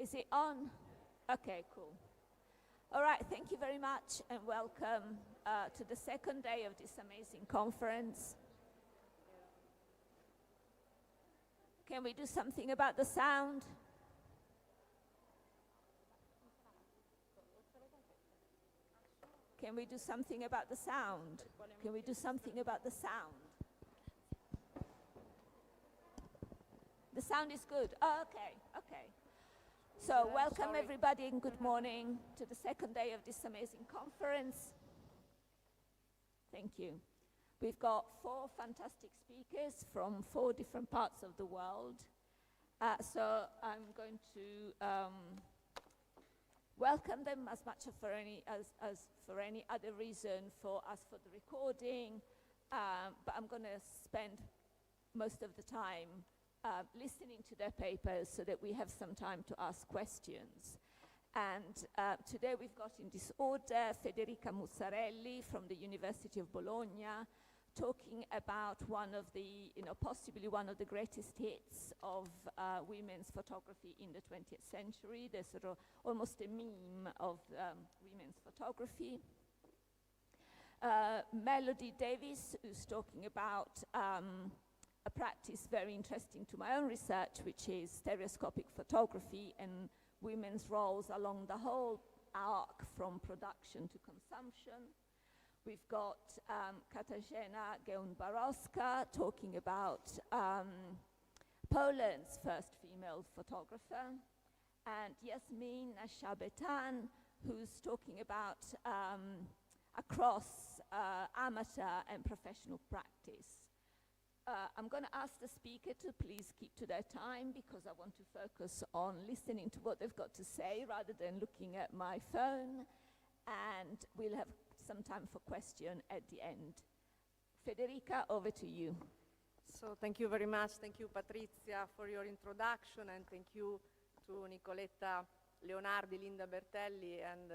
Is it on? Okay, cool. All right, thank you very much and welcome to the second day of this amazing conference. Can we do something about the sound? Can we do something about the sound? Can we do something about the sound? The sound is good. Oh, okay, okay. So welcome everybody and good morning to the second day of this amazing conference. Thank you. We've got 4 fantastic speakers from 4 different parts of the world. So I'm going to welcome them as much as for any other reason for us for the recording. But I'm going to spend most of the time listening to their papers so that we have some time to ask questions. And today we've got in this order Federica Mussarelli from the University of Bologna, talking about one of the, possibly one of the greatest hits of women's photography in the 20th century. There's sort of almost a meme of women's photography. Melody Davis, who's talking about a practice very interesting to my own research, which is stereoscopic photography and women's roles along the whole arc from production to consumption. We've got Katarzyna Geun-Barowska talking about Poland's first female photographer, and Yasmin Nashabetan, who's talking about across amateur and professional practice. I'm going to ask the speaker to please keep to their time because I want to focus on listening to what they've got to say rather than looking at my phone, and we'll have some time for question at the end. Federica, over to you. So thank you very much. Thank you, Patrizia, for your introduction, and thank you to Nicoletta Leonardi, Linda Bertelli, and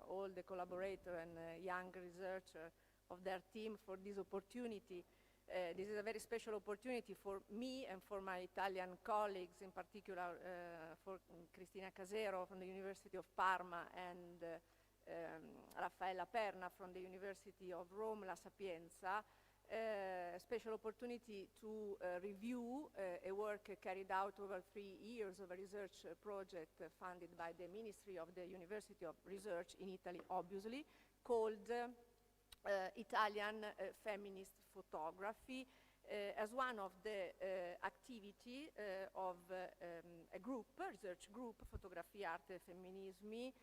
all the collaborators and young researchers of their team for this opportunity. This is a very special opportunity for me and for my Italian colleagues, in particular for Cristina Casero from the University of Parma and Raffaella Perna from the University of Rome La Sapienza. A special opportunity to review a work carried out over 3 years of a research project funded by the Ministry of the University of Research in Italy, obviously, called Italian Feminist Photography, as one of the activity of a group, research group, Fotografie, Arte e Femminismi.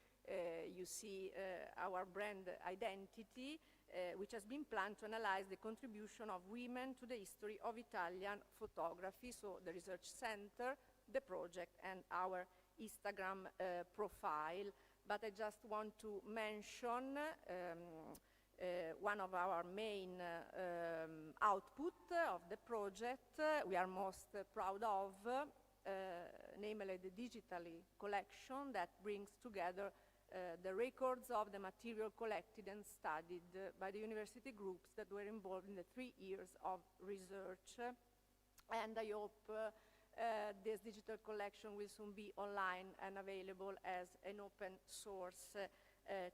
You see our brand identity, which has been planned to analyze the contribution of women to the history of Italian photography, so the research center, the project, and our Instagram profile. But I just want to mention one of our main output of the project we are most proud of, namely the digital collection that brings together the records of the material collected and studied by the university groups that were involved in the 3 years of research. And I hope this digital collection will soon be online and available as an open source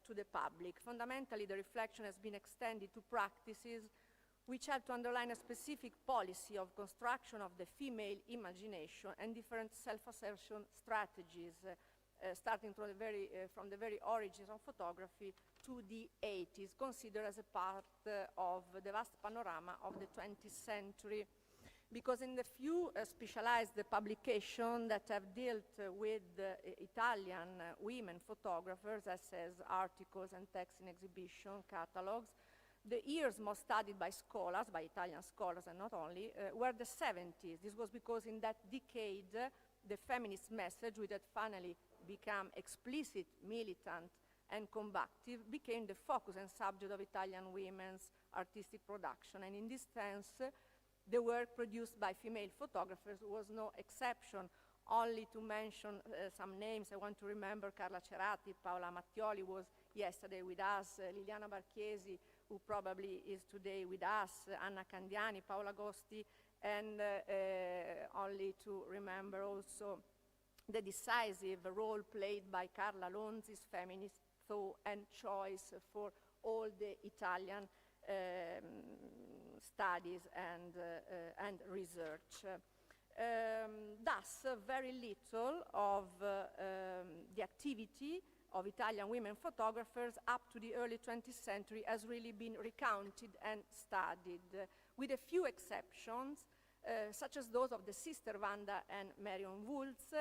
to the public. Fundamentally, the reflection has been extended to practices which help to underline a specific policy of construction of the female imagination and different self-assertion strategies, starting from the very origins of photography to the 80s, considered as a part of the vast panorama of the 20th century. Because in the few specialized publications that have dealt with Italian women photographers, as articles and text in exhibition catalogs, the years most studied by scholars, by Italian scholars and not only, were the 70s. This was because in that decade, the feminist message, which had finally become explicit, militant, and combative, became the focus and subject of Italian women's artistic production. And in this sense, the work produced by female photographers was no exception. Only to mention some names, I want to remember Carla Cerati, Paola Mattioli was yesterday with us, Liliana Barchiesi, who probably is today with us, Anna Candiani, Paola Gosti, and only to remember also the decisive role played by Carla Lonzi's feminist thought and choice for all the Italian studies and research. Thus, very little of the activity of Italian women photographers up to the early 20th century has really been recounted and studied, with a few exceptions, such as those of the sister Wanda and Marion Wulz,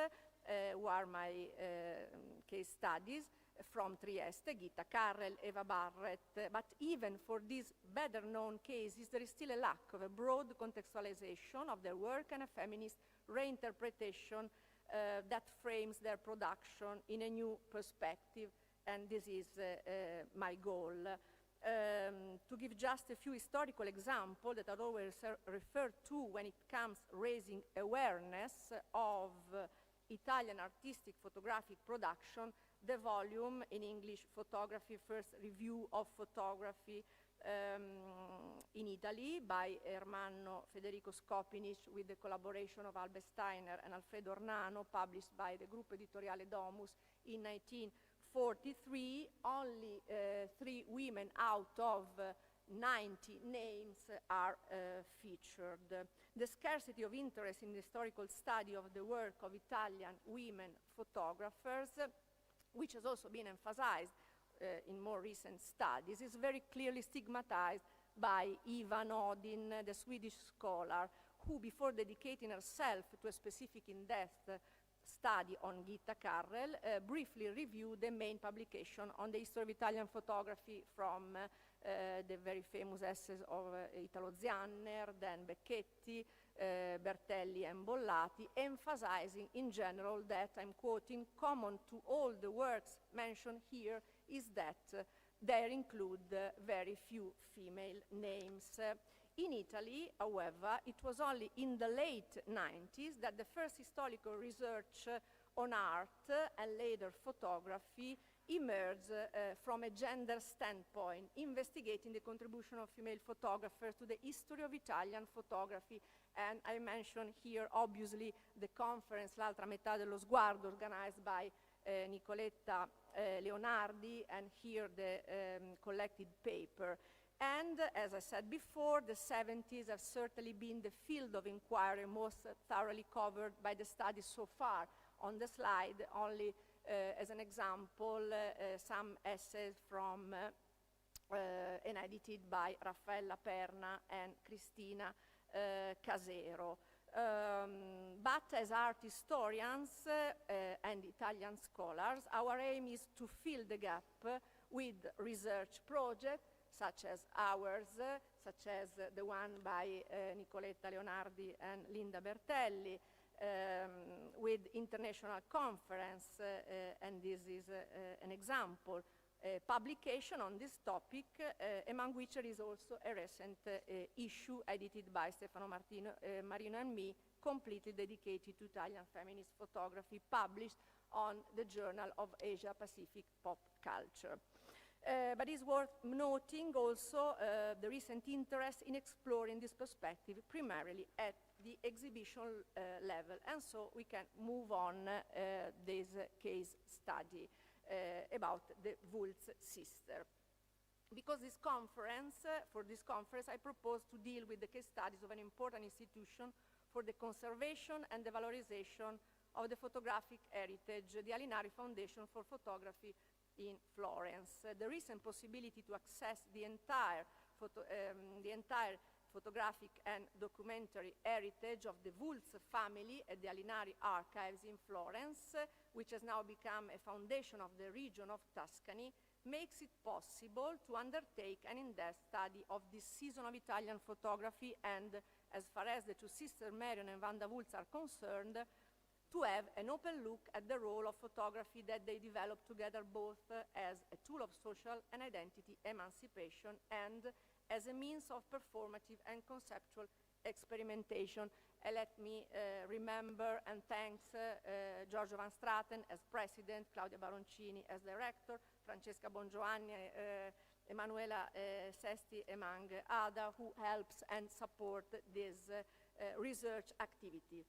who are my case studies, from Trieste, Gitta Carrel, Eva Barrett. But even for these better-known cases, there is still a lack of a broad contextualization of their work and a feminist reinterpretation that frames their production in a new perspective, and this is my goal. To give just a few historical examples that are always referred to when it comes raising awareness of Italian artistic photographic production, the volume in English, Photography, First Review of Photography in Italy by Ermanno Federico Skopinic with the collaboration of Albert Steiner and Alfredo Ornano, published by the Gruppo Editoriale Domus in 1943. Only 3 women out of 90 names are featured. The scarcity of interest in the historical study of the work of Italian women photographers, which has also been emphasized in more recent studies, is very clearly stigmatized by Eva Nodin, the Swedish scholar, who, before dedicating herself to a specific in-depth study on Gitta Carrel, briefly reviewed the main publication on the history of Italian photography from the very famous essays of Italo Zianner, then Becchetti, Bertelli and Bollati, emphasizing in general that, I'm quoting, common to all the works mentioned here is that there include very few female names. In Italy, however, it was only in the late 90s that the first historical research on art and later photography emerged from a gender standpoint, investigating the contribution of female photographers to the history of Italian photography. And I mention here, obviously, the conference L'altra metà dello sguardo, organized by Nicoletta Leonardi, and here the collected paper. And as I said before, the 70s have certainly been the field of inquiry most thoroughly covered by the studies so far. On the slide, only as an example, some essays from and edited by Raffaella Perna and Cristina Casero. But as art historians and Italian scholars, our aim is to fill the gap with research projects such as ours, such as the one by Nicoletta Leonardi and Linda Bertelli, with international conference, and this is an example, publication on this topic, among which there is also a recent issue edited by Stefano Marino and me, completely dedicated to Italian feminist photography, published on the Journal of Asia Pacific Pop Culture. But it's worth noting also the recent interest in exploring this perspective primarily at the exhibition level. And so we can move on this case study about the Wulz sister. Because for this conference, I propose to deal with the case studies of an important institution for the conservation and the valorization of the photographic heritage, the Alinari Foundation for Photography in Florence. The recent possibility to access the entire photographic and documentary heritage of the Wulz family at the Alinari Archives in Florence, which has now become a foundation of the region of Tuscany, makes it possible to undertake an in-depth study of this season of Italian photography and, as far as the two sisters Marion and Wanda Wulz are concerned, to have an open look at the role of photography that they developed together, both as a tool of social and identity emancipation and as a means of performative and conceptual experimentation. Let me remember and thanks Giorgio Van Straten as president, Claudia Baroncini as director, Francesca Bongiovanni, Emanuela Sesti, among others, who helps and support this research activity.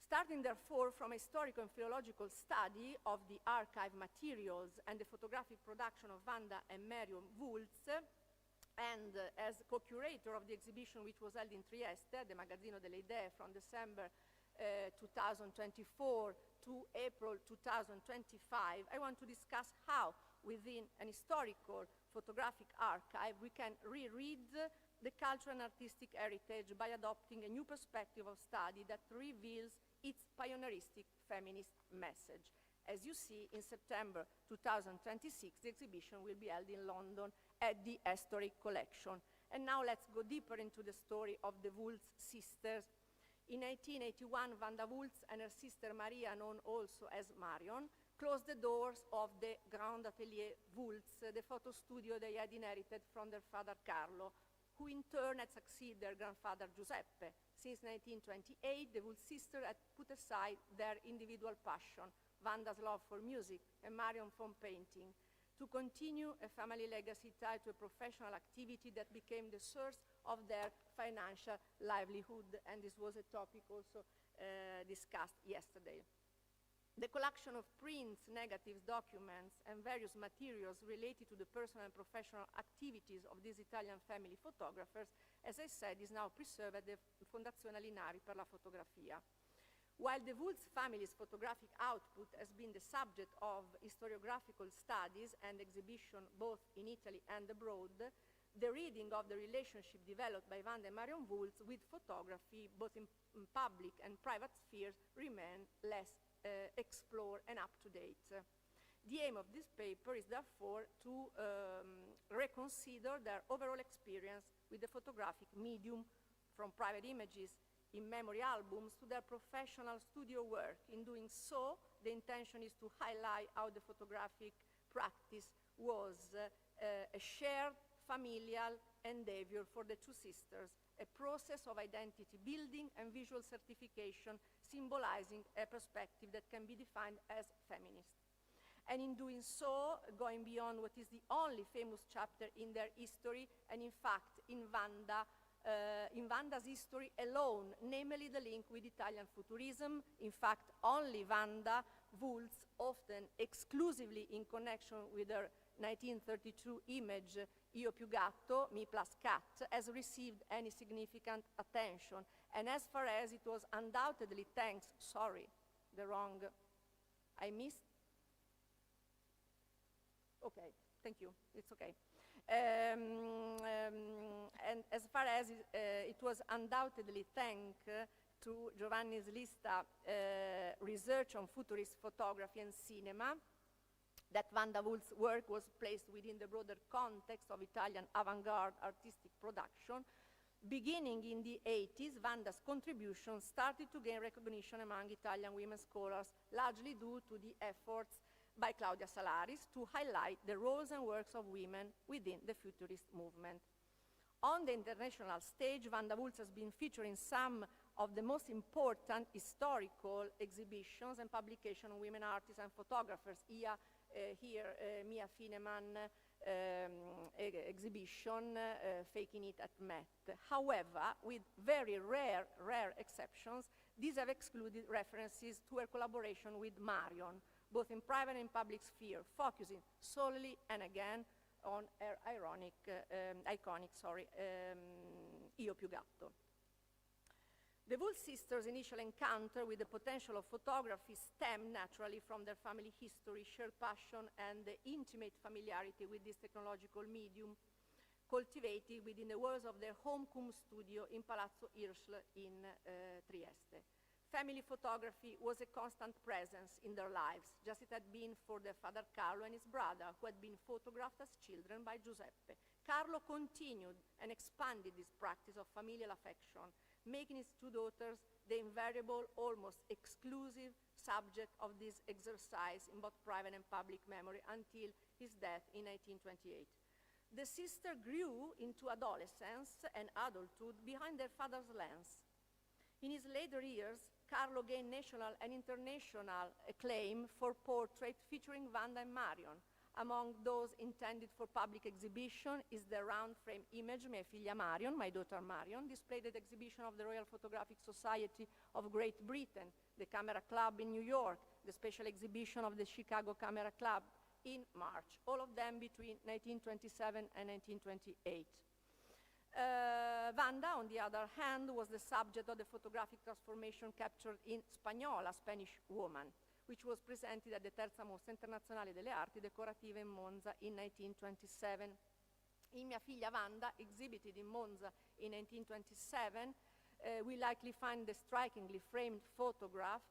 Starting, therefore, from a historical and philological study of the archive materials and the photographic production of Wanda and Marion Wulz, and as co-curator of the exhibition which was held in Trieste, the Magazzino delle Idee, from December 2024 to April 2025, I want to discuss how, within an historical photographic archive, we can reread the cultural and artistic heritage by adopting a new perspective of study that reveals its pioneeristic feminist message. As you see, in September 2026, the exhibition will be held in London at the Historic Collection. And now let's go deeper into the story of the Wulz sisters. In 1881, Wanda Wulz and her sister Maria, known also as Marion, closed the doors of the Grand Atelier Wulz, the photo studio they had inherited from their father Carlo, who in turn had succeeded their grandfather Giuseppe. Since 1928, the Wulz sisters had put aside their individual passion, Wanda's love for music and Marion for painting, to continue a family legacy tied to a professional activity that became the source of their financial livelihood. And this was a topic also discussed yesterday. The collection of prints, negatives, documents, and various materials related to the personal and professional activities of these Italian family photographers, as I said, is now preserved at the Fondazione Linari per la Fotografia. While the Wulz family's photographic output has been the subject of historiographical studies and exhibition both in Italy and abroad, the reading of the relationship developed by Wanda and Marion Wulz with photography, both in public and private spheres, remain less explored and up-to-date. The aim of this paper is therefore to reconsider their overall experience with the photographic medium, from private images in memory albums to their professional studio work. In doing so, the intention is to highlight how the photographic practice was a shared familial endeavor for the two sisters, a process of identity building and visual certification, symbolizing a perspective that can be defined as feminist. And in doing so, going beyond what is the only famous chapter in their history, and in fact, in Wanda's history alone, namely the link with Italian futurism. In fact, only Wanda Wulz, often exclusively in connection with her 1932 image, Io più gatto, me plus cat, has received any significant attention. And as far as it was undoubtedly thanks, I missed. Okay, thank you, it's okay. And as far as it was undoubtedly thanks to Giovanni Slista research on futurist photography and cinema, that Wanda Wulz's work was placed within the broader context of Italian avant-garde artistic production. Beginning in the 80s, Wanda's contribution started to gain recognition among Italian women scholars, largely due to the efforts by Claudia Salaris to highlight the roles and works of women within the futurist movement. On the international stage, Wanda Wulz has been featured in some of the most important historical exhibitions and publications on women artists and photographers. Here, Mia Fineman exhibition, Faking It at Met. However, with very rare exceptions, these have excluded references to her collaboration with Marion, both in private and public sphere, focusing solely and again on her iconic, Io più gatto. The Wulz sisters' initial encounter with the potential of photography stemmed naturally from their family history, shared passion, and the intimate familiarity with this technological medium, cultivated within the walls of their home cum studio in Palazzo Hirschl in Trieste. Family photography was a constant presence in their lives, just as it had been for their father Carlo and his brother, who had been photographed as children by Giuseppe. Carlo continued and expanded this practice of familial affection, making his two daughters the invariable, almost exclusive subject of this exercise in both private and public memory until his death in 1928. The sister grew into adolescence and adulthood behind their father's lens. In his later years, Carlo gained national and international acclaim for portraits featuring Wanda and Marion. Among those intended for public exhibition is the round frame image, Mia figlia Marion, my daughter Marion, displayed at the exhibition of the Royal Photographic Society of Great Britain, the Camera Club in New York, the special exhibition of the Chicago Camera Club in March, all of them between 1927 and 1928. Wanda, on the other hand, was the subject of the photographic transformation captured in Spagnola, Spanish Woman, which was presented at the Terza Mostra Internazionale delle Arti Decorative in Monza in 1927. In Mia figlia Wanda, exhibited in Monza in 1927, we likely find the strikingly framed photograph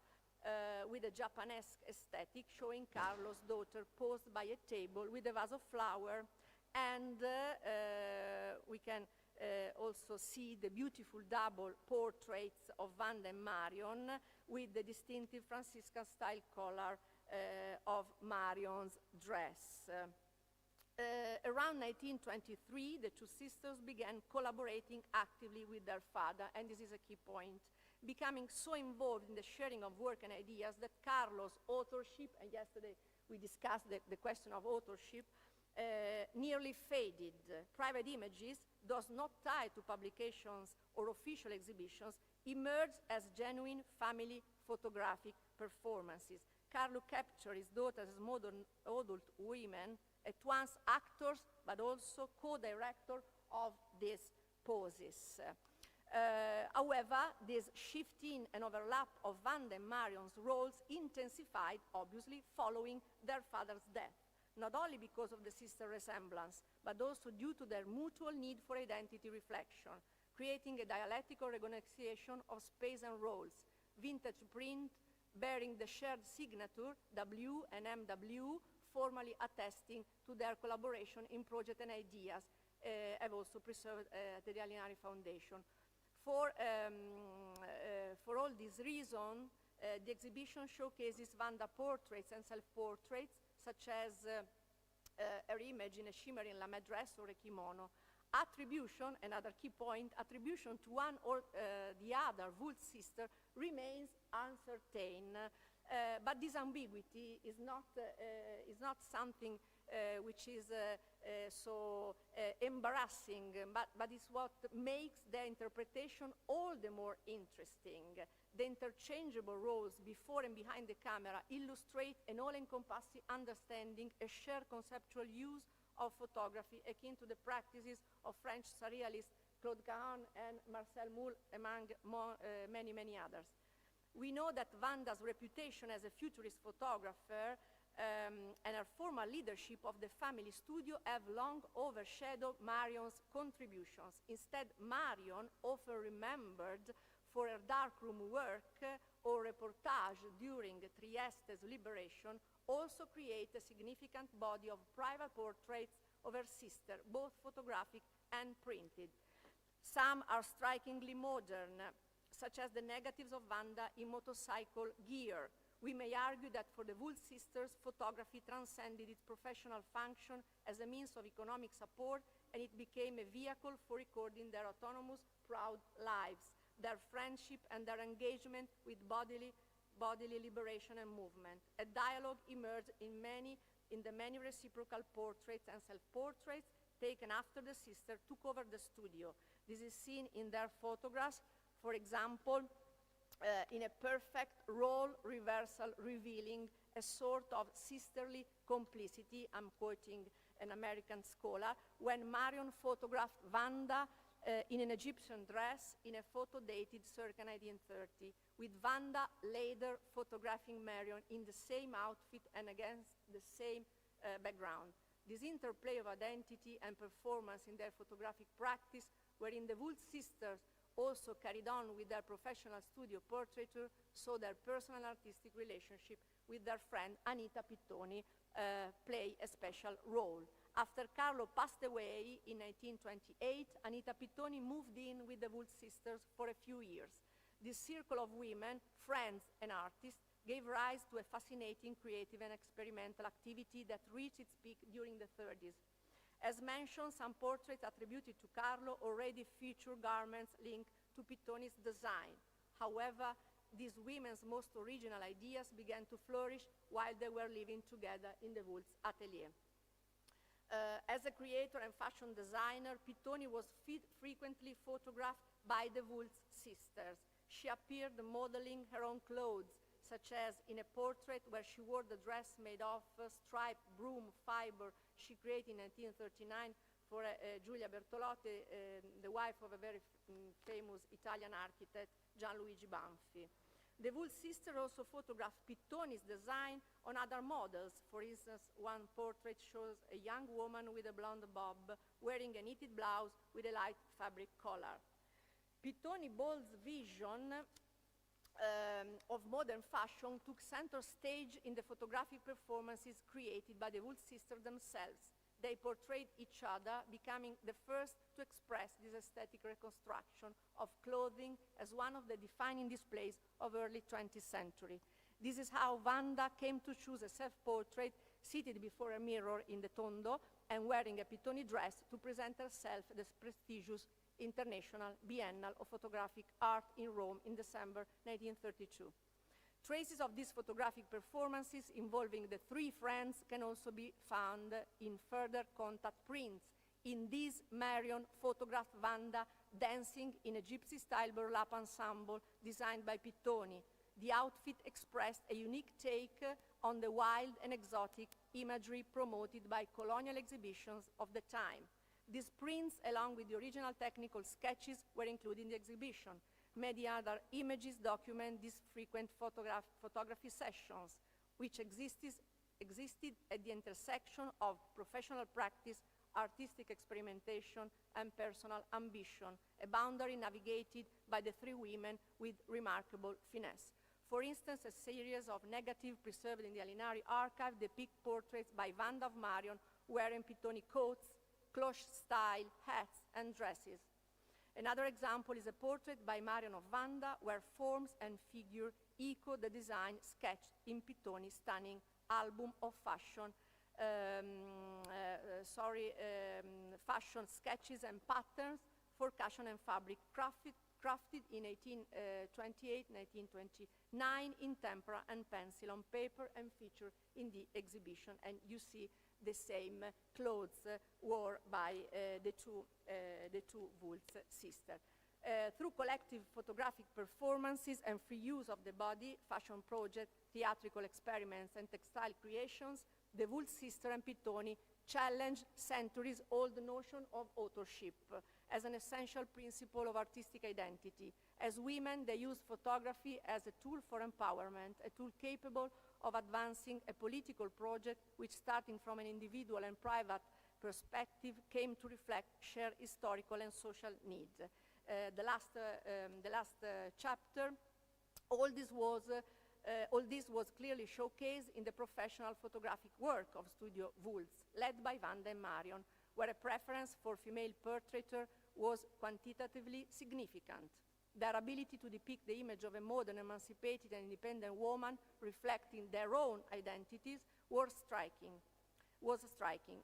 with a Japanesque aesthetic showing Carlo's daughter posed by a table with a vase of flower, and we can also see the beautiful double portraits of Wanda and Marion with the distinctive Franciscan style collar of Marion's dress. Around 1923, the two sisters began collaborating actively with their father, and this is a key point, becoming so involved in the sharing of work and ideas that Carlo's authorship, and yesterday we discussed the question of authorship, nearly faded. Private images, those not tied to publications or official exhibitions, emerged as genuine family photographic performances. Carlo captured his daughters as modern adult women, at once actors but also co-director of these poses. However, this shifting and overlap of Wanda and Marion's roles intensified, obviously, following their father's death, not only because of the sister resemblance, but also due to their mutual need for identity reflection, creating a dialectical renegotiation of space and roles. Vintage print bearing the shared signature W and MW, formally attesting to their collaboration in project and ideas, have also preserved at the Alinari Foundation. For all these reasons, the exhibition showcases Wanda portraits and self-portraits, such as her image in a shimmering lame dress or a kimono. Attribution, another key point, attribution to one or the other Wulf's sister remains uncertain. But this ambiguity is not something which is so embarrassing, but is what makes the interpretation all the more interesting. The interchangeable roles before and behind the camera illustrate an all-encompassing understanding, a shared conceptual use of photography akin to the practices of French surrealists Claude Cahun and Marcel Maull, among many, many others. We know that Wanda's reputation as a futurist photographer and her formal leadership of the family studio have long overshadowed Marion's contributions. Instead, Marion, often remembered for her darkroom work or reportage during Trieste's liberation, also create a significant body of private portraits of her sister, both photographic and printed. Some are strikingly modern, such as the negatives of Wanda in motorcycle gear. We may argue that for the Wulf sisters, photography transcended its professional function as a means of economic support, and it became a vehicle for recording their autonomous, proud lives, their friendship and their engagement with bodily liberation and movement. A dialogue emerged in the many reciprocal portraits and self-portraits taken after the sister took over the studio. This is seen in their photographs, for example, in a perfect role reversal revealing a sort of sisterly complicity. I'm quoting an American scholar, when Marion photographed Wanda in an Egyptian dress in a photo dated circa 1930, with Wanda later photographing Marion in the same outfit and against the same background. This interplay of identity and performance in their photographic practice, wherein the Wulf sisters also carried on with their professional studio portraiture, saw their personal artistic relationship with their friend Anita Pittoni play a special role. After Carlo passed away in 1928, Anita Pittoni moved in with the Wulf sisters for a few years. This circle of women, friends and artists, gave rise to a fascinating creative and experimental activity that reached its peak during the 30s. As mentioned, some portraits attributed to Carlo already feature garments linked to Pittoni's design. However, these women's most original ideas began to flourish while they were living together in the Wulf's atelier. As a creator and fashion designer, Pittoni was frequently photographed by the Wultz sisters. She appeared modeling her own clothes, such as in a portrait where she wore the dress made of striped broom fiber she created in 1939 for Giulia Bertolotti, the wife of a very famous Italian architect, Gianluigi Banfi. The Wultz sisters also photographed Pittoni's design on other models. For instance, one portrait shows a young woman with a blonde bob wearing a knitted blouse with a light fabric collar. Pittoni bold vision of modern fashion took center stage in the photographic performances created by the Wultz sisters themselves. They portrayed each other, becoming the first to express this aesthetic reconstruction of clothing as one of the defining displays of early 20th century. This is how Wanda came to choose a self-portrait seated before a mirror in the Tondo and wearing a Pittoni dress to present herself at the prestigious International Biennale of Photographic Art in Rome in December 1932. Traces of these photographic performances involving the three friends can also be found in further contact prints. In this, Marion photographed Wanda dancing in a gypsy-style burlap ensemble designed by Pittoni. The outfit expressed a unique take on the wild and exotic imagery promoted by colonial exhibitions of the time. These prints, along with the original technical sketches, were included in the exhibition. Many other images document these frequent photography sessions, which existed at the intersection of professional practice, artistic experimentation, and personal ambition, a boundary navigated by the three women with remarkable finesse. For instance, a series of negatives preserved in the Alinari archive depict portraits by Wanda of Marion wearing Pittoni coats, cloche-style hats, and dresses. Another example is a portrait by Marion of Wanda, where forms and figure echo the design sketched in Pittoni's stunning album of fashion, fashion sketches and patterns for cushion and fabric, crafted in 1828-1929 in tempera and pencil on paper and featured in the exhibition. And you see the same clothes worn by the two Wultz sisters. Through collective photographic performances and free use of the body, fashion projects, theatrical experiments, and textile creations, the Wultz sisters and Pittoni challenged centuries-old notion of authorship as an essential principle of artistic identity. As women, they used photography as a tool for empowerment, a tool capable of advancing a political project which, starting from an individual and private perspective, came to reflect shared historical and social needs. The last chapter, all this was clearly showcased in the professional photographic work of Studio Wultz, led by Wanda and Marion, where a preference for female portraiture was quantitatively significant. Their ability to depict the image of a modern, emancipated, and independent woman reflecting their own identities was striking.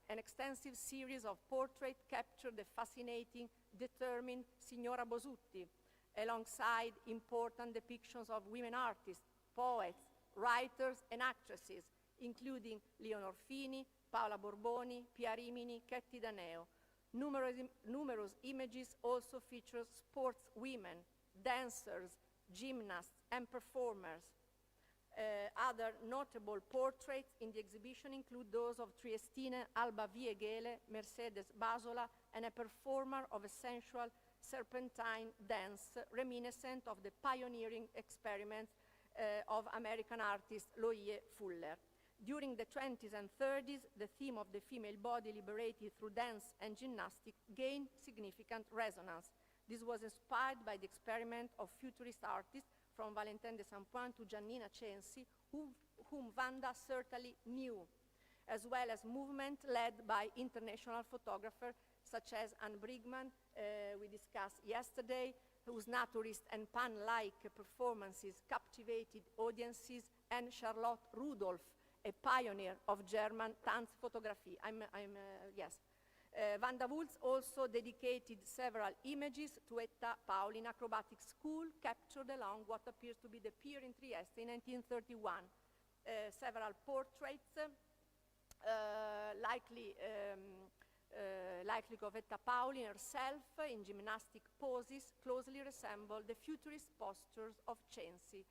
An extensive series of portraits captured the fascinating, determined Signora Bosutti, alongside important depictions of women artists, poets, writers, and actresses, including Leonor Fini, Paola Borboni, Pia Rimini, Ketty Daneo. Numerous images also feature sports women, dancers, gymnasts, and performers. Other notable portraits in the exhibition include those of Triestine Alba Viegele, Mercedes Basola, and a performer of a sensual serpentine dance reminiscent of the pioneering experiments of American artist Loie Fuller. During the 20s and 30s, the theme of the female body liberated through dance and gymnastics gained significant resonance. This was inspired by the experiment of futurist artists from Valentin de Saint-Point to Giannina Censi, whom Wanda certainly knew, as well as movement led by international photographers such as Anne Brigman, we discussed yesterday, whose naturist and pan-like performances captivated audiences, and Charlotte Rudolph, a pioneer of German Tanzfotografie. Wanda Wultz also dedicated several images to Etta Paulin Acrobatic School, captured along what appears to be the pier in Trieste in 1931. Several portraits likely Govetta Pauli herself in gymnastic poses closely resemble the futurist postures of Censi.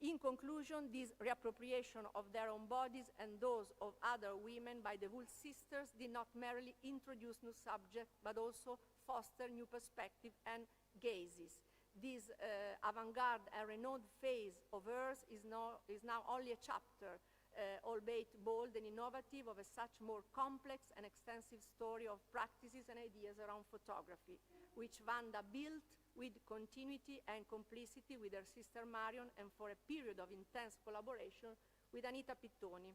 In conclusion, this reappropriation of their own bodies and those of other women by the Wool sisters did not merely introduce new subjects, but also foster new perspective and gazes. This avant-garde and renowned phase of hers is now only a chapter, albeit bold and innovative, of a such more complex and extensive story of practices and ideas around photography, which Wanda built with continuity and complicity with her sister Marion, and for a period of intense collaboration with Anita Pittoni.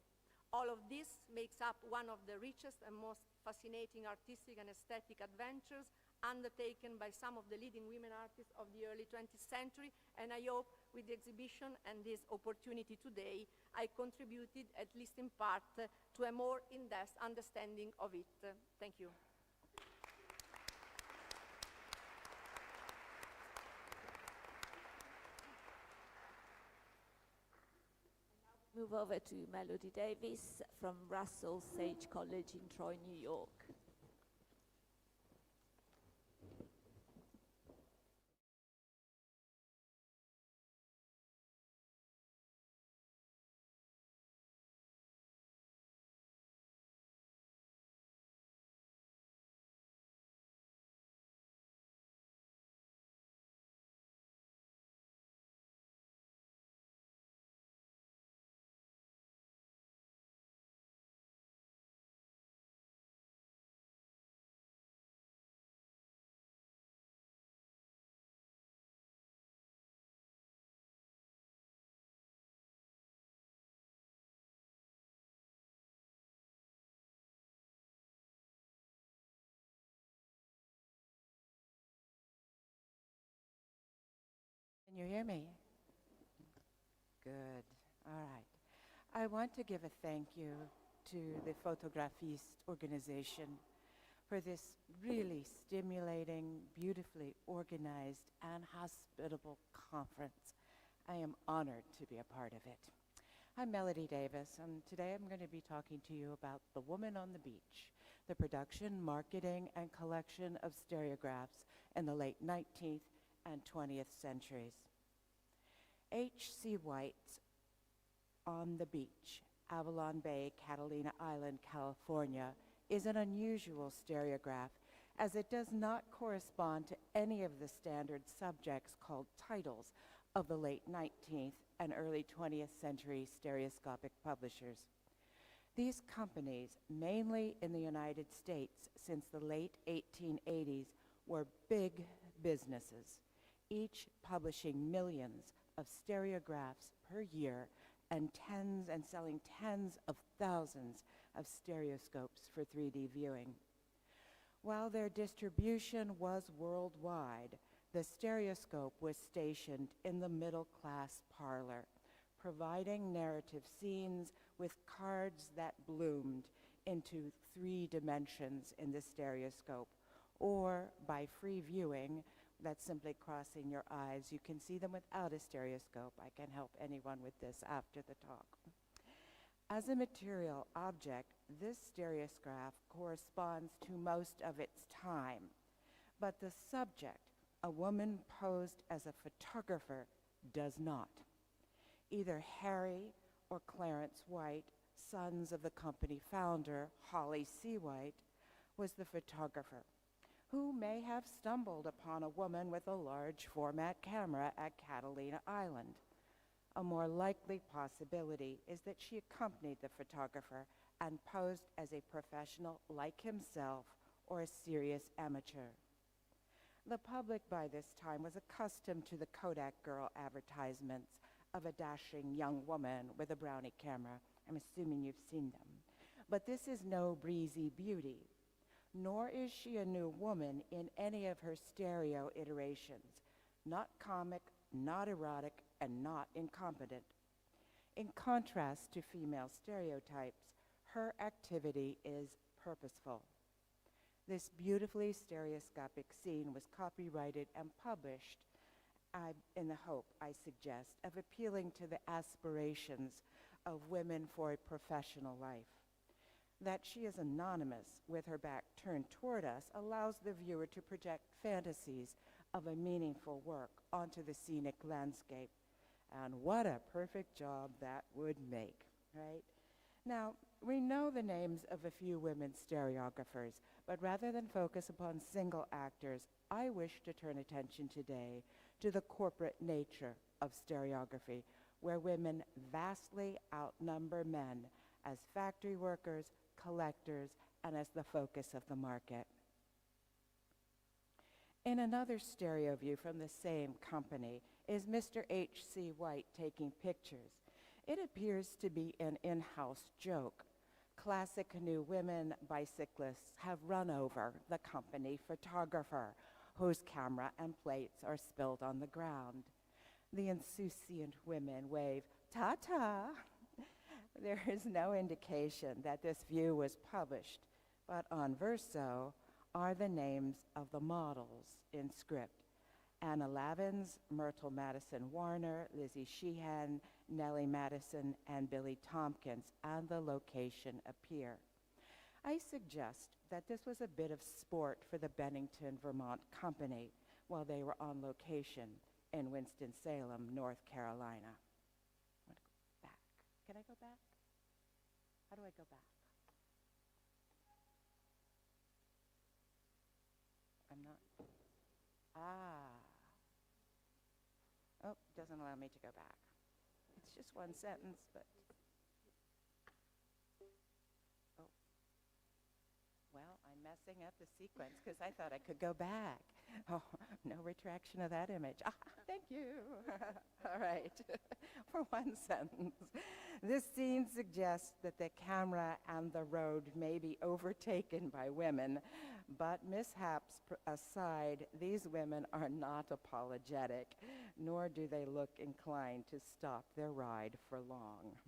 All of this makes up one of the richest and most fascinating artistic and aesthetic adventures undertaken by some of the leading women artists of the early 20th century, and I hope with the exhibition and this opportunity today, I contributed, at least in part, to a more in-depth understanding of it. Thank you. Move over to Melody Davis from Russell Sage College in Troy, New York. Can you hear me? Good. All right. I want to give a thank you to the Fotografiste organization for this really stimulating, beautifully organized, and hospitable conference. I am honored to be a part of it. I'm Melody Davis, and today I'm going to be talking to you about The Woman on the Beach, the production, marketing, and collection of stereographs in the late 19th and 20th centuries. H.C. White's On the Beach, Avalon Bay, Catalina Island, California, is an unusual stereograph, as it does not correspond to any of the standard subjects called titles of the late 19th and early 20th century stereoscopic publishers. These companies, mainly in the United States since the late 1880s, were big businesses, each publishing millions of stereographs per year and selling tens of thousands of stereoscopes for 3D viewing. While their distribution was worldwide, the stereoscope was stationed in the middle-class parlor, providing narrative scenes with cards that bloomed into 3 dimensions in the stereoscope, or by free viewing, that's simply crossing your eyes. You can see them without a stereoscope. I can help anyone with this after the talk. As a material object, this stereosgraph corresponds to most of its time, but the subject, a woman posed as a photographer, does not. Either Harry or Clarence White, sons of the company founder, Holly C. White, was the photographer, who may have stumbled upon a woman with a large format camera at Catalina Island. A more likely possibility is that she accompanied the photographer and posed as a professional like himself or a serious amateur. The public by this time was accustomed to the Kodak Girl advertisements of a dashing young woman with a brownie camera. I'm assuming you've seen them. But this is no breezy beauty, nor is she a new woman in any of her stereo iterations, not comic, not erotic, and not incompetent. In contrast to female stereotypes, her activity is purposeful. This beautifully stereoscopic scene was copyrighted and published in the hope, I suggest, of appealing to the aspirations of women for a professional life. That she is anonymous with her back turned toward us allows the viewer to project fantasies of a meaningful work onto the scenic landscape. And what a perfect job that would make, right? Now, we know the names of a few women stereographers, but rather than focus upon single actors, I wish to turn attention today to the corporate nature of stereography, where women vastly outnumber men as factory workers, collectors, and as the focus of the market. In another stereo view from the same company is Mr. H.C. White taking pictures. It appears to be an in-house joke. Classic new women bicyclists have run over the company photographer, whose camera and plates are spilled on the ground. The insouciant women wave, "Ta-ta." There is no indication that this view was published, but on verso are the names of the models in script: Anna Lavins, Myrtle Madison Warner, Lizzie Sheehan, Nellie Madison, and Billy Tompkins, and the location appear. I suggest that this was a bit of sport for the Bennington, Vermont company while they were on location in Winston-Salem, North Carolina. I want to go back. Can I go back? How do I go back? I'm not. Oh, doesn't allow me to go back. It's just one sentence, but. Oh. Well, I'm messing up the sequence because I thought I could go back. Oh, no retraction of that image. Thank you. All right. For one sentence. This scene suggests that the camera and the road may be overtaken by women, but mishaps aside, these women are not apologetic, nor do they look inclined to stop their ride for long.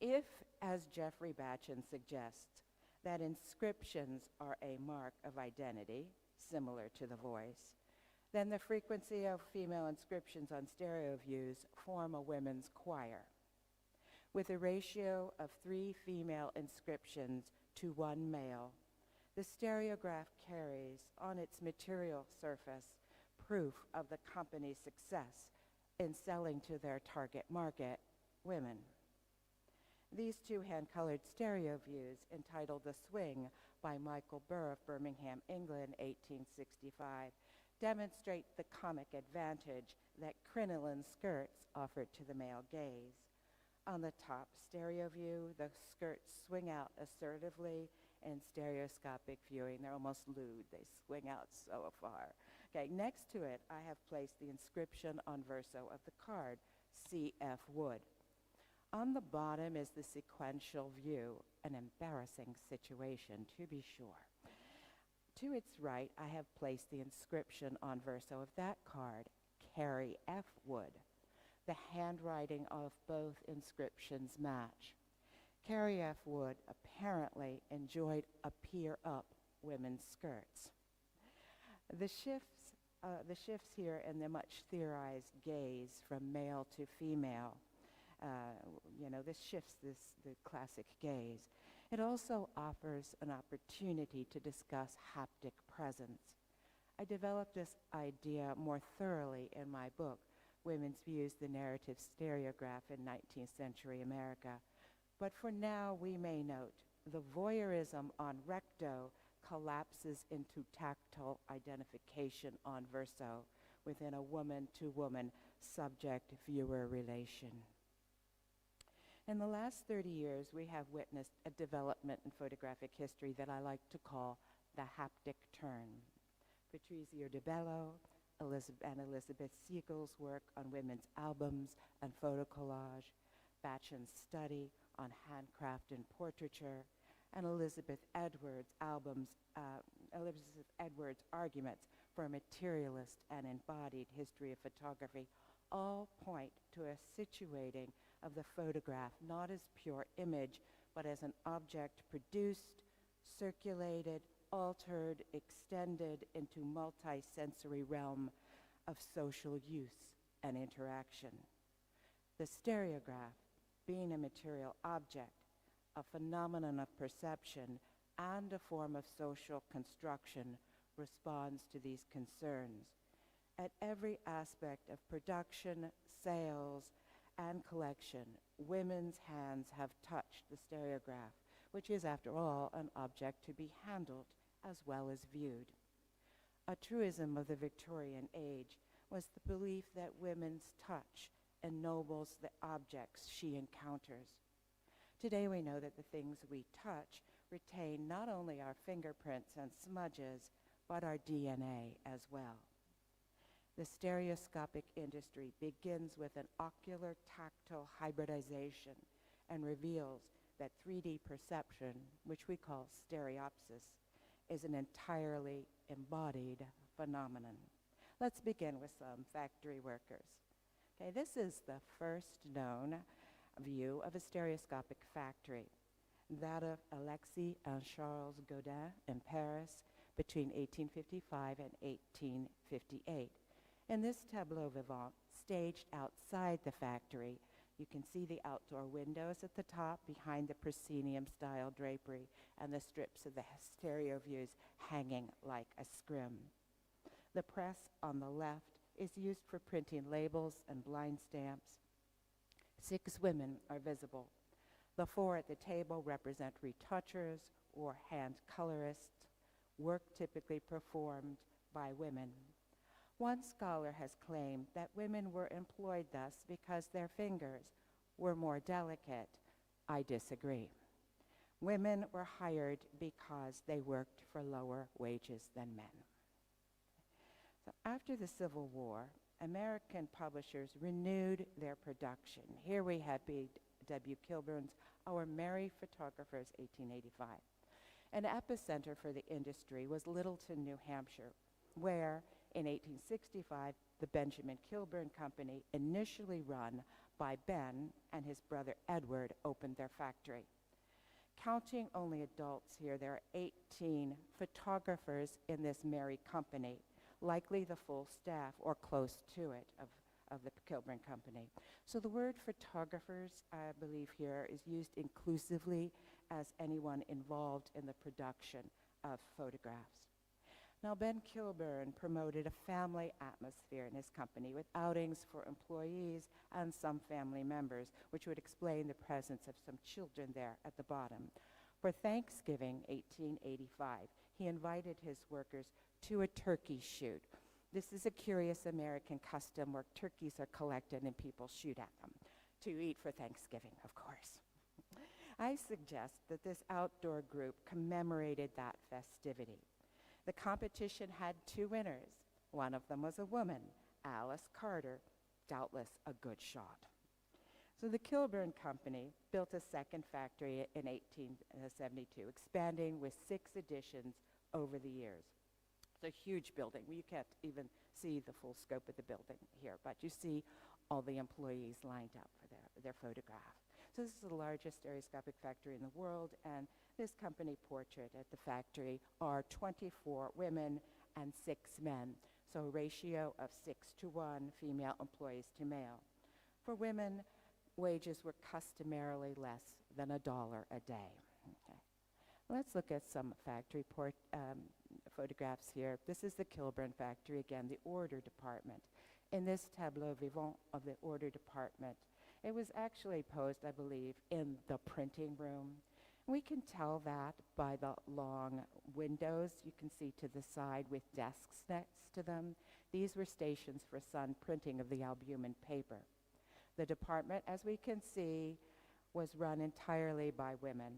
If, as Jeffrey Batchen suggests, that inscriptions are a mark of identity, similar to the voice, then the frequency of female inscriptions on stereo views form a women's choir. With a ratio of 3 female inscriptions to 1 male, the stereograph carries on its material surface proof of the company's success in selling to their target market, women. These 2 hand-colored stereo views, entitled The Swing by Michael Burr of Birmingham, England, 1865, demonstrate the comic advantage that crinoline skirts offered to the male gaze. On the top stereo view, the skirts swing out assertively. In stereoscopic viewing, they're almost lewd. They swing out so far. Okay, next to it, I have placed the inscription on verso of the card, C.F. Wood. On the bottom is the sequential view, an embarrassing situation, to be sure. To its right, I have placed the inscription on verso of that card, Carrie F. Wood. The handwriting of both inscriptions match. Carrie F. Wood apparently enjoyed a peer-up women's skirts. The shifts here in the much theorized gaze from male to female, this shifts the classic gaze. It also offers an opportunity to discuss haptic presence. I developed this idea more thoroughly in my book, Women's Views, the Narrative Stereograph in 19th Century America. But for now, we may note the voyeurism on recto collapses into tactile identification on verso within a woman-to-woman subject-viewer relation. In the last 30 years, we have witnessed a development in photographic history that I like to call the haptic turn. Patrizio de Bello and Elizabeth Siegel's work on women's albums and photo collage, Batchen's study on handcraft and portraiture, and Elizabeth Edwards' arguments for a materialist and embodied history of photography all point to a situating of the photograph not as pure image, but as an object produced, circulated, altered, extended into multi-sensory realm of social use and interaction. The stereograph, being a material object, a phenomenon of perception and a form of social construction, responds to these concerns. At every aspect of production, sales, and collection, women's hands have touched the stereograph, which is, after all, an object to be handled as well as viewed. A truism of the Victorian age was the belief that women's touch ennobles the objects she encounters. Today we know that the things we touch retain not only our fingerprints and smudges, but our DNA as well. The stereoscopic industry begins with an ocular tactile hybridization and reveals that 3D perception, which we call stereopsis, is an entirely embodied phenomenon. Let's begin with some factory workers. Okay, this is the first known view of a stereoscopic factory, that of Alexis and Charles Godin in Paris between 1855 and 1858. In this tableau vivant, staged outside the factory, you can see the outdoor windows at the top behind the proscenium-style drapery and the strips of the stereo views hanging like a scrim. The press on the left is used for printing labels and blind stamps. 6 women are visible. The 4 at the table represent retouchers or hand colorists, work typically performed by women. One scholar has claimed that women were employed thus because their fingers were more delicate. I disagree. Women were hired because they worked for lower wages than men. So after the Civil War, American publishers renewed their production. Here we have B.W. Kilburn's Our Merry Photographers, 1885. An epicenter for the industry was Littleton, New Hampshire, where in 1865, the Benjamin Kilburn Company, initially run by Ben and his brother Edward, opened their factory. Counting only adults here, there are 18 photographers in this merry company, likely the full staff or close to it of the Kilburn Company. So the word photographers, I believe here, is used inclusively as anyone involved in the production of photographs. Now, Ben Kilburn promoted a family atmosphere in his company with outings for employees and some family members, which would explain the presence of some children there at the bottom. For Thanksgiving 1885, he invited his workers to a turkey shoot. This is a curious American custom where turkeys are collected and people shoot at them to eat for Thanksgiving, of course. I suggest that this outdoor group commemorated that festivity. The competition had 2 winners. One of them was a woman, Alice Carter, doubtless a good shot. So the Kilburn Company built a second factory in 1872, expanding with 6 additions over the years. It's a huge building. You can't even see the full scope of the building here, but you see all the employees lined up for their photograph. So this is the largest stereoscopic factory in the world, and this company portrait at the factory are 24 women and 6 men, so a ratio of 6-to-1 female employees to male. For women, wages were customarily less than $1 a day. Okay. Let's look at some factory photographs here. This is the Kilburn factory, again, the order department. In this tableau vivant of the order department, it was actually posed, I believe, in the printing room. We can tell that by the long windows you can see to the side with desks next to them. These were stations for sun printing of the albumin paper. The department, as we can see, was run entirely by women,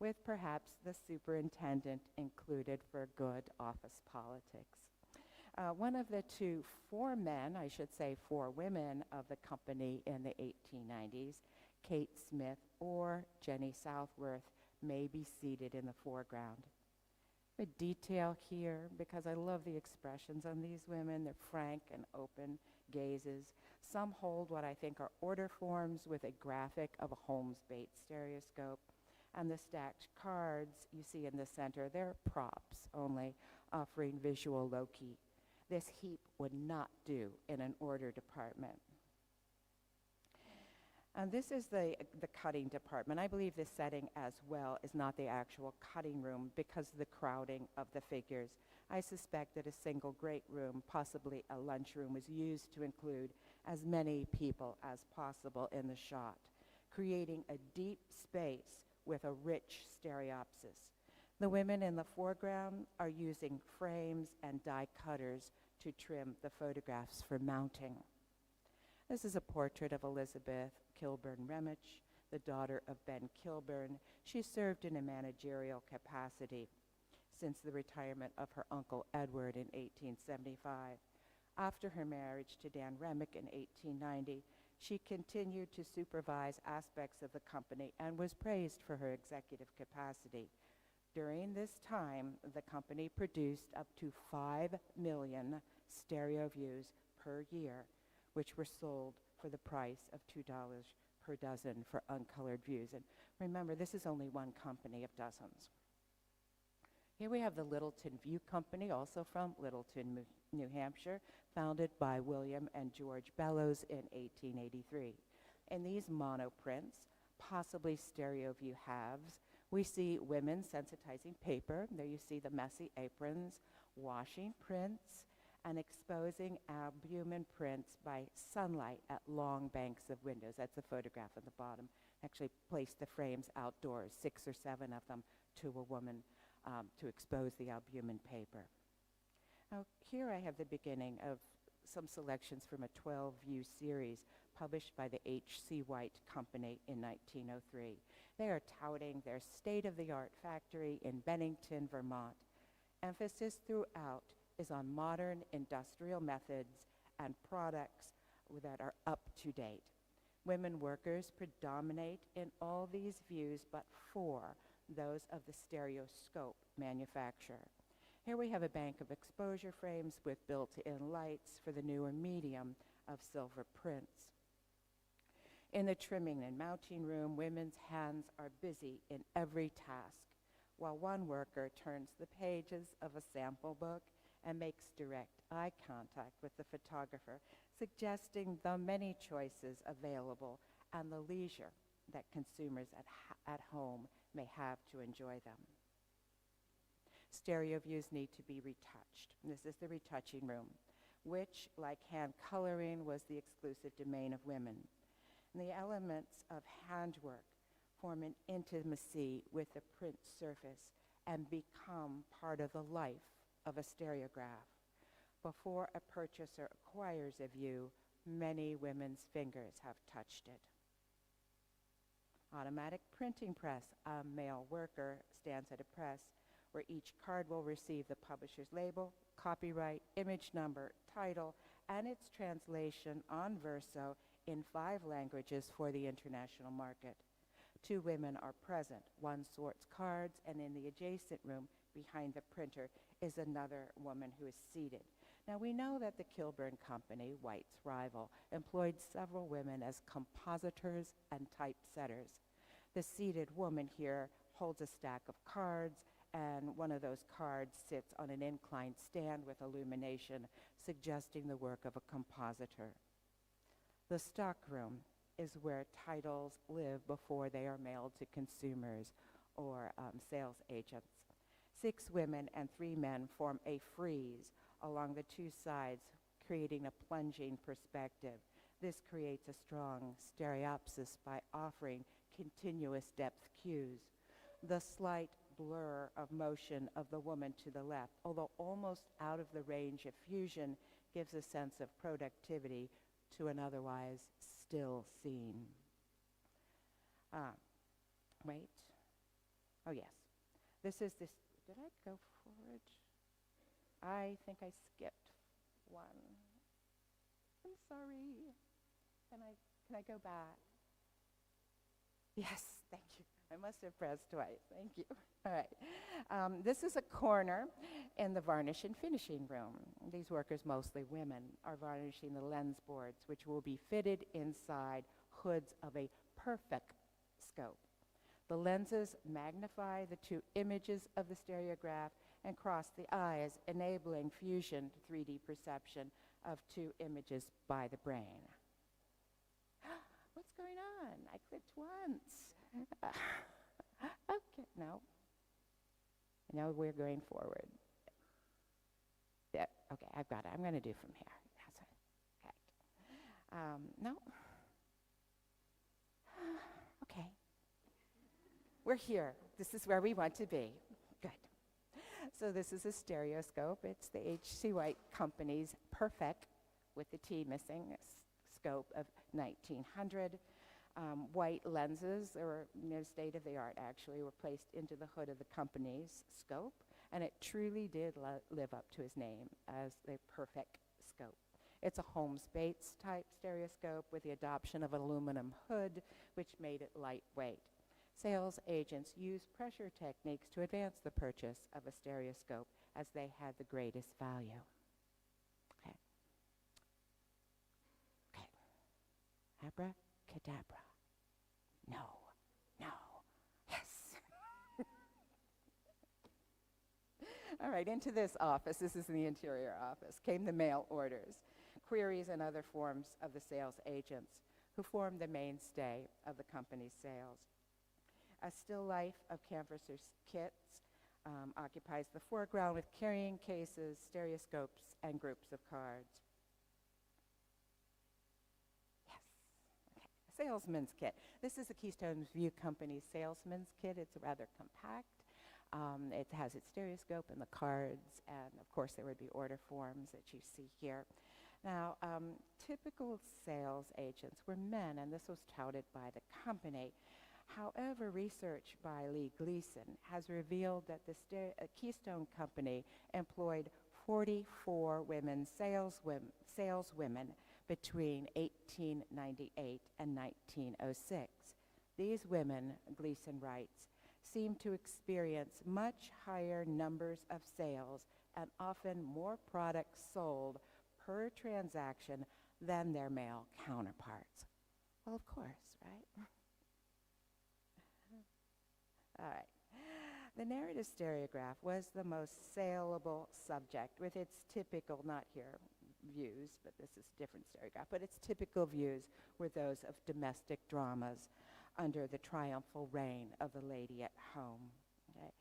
with perhaps the superintendent included for good office politics. One of the 2 foremen, I should say 4 women of the company in the 1890s, Kate Smith or Jenny Southworth, may be seated in the foreground. A detail here, because I love the expressions on these women, their frank and open gazes. Some hold what I think are order forms with a graphic of a Holmes Bates stereoscope. And the stacked cards you see in the center, they're props only, offering visual loci. This heap would not do in an order department. And this is the cutting department. I believe this setting as well is not the actual cutting room because of the crowding of the figures. I suspect that a single great room, possibly a lunchroom, was used to include as many people as possible in the shot, creating a deep space with a rich stereopsis. The women in the foreground are using frames and die cutters to trim the photographs for mounting. This is a portrait of Elizabeth Kilburn Remich, the daughter of Ben Kilburn. She served in a managerial capacity since the retirement of her uncle Edward in 1875. After her marriage to Dan Remick in 1890, she continued to supervise aspects of the company and was praised for her executive capacity. During this time, the company produced up to 5 million stereo views per year, which were sold for the price of $2 per dozen for uncolored views. And remember, this is only one company of dozens. Here we have the Littleton View Company, also from Littleton, New Hampshire, founded by William and George Bellows in 1883. In these monoprints, possibly stereo view halves, we see women sensitizing paper. There you see the messy aprons, washing prints, and exposing albumin prints by sunlight at long banks of windows. That's a photograph at the bottom. Actually placed the frames outdoors, 6 or 7 of them, to a woman to expose the albumin paper. Now, here I have the beginning of some selections from a 12-view series published by the H.C. White Company in 1903. They are touting their state-of-the-art factory in Bennington, Vermont. Emphasis throughout is on modern industrial methods and products that are up to date. Women workers predominate in all these views but for those of the stereoscope manufacturer. Here we have a bank of exposure frames with built-in lights for the newer medium of silver prints. In the trimming and mounting room, women's hands are busy in every task, while one worker turns the pages of a sample book and makes direct eye contact with the photographer, suggesting the many choices available and the leisure that consumers at home may have to enjoy them. Stereo views need to be retouched. This is the retouching room, which, like hand coloring, was the exclusive domain of women. And the elements of handwork form an intimacy with the print surface and become part of the life of a stereograph. Before a purchaser acquires a view, many women's fingers have touched it. Automatic printing press. A male worker stands at a press where each card will receive the publisher's label, copyright, image number, title, and its translation on verso in 5 languages for the international market. 2 women are present. One sorts cards, and in the adjacent room behind the printer is another woman who is seated. Now, we know that the Kilburn Company, White's rival, employed several women as compositors and typesetters. The seated woman here holds a stack of cards, and one of those cards sits on an inclined stand with illumination, suggesting the work of a compositor. The stock room is where titles live before they are mailed to consumers or sales agents. 6 women and 3 men form a frieze along the 2 sides, creating a plunging perspective. This creates a strong stereopsis by offering continuous depth cues. The slight blur of motion of the woman to the left, although almost out of the range of fusion, gives a sense of productivity to an otherwise still scene. Wait. Oh, yes. This is this. Did I go forward? I think I skipped one. I'm sorry. Can I go back? Yes, thank you. I must have pressed twice. Thank you. All right. This is a corner in the varnish and finishing room. These workers, mostly women, are varnishing the lens boards, which will be fitted inside hoods of a perfect scope. The lenses magnify the 2 images of the stereograph and cross the eyes, enabling fusion to 3D perception of 2 images by the brain. what's going on? I clicked once. Okay, no. No, we're going forward. Yeah, okay, I've got it. I'm going to do from here. That's it. Okay. No. Okay. We're here. This is where we want to be. Good. So this is a stereoscope. It's the H.C. White Company's Perfect, with the T missing, scope of 1900. White lenses, or state of the art actually, were placed into the hood of the company's scope, and it truly did live up to his name as the Perfect scope. It's a Holmes-Bates type stereoscope with the adoption of an aluminum hood, which made it lightweight. Sales agents used pressure techniques to advance the purchase of a stereoscope as they had the greatest value. Okay. Okay. Abracadabra. No. No. Yes. All right, into this office, this is the interior office, came the mail orders, queries, and other forms of the sales agents who formed the mainstay of the company's sales. A still life of canvasser's kits occupies the foreground with carrying cases, stereoscopes, and groups of cards. Yes. Okay. Salesman's kit. This is the Keystone View Company's salesman's kit. It's rather compact. It has its stereoscope and the cards, and of course there would be order forms that you see here. Now, typical sales agents were men, and this was touted by the company. However, research by Lee Gleason has revealed that the Keystone Company employed 44 women saleswomen between 1898 and 1906. These women, Gleason writes, seem to experience much higher numbers of sales and often more products sold per transaction than their male counterparts. Well, of course, right? All right. The narrative stereograph was the most saleable subject with its typical, not here, views, but this is a different stereograph, but its typical views were those of domestic dramas under the triumphal reign of the lady at home. Okay.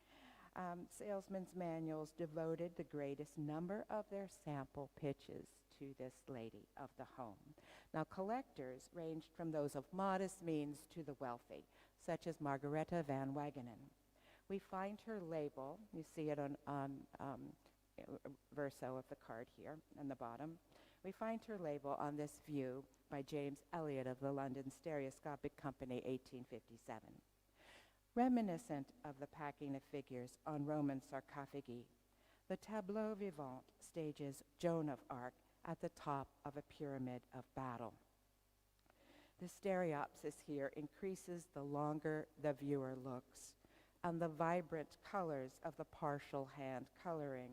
Salesmen's manuals devoted the greatest number of their sample pitches to this lady of the home. Now, collectors ranged from those of modest means to the wealthy, such as Margaretha van Wagenen. We find her label, you see it on verso of the card here on the bottom. We find her label on this view by James Elliott of the London Stereoscopic Company, 1857. Reminiscent of the packing of figures on Roman sarcophagi, the tableau vivant stages Joan of Arc at the top of a pyramid of battle. The stereopsis here increases the longer the viewer looks, and the vibrant colors of the partial hand coloring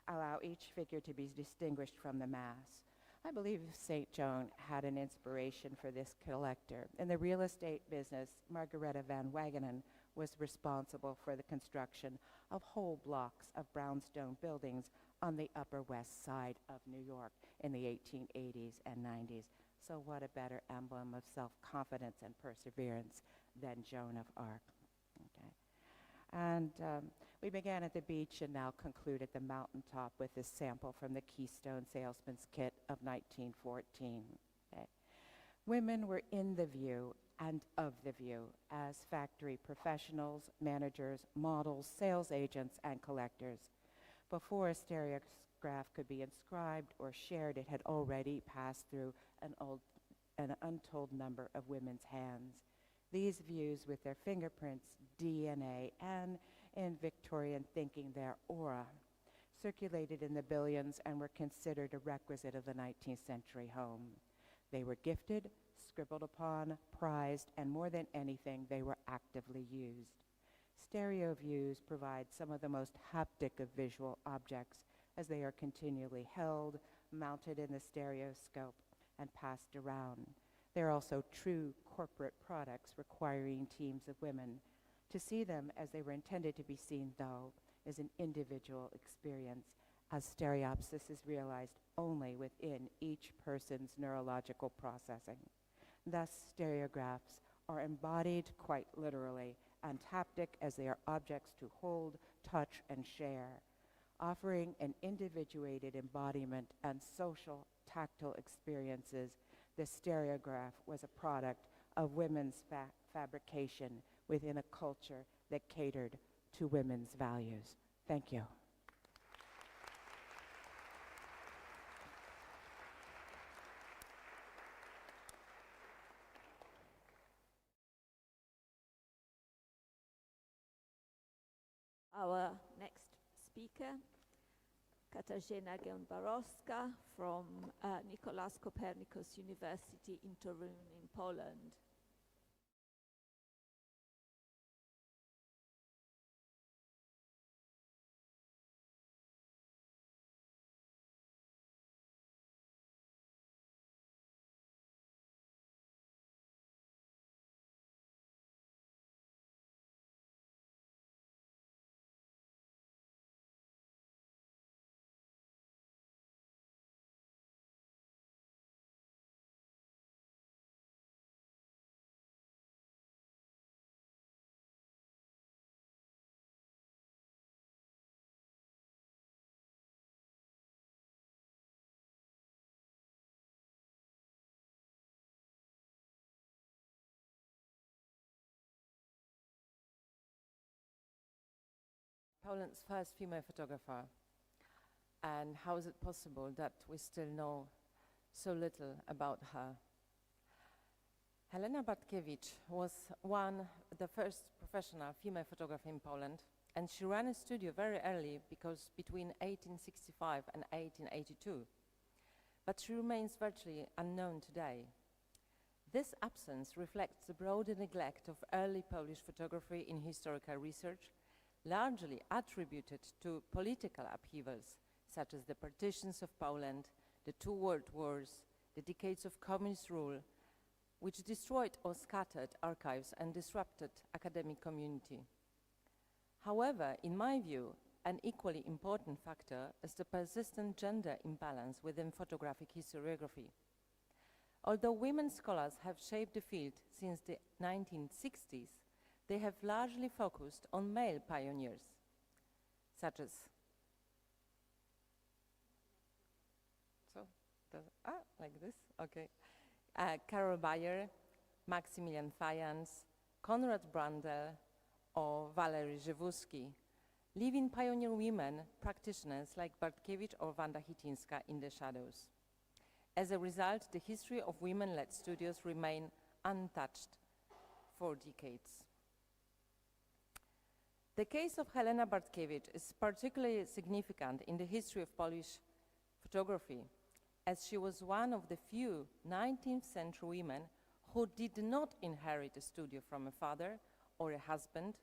allow each figure to be distinguished from the mass. I believe St. Joan had an inspiration for this collector. In the real estate business, Margaretha van Wagenen was responsible for the construction of whole blocks of brownstone buildings on the Upper West Side of New York in the 1880s and 90s. So what a better emblem of self-confidence and perseverance than Joan of Arc. Okay. And we began at the beach and now conclude at the mountaintop with this sample from the Keystone Salesman's Kit of 1914. Okay. Women were in the view and of the view as factory professionals, managers, models, sales agents, and collectors. Before a stereograph could be inscribed or shared, it had already passed through an untold number of women's hands. These views, with their fingerprints, DNA, and in Victorian thinking, their aura, circulated in the billions and were considered a requisite of the 19th century home. They were gifted, scribbled upon, prized, and more than anything, they were actively used. Stereo views provide some of the most haptic of visual objects as they are continually held, mounted in the stereoscope, and passed around. They're also true corporate products requiring teams of women. To see them as they were intended to be seen, though, is an individual experience, as stereopsis is realized only within each person's neurological processing. Thus, stereographs are embodied quite literally and haptic as they are objects to hold, touch, and share, offering an individuated embodiment and social tactile experiences. The stereograph was a product of women's fabrication within a culture that catered to women's values. Thank you. Our next speaker, Katarzyna Gęborowska from Nicolaus Copernicus University in Toruń in Poland. Poland's first female photographer, and how is it possible that we still know so little about her? Helena Bartkiewicz was the first professional female photographer in Poland, and she ran a studio very early, because between 1865 and 1882. But she remains virtually unknown today. This absence reflects the broader neglect of early Polish photography in historical research, largely attributed to political upheavals, such as the partitions of Poland, the two world wars, the decades of communist rule, which destroyed or scattered archives and disrupted academic community. However, in my view, an equally important factor is the persistent gender imbalance within photographic historiography. Although women scholars have shaped the field since the 1960s, they have largely focused on male pioneers, such as like this, okay. Karol Bayer, Maximilian Fajans, Konrad Brandl, or Valery Żywuski, leaving pioneer women practitioners like Bartkiewicz or Wanda Hityńska in the shadows. As a result, the history of women-led studios remain untouched for decades. The case of Helena Bartkiewicz is particularly significant in the history of Polish photography, as she was one of the few 19th century women who did not inherit a studio from a father or a husband,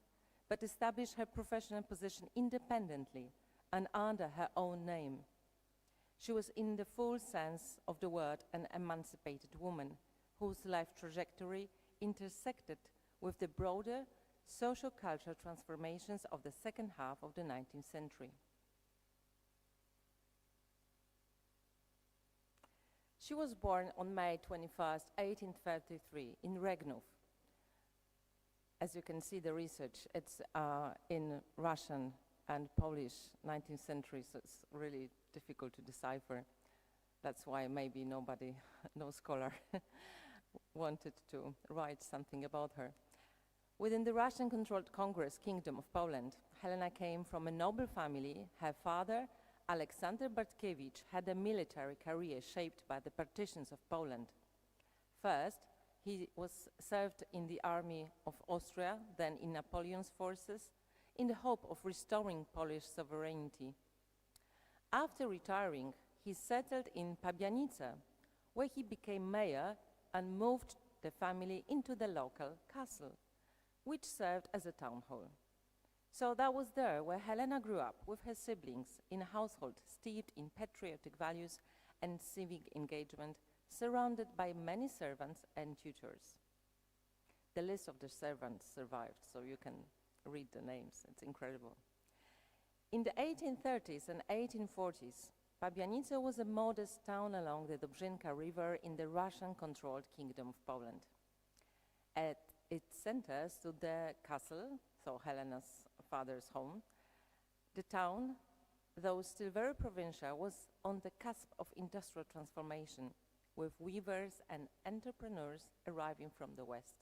but established her professional position independently and under her own name. She was, in the full sense of the word, an emancipated woman whose life trajectory intersected with the broader social-cultural transformations of the second half of the 19th century. She was born on May 21st, 1833, in Regnów. As you can see, the research, it's in Russian and Polish 19th century, so it's really difficult to decipher. That's why maybe nobody, no scholar, wanted to write something about her. Within the Russian-controlled Congress Kingdom of Poland, Helena came from a noble family. Her father, Aleksander Bartkiewicz, had a military career shaped by the partitions of Poland. First, he was served in the army of Austria, then in Napoleon's forces, in the hope of restoring Polish sovereignty. After retiring, he settled in Pabianice, where he became mayor and moved the family into the local castle, which served as a town hall. So that was there where Helena grew up with her siblings in a household steeped in patriotic values and civic engagement, surrounded by many servants and tutors. The list of the servants survived, so you can read the names. It's incredible. In the 1830s and 1840s, Pabianice was a modest town along the Dobrzynka River in the Russian-controlled Kingdom of Poland. At its center stood the castle, so Helena's father's home. The town, though still very provincial, was on the cusp of industrial transformation, with weavers and entrepreneurs arriving from the west.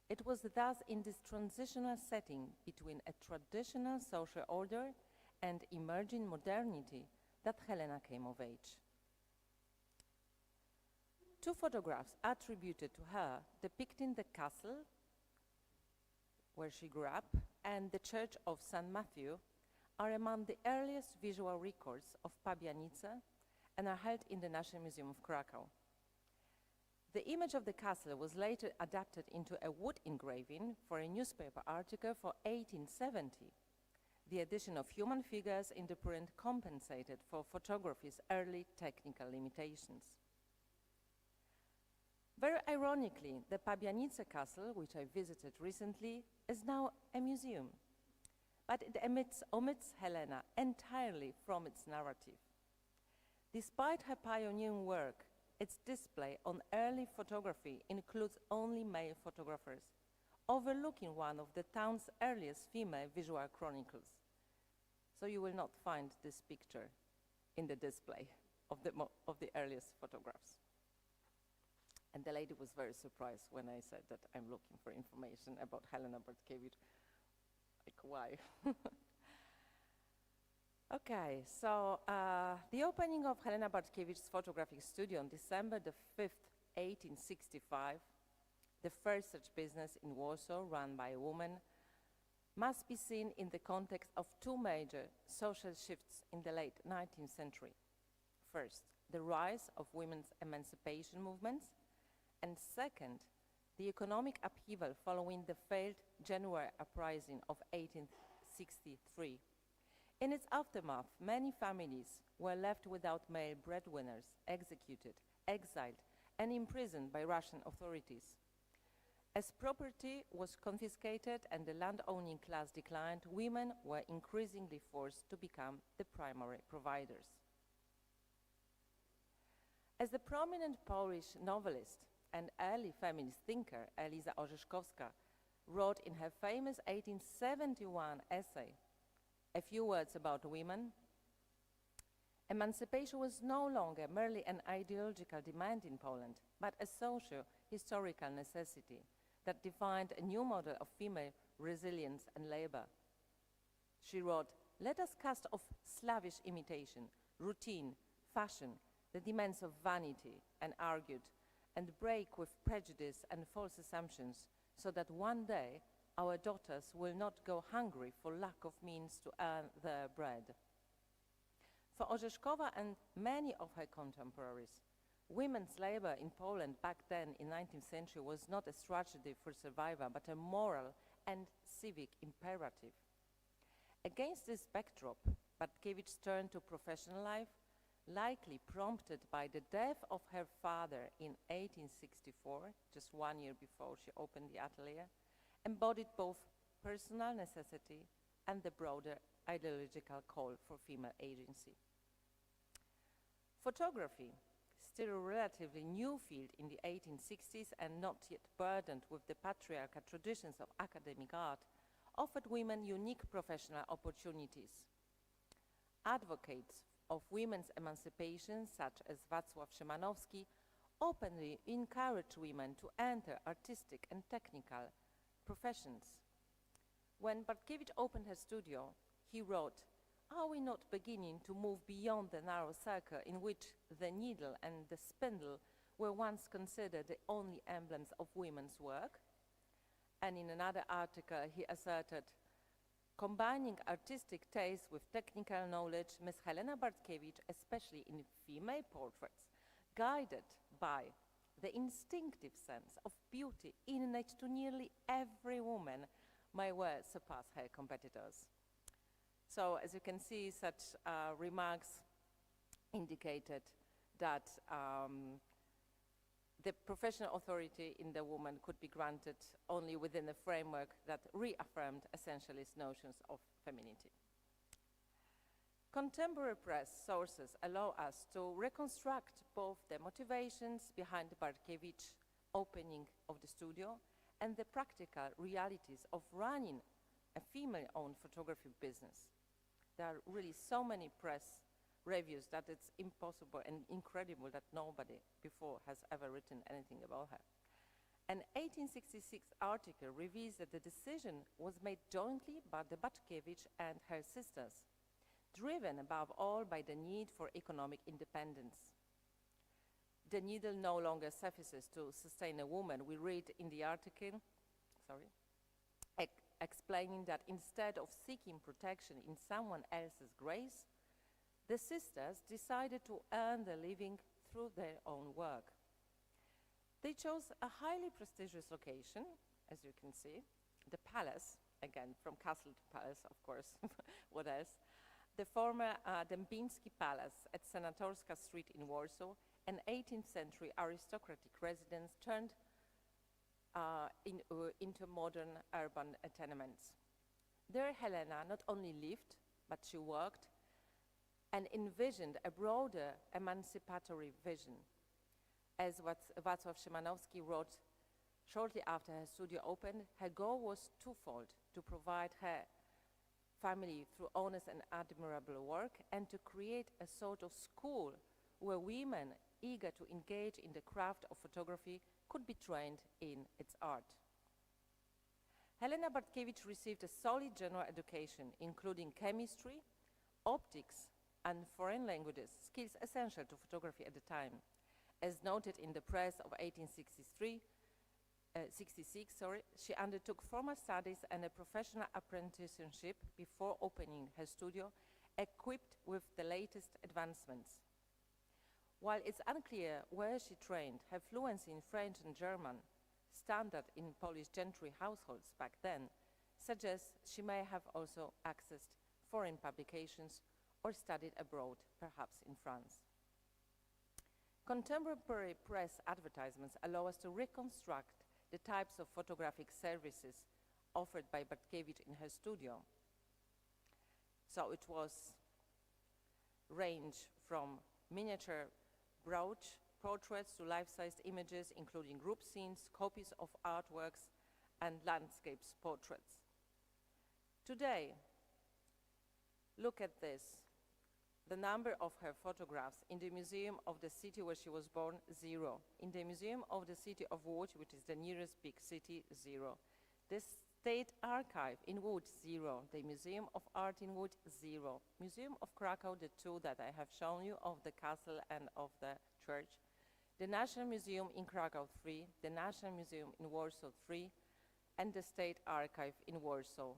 It was thus in this transitional setting between a traditional social order and emerging modernity that Helena came of age. Two photographs attributed to her depicting the castle where she grew up and the church of St. Matthew are among the earliest visual records of Pabianice and are held in the National Museum of Krakow. The image of the castle was later adapted into a wood engraving for a newspaper article for 1870. The addition of human figures in the print compensated for photography's early technical limitations. Very ironically, the Pabianice castle, which I visited recently, is now a museum, but it omits Helena entirely from its narrative. Despite her pioneering work, its display on early photography includes only male photographers, overlooking one of the town's earliest female visual chronicles. So you will not find this picture in the display of the earliest photographs. And the lady was very surprised when I said that I'm looking for information about Helena Bartkiewicz. Like, why? Okay, so the opening of Helena Bartkiewicz's photographic studio on December the 5th, 1865, the first such business in Warsaw run by a woman, must be seen in the context of two major social shifts in the late 19th century. First, the rise of women's emancipation movements, and second, the economic upheaval following the failed January uprising of 1863. In its aftermath, many families were left without male breadwinners, executed, exiled, and imprisoned by Russian authorities. As property was confiscated and the land-owning class declined, women were increasingly forced to become the primary providers. As the prominent Polish novelist and early feminist thinker Eliza Orzeszkowska wrote in her famous 1871 essay, A Few Words About Women, emancipation was no longer merely an ideological demand in Poland, but a socio-historical necessity that defined a new model of female resilience and labor. She wrote, "Let us cast off slavish imitation, routine, fashion, the demands of vanity," and argued, "and break with prejudice and false assumptions, so that one day our daughters will not go hungry for lack of means to earn their bread." For Orzeszkowa and many of her contemporaries, women's labor in Poland back then in 19th century was not a strategy for survival, but a moral and civic imperative. Against this backdrop, Bartkiewicz turned to professional life, likely prompted by the death of her father in 1864, just 1 year before she opened the atelier, embodied both personal necessity and the broader ideological call for female agency. Photography, still a relatively new field in the 1860s and not yet burdened with the patriarchal traditions of academic art, offered women unique professional opportunities. Advocates of women's emancipation, such as Wacław Szymanowski, openly encouraged women to enter artistic and technical professions. When Bartkiewicz opened her studio, he wrote, "Are we not beginning to move beyond the narrow circle in which the needle and the spindle were once considered the only emblems of women's work?" And in another article, he asserted, "Combining artistic taste with technical knowledge, Miss Helena Bartkiewicz, especially in female portraits, guided by the instinctive sense of beauty innate to nearly every woman, may well surpass her competitors." So, as you can see, such remarks indicated that the professional authority in the woman could be granted only within a framework that reaffirmed essentialist notions of femininity. Contemporary press sources allow us to reconstruct both the motivations behind the Bartkiewicz opening of the studio and the practical realities of running a female-owned photography business. There are really so many press reviews that it's impossible and incredible that nobody before has ever written anything about her. An 1866 article reveals that the decision was made jointly by the Bartkiewicz and her sisters, driven above all by the need for economic independence. The needle no longer suffices to sustain a woman. We read in the article, explaining that instead of seeking protection in someone else's grace, the sisters decided to earn their living through their own work. They chose a highly prestigious location, as you can see, the palace, again, from castle to palace, of course, what else? The former Dębieński Palace at Senatorska Street in Warsaw, an 18th century aristocratic residence turned into modern urban tenements. There Helena not only lived, but she worked and envisioned a broader emancipatory vision. As Wacław Szymanowski wrote shortly after her studio opened, her goal was twofold: to provide her family through honest and admirable work, and to create a sort of school where women eager to engage in the craft of photography could be trained in its art. Helena Bartkiewicz received a solid general education, including chemistry, optics, and foreign languages, skills essential to photography at the time. As noted in the press of 1866, she undertook formal studies and a professional apprenticeship before opening her studio, equipped with the latest advancements. While it's unclear where she trained, her fluency in French and German, standard in Polish gentry households back then, suggests she may have also accessed foreign publications or studied abroad, perhaps in France. Contemporary press advertisements allow us to reconstruct the types of photographic services offered by Bartkiewicz in her studio. So it was range from miniature brooch portraits to life-sized images, including group scenes, copies of artworks, and landscapes portraits. Today, look at this. The number of her photographs in the museum of the city where she was born, 0. In the museum of the city of Łódź, which is the nearest big city, 0. The State Archive in Łódź, 0. The Museum of Art in Łódź, 0. Museum of Krakow, the two that I have shown you, of the castle and of the church. The National Museum in Krakow, 3. The National Museum in Warsaw, 3. And the State Archive in Warsaw,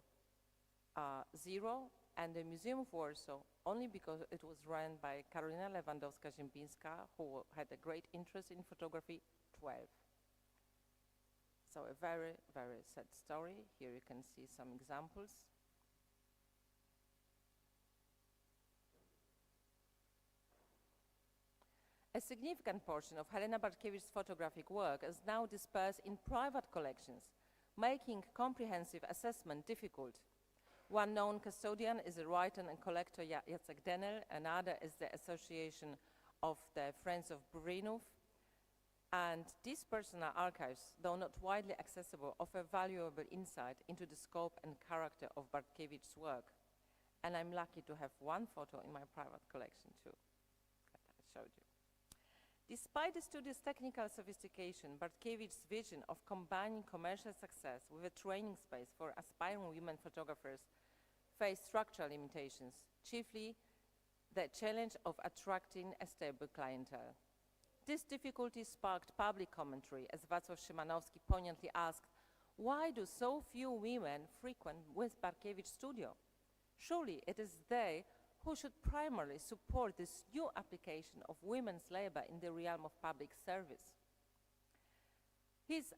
0. And the Museum of Warsaw, only because it was run by Karolina Lewandowska-Ziembińska, who had a great interest in photography, 12. So a very, very sad story. Here you can see some examples. A significant portion of Helena Bartkiewicz's photographic work is now dispersed in private collections, making comprehensive assessment difficult. One known custodian is the writer and collector Jacek Denel, another is the Association of the Friends of Brynów, and these personal archives, though not widely accessible, offer valuable insight into the scope and character of Bartkiewicz's work. And I'm lucky to have one photo in my private collection too, that I showed you. Despite the studio's technical sophistication, Bartkiewicz's vision of combining commercial success with a training space for aspiring women photographers faced structural limitations, chiefly the challenge of attracting a stable clientele. This difficulty sparked public commentary, as Wacław Szymanowski poignantly asked, why do so few women frequent with Bartkiewicz studio? Surely it is they who should primarily support this new application of women's labor in the realm of public service. His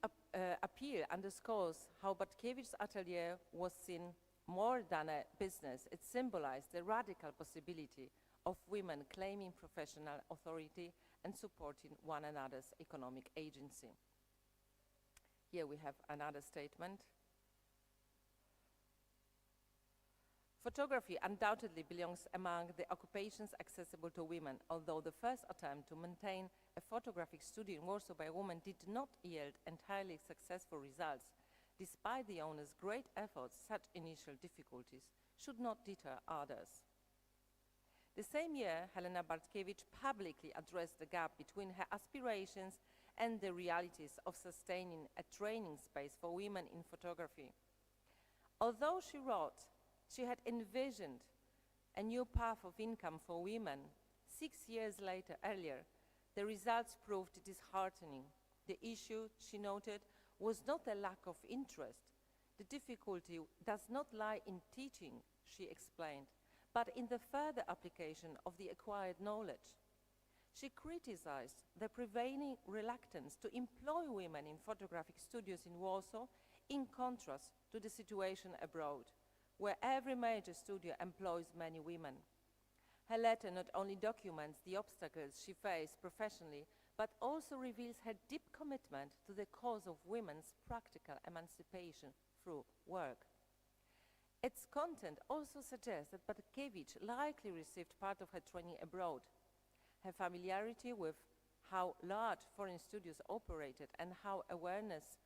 appeal underscores how Bartkiewicz's atelier was seen more than a business. It symbolized the radical possibility of women claiming professional authority and supporting one another's economic agency. Here we have another statement. Photography undoubtedly belongs among the occupations accessible to women, although the first attempt to maintain a photographic studio in Warsaw by a woman did not yield entirely successful results. Despite the owner's great efforts, such initial difficulties should not deter others. The same year, Helena Bartkiewicz publicly addressed the gap between her aspirations and the realities of sustaining a training space for women in photography. Although she wrote she had envisioned a new path of income for women, 6 years earlier, the results proved disheartening. The issue, she noted, was not a lack of interest. The difficulty does not lie in teaching, she explained, but in the further application of the acquired knowledge. She criticized the prevailing reluctance to employ women in photographic studios in Warsaw, in contrast to the situation abroad, where every major studio employs many women. Her letter not only documents the obstacles she faced professionally, but also reveals her deep commitment to the cause of women's practical emancipation through work. Its content also suggests that Bartkiewicz likely received part of her training abroad. Her familiarity with how large foreign studios operated and her awareness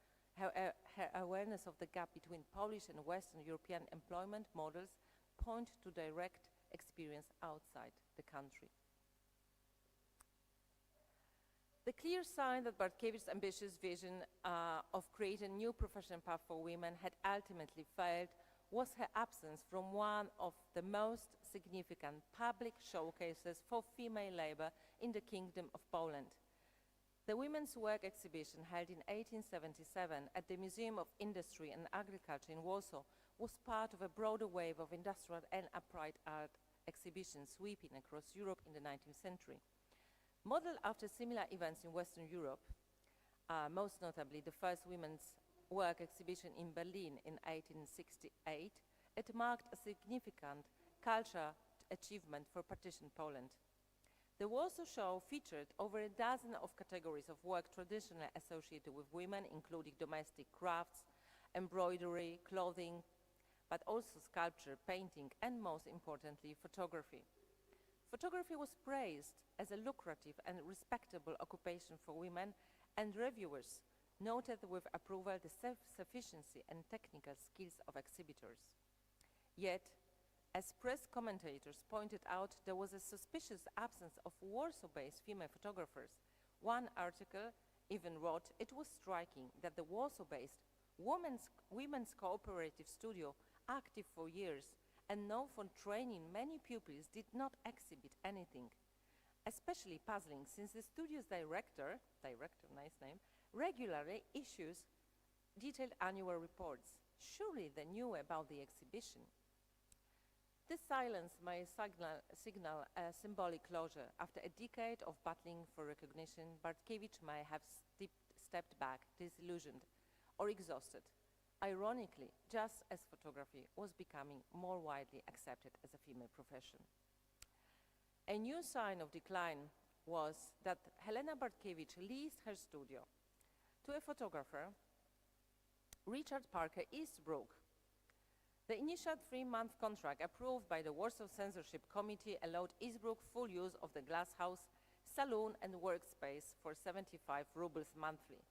of the gap between Polish and Western European employment models point to direct experience outside the country. The clear sign that Bartkiewicz's ambitious vision of creating a new professional path for women had ultimately failed was her absence from one of the most significant public showcases for female labor in the Kingdom of Poland. The Women's Work exhibition held in 1877 at the Museum of Industry and Agriculture in Warsaw was part of a broader wave of industrial and applied art exhibitions sweeping across Europe in the 19th century. Modeled after similar events in Western Europe, most notably the first Women's Work exhibition in Berlin in 1868, it marked a significant cultural achievement for partition Poland. The Warsaw show featured over a dozen of categories of work traditionally associated with women, including domestic crafts, embroidery, clothing, but also sculpture, painting, and most importantly, photography. Photography was praised as a lucrative and respectable occupation for women, and reviewers noted with approval the self-sufficiency and technical skills of exhibitors. Yet, as press commentators pointed out, there was a suspicious absence of Warsaw-based female photographers. One article even wrote it was striking that the Warsaw-based women's cooperative studio, active for years and known for training many pupils, did not exhibit anything. Especially puzzling, since the studio's director, nice name, regularly issues detailed annual reports. Surely they knew about the exhibition. This silence may signal a symbolic closure. After a decade of battling for recognition, Bartkiewicz may have stepped back, disillusioned or exhausted, ironically, just as photography was becoming more widely accepted as a female profession. A new sign of decline was that Helena Bartkiewicz leased her studio to a photographer, Richard Parker Eastbrook. The initial 3-month contract approved by the Warsaw Censorship Committee allowed Eastbrook full use of the glass house, saloon and workspace for 75 rubles monthly.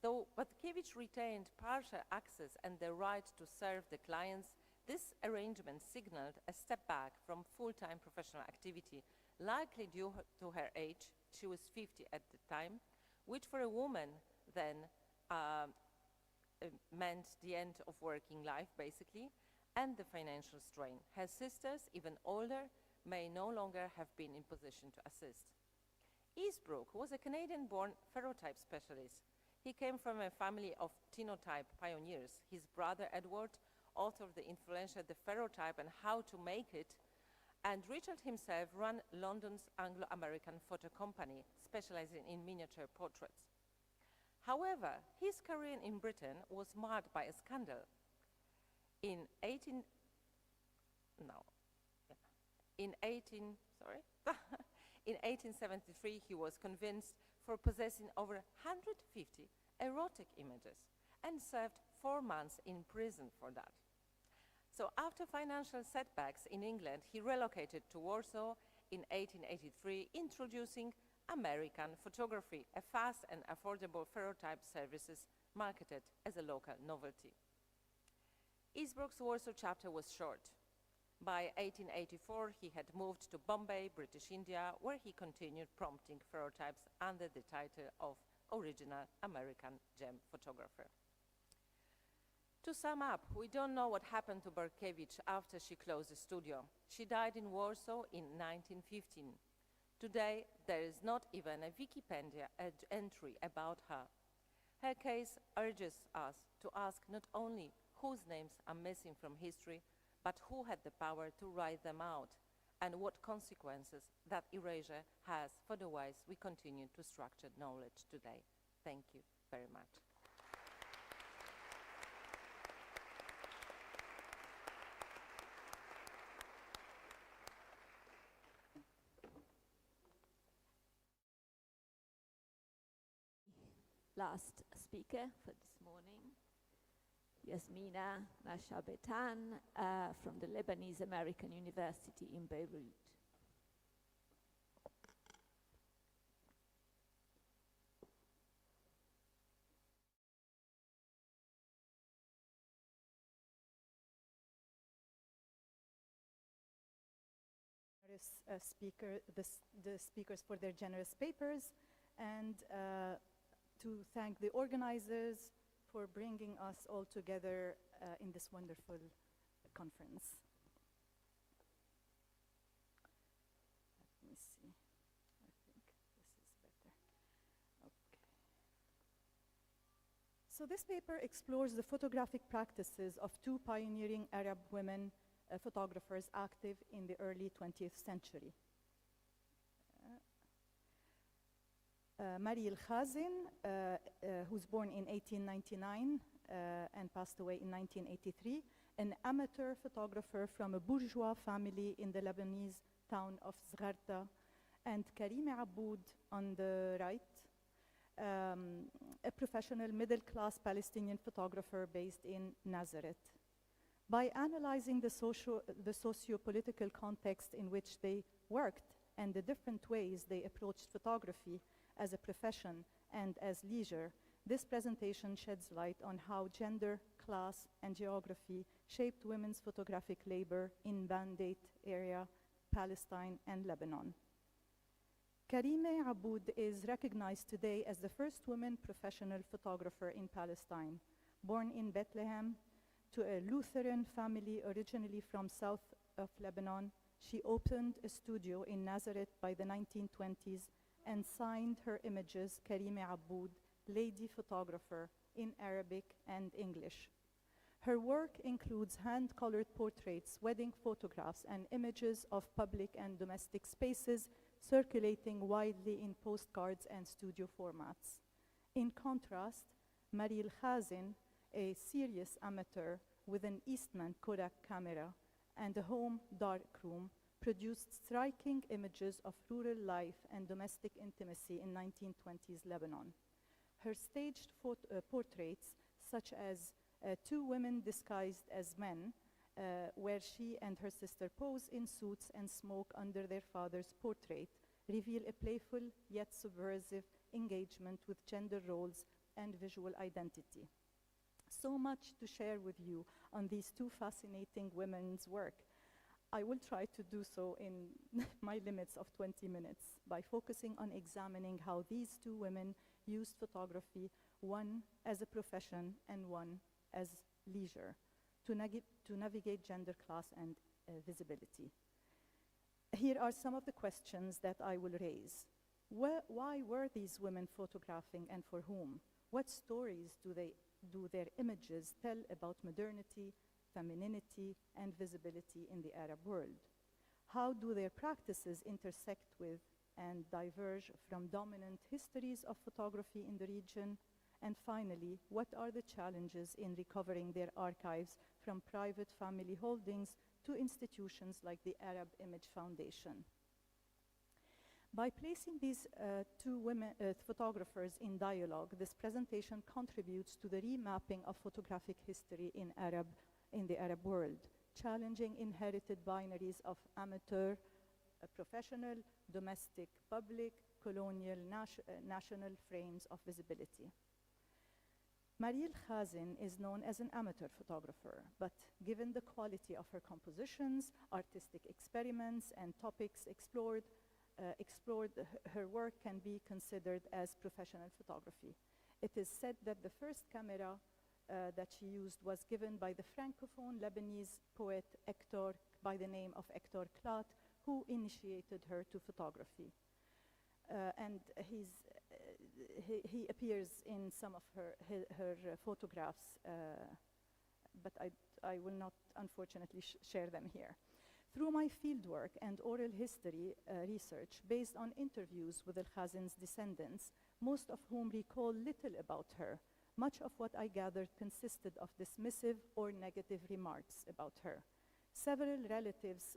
Though Bartkiewicz retained partial access and the right to serve the clients, this arrangement signaled a step back from full-time professional activity, likely due to her age. She was 50 at the time, which for a woman then meant the end of working life, basically, and the financial strain. Her sisters, even older, may no longer have been in position to assist. Eastbrook was a Canadian-born ferrotype specialist. He came from a family of tinotype pioneers. His brother Edward authored the influential The Ferrotype and How to Make It, and Richard himself ran London's Anglo-American Photo Company, specializing in miniature portraits. However, his career in Britain was marred by a scandal. In 1873, he was convinced for possessing over 150 erotic images and served 4 months in prison for that. So after financial setbacks in England, he relocated to Warsaw in 1883, introducing American photography, a fast and affordable ferrotype services marketed as a local novelty. Eastbrook's Warsaw chapter was short. By 1884, he had moved to Bombay, British India, where he continued prompting ferrotypes under the title of Original American Gem Photographer. To sum up, we don't know what happened to Berkiewicz after she closed the studio. She died in Warsaw in 1915. Today, there is not even a Wikipedia entry about her. Her case urges us to ask not only whose names are missing from history, but who had the power to write them out, and what consequences that erasure has for the ways we continue to structure knowledge today. Thank you very much. Last speaker for this morning, Yasmina Nashabetan from the Lebanese American University in Beirut. The speakers for their generous papers, and to thank the organizers for bringing us all together in this wonderful conference. Let me see. I think this is better. Okay. So this paper explores the photographic practices of two pioneering Arab women photographers active in the early 20th century. Mari El-Khazin, who's born in 1899 and passed away in 1983, an amateur photographer from a bourgeois family in the Lebanese town of Zgharta, and Karime Aboud on the right, a professional middle-class Palestinian photographer based in Nazareth. By analyzing the socio-political context in which they worked and the different ways they approached photography as a profession and as leisure, this presentation sheds light on how gender, class, and geography shaped women's photographic labor in Mandate area, Palestine, and Lebanon. Karime Aboud is recognized today as the first woman professional photographer in Palestine. Born in Bethlehem to a Lutheran family originally from south of Lebanon, she opened a studio in Nazareth by the 1920s and signed her images Karime Aboud, lady photographer, in Arabic and English. Her work includes hand-colored portraits, wedding photographs, and images of public and domestic spaces circulating widely in postcards and studio formats. In contrast, Mari El-Khazin, a serious amateur with an Eastman Kodak camera and a home darkroom, produced striking images of rural life and domestic intimacy in 1920s Lebanon. Her staged portraits, such as two women disguised as men, where she and her sister pose in suits and smoke under their father's portrait, reveal a playful yet subversive engagement with gender roles and visual identity. So much to share with you on these two fascinating women's work. I will try to do so in my limits of 20 minutes by focusing on examining how these two women used photography, one as a profession and one as leisure, to navigate gender, class, and visibility. Here are some of the questions that I will raise. Why were these women photographing, and for whom? What stories do their images tell about modernity, femininity, and visibility in the Arab world? How do their practices intersect with and diverge from dominant histories of photography in the region? And finally, what are the challenges in recovering their archives from private family holdings to institutions like the Arab Image Foundation? By placing these two women photographers in dialogue, this presentation contributes to the remapping of photographic history in the Arab world. challenging inherited binaries of amateur, professional, domestic, public, colonial, national frames of visibility. Marie Khazin is known as an amateur photographer, but given the quality of her compositions, artistic experiments, and topics explored, her work can be considered as professional photography. It is said that the first camera that she used was given by the Francophone Lebanese poet Hector, by the name of Hector Clat, who initiated her to photography. And he appears in some of her photographs, but I will not, unfortunately, share them here. Through my fieldwork and oral history research based on interviews with Al-Khazin's descendants, most of whom recall little about her, much of what I gathered consisted of dismissive or negative remarks about her. Several relatives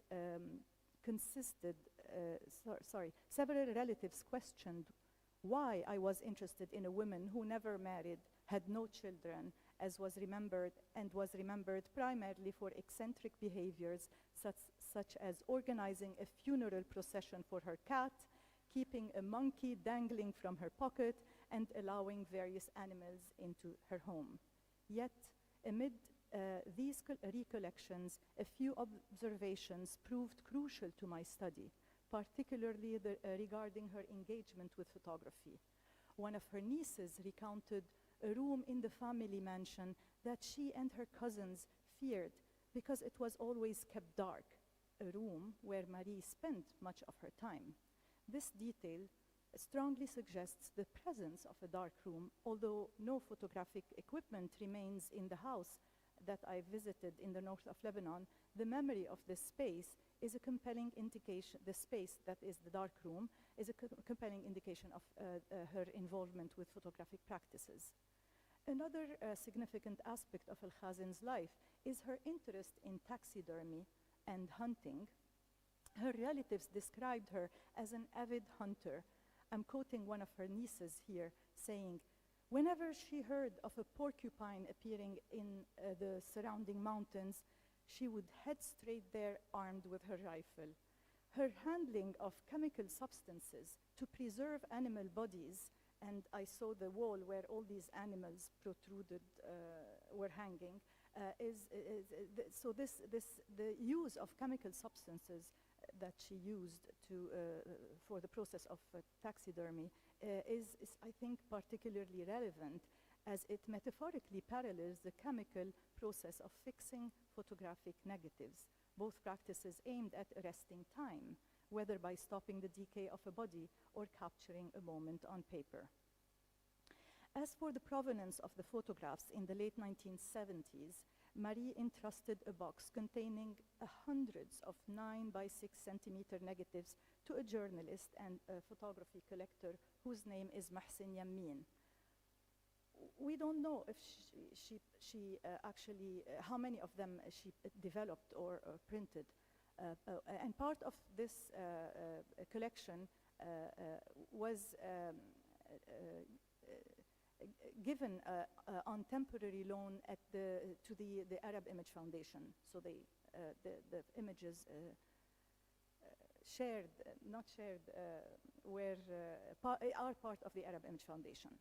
several relatives questioned why I was interested in a woman who never married, had no children, as was remembered primarily for eccentric behaviors such as organizing a funeral procession for her cat, keeping a monkey dangling from her pocket, and allowing various animals into her home. Yet, amid these recollections, a few observations proved crucial to my study, particularly regarding her engagement with photography. One of her nieces recounted a room in the family mansion that she and her cousins feared because it was always kept dark, a room where Marie spent much of her time. This detail strongly suggests the presence of a dark room, although no photographic equipment remains in the house that I visited in the north of Lebanon. The memory of this space is a compelling indication, the space that is the dark room, is a compelling indication of her involvement with photographic practices. Another significant aspect of Al-Khazin's life is her interest in taxidermy and hunting. Her relatives described her as an avid hunter. I'm quoting one of her nieces here, saying, "Whenever she heard of a porcupine appearing in the surrounding mountains, she would head straight there armed with her rifle." Her handling of chemical substances to preserve animal bodies, and I saw the wall where all these animals protruded, were hanging, the use of chemical substances that she used for the process of taxidermy is, I think, particularly relevant, as it metaphorically parallels the chemical process of fixing photographic negatives, both practices aimed at arresting time, whether by stopping the decay of a body or capturing a moment on paper. As for the provenance of the photographs in the late 1970s, Marie entrusted a box containing hundreds of 9 by 6 centimeter negatives to a journalist and a photography collector whose name is Mahsin Yamin. We don't know if she actually, how many of them she developed or printed. And part of this collection was given on temporary loan to the Arab Image Foundation. So the images shared, not shared, are part of the Arab Image Foundation.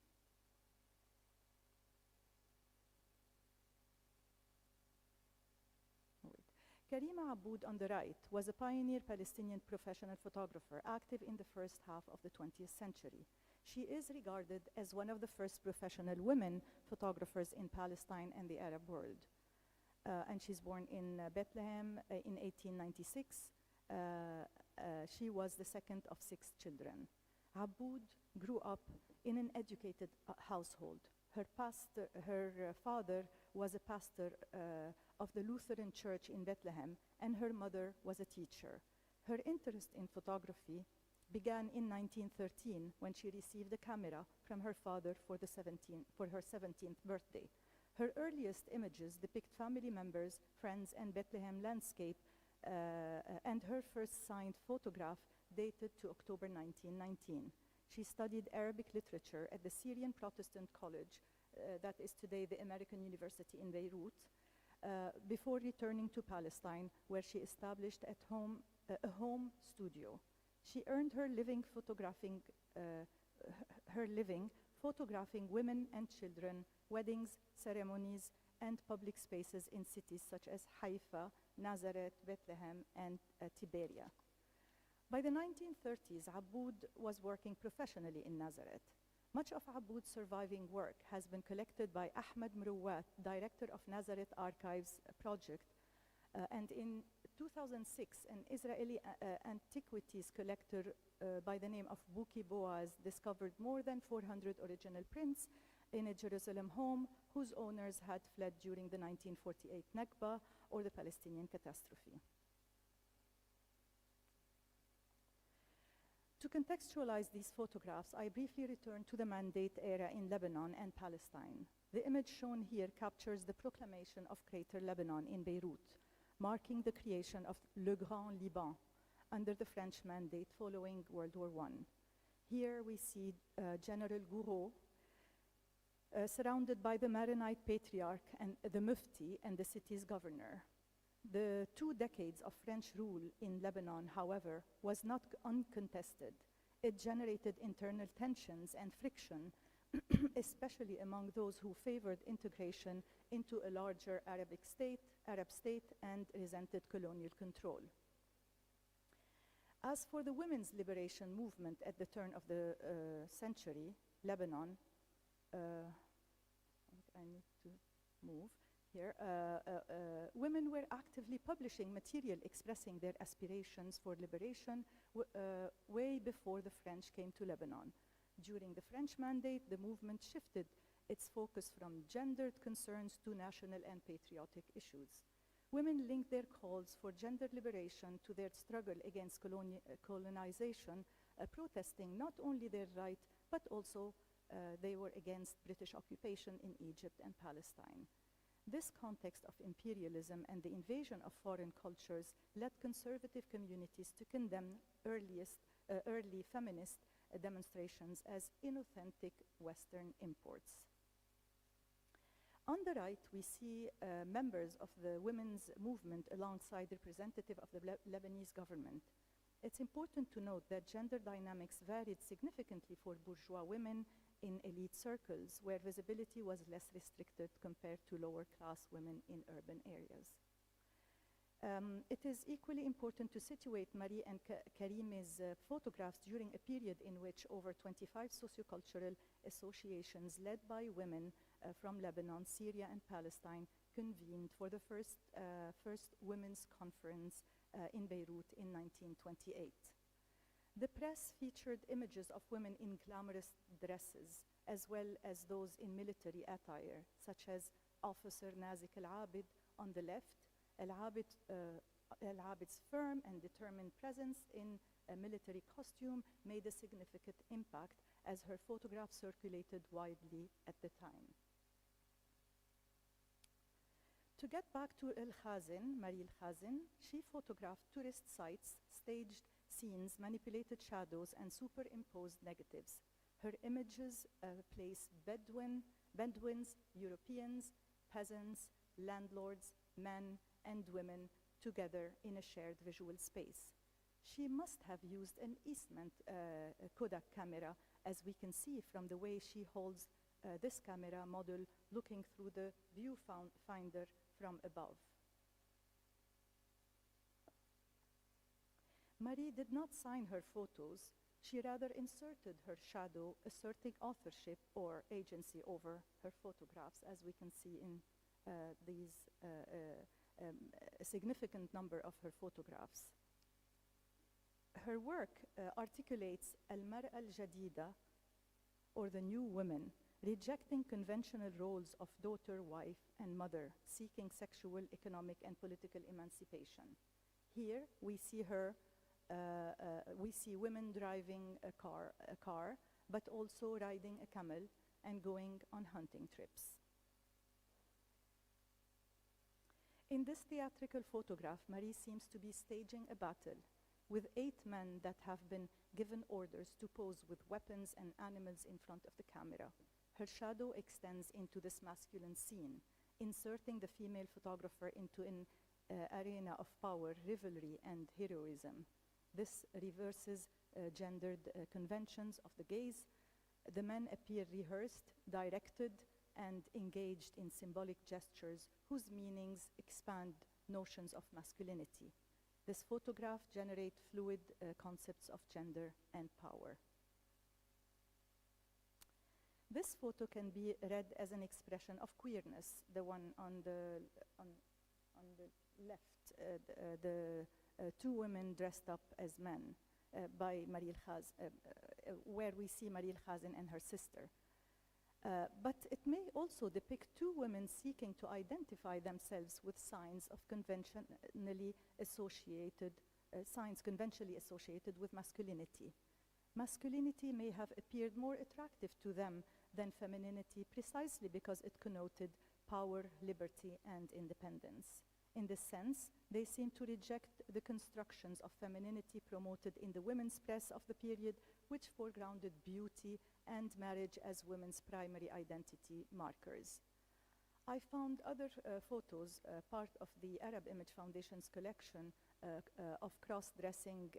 Karima Aboud on the right was a pioneer Palestinian professional photographer active in the first half of the 20th century. She is regarded as one of the first professional women photographers in Palestine and the Arab world. And she's born in Bethlehem in 1896. She was the second of 6 children. Aboud grew up in an educated household. Her father was a pastor of the Lutheran Church in Bethlehem, and her mother was a teacher. Her interest in photography began in 1913 when she received a camera from her father for her 17th birthday. Her earliest images depict family members, friends, and Bethlehem landscape, and her first signed photograph dated to October 1919. She studied Arabic literature at the Syrian Protestant College, that is today the American University in Beirut. before returning to Palestine, where she established a home studio. She earned her living photographing women and children, weddings, ceremonies, and public spaces in cities such as Haifa, Nazareth, Bethlehem, and Tiberia. By the 1930s, Aboud was working professionally in Nazareth. Much of Aboud's surviving work has been collected by Ahmed Mrouat, director of Nazareth Archives Project, and in 2006, an Israeli antiquities collector by the name of Buki Boaz discovered more than 400 original prints in a Jerusalem home whose owners had fled during the 1948 Nakba, or the Palestinian catastrophe. To contextualize these photographs, I briefly return to the Mandate era in Lebanon and Palestine. The image shown here captures the proclamation of Greater Lebanon in Beirut, marking the creation of Le Grand Liban under the French Mandate following World War I. Here we see General Gouraud surrounded by the Maronite Patriarch and the Mufti and the city's governor. The 2 decades of French rule in Lebanon, however, was not uncontested. It generated internal tensions and friction, especially among those who favored integration into a larger Arab state and resented colonial control. As for the women's liberation movement at the turn of the century, Lebanon, I need to move here, women were actively publishing material expressing their aspirations for liberation way before the French came to Lebanon. During the French Mandate, the movement shifted its focus from gendered concerns to national and patriotic issues. Women linked their calls for gender liberation to their struggle against colonization, protesting not only their right, but also they were against British occupation in Egypt and Palestine. This context of imperialism and the invasion of foreign cultures led conservative communities to condemn early feminist demonstrations as inauthentic Western imports. On the right, we see members of the women's movement alongside the representative of the Lebanese government. It's important to note that gender dynamics varied significantly for bourgeois women in elite circles, where visibility was less restricted compared to lower class women in urban areas. It is equally important to situate Marie and Karime's photographs during a period in which over 25 sociocultural associations led by women from Lebanon, Syria, and Palestine convened for the first women's conference in Beirut in 1928. The press featured images of women in glamorous dresses, as well as those in military attire, such as Officer Nazik Al-Abid on the left. Al-Abid's firm and determined presence in a military costume made a significant impact as her photograph circulated widely at the time. To get back to Marie El-Khazin, she photographed tourist sites, staged scenes, manipulated shadows, and superimposed negatives. Her images place Bedouins, Europeans, peasants, landlords, men, and women together in a shared visual space. She must have used an Eastman Kodak camera, as we can see from the way she holds this camera model looking through the viewfinder from above. Marie did not sign her photos. She rather inserted her shadow, asserting authorship or agency over her photographs, as we can see in a significant number of her photographs. Her work articulates al-mar'a al-jadida, or the new woman, rejecting conventional roles of daughter, wife, and mother, seeking sexual, economic, and political emancipation. Here we see women driving a car, but also riding a camel and going on hunting trips. In this theatrical photograph, Marie seems to be staging a battle with 8 men that have been given orders to pose with weapons and animals in front of the camera. Her shadow extends into this masculine scene, inserting the female photographer into an arena of power, rivalry, and heroism. This reverses gendered conventions of the gaze. The men appear rehearsed, directed, and engaged in symbolic gestures whose meanings expand notions of masculinity. This photograph generates fluid concepts of gender and power. This photo can be read as an expression of queerness. The one on the left, the two women dressed up as men by Mariel Khaz, where we see Mariel Khazin and her sister. But it may also depict two women seeking to identify themselves with signs conventionally associated with masculinity. Masculinity may have appeared more attractive to them than femininity precisely because it connoted power, liberty, and independence. In this sense, they seem to reject the constructions of femininity promoted in the women's press of the period, which foregrounded beauty and marriage as women's primary identity markers. I found other photos, part of the Arab Image Foundation's collection of cross-dressing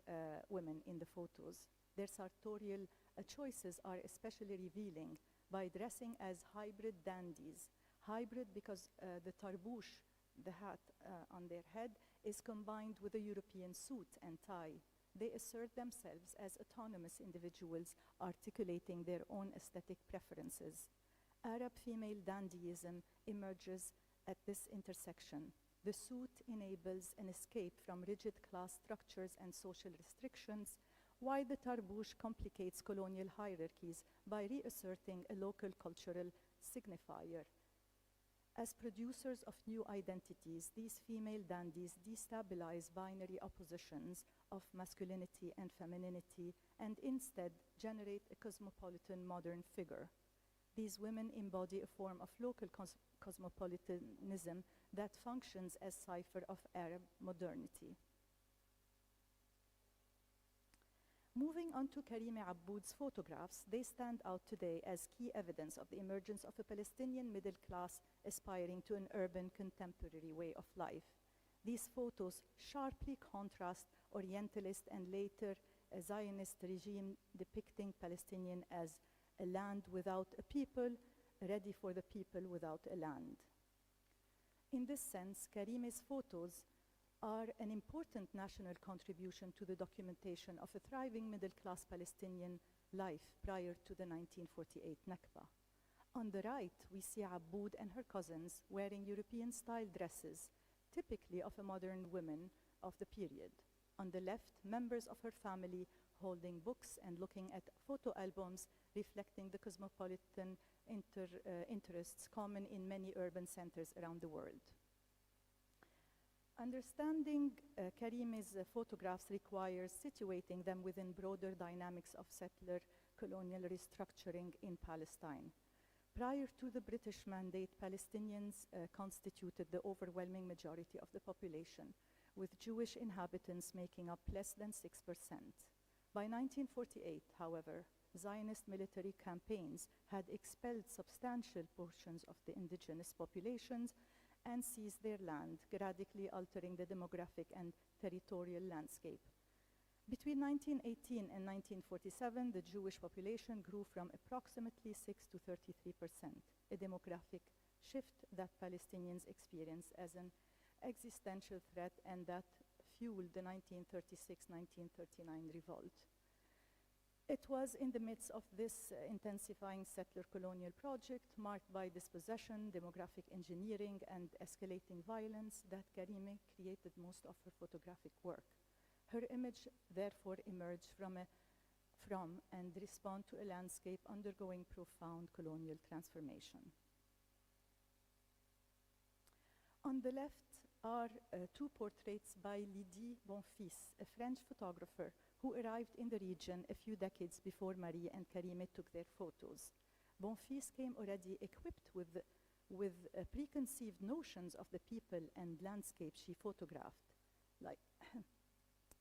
women in the photos. Their sartorial choices are especially revealing by dressing as hybrid dandies. Hybrid because the tarbouche, the hat on their head, is combined with a European suit and tie. They assert themselves as autonomous individuals articulating their own aesthetic preferences. Arab female dandyism emerges at this intersection. The suit enables an escape from rigid class structures and social restrictions, while the tarbouche complicates colonial hierarchies by reasserting a local cultural signifier. As producers of new identities, these female dandies destabilize binary oppositions of masculinity and femininity and instead generate a cosmopolitan modern figure. These women embody a form of local cosmopolitanism that functions as cipher of Arab modernity. Moving on to Karime Abboud's photographs, they stand out today as key evidence of the emergence of a Palestinian middle class aspiring to an urban contemporary way of life. These photos sharply contrast Orientalist and later a Zionist regime depicting Palestinian as a land without a people, ready for the people without a land. In this sense, Karime's photos are an important national contribution to the documentation of a thriving middle-class Palestinian life prior to the 1948 Nakba. On the right, we see Abboud and her cousins wearing European-style dresses, typically of a modern woman of the period. On the left, members of her family holding books and looking at photo albums reflecting the cosmopolitan interests common in many urban centers around the world. Understanding Karime's photographs requires situating them within broader dynamics of settler colonial restructuring in Palestine. Prior to the British mandate, Palestinians constituted the overwhelming majority of the population, with Jewish inhabitants making up less than 6%. By 1948, however, Zionist military campaigns had expelled substantial portions of the indigenous populations and seized their land, radically altering the demographic and territorial landscape. Between 1918 and 1947, the Jewish population grew from approximately 6 to 33%, a demographic shift that Palestinians experienced as an existential threat and that fueled the 1936-1939 revolt. It was in the midst of this intensifying settler colonial project, marked by dispossession, demographic engineering, and escalating violence, that Karime created most of her photographic work. Her image therefore emerged from and respond to a landscape undergoing profound colonial transformation. On the left are two portraits by Lydie Bonfils, a French photographer who arrived in the region a few decades before Marie and Karime took their photos. Bonfils came already equipped with preconceived notions of the people and landscape she photographed.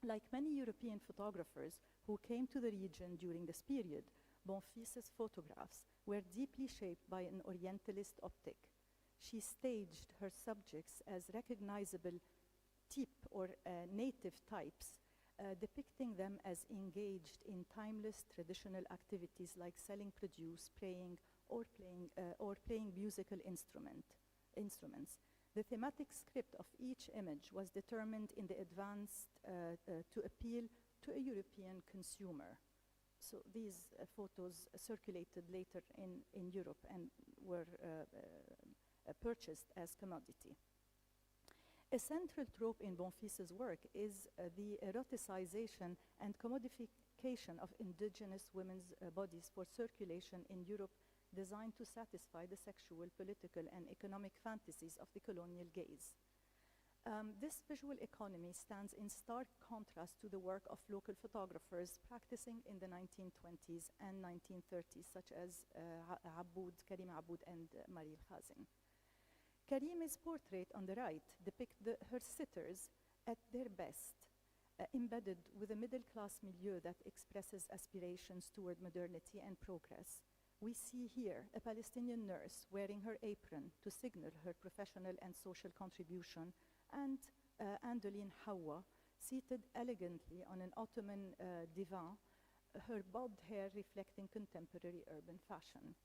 Like many European photographers who came to the region during this period, Bonfils' photographs were deeply shaped by an Orientalist optic. she staged her subjects as recognizable type or native types, depicting them as engaged in timeless traditional activities like selling produce, praying, or playing musical instruments. The thematic script of each image was determined in the advance to appeal to a European consumer. So these photos circulated later in Europe and were purchased as commodity. A central trope in Bonfils's work is the eroticization and commodification of indigenous women's bodies for circulation in Europe, designed to satisfy the sexual, political, and economic fantasies of the colonial gaze. This visual economy stands in stark contrast to the work of local photographers practicing in the 1920s and 1930s, such as Karima Aboud and Marie Khazin. Karime's portrait on the right depicts her sitters at their best, embedded with a middle-class milieu that expresses aspirations toward modernity and progress. We see here a Palestinian nurse wearing her apron to signal her professional and social contribution, and Andoline Hawa seated elegantly on an Ottoman divan, her bobbed hair reflecting contemporary urban fashion.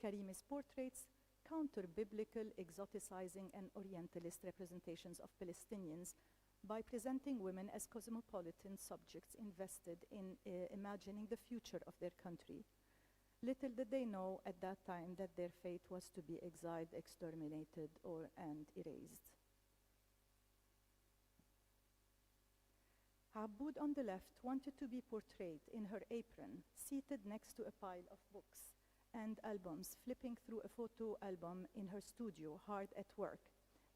Karime's portraits counter biblical, exoticizing, and Orientalist representations of Palestinians by presenting women as cosmopolitan subjects invested in imagining the future of their country. Little did they know at that time that their fate was to be exiled, exterminated, and erased. Aboud on the left wanted to be portrayed in her apron, seated next to a pile of books and albums, flipping through a photo album in her studio, hard at work,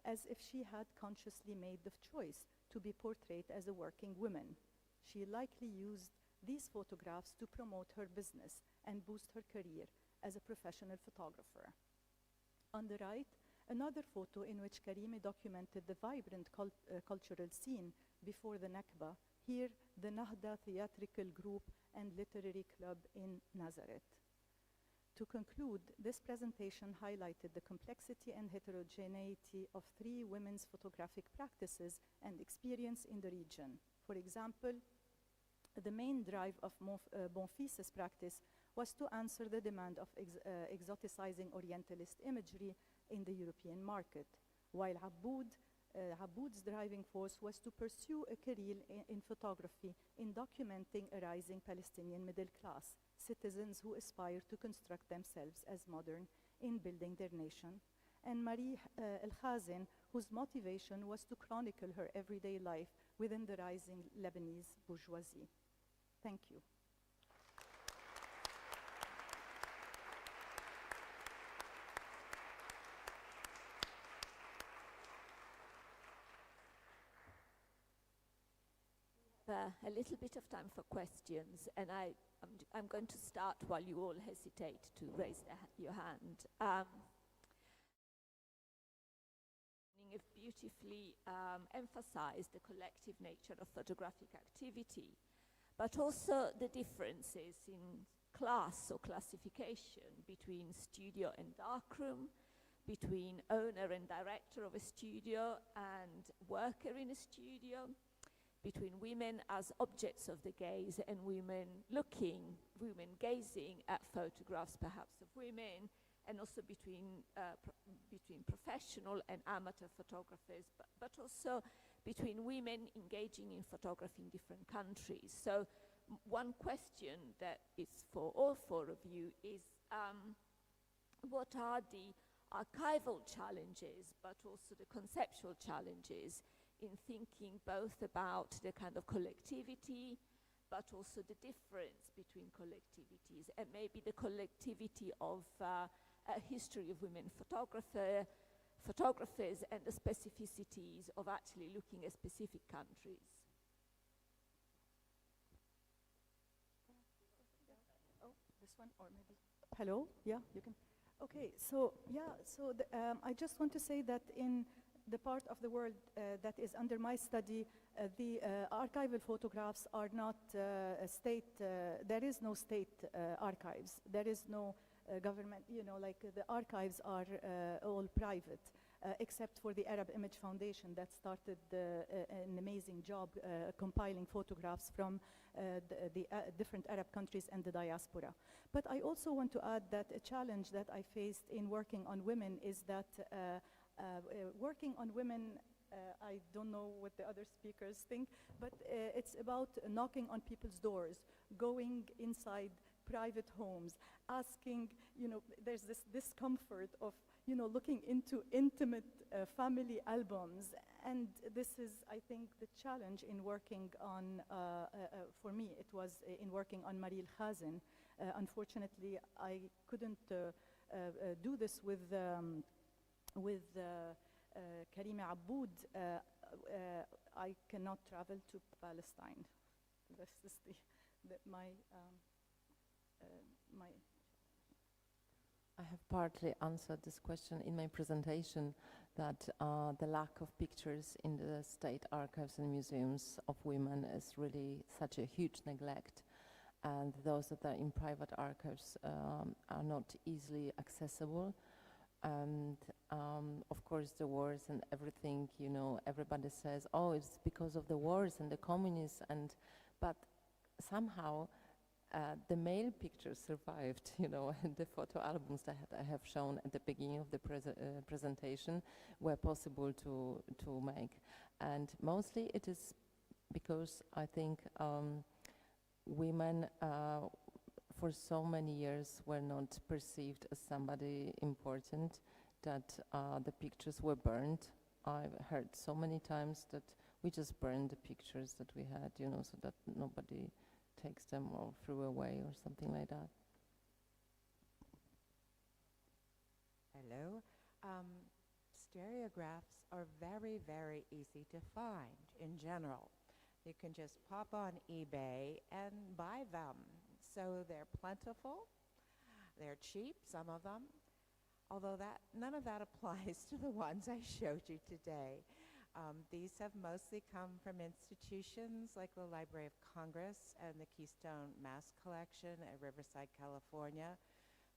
as if she had consciously made the choice to be portrayed as a working woman. She likely used these photographs to promote her business and boost her career as a professional photographer. On the right, another photo in which Karime documented the vibrant cultural scene before the Nakba, here the Nahda Theatrical Group and Literary Club in Nazareth. To conclude, this presentation highlighted the complexity and heterogeneity of three women's photographic practices and experience in the region. For example, the main drive of Bonfils's practice was to answer the demand of exoticizing Orientalist imagery in the European market, while Aboud's driving force was to pursue a career in photography in documenting a rising Palestinian middle class, citizens who aspire to construct themselves as modern in building their nation, and Marie El-Khazin, whose motivation was to chronicle her everyday life within the rising Lebanese bourgeoisie. Thank you. A little bit of time for questions, and I'm going to start while you all hesitate to raise your hand. You've beautifully emphasized the collective nature of photographic activity, but also the differences in class or classification between studio and darkroom, between owner and director of a studio and worker in a studio, between women as objects of the gaze and women gazing at photographs perhaps of women, and also between professional and amateur photographers, but also between women engaging in photography in different countries. So one question that is for all four of you is, what are the archival challenges, but also the conceptual challenges in thinking both about the kind of collectivity, but also the difference between collectivities, and maybe the collectivity of a history of women photographers and the specificities of actually looking at specific countries. Oh, this one, or maybe. Hello? Yeah, you can. Okay, so I just want to say that in the part of the world that is under my study, the archival photographs are not state, there is no state archives. There is no government, the archives are all private, except for the Arab Image Foundation that started an amazing job compiling photographs from the different Arab countries and the diaspora. But I also want to add that a challenge that I faced in working on women is that working on women, I don't know what the other speakers think, but it's about knocking on people's doors, going inside private homes, asking, there's this discomfort of, looking into intimate family albums. And this is, I think, the challenge in working on, for me, it was in working on Marie Khazen. Unfortunately, I couldn't do this with Karima Aboud. I cannot travel to Palestine. This is my I have partly answered this question in my presentation, that the lack of pictures in the state archives and museums of women is really such a huge neglect, and those that are in private archives are not easily accessible. And of course the wars and everything, everybody says, oh, it's because of the wars and the communists, but somehow the male pictures survived, and the photo albums that I have shown at the beginning of the presentation were possible to make. And mostly it is because I think women for so many years were not perceived as somebody important, that the pictures were burned. I've heard so many times that we just burned the pictures that we had, so that nobody takes them or threw away or something like that. Hello. Stereographs are very, very easy to find in general. You can just pop on eBay and buy them. So they're plentiful, they're cheap, some of them, although none of that applies to the ones I showed you today. These have mostly come from institutions like the Library of Congress and the Keystone Mask Collection at Riverside, California,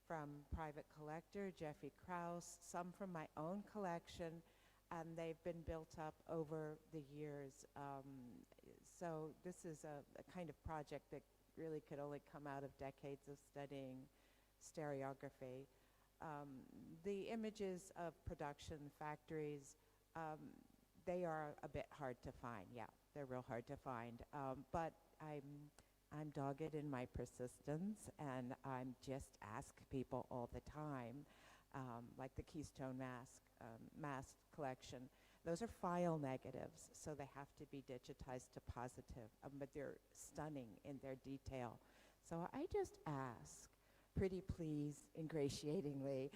from private collector Jeffrey Krause, some from my own collection, and they've been built up over the years. So this is a kind of project that really could only come out of decades of studying stereography. The images of production factories, they are a bit hard to find. Yeah, they're real hard to find. But I'm dogged in my persistence, and I'm just ask people all the time, like the Keystone Mask Collection. Those are file negatives, so they have to be digitized to positive, but they're stunning in their detail. So I just ask, pretty please, ingratiatingly,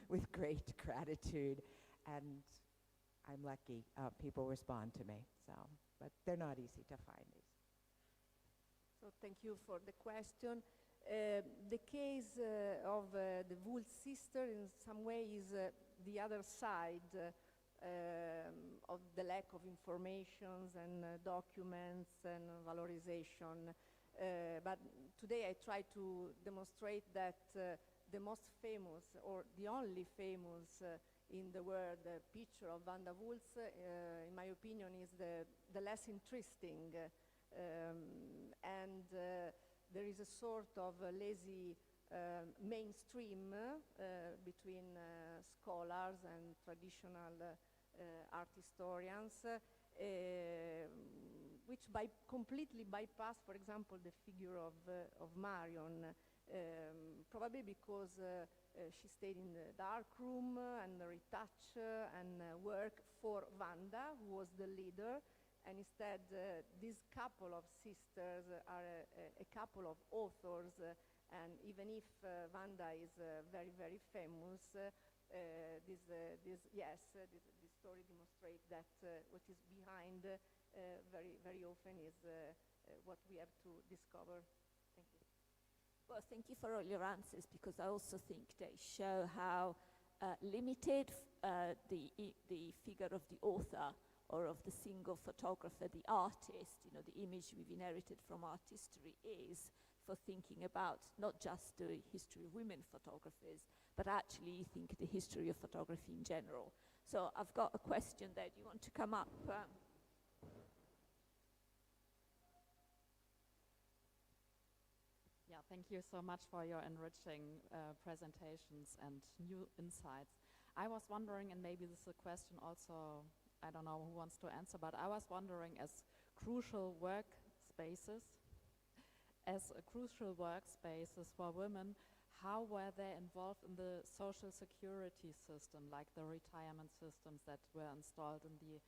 with great gratitude, and I'm lucky people respond to me. So, but they're not easy to find these. So thank you for the question. The case of the Wool sister in some way is the other side of the lack of informations and documents and valorization. But today I try to demonstrate that the most famous, or the only famous in the world picture of Wanda Wulz, in my opinion, is the less interesting. And there is a sort of lazy mainstream between scholars and traditional art historians, which completely bypass, for example, the figure of Marion, probably because she stayed in the dark room and retouch and work for Wanda, who was the leader. And instead, these couple of sisters are a couple of authors, and even if Wanda is very, very famous, this story demonstrates that what is behind very, very often is what we have to discover. Thank you. Well, thank you for all your answers, because I also think they show how limited the figure of the author or of the single photographer, the artist, the image we've inherited from art history is, for thinking about not just the history of women photographers, but actually think the history of photography in general. So I've got a question there. Do you want to come up? Yeah, thank you so much for your enriching presentations and new insights. I was wondering, and maybe this is a question also, I don't know who wants to answer, but I was wondering, as crucial workspaces for women, how were they involved in the social security system, like the retirement systems that were installed in the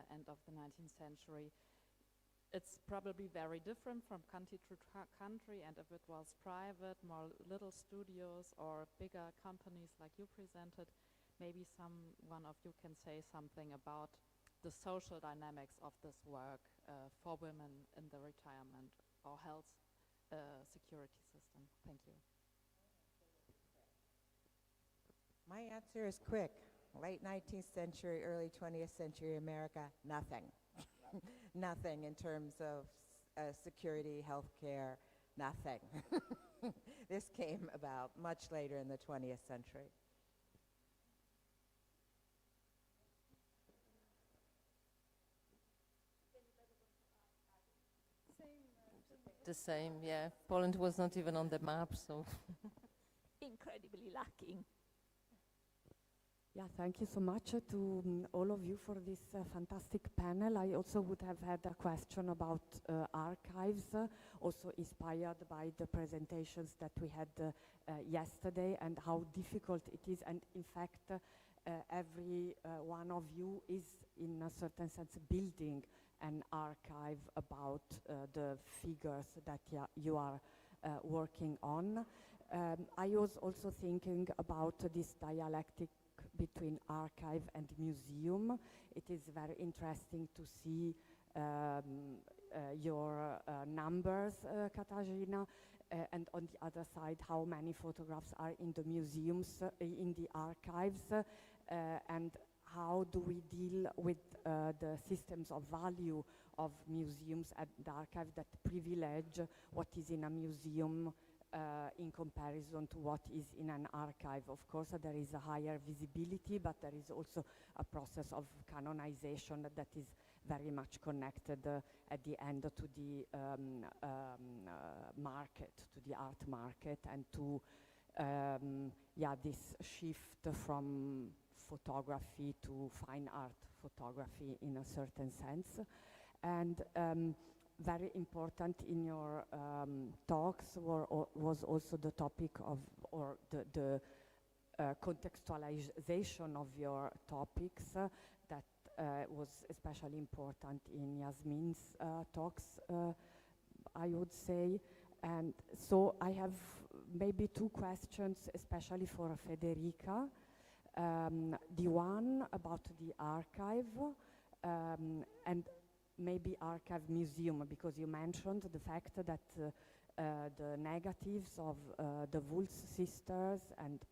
end of the 19th century? It's probably very different from country to country, and if it was private, more little studios or bigger companies like you presented, maybe one of you can say something about the social dynamics of this work for women in the retirement or health security system. Thank you. My answer is quick. Late 19th century, early 20th century America, nothing. Nothing in terms of security, healthcare, nothing. This came about much later in the 20th century. The same, yeah. Poland was not even on the map, so. Incredibly lacking. Yeah, thank you so much to all of you for this fantastic panel. I also would have had a question about archives, also inspired by the presentations that we had yesterday and how difficult it is. And in fact, every one of you is in a certain sense building an archive about the figures that you are working on. I was also thinking about this dialectic between archive and museum. It is very interesting to see your numbers, Katarzyna, and on the other side, how many photographs are in the museums, in the archives, and how do we deal with the systems of value of museums and the archive that privilege what is in a museum in comparison to what is in an archive. Of course, there is a higher visibility, but there is also a process of canonization that is very much connected at the end to the market, to the art market, and to this shift from photography to fine art photography in a certain sense. And very important in your talks was also the topic of, or the contextualization of your topics that was especially important in Yasmin's talks, I would say. And so I have maybe two questions, especially for Federica. The one about the archive and maybe archive museum, because you mentioned the fact that the negatives of the Wulz sisters and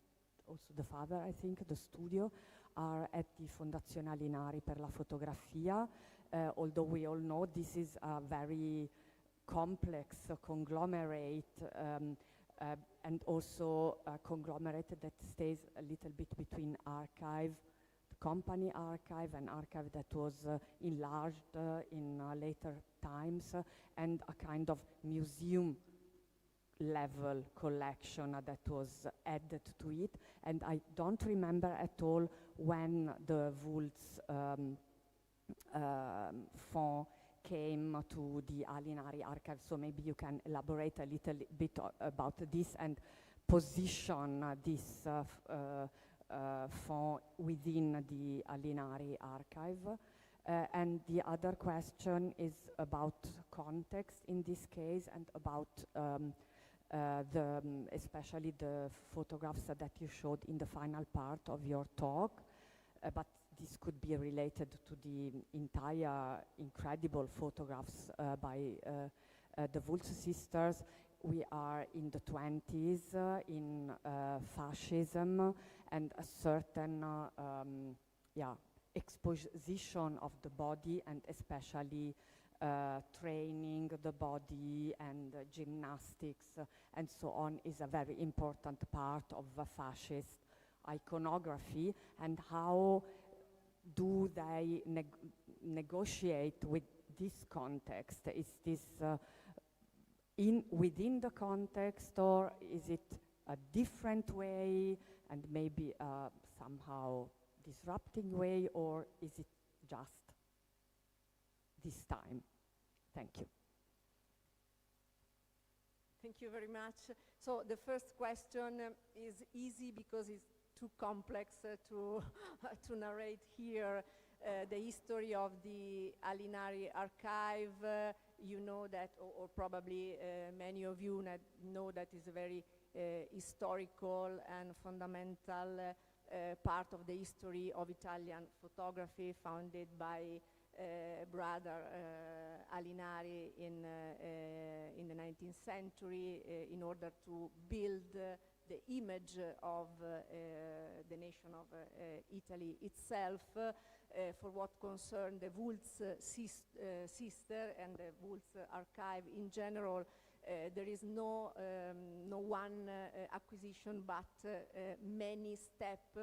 also the father, I think, the studio, are at the Fondazione Alinari per la Fotografia, although we all know this is a very complex conglomerate and also a conglomerate that stays a little bit between archive, company archive, and archive that was enlarged in later times, and a kind of museum level collection that was added to it. And I don't remember at all when the Wulz fond came to the Alinari archive, so maybe you can elaborate a little bit about this and position this fond within the Alinari archive. And the other question is about context in this case, and about especially the photographs that you showed in the final part of your talk, but this could be related to the entire incredible photographs by the Wulz sisters. We are in the 20s, in fascism, and a certain exposition of the body, and especially training the body and gymnastics and so on is a very important part of fascist iconography, and how do they negotiate with this context? Is this within the context, or is it a different way and maybe somehow disrupting way, or is it just this time? Thank you. Thank you very much. So the first question is easy because it's too complex to, to narrate here. The history of the Alinari archive, you know that, or probably many of you know that is a very historical and fundamental part of the history of Italian photography, founded by brother Alinari in the 19th century in order to build the image of the nation of Italy itself. For what concerned the Wulz sister and the Wulz archive in general, there is no one acquisition, but many steps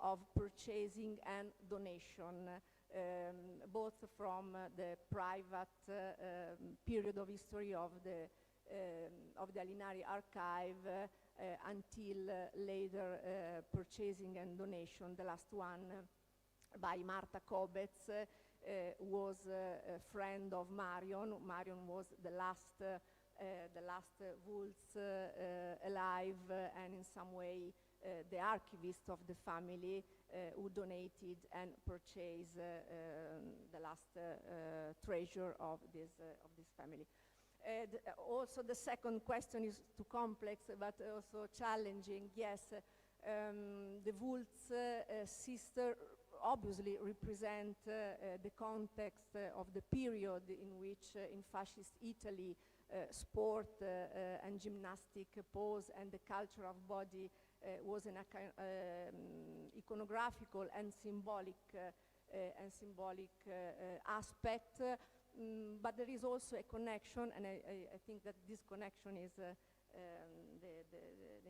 of purchasing and donation, both from the private period of history of the Alinari archive until later purchasing and donation. The last one by Marta Kobetz was a friend of Marion. Marion was the last Wulz alive, and in some way the archivist of the family who donated and purchased the last treasure of this family. Also, the second question is too complex, but also challenging. Yes, the Wulz sister obviously represent the context of the period in which, in fascist Italy, sport and gymnastic pose and the culture of body was an iconographical and symbolic aspect. But there is also a connection, and I think that this connection is the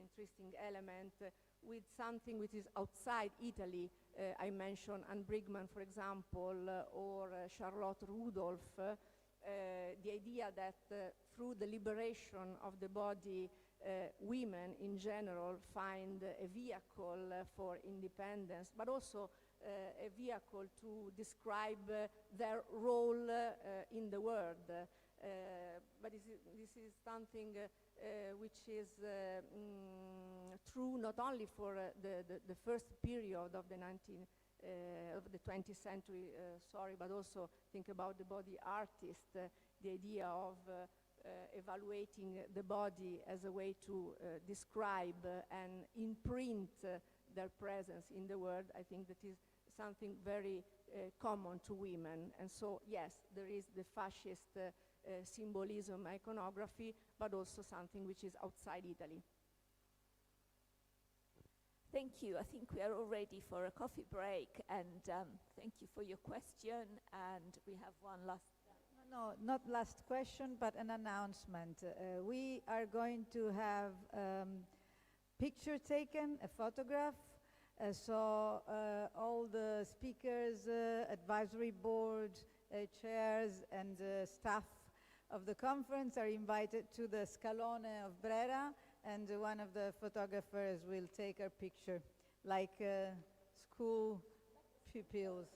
interesting element with something which is outside Italy. I mentioned Anne Brigman, for example, or Charlotte Rudolph. The idea that through the liberation of the body, women in general find a vehicle for independence, but also a vehicle to describe their role in the world. But this is something which is true not only for the first period of the 20th century, but also think about the body artist, the idea of evaluating the body as a way to describe and imprint their presence in the world. I think that is something very common to women. And so, yes, there is the fascist symbolism, iconography, but also something which is outside Italy. Thank you. I think we are all ready for a coffee break, and thank you for your question. And we have one last. No, not last question, but an announcement. We are going to have picture taken, a photograph. So all the speakers, advisory board, chairs, and staff of the conference are invited to the Scalone of Brera, and one of the photographers will take our picture, like school pupils.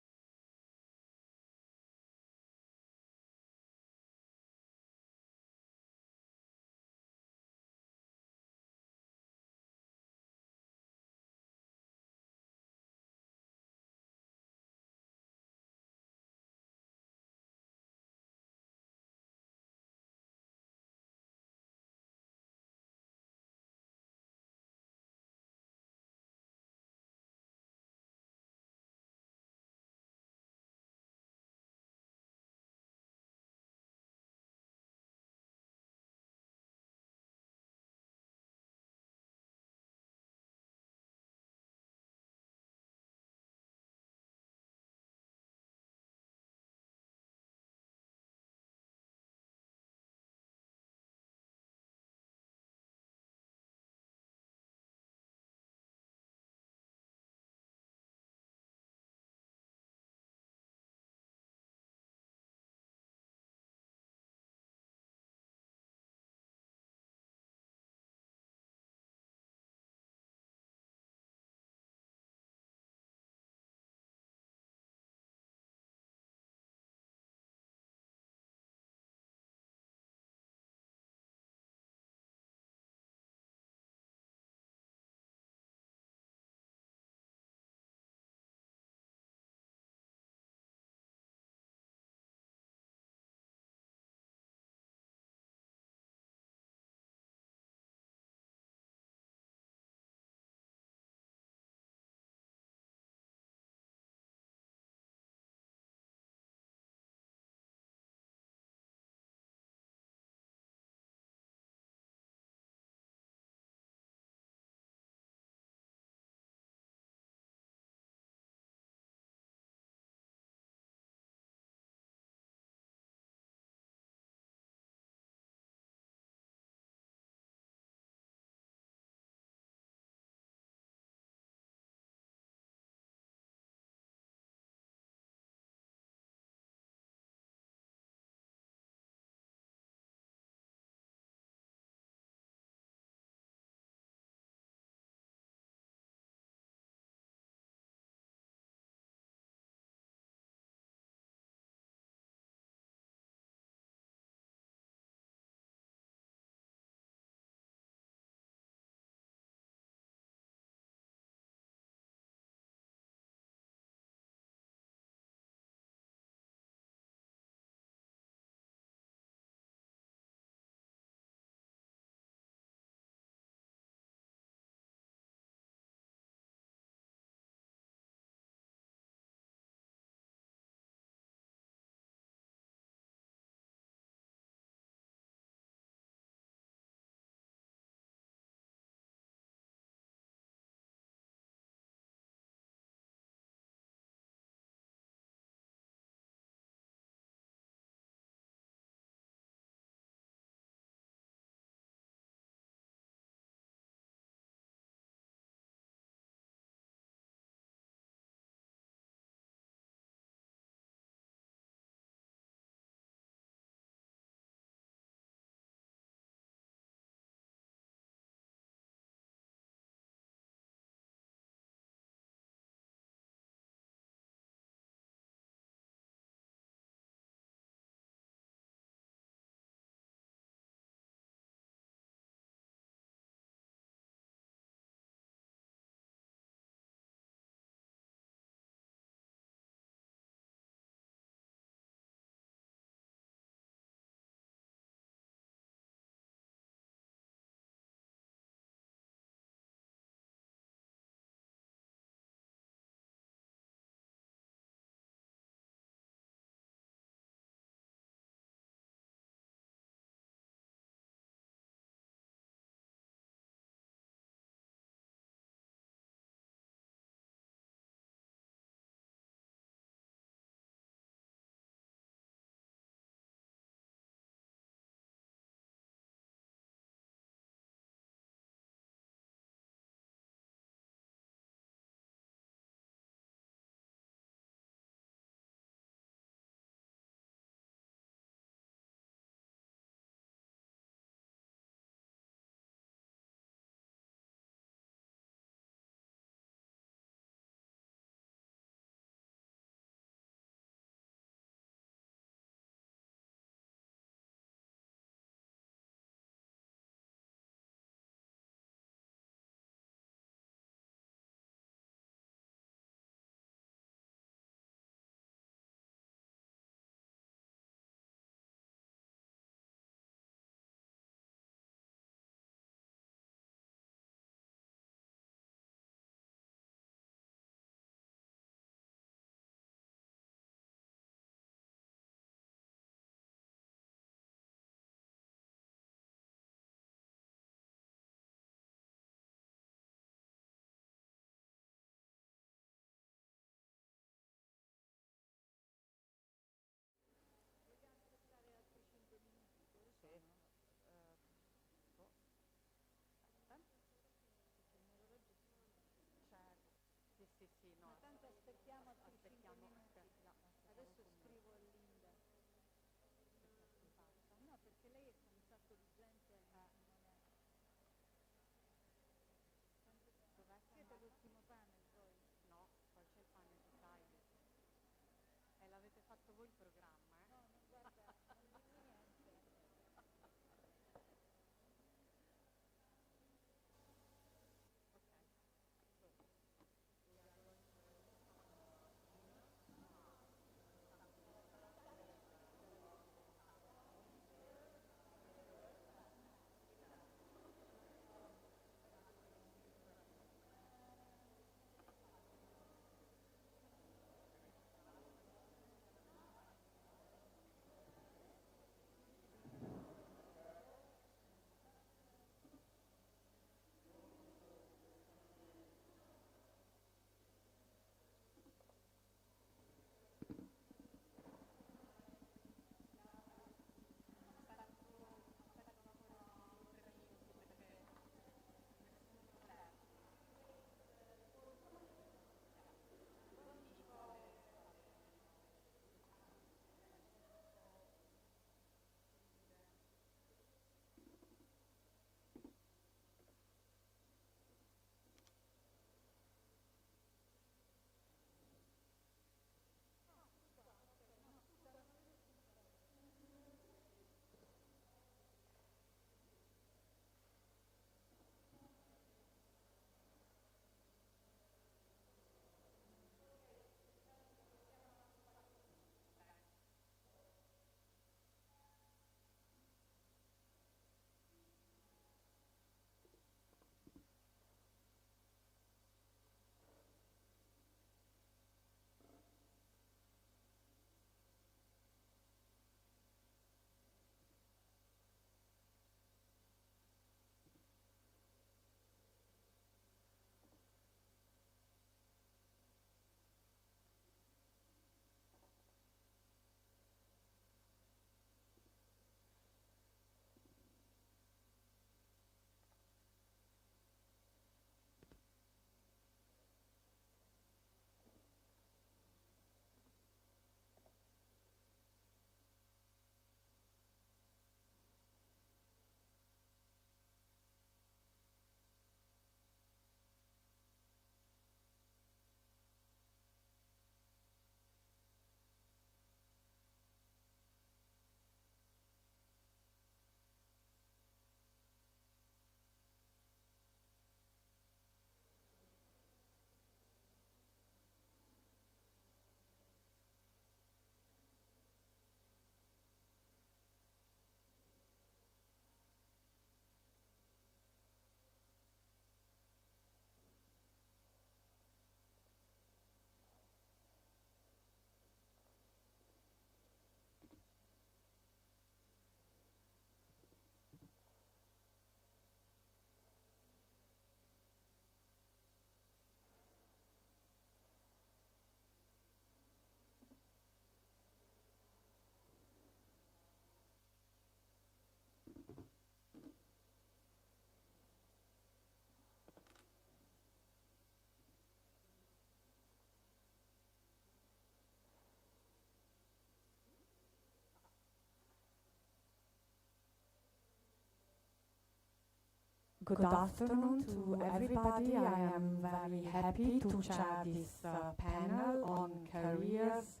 Good afternoon to everybody. I am very happy to chair this panel on careers,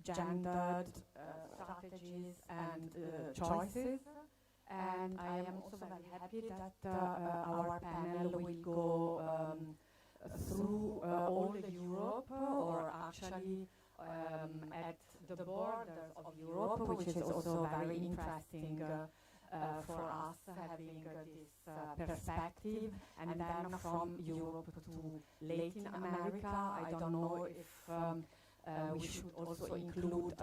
gendered strategies and choices. And I am also very happy that our panel will go through all of Europe, or actually at the borders of Europe, which is also very interesting for us, having this perspective, and then from Europe to Latin America. I don't know if we should also include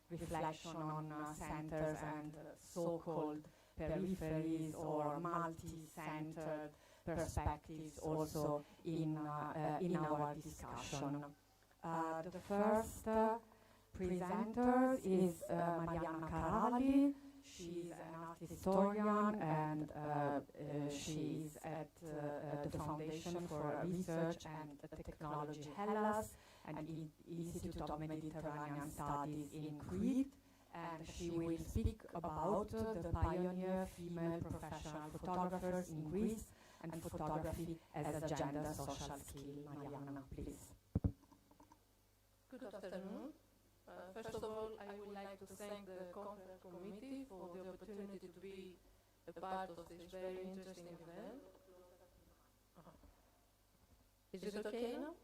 reflection on centers and so-called peripheries or multi-centered perspectives also in our discussion. The first presenter is Marianna Caralli. She's an art historian, and she is at the Foundation for Research and Technology Hellas and Institute of Mediterranean Studies in Crete. And she will speak about the pioneer female professional photographers in Greece and photography as a gender social skill. Marianna, please. Good afternoon. First of all, I would like to thank the conference committee for the opportunity to be a part of this very interesting event. Is it okay now?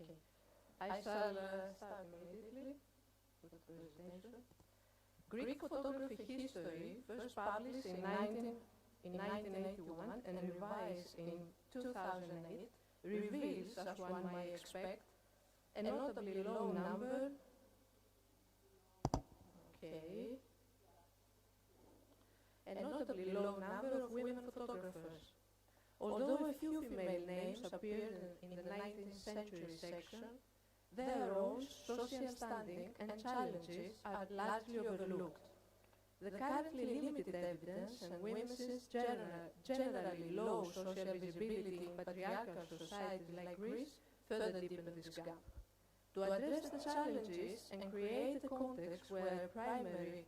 Okay. I shall start immediately with the presentation. Greek photography history, first published in 1981 and revised in 2008, reveals, as one might expect, a notably low number a notably low number of women photographers. Although a few female names appeared in the 19th century section, their roles, social standing and challenges are largely overlooked. The currently limited evidence and women's generally low social visibility in patriarchal societies like Greece further deepen this gap. To address the challenges and create a context where a primary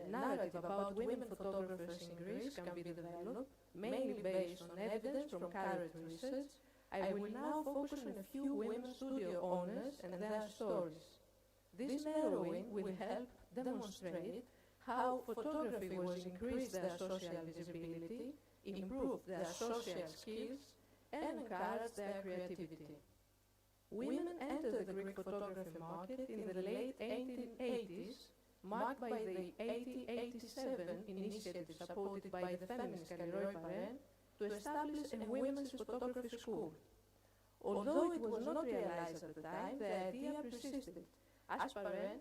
narrative about women photographers in Greece can be developed, mainly based on evidence from current research, I will now focus on a few women studio owners and their stories. This narrowing will help demonstrate how photography was increased their social visibility, improved their social skills, and encouraged their creativity. Women entered the Greek photography market in the late 1880s, marked by the 1887 initiative supported by the feminist Kalliroi Paren to establish a women's photography school. Although it was not realized at the time, the idea persisted, as Paren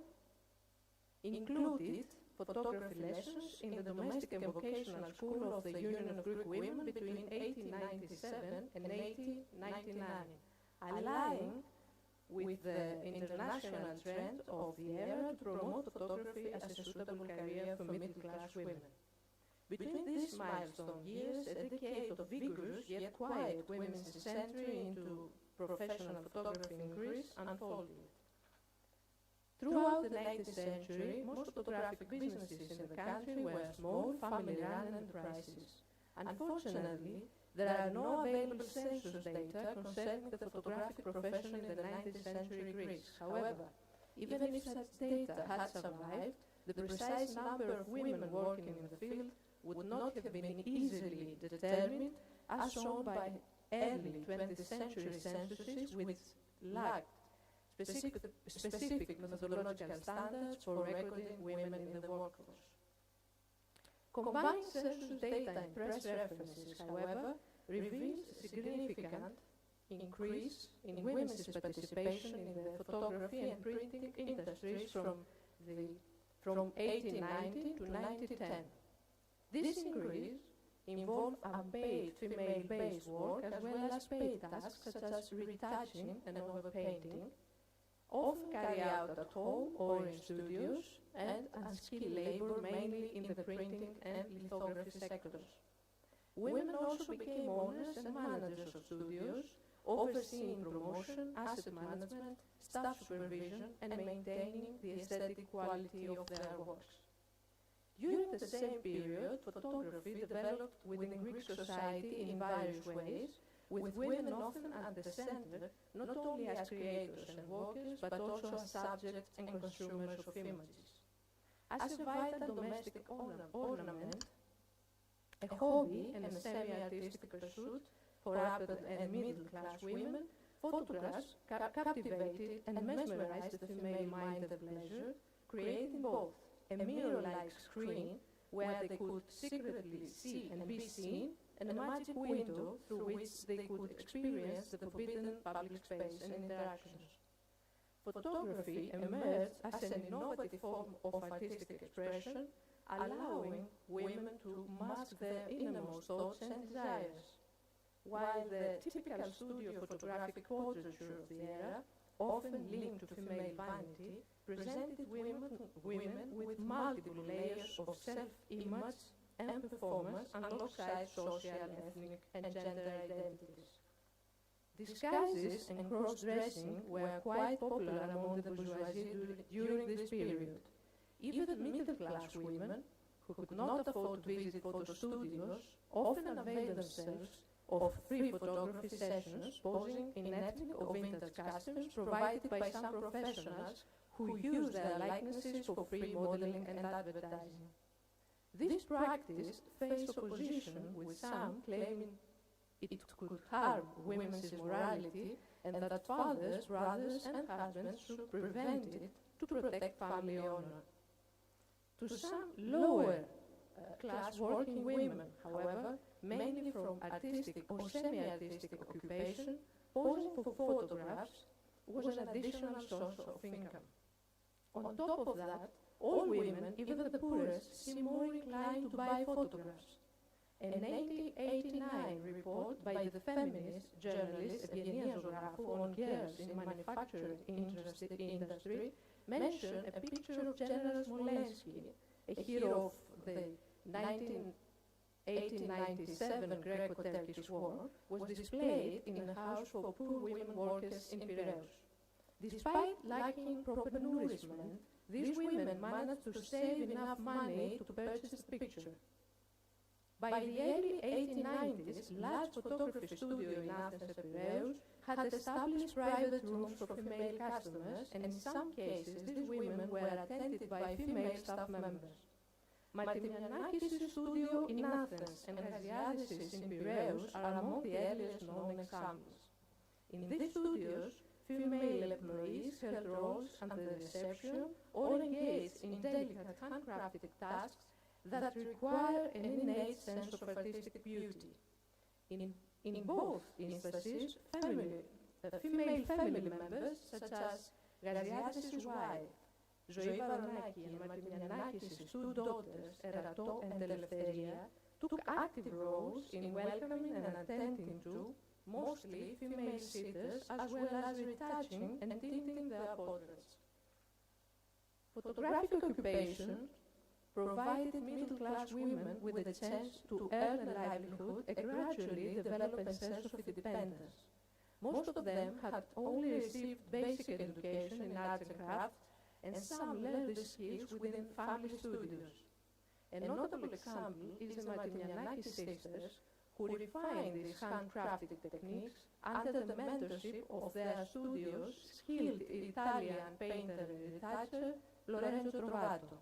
included photography lessons in the domestic and vocational school of the Union of Greek Women between 1897 and 1899, aligning with the international trend of the era to promote photography as a suitable career for middle-class women. Between these milestone years, a decade of vigorous yet quiet women's entry into professional photography in Greece unfolded. Throughout the 19th century, most photographic businesses in the country were small, family-run enterprises. Unfortunately, there are no available census data concerning the photographic profession in the 19th century Greece. However, even if such data had survived, the precise number of women working in the field would not have been easily determined, as shown by early 20th century censuses, which lacked specific methodological standards for recording women in the workforce. Combined census data and press references, however, reveals a significant increase in women's participation in the photography and printing industries from 1890 to 1910. This increase involved unpaid female-based work as well as paid tasks such as retouching and overpainting, often carried out at home or in studios, and unskilled labor mainly in the printing and lithography sectors. Women also became owners and managers of studios, overseeing promotion, asset management, staff supervision, and maintaining the aesthetic quality of their works. During the same period, photography developed within Greek society in various ways, with women often at the center, not only as creators and workers, but also as subjects and consumers of images. As a vital domestic ornament, a hobby and a semi-artistic pursuit for upper and middle-class women, photographs captivated and mesmerized the female mind at pleasure, creating both a mirror-like screen where they could secretly see and be seen, and a magic window through which they could experience the forbidden public space and interactions. Photography emerged as an innovative form of artistic expression, allowing women to mask their innermost thoughts and desires. While the typical studio photographic portraiture of the era, often linked to female vanity, presented women with multiple layers of self-image and performance alongside social, ethnic, and gender identities. Disguises and cross-dressing were quite popular among the bourgeoisie during this period. Even middle-class women, who could not afford to visit photo studios, often availed themselves of free photography sessions posing in ethnic or vintage costumes provided by some professionals who used their likenesses for free modeling and advertising. This practice faced opposition, with some claiming it could harm women's morality and that fathers, brothers and husbands should prevent it to protect family honor. To some lower class working women, however, mainly from artistic or semi-artistic occupation, posing for photographs was an additional source of income. On top of that, all women, even the poorest, seem more inclined to buy photographs. An 1889 report by the feminist journalist Evgenia Zographou on girls in manufacturing industry mentioned a picture of General Smolensky, a hero of the 1897 Greco-Turkish War, was displayed in a house for poor women workers in Piraeus. Despite lacking proper nourishment, these women managed to save enough money to purchase the picture. By the early 1890s, large photography studio in Athens and Piraeus had established private rooms for female customers, and in some cases these women were attended by female staff members. Martimianakis' studio in Athens and Hasiadis' in Piraeus are among the earliest known examples. In these studios, female employees held roles at the reception or engaged in delicate handcrafted tasks that require an innate sense of artistic beauty. In both instances, female family members, such as Gasiadis' wife, Zoe Varonaki, and Martimianakis' two daughters, Erato and Eleftheria, took active roles in welcoming and attending to mostly female sitters, as well as retouching and tinting their portraits. Photographic occupation provided middle-class women with a chance to earn a livelihood and gradually develop a sense of independence. Most of them had only received basic education in arts and crafts, and some learned the skills within family studios. A notable example is the Martimianakis sisters, who refined these handcrafted techniques under the mentorship of their studio's skilled Italian painter and retoucher, Lorenzo Trovato.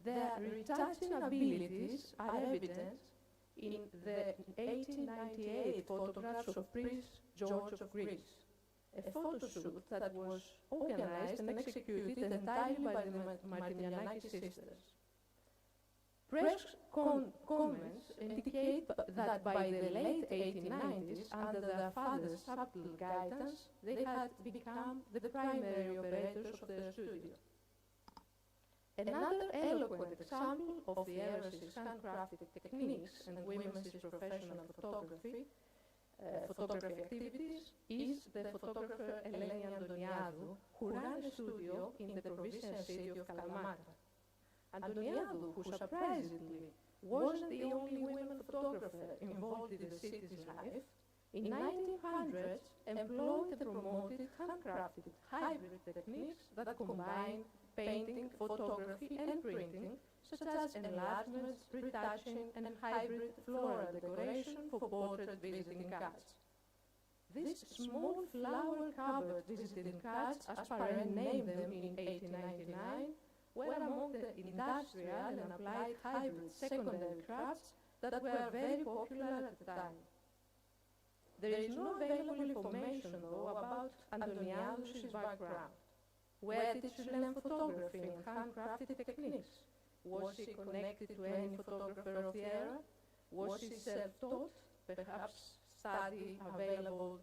Their retouching abilities are evident in the 1898 photographs of Prince George of Greece, a photoshoot that was organized and executed entirely by the Martimianakis sisters. Press comments indicate that by the late 1890s, under their father's subtle guidance, they had become the primary operators of their studio. Another eloquent example of the era's handcrafted techniques and women's professional photography activities is the photographer Eleni Antoniadou, who ran a studio in the provincial city of Kalamata. Antoniadou, who surprisingly wasn't the only woman photographer involved in the city's life, in 1900s employed and promoted handcrafted hybrid techniques that combine painting, photography, and printing, such as enlargements, retouching, and hybrid floral decoration for portrait visiting cards. These small flower cupboard visiting cards, as Parent named them in 1899, were among the industrial and applied hybrid secondary crafts that were very popular at the time. There is no available information, though, about Antoniadous' background. Where did she learn photography and handcrafted techniques? Was she connected to any photographer of the era? Was she self-taught? Perhaps study available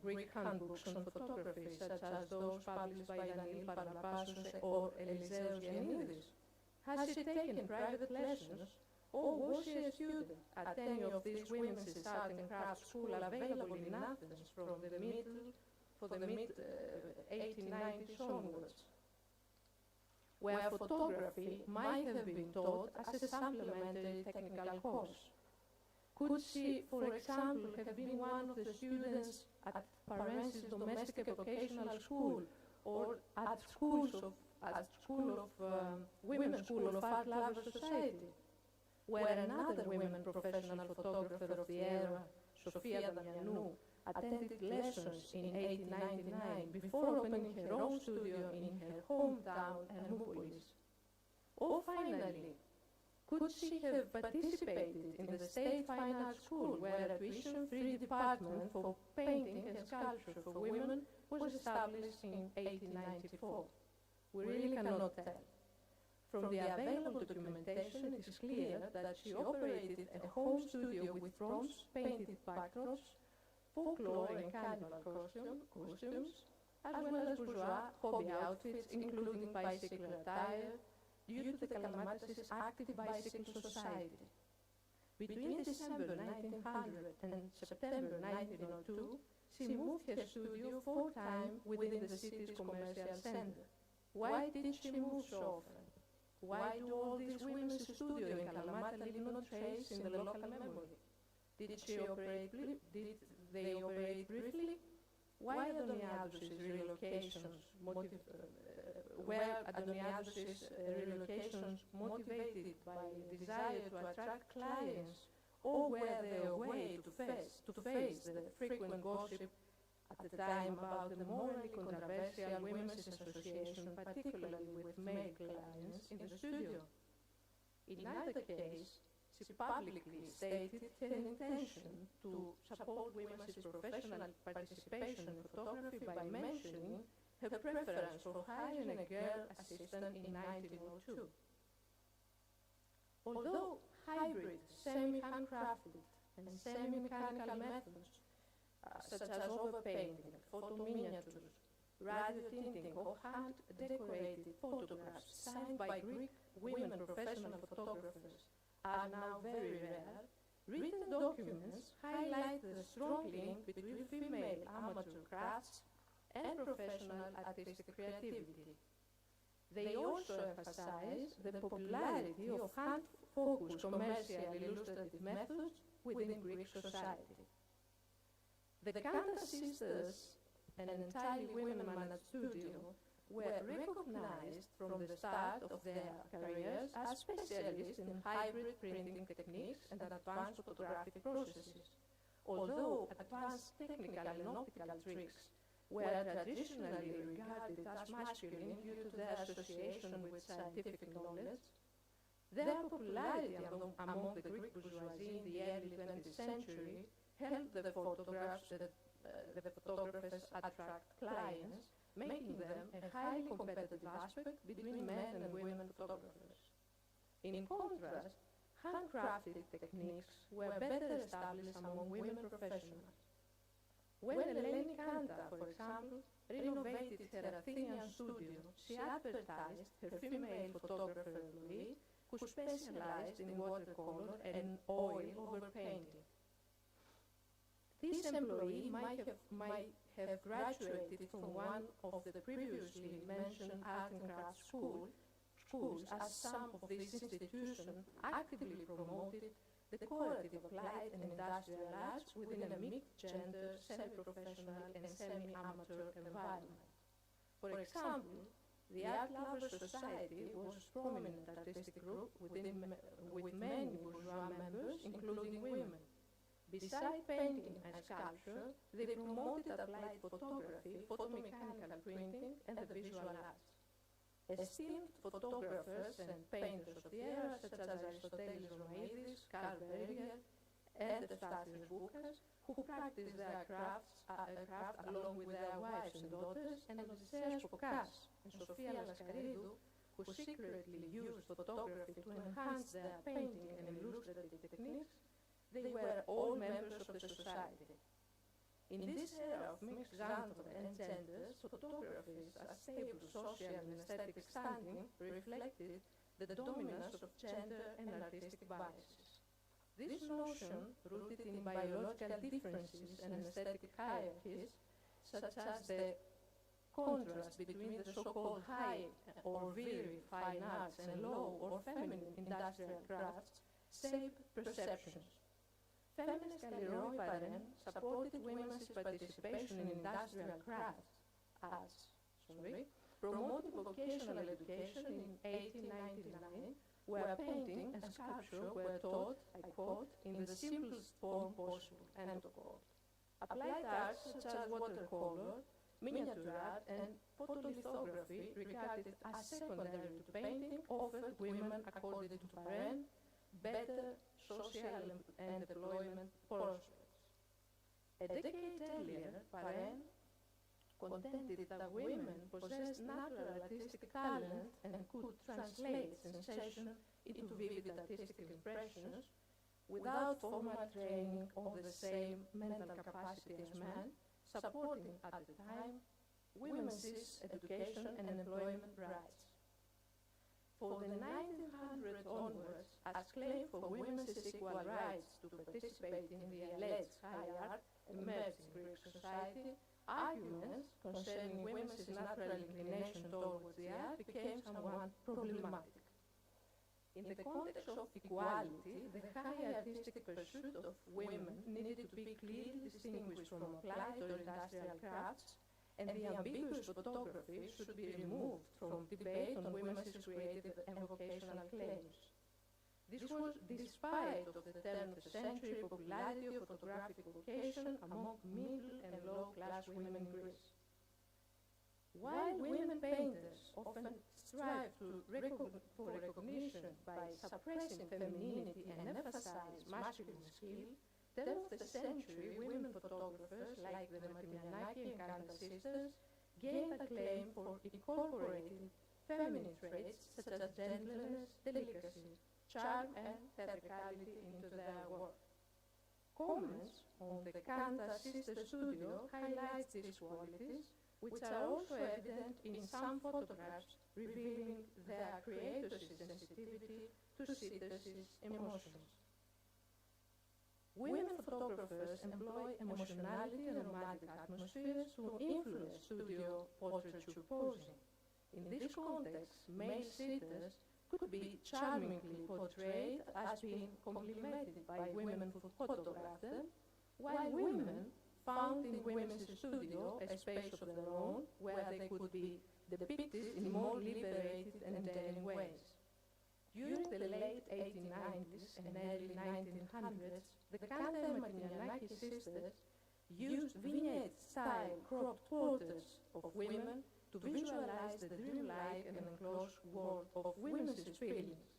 Greek handbooks on photography, such as those published by Daniel Paralapassos or Eliseos Giannidis? Has she taken private lessons, or was she a student at any of these women's art and craft schools available in Athens from the mid-1890s onwards, where photography might have been taught as a supplementary technical course? Could she, for example, have been one of the students at Parents' domestic vocational school, or at Women's School of Art Lovers Society, where another women professional photographer of the era, Sofia Damianou, attended lessons in 1899 before opening her own studio in her hometown, Hermopolis? Or finally, could she have participated in the State Fine Arts School, where a tuition-free department for painting and sculpture for women was established in 1894? We really cannot tell. From the available documentation, it is clear that she operated a home studio with bronze painted backdrops, folklore and carnival costumes, as well as bourgeois hobby outfits, including bicycle attire, due to the Kalamatas' active bicycle society. Between December 1900 and September 1902, she moved her studio 4 times within the city's commercial center. Why did she move so often? Why do all these women's studios in Kalamata leave no trace in the local memory? Did they operate briefly? Why Adoniadous' relocations motivated by a desire to attract clients, or were they a way to face the frequent gossip at the time about the morally controversial women's association, particularly with male clients in the studio? In either case, she publicly stated her intention to support women's professional participation in photography by mentioning her preference for hiring a girl assistant in 1902. Although hybrid, semi-handcrafted and semi-mechanical methods, such as overpainting, photo miniatures, radio tinting, or hand-decorated photographs signed by Greek women professional photographers are now very rare, written documents highlight the strong link between female amateur crafts and professional artistic creativity. They also emphasize the popularity of hand-focused commercial illustrative methods within Greek society. The Kanta sisters, an entirely women-managed studio, were recognized from the start of their careers as specialists in hybrid printing techniques and advanced photographic processes, although advanced technical and optical tricks were traditionally regarded as masculine due to their association with scientific knowledge. Their popularity among the Greek bourgeoisie in the early 20th century helped the photographers attract clients, making them a highly competitive aspect between men and women photographers. In contrast, handcrafted techniques were better established among women professionals. When Eleni Kanta, for example, renovated her Athenian studio, she advertised her female photographer employee, who specialized in watercolor and oil overpainting. This employee might have graduated from one of the previously mentioned art and craft schools, as some of these institutions actively promoted the quality of applied and industrial arts within a mixed-gender, semi-professional and semi-amateur environment. For example, The Art Lovers Society was a prominent artistic group with many bourgeois members, including women. Besides painting and sculpture, they promoted applied photography, photomechanical printing, and the visual arts. Esteemed photographers and painters of the era, such as Aristoteles Romaidis, Carl Berger, and Stasios Boukas, who practiced their craft along with their wives and daughters, and Odysseas Kokas and Sofia Laskaridou, who secretly used photography to enhance their painting and illustrative techniques, they were all members of the society. In this era of mixed genre and genders, photography's stable social and aesthetic standing reflected the dominance of gender and artistic biases. This notion, rooted in biological differences and aesthetic hierarchies, such as the contrast between the so-called high or very fine arts and low or feminine industrial crafts, shaped perceptions. Feminist Leroy Parent supported women's participation in industrial crafts promoting vocational education in 1899, where painting and sculpture were taught, I quote, in the simplest form possible, end quote. Applied arts such as watercolor, miniature art, and photolithography, regarded as secondary to painting, offered women, according to Parent, better social and employment prospects. A decade earlier, Parent contended that women possessed natural artistic talent and could translate sensation into vivid artistic impressions without formal training of the same mental capacity as men, supporting at the time women's education and employment rights. For the 1900s onwards, as claim for women's equal rights to participate in the alleged high art emerged in Greek society, arguments concerning women's natural inclination towards the art became somewhat problematic. In the context of equality, the high artistic pursuit of women needed to be clearly distinguished from applied or industrial crafts, and the ambiguous photography should be removed from debate on women's creative and vocational claims. This was despite of the turn of the century popularity of photographic vocation among middle and low-class women in Greece. While women painters often strive for recognition by suppressing femininity and emphasize masculine skill, turn of the century women photographers like the Martinianaki and Kanta sisters gained acclaim for incorporating feminine traits such as gentleness, delicacy, charm, and theatricality into their work. Comments on the Kanta sister studio highlight these qualities, which are also evident in some photographs revealing their creators' sensitivity to sisters' emotions. Women photographers employ emotionality and romantic atmospheres to influence studio portraiture posing. In this context, male sitters could be charmingly portrayed as being complimented by women who photograph them, while women found in women's studio a space of their own where they could be depicted in more liberated and daring ways. During the late 1890s and early 1900s, the Kanta and Martinianaki sisters used vignette-style cropped portraits of women to visualize the dreamlike and enclosed world of women's experience.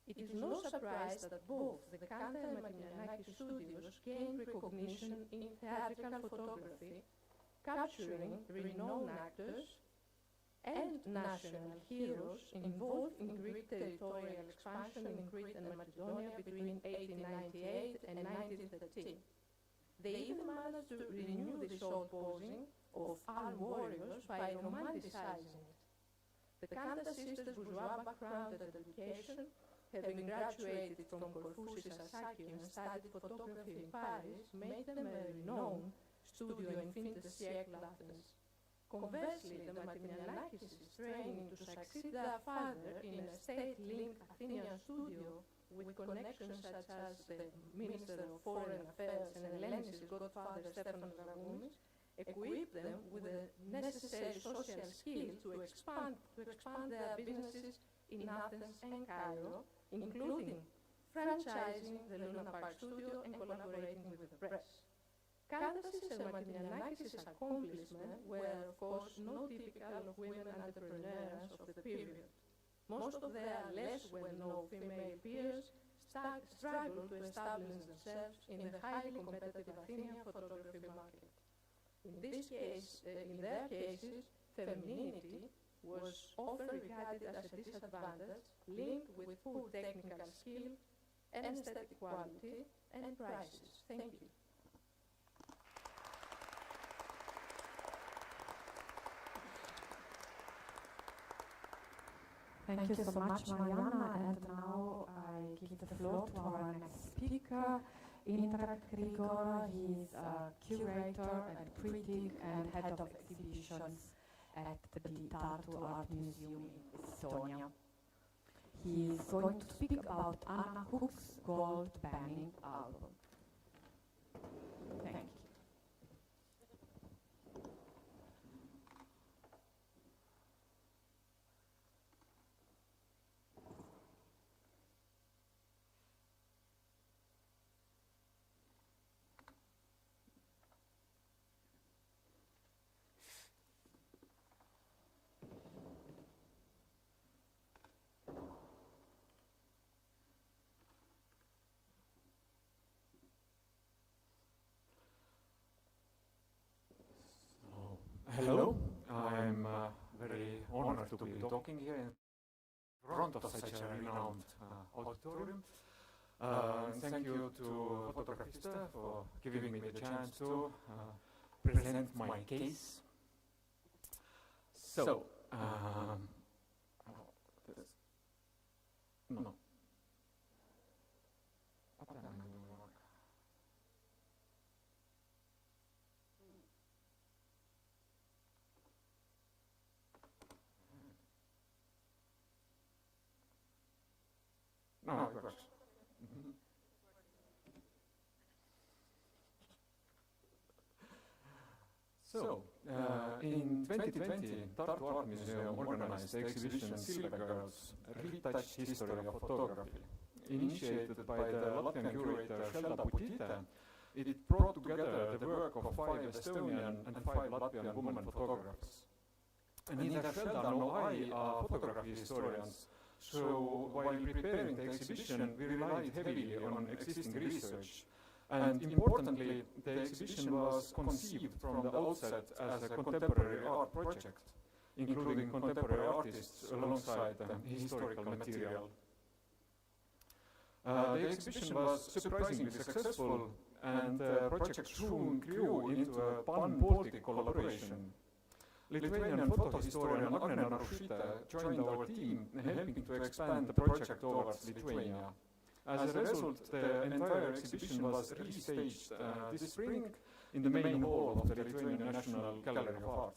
It is no surprise that both the Kanta and Martinianaki studios gained recognition in theatrical photography, capturing renowned actors and national heroes involved in Greek territorial expansion in Crete and Macedonia between 1898 and 1913. They even managed to renew this old posing of armed warriors by romanticizing it. The Kanta sisters' bourgeois background and education, having graduated from Corfu Sasaki and studied photography in Paris, made them a renowned studio in fin de siècle Athens. Conversely, the Martinianakis' training to succeed their father in a state-linked Athenian studio with connections such as the Minister of Foreign Affairs and Hellenis's godfather Stephanos Dragoumis equip them with the necessary social skills to expand their businesses in Athens and Cairo, including franchising the Luna Park studio and collaborating with the press. Candace's and Martinianakis' accomplishments were, of course, not typical of women entrepreneurs of the period. Most of their less well-known female peers struggled to establish themselves in the highly competitive Athenian photography market. In their cases, femininity was often regarded as a disadvantage linked with poor technical skill and aesthetic quality and prices. Thank you. Thank you so much, Mariana. And now I give the floor to our next speaker, Intrak Grigor. He is a curator and critic and head of exhibitions at the Tartu Art Museum in Estonia. He is going to speak about Anna Hook's gold banning album. Thank you. Hello, I'm very honored to be talking here in front of such a renowned auditorium. Thank you to Fotografiste for giving me the chance to present my case. So, no. No, it works. So, in 2020, Tartu Art Museum organized the exhibition Silver Girls, a retouched history of photography. Initiated by the Latvian curator Šelda Putite, it brought together the work of 5 Estonian and 5 Latvian women photographers. Neither Šelda nor I are photography historians, so while preparing the exhibition, we relied heavily on existing research. And importantly, the exhibition was conceived from the outset as a contemporary art project, including contemporary artists alongside historical material. The exhibition was surprisingly successful, and the project soon grew into a pan-Baltic collaboration. Lithuanian photo historian Agne Narušytė joined our team, helping to expand the project towards Lithuania. As a result, the entire exhibition was restaged this spring in the main hall of the Lithuanian National Gallery of Art.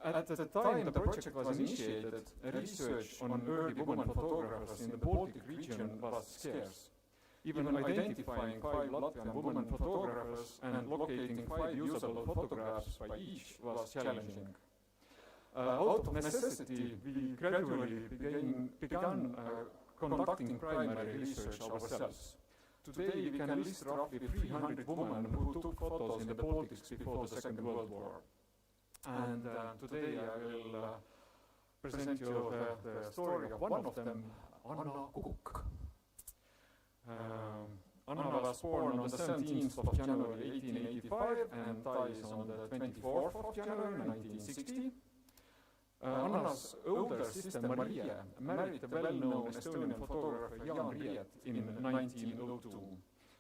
At the time the project was initiated, research on early women photographers in the Baltic region was scarce. Even identifying 5 Latvian women photographers and locating 5 usable photographs by each was challenging. Out of necessity, we gradually began conducting primary research ourselves. Today we can list roughly 300 women who took photos in the Baltics before the Second World War. And today I will present you the story of one of them, Anna Hook. Anna was born on the 17th of January 1885 and dies on the 24th of January 1960. Anna's older sister Maria married the well-known Estonian photographer Jan Riet in 1902,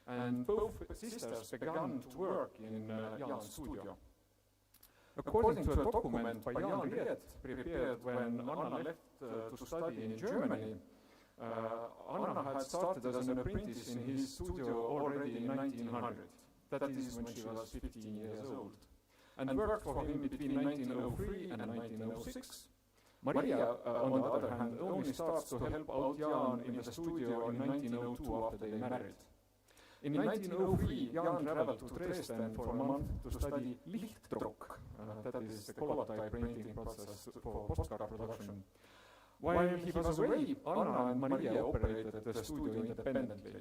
and both sisters began to work in Jan's studio. According to a document by Jan Riet, prepared when Anna left to study in Germany, Anna had started as an apprentice in his studio already in 1900, that is when she was 15 years old, and worked for him between 1903 and 1906. Maria, on the other hand, only starts to help out Jan in the studio in 1902 after they married. In 1903, Jan traveled to Dresden for a month to study Lichtdruck, that is the collotype printing process for postcard production. While he was away, Anna and Maria operated the studio independently.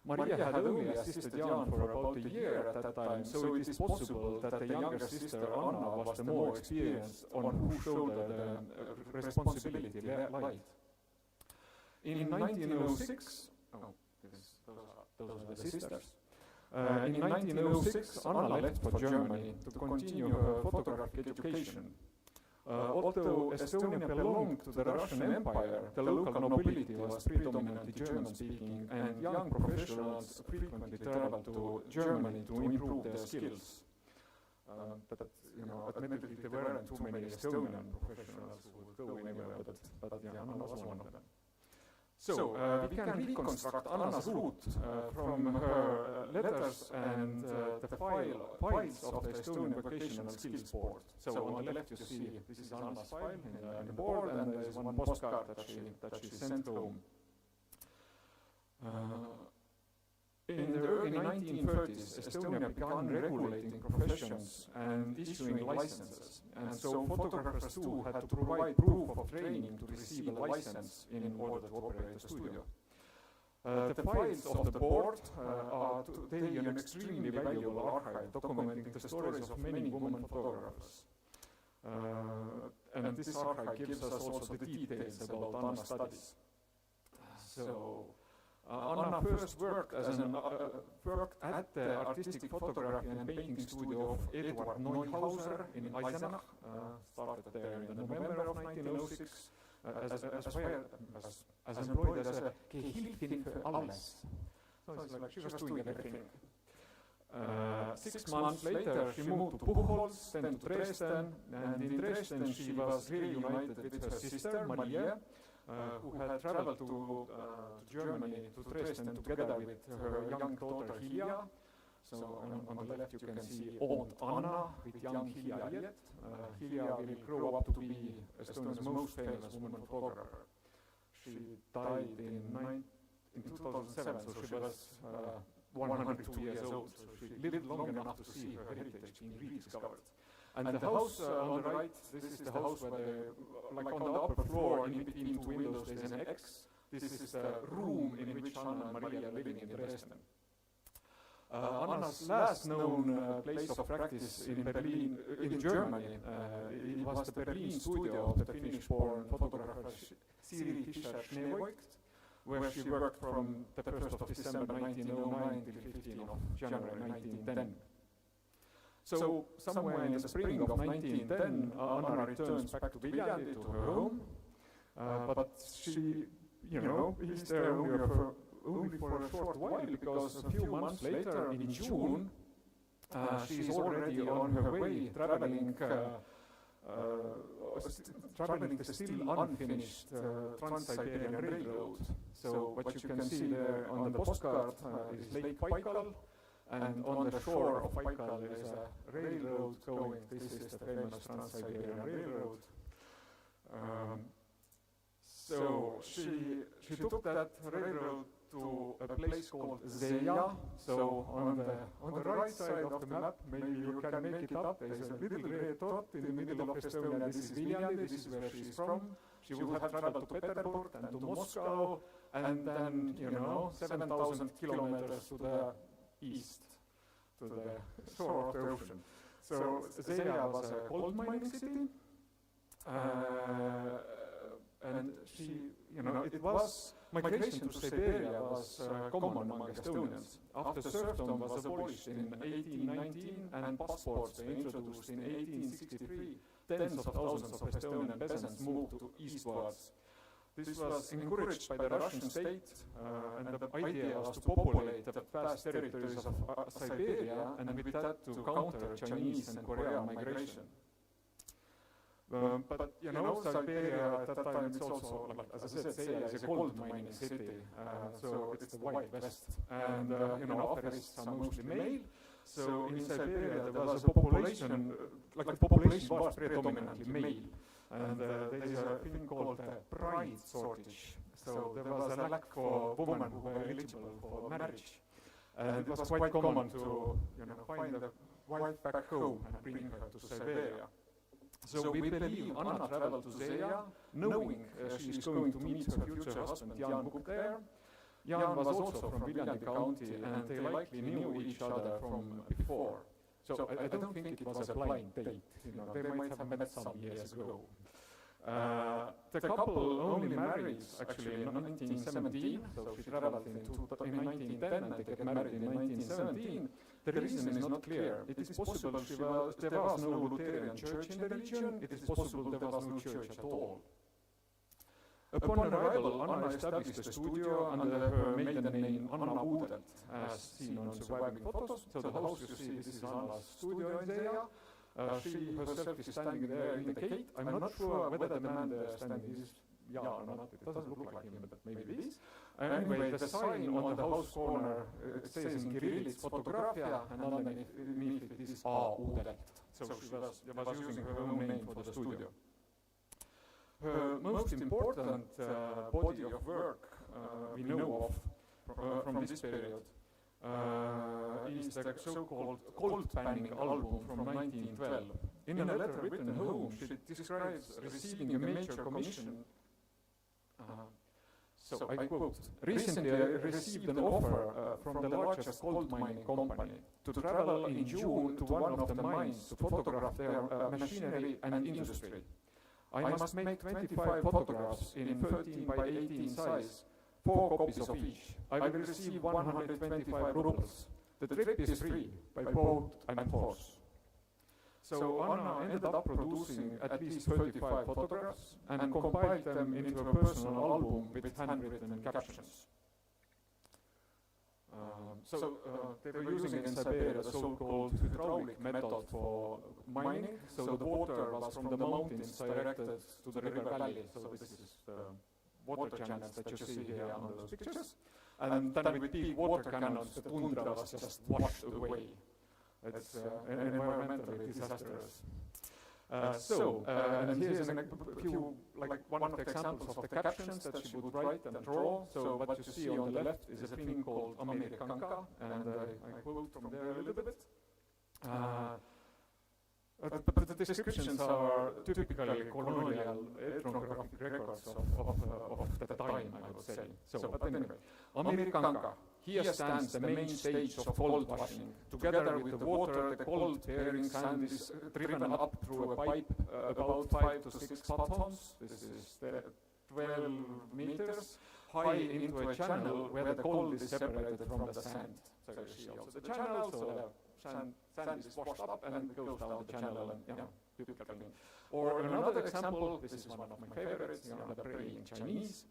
Maria had only assisted Jan for about a year at that time, so it is possible that the younger sister Anna was the more experienced on whose shoulder the responsibility lied. In 1906, those are the sisters. In 1906, Anna left for Germany to continue her photographic education. Although Estonia belonged to the Russian Empire, the local nobility was predominantly German-speaking, and young professionals frequently traveled to Germany to improve their skills. But admittedly, there weren't too many Estonian professionals who would go anywhere, but Anna was one of them. So we can reconstruct Anna's route from her letters and the files of the Estonian Vocational Skills Board. So on the left you see this is Anna's file in the board, and there is one postcard that she sent home. In the early 1930s, Estonia began regulating professions and issuing licenses, and so photographers too had to provide proof of training to receive a license in order to operate a studio. The files of the board are today an extremely valuable archive documenting the stories of many women photographers. And this archive gives us also the details about Anna's studies. Anna first worked at the artistic photography and painting studio of Eduard Neuhauser in Eisenach, started there in November of 1906, as employed as a Gehilfin für alles. So it's like she was doing everything. 6 months later, she moved to Buchholz, then to Dresden, and in Dresden she was reunited with her sister, Maria, who had traveled to Germany, to Dresden, together with her young daughter Hilja. So on the left you can see old Anna with young Hilja Ariet. Hilja will grow up to be Estonia's most famous woman photographer. She died in 2007, so she was 102 years old. So she lived long enough to see her heritage being rediscovered. And the house on the right, this is the house where, like on the upper floor, in between 2 windows, there's an X. This is the room in which Anna and Maria are living in Dresden. Anna's last known place of practice in Berlin, in Germany, it was the Berlin studio of the Finnish-born photographer Siri Fischer-Schneevoigt, where she worked from the 1st of December 1909 till 15th of January 1910. So somewhere in the spring of 1910, Anna returns back to Viljandi, to her home, but she, is there only for a short while, because a few months later, in June, she's already on her way, traveling the still unfinished Trans-Siberian Railroad. So what you can see there on the postcard is Lake Baikal, and on the shore of Baikal there is a railroad going. This is the famous Trans-Siberian Railroad. So she took that railroad to a place called Zeja. So on the right side of the map, maybe you can make it up, there is a little red dot in the middle of Estonia. This is Viljandi, this is where she's from. She would have traveled to Peterborough and to Moscow, and then, 7,000 kilometers to the east, to the shore of the ocean. So Zeja was a gold mining city, and she, it was, migration to Siberia was common among Estonians. After serfdom was abolished in 1819 and passports were introduced in 1863, tens of thousands of Estonian peasants moved eastwards. This was encouraged by the Russian state, and the idea was to populate the vast territories of Siberia, and with that to counter Chinese and Korean migration. But Siberia at that time, it's also, as I said, Zeja is a gold mining city, so it's the Wild West. And, affarists are mostly male. So in Siberia there was a population, the population was predominantly male. And there is a thing called bride shortage. So there was a lack for women who were eligible for marriage. And it was quite common to find a wife back home and bring her to Siberia. So we believe Anna traveled to Zeya, knowing she is going to meet her future husband Jan Buk there. Jan was also from Viljandi County, and they likely knew each other from before. So I don't think it was a blind date. They might have met some years ago. The couple only married actually in 1917, so she traveled in 1910 and they get married in 1917. The reason is not clear. It is possible there was no Lutheran church in the region. It is possible there was no church at all. Upon arrival, Anna established a studio under her maiden name Anna Udelt, as seen on surviving photos. So the house you see, this is Anna's studio in Zeya. She herself is standing there in the gate. I'm not sure whether the man there standing is Jan or not. It doesn't look like him, but maybe it is. Anyway, the sign on the house corner, it says in Cyrillic Fotografia, and underneath it is A. Udelt. So she was using her own name for the studio. Her most important body of work we know of from this period is the so-called cold panning album from 1912. In a letter written home, she describes receiving a major commission. So I quote, "Recently I received an offer from the largest gold mining company to travel in June to one of the mines to photograph their machinery and industry. I must make 25 photographs in 13 by 18 size, 4 copies of each. I will receive 125 rubles. The trip is free by boat and horse." So Anna ended up producing at least 35 photographs and compiled them into a personal album with handwritten captions. They were using in Siberia the so-called hydraulic method for mining. So the water was from the mountains directed to the river valley. So this is the water channels that you see here on those pictures. And then with big water cannons, the tundra was just washed away. It's environmentally disastrous. And here's a few, like one of the examples of the captions that she would write and draw. So what you see on the left is a thing called Amerikanka, and I quote from there a little bit. But the descriptions are typically colonial ethnographic records of the time, I would say. But anyway, Amerikanka. Here stands the main stage of gold washing. Together with the water, the gold-bearing sand is driven up through a pipe about 5 to 6 fathoms. This is 12 meters high into a channel where the gold is separated from the sand. So you see also the channel, so the sand is washed up and goes down the channel, and typical thing. Or another example, this is one of my favorites, the praying Chinese.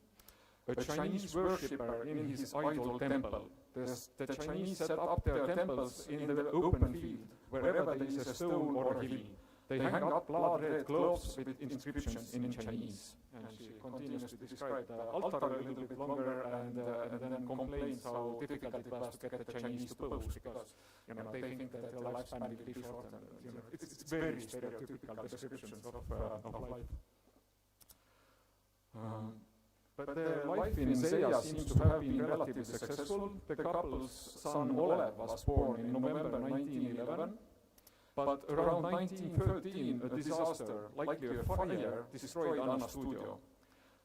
A Chinese worshipper in his idol temple. The Chinese set up their temples in the open field, wherever there is a stone or a hill. They hang up blood-red cloths with inscriptions in Chinese. And she continues to describe the altar a little bit longer, and then complains how difficult it was to get the Chinese to pose, because they think that their lifespan will be short. And, it's very stereotypical descriptions of life. But their life in Zeya seems to have been relatively successful. The couple's son Olev was born in November 1911, but around 1913 a disaster, likely a fire, destroyed Anna's studio.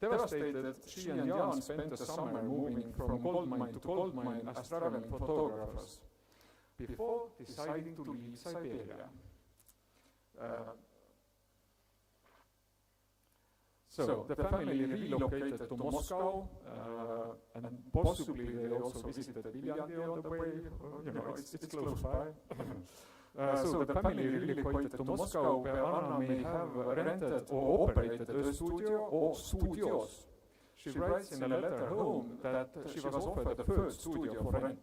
Devastated, she and Jan spent the summer moving from gold mine to gold mine as traveling photographers, before deciding to leave Siberia. So the family relocated to Moscow, and possibly they also visited Viljandi on the way. It's close by. So the family relocated to Moscow, where Anna may have rented or operated a studio or studios. She writes in a letter home that she was offered the first studio for rent.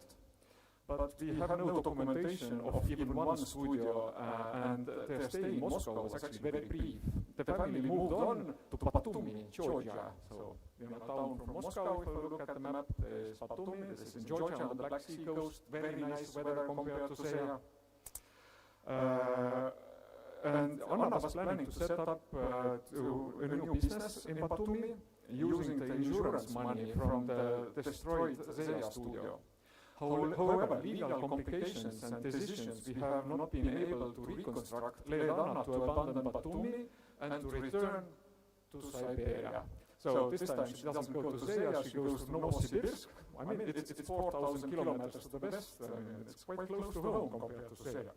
But we have no documentation of even one studio, and their stay in Moscow was actually very brief. The family moved on to Batumi, Georgia. So, down from Moscow, if you look at the map, there's Batumi, this is in Georgia on the Black Sea coast, very nice weather compared to Zeya. And Anna was planning to set up a new business in Batumi using the insurance money from the destroyed Zeya studio. However, legal complications and decisions we have not been able to reconstruct led Anna to abandon Batumi and to return to Siberia. So this time she doesn't go to Zeya, she goes to Novosibirsk. I mean, it's 4,000 kilometers to the west. It's quite close to home compared to Zeya.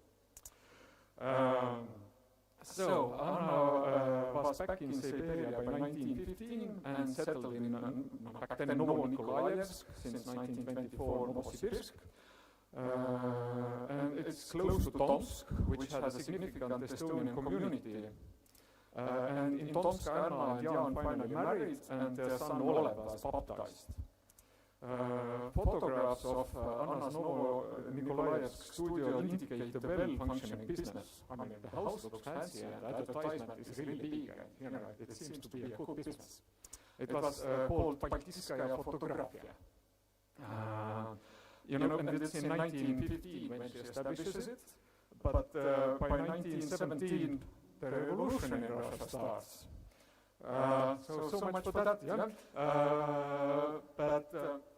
So Anna was back in Siberia by 1915 and settled in back then Novo-Nikolaevsk, since 1924 Novosibirsk. And it's close to Tomsk, which has a significant Estonian community. And in Tomsk, Anna and Jan finally married, and their son Olev was baptized. Photographs of Anna's Novo-Nikolaevsk studio indicate a well-functioning business. I mean, the house looks fancy and the advertisement is really big, and you know, it seems to be a good business. It was called Baltiskaya Fotografia. You know, and it's in 1915 when she establishes it, but by 1917 the revolution in Russia starts. So much for that, yeah.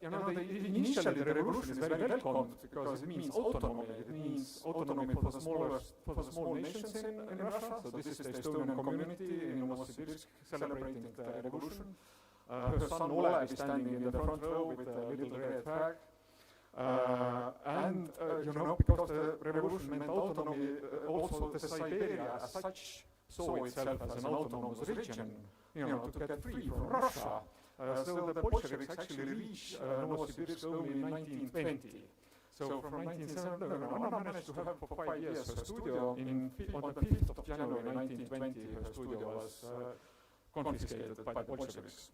You know, initially the revolution is very welcomed because it means autonomy. It means autonomy for the small nations in Russia. So this is the Estonian community in Novosibirsk celebrating the revolution. Her son Olev is standing in the front row with a little red flag. And you know, because the revolution meant autonomy, also the Siberia as such saw itself as an autonomous region, you know, to get free from Russia. So the Bolsheviks actually reached Novosibirsk only in 1920. So from 1970, Anna managed to have for 5 years her studio. On the 5th of January 1920, her studio was confiscated by the Bolsheviks.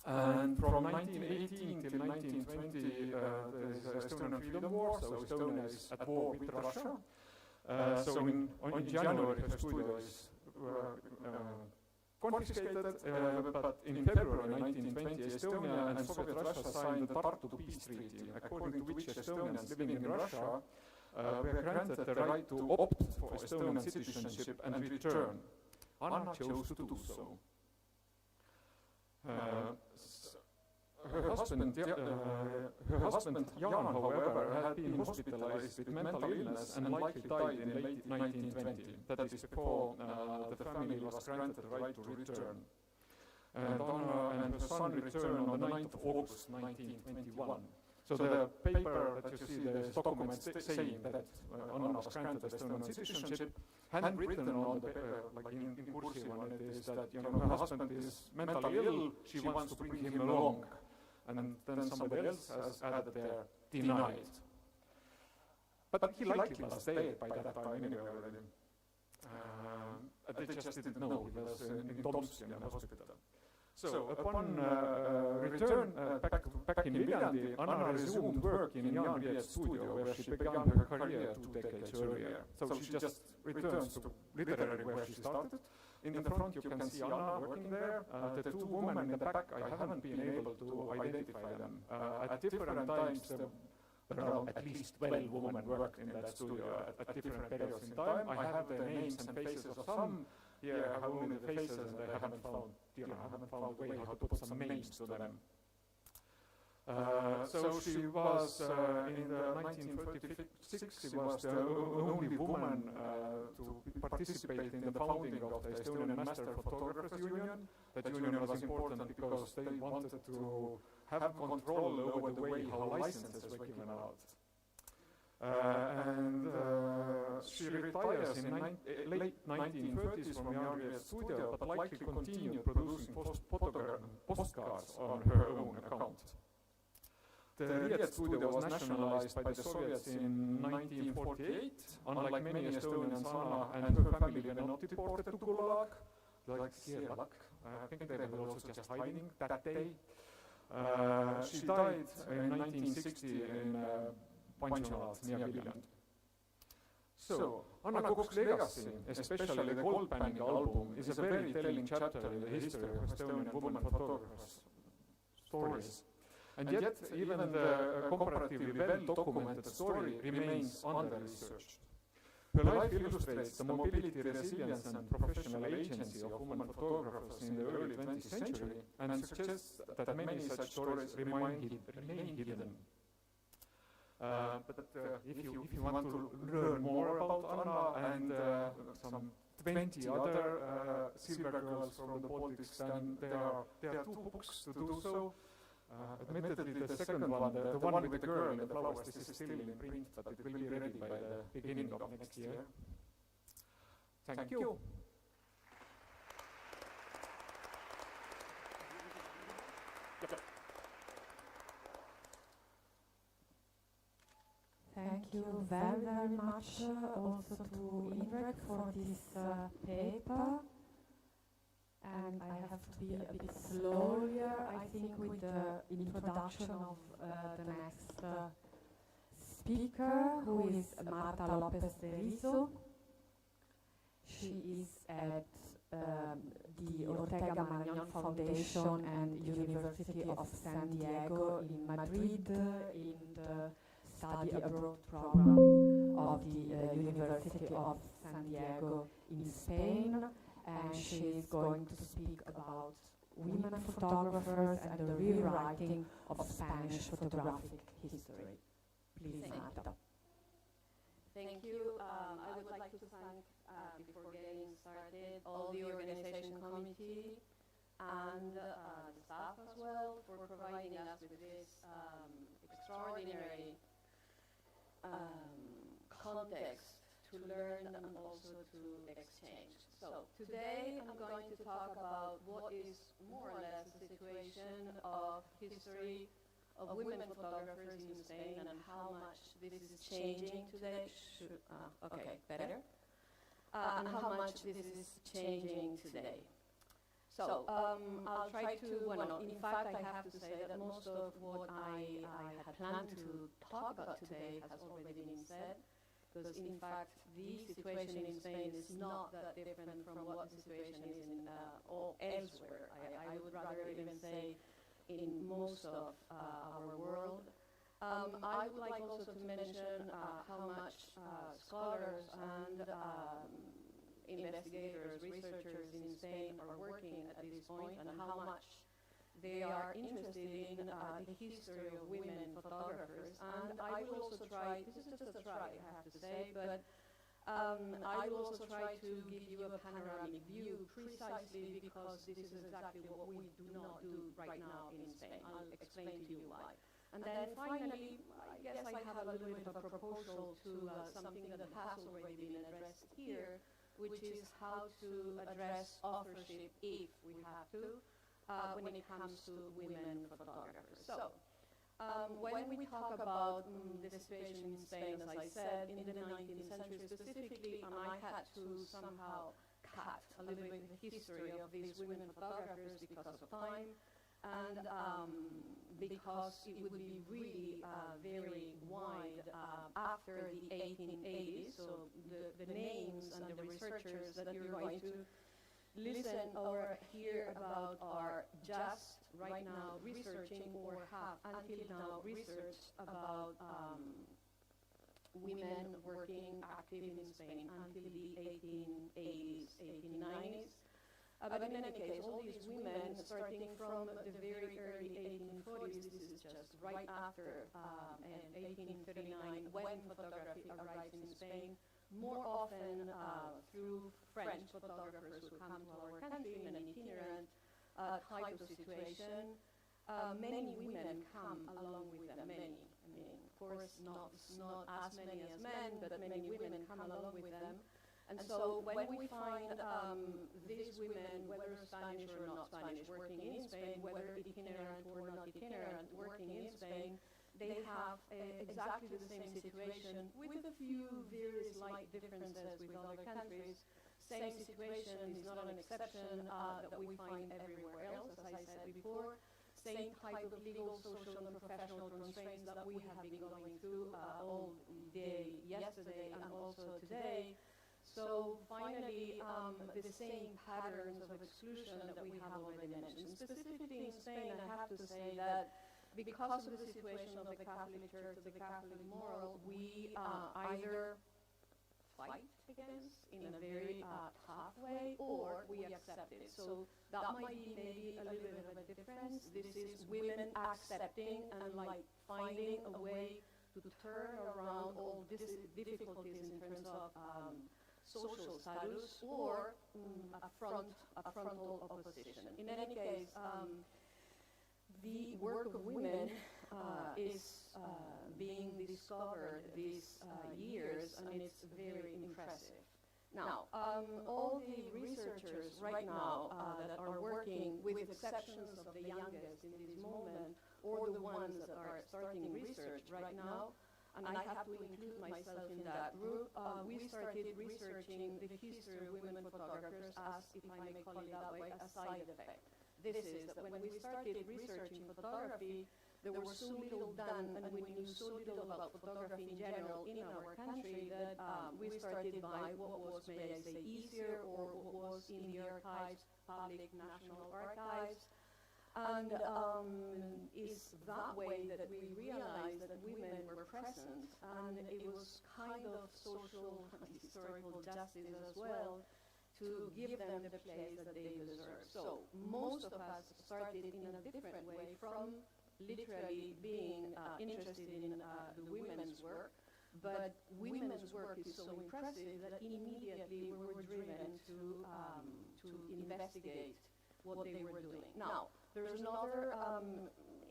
And from 1918 till 1920, there is the Estonian Freedom War, so Estonia is at war with Russia. So in January, her studio is confiscated, but in February 1920, Estonia and Soviet Russia signed the Tartu Peace Treaty, according to which Estonians living in Russia were granted the right to opt for Estonian citizenship and return. Anna chose to do so. Her husband Jan, however, had been hospitalized with mental illness and likely died in late 1920. That is before the family was granted the right to return. And Anna and her son returned on the 9th of August 1921. So the paper that you see, there is documents saying that Anna was granted Estonian citizenship, handwritten on the paper, like in cursive, and it is that, you know, her husband is mentally ill, she wants to bring him along. And then somebody else has added there, denied. But he likely was dead by that time anyway already. They just didn't know, he was in Tomsk in the hospital. So upon return back in Viljandi, Anna resumed work in Jan Riet's studio, where she began her career 2 decades earlier. So she just returns to literally where she started. In the front you can see Anna working there. The 2 women in the back, I haven't been able to identify them. At different times, there are at least 12 women worked in that studio at different periods in time. I have the names and faces of some. Here I have only the faces, and I haven't found, you know, a way how to put some names to them. So she was, in the 1936, she was the only woman to participate in the founding of the Estonian Master Photographers Union. That union was important because they wanted to have control over the way how licenses were given out. And she retires in late 1930s from Jan Riet's studio, but likely continued producing postcards on her own account. The Riet studio was nationalized by the Soviets in 1948. Unlike many Estonians, Anna and her family were not deported to Gulag, like Sierlak. I think they were also just hiding that day. She died in 1960 in Pansionat near Viljandi. So, Anna Kok's legacy, especially the gold panning album, is a very telling chapter in the history of Estonian women photographers' stories. And yet, even the comparatively well-documented story remains under-researched. Her life illustrates the mobility, resilience, and professional agency of women photographers in the early 20th century, and suggests that many such stories remain hidden. If you want to learn more about Anna and some 20 other silver girls from the Baltics, then there are 2 books to do so. Admittedly, the second one, the one with the girl in the flowers, this is still in print, but it will be ready by the beginning of next year. Thank you. Thank you very, very much also to Indrek for this paper. And I have to be a bit slow here, I think, with the introduction of the next speaker, who is Marta López de Rizo. She is at the Ortega Marañón Foundation and University of San Diego in Madrid in the study abroad program of the University of San Diego in Spain. And she is going to speak about women photographers and the rewriting of Spanish photographic history. Please, Marta. Thank you. I would like to thank, before getting started, all the organization committee and the staff as well for providing us with this extraordinary context to learn and also to exchange. So today I'm going to talk about what is more or less the situation of history of women photographers in Spain and how much this is changing today. Okay, better. And how much this is changing today. So I'll try to, in fact I have to say that most of what I had planned to talk about today has already been said, because in fact the situation in Spain is not that different from what the situation is in all elsewhere. I would rather even say in most of our world. I would like also to mention how much scholars and investigators, researchers in Spain are working at this point, and how much they are interested in the history of women photographers. And I will also try, this is just a try I have to say, but I will also try to give you a panoramic view precisely because this is exactly what we do not do right now in Spain. I'll explain to you why. And then finally, I guess I have a little bit of a proposal to something that has already been addressed here, which is how to address authorship if we have to, when it comes to women photographers. So, when we talk about the situation in Spain, as I said, in the 19th century specifically, and I had to somehow cut a little bit the history of these women photographers because of time, and because it would be really very wide after the 1880s, so the names and the researchers that you're going to listen or hear about are just right now researching or have until now researched about women working active in Spain until the 1880s, 1890s. But in any case, all these women, starting from the very early 1840s, this is just right after 1839, when photography arrives in Spain, more often through French photographers who come to our country in an itinerant type of situation. Many women come along with them, many. I mean, of course, not as many as men, but many women come along with them. And so when we find these women, whether Spanish or not Spanish, working in Spain, whether itinerant or not itinerant, working in Spain, they have exactly the same situation with a few very slight differences with other countries. Same situation is not an exception that we find everywhere else, as I said before. Same type of legal, social, and professional constraints that we have been going through all day yesterday and also today. So finally, the same patterns of exclusion that we have already mentioned. Specifically in Spain, I have to say that because of the situation of the Catholic Church, of the Catholic moral, we either fight against in a very tough way, or we accept it. So that might be maybe a little bit of a difference. This is women accepting and like finding a way to turn around all difficulties in terms of social status or a frontal opposition. In any case, the work of women is being discovered these years, and it's very impressive. Now, all the researchers right now that are working, with exceptions of the youngest in this moment, or the ones that are starting research right now, and I have to include myself in that group, we started researching the history of women photographers as, if I may call it that way, a side effect. This is that when we started researching photography, there was so little done, and we knew so little about photography in general in our country that we started by what was, may I say, easier, or what was in the archives, public national archives. And it's that way that we realized that women were present, and it was kind of social and historical justice as well to give them the place that they deserve. So most of us started in a different way, from literally being interested in the women's work, but women's work is so impressive that immediately we were driven to investigate what they were doing. Now, there's another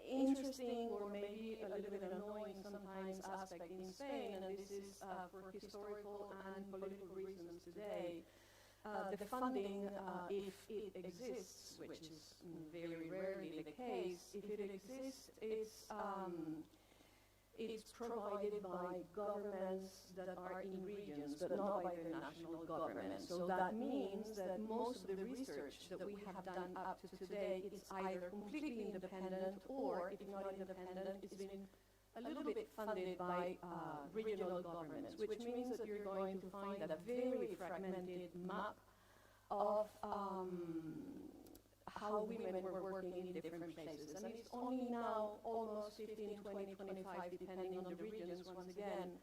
interesting, or maybe a little bit annoying sometimes, aspect in Spain, and this is for historical and political reasons today. The funding, if it exists, which is very rarely the case, if it exists, it's provided by governments that are in regions, but not by the national government. So that means that most of the research that we have done up to today is either completely independent, or if not independent, it's been a little bit funded by regional governments, which means that you're going to find a very fragmented map of how women were working in different places. And it's only now, almost 15, 20, 25, depending on the regions, once again,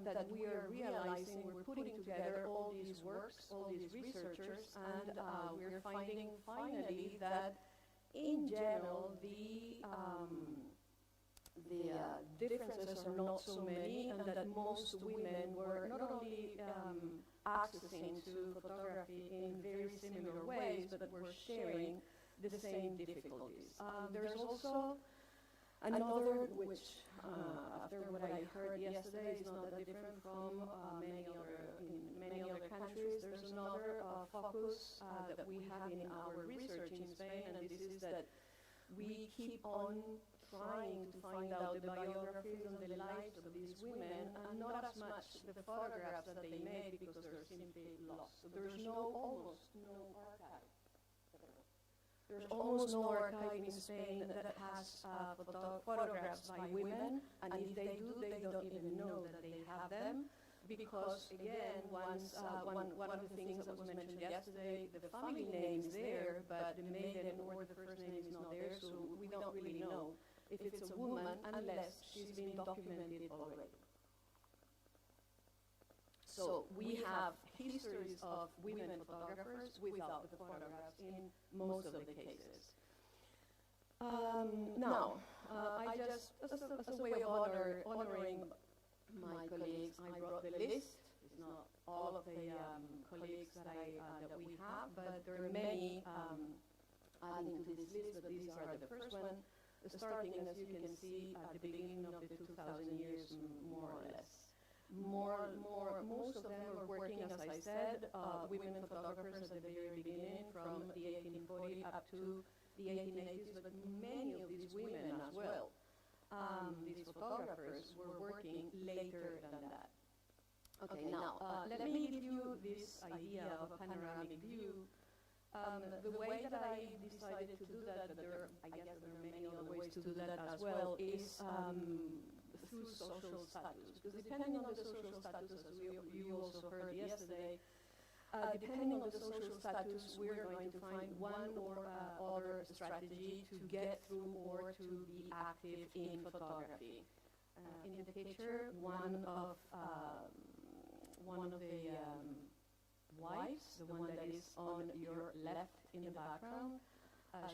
that we are realizing, we're putting together all these works, all these researchers, and we're finding finally that in general the differences are not so many, and that most women were not only accessing to photography in very similar ways, but were sharing the same difficulties. There's also another, which after what I heard yesterday is not that different from in many other countries. There's another focus that we have in our research in Spain, and this is that we keep on trying to find out the biographies and the lives of these women, and not as much the photographs that they made, because they're simply lost. So there's almost no archive. There's almost no archive in Spain that has photographs by women, and if they do, they don't even know that they have them, because again, one of the things that was mentioned yesterday, the family name is there, but the maiden or the first name is not there, so we don't really know if it's a woman unless she's been documented already. So we have histories of women photographers without the photographs in most of the cases. Now, I just, as a way of honoring my colleagues, I brought the list. It's not all of the colleagues that we have, but there are many adding to this list, but these are the first one. Starting, as you can see, at the beginning of the 2000 years, more or less. Most of them were working, as I said, women photographers at the very beginning, from the 1840 up to the 1880s, but many of these women as well, these photographers, were working later than that. Okay, now, let me give you this idea of a panoramic view. The way that I decided to do that, but I guess there are many other ways to do that as well, is through social status. Because depending on the social status, as you also heard yesterday, depending on the social status, we're going to find one or other strategy to get through or to be active in photography. In the picture, one of the wives, the one that is on your left in the background,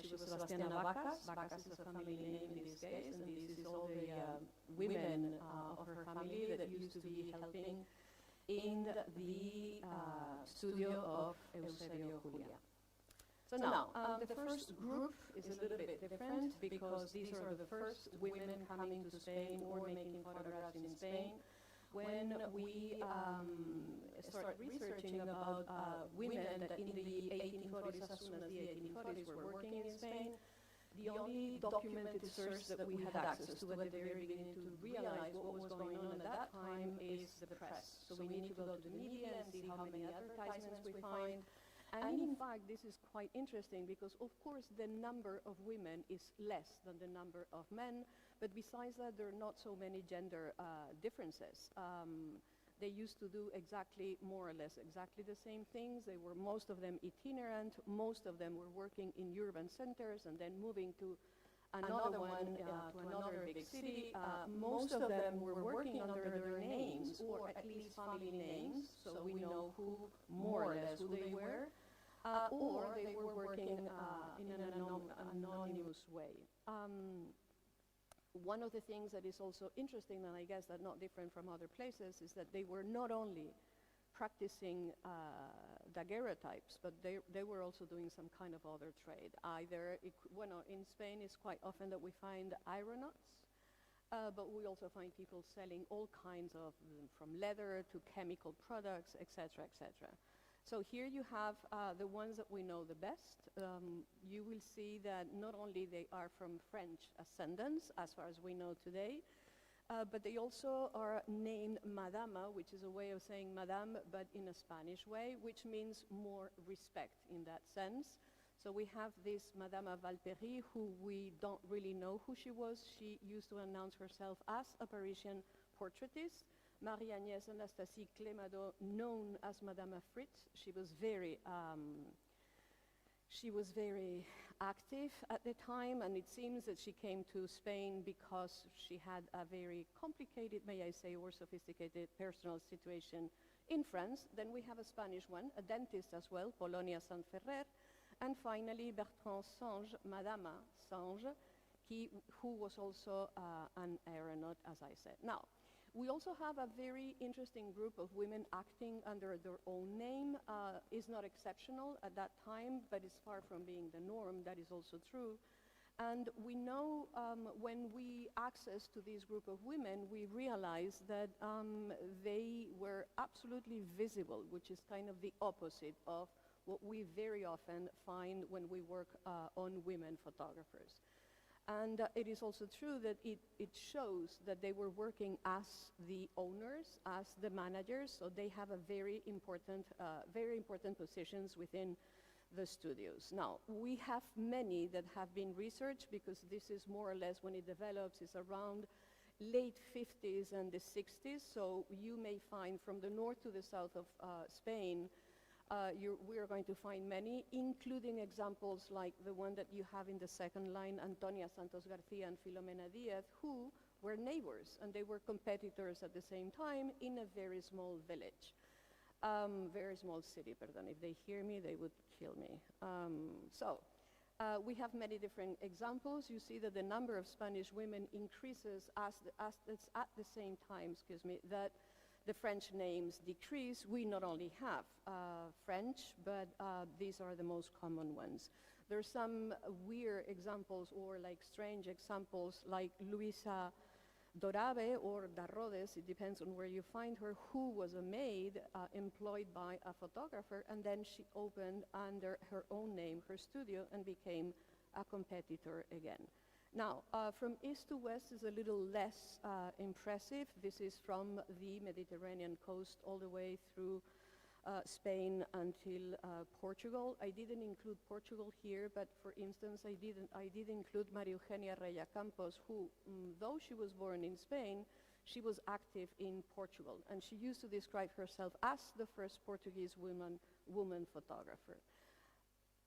She was Sebastiana Vacas. Vacas is a family name in this case, and this is all the women of her family that used to be helping in the studio of Eusebio Julia. So now, the first group is a little bit different because these are the first women coming to Spain or making photographs in Spain. When we start researching about women that in the 1840s, as soon as the 1840s were working in Spain, the only documented source that we had access to at the very beginning to realize what was going on at that time is the press. So we need to go to the media and see how many advertisements we find. And in fact, this is quite interesting because, of course, the number of women is less than the number of men, but besides that, there are not so many gender differences. They used to do exactly, more or less, exactly the same things. They were, most of them, itinerant. Most of them were working in urban centers and then moving to another one, to another big city. Most of them were working under their names, or at least family names, so we know who, more or less, who they were. Or they were working in an anonymous way. One of the things that is also interesting, and I guess that not different from other places, is that they were not only practicing daguerreotypes, but they were also doing some kind of other trade. Either, in Spain it's quite often that we find aeronauts, but we also find people selling all kinds of, from leather to chemical products, etc., etc. So here you have the ones that we know the best. You will see that not only they are from French ascendants, as far as we know today, but they also are named Madama, which is a way of saying Madame, but in a Spanish way, which means more respect in that sense. So we have this Madama Valperi, who we don't really know who she was. She used to announce herself as a Parisian portraitist. Marie-Agnès Anastasie Clémado, known as Madame Fritz. She was very active at the time, and it seems that she came to Spain because she had a very complicated, may I say, or sophisticated personal situation in France. Then we have a Spanish one, a dentist as well, Polonia Sanferrer, and finally Bertrand Sange, Madama Sange, who was also an aeronaut, as I said. Now, we also have a very interesting group of women acting under their own name. Is not exceptional at that time, but it's far from being the norm. That is also true. And we know when we access to this group of women, we realize that they were absolutely visible, which is kind of the opposite of what we very often find when we work on women photographers. And it is also true that it shows that they were working as the owners, as the managers, so they have a very important positions within the studios. Now, we have many that have been researched because this is more or less when it develops, is around late 50s and the 60s, so you may find from the north to the south of Spain, we are going to find many, including examples like the one that you have in the second line, Antonia Santos Garcia and Filomena Diaz, who were neighbors, and they were competitors at the same time in a very small village. Very small city, pardon. If they hear me, they would kill me. We have many different examples. You see that the number of Spanish women increases at the same time, that the French names decrease. We not only have French, but these are the most common ones. There's some weird examples or like strange examples like Luisa Dorabe or Darrodes, it depends on where you find her, who was a maid employed by a photographer, and then she opened under her own name her studio and became a competitor again. Now, from east to west is a little less impressive. This is from the Mediterranean coast all the way through Spain until Portugal. I didn't include Portugal here, but for instance, I did include María Eugenia Reya Campos, who, though she was born in Spain, she was active in Portugal, and she used to describe herself as the first Portuguese woman photographer.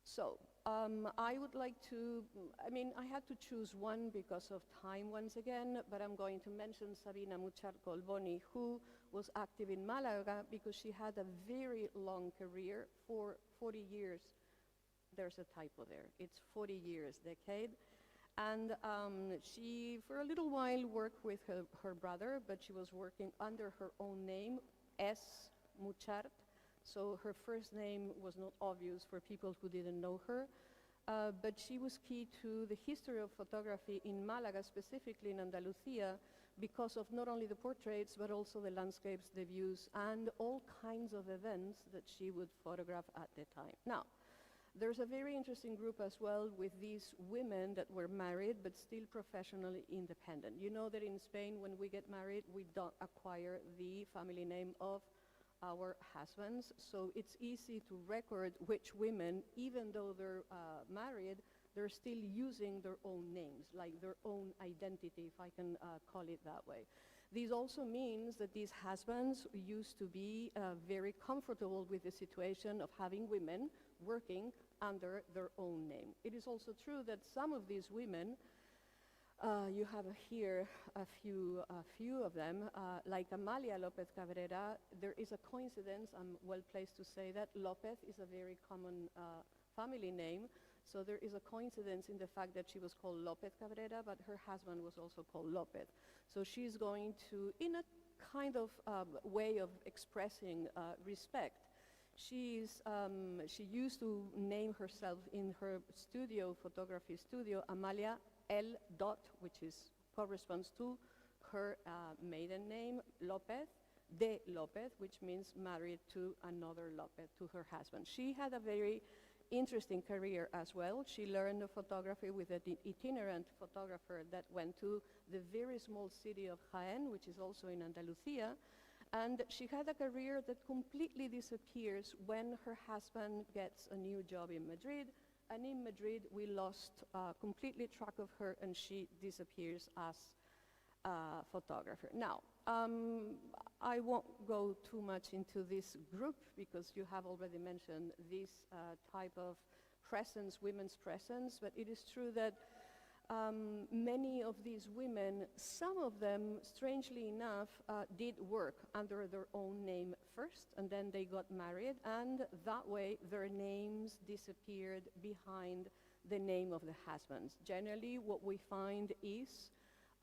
So, I would like to, I had to choose one because of time once again, but I'm going to mention Sabina Muchar Colboni, who was active in Malaga because she had a very long career for 40 years, there's a typo there. It's 40 years decade. And she, for a little while, worked with her brother, but she was working under her own name, S. Muchart. So her first name was not obvious for people who didn't know her. But she was key to the history of photography in Malaga, specifically in Andalusia, because of not only the portraits, but also the landscapes, the views, and all kinds of events that she would photograph at the time. Now, there's a very interesting group as well with these women that were married, but still professionally independent. You know that in Spain, when we get married, we don't acquire the family name of our husbands, so it's easy to record which women, even though they're married, they're still using their own names, like their own identity, if I can call it that way. This also means that these husbands used to be very comfortable with the situation of having women working under their own name. It is also true that some of these women, you have here a few of them, like Amalia López Cabrera. There is a coincidence, I'm well placed to say that. López is a very common family name, so there is a coincidence in the fact that she was called López Cabrera, but her husband was also called López. So she's going to, in a kind of way of expressing respect, she used to name herself in her studio, photography studio, Amalia L. Dot, which corresponds to her maiden name, López, de López, which means married to another López, to her husband. She had a very interesting career as well. She learned photography with an itinerant photographer that went to the very small city of Jaén, which is also in Andalusia. And she had a career that completely disappears when her husband gets a new job in Madrid. And in Madrid, we lost completely track of her, and she disappears as a photographer. Now, I won't go too much into this group because you have already mentioned this type of presence, women's presence, but it is true that many of these women, some of them, strangely enough, did work under their own name first, and then they got married, and that way their names disappeared behind the name of the husbands. Generally, what we find is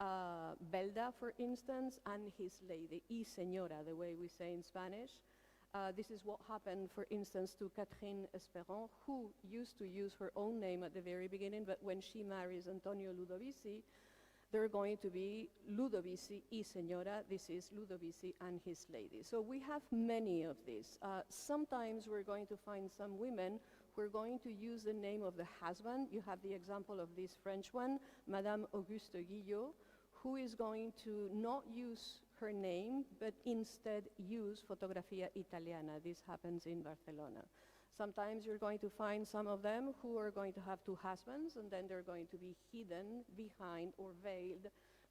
Belda, for instance, and his lady, y señora, the way we say in Spanish. This is what happened, for instance, to Catherine Esperon, who used to use her own name at the very beginning, but when she marries Antonio Ludovici, they're going to be Ludovici y señora. This is Ludovici and his lady. So we have many of these. Sometimes we're going to find some women who are going to use the name of the husband. You have the example of this French one, Madame Auguste Guillot, who is going to not use her name, but instead use Fotografía Italiana. This happens in Barcelona. Sometimes you're going to find some of them who are going to have two husbands, and then they're going to be hidden behind or veiled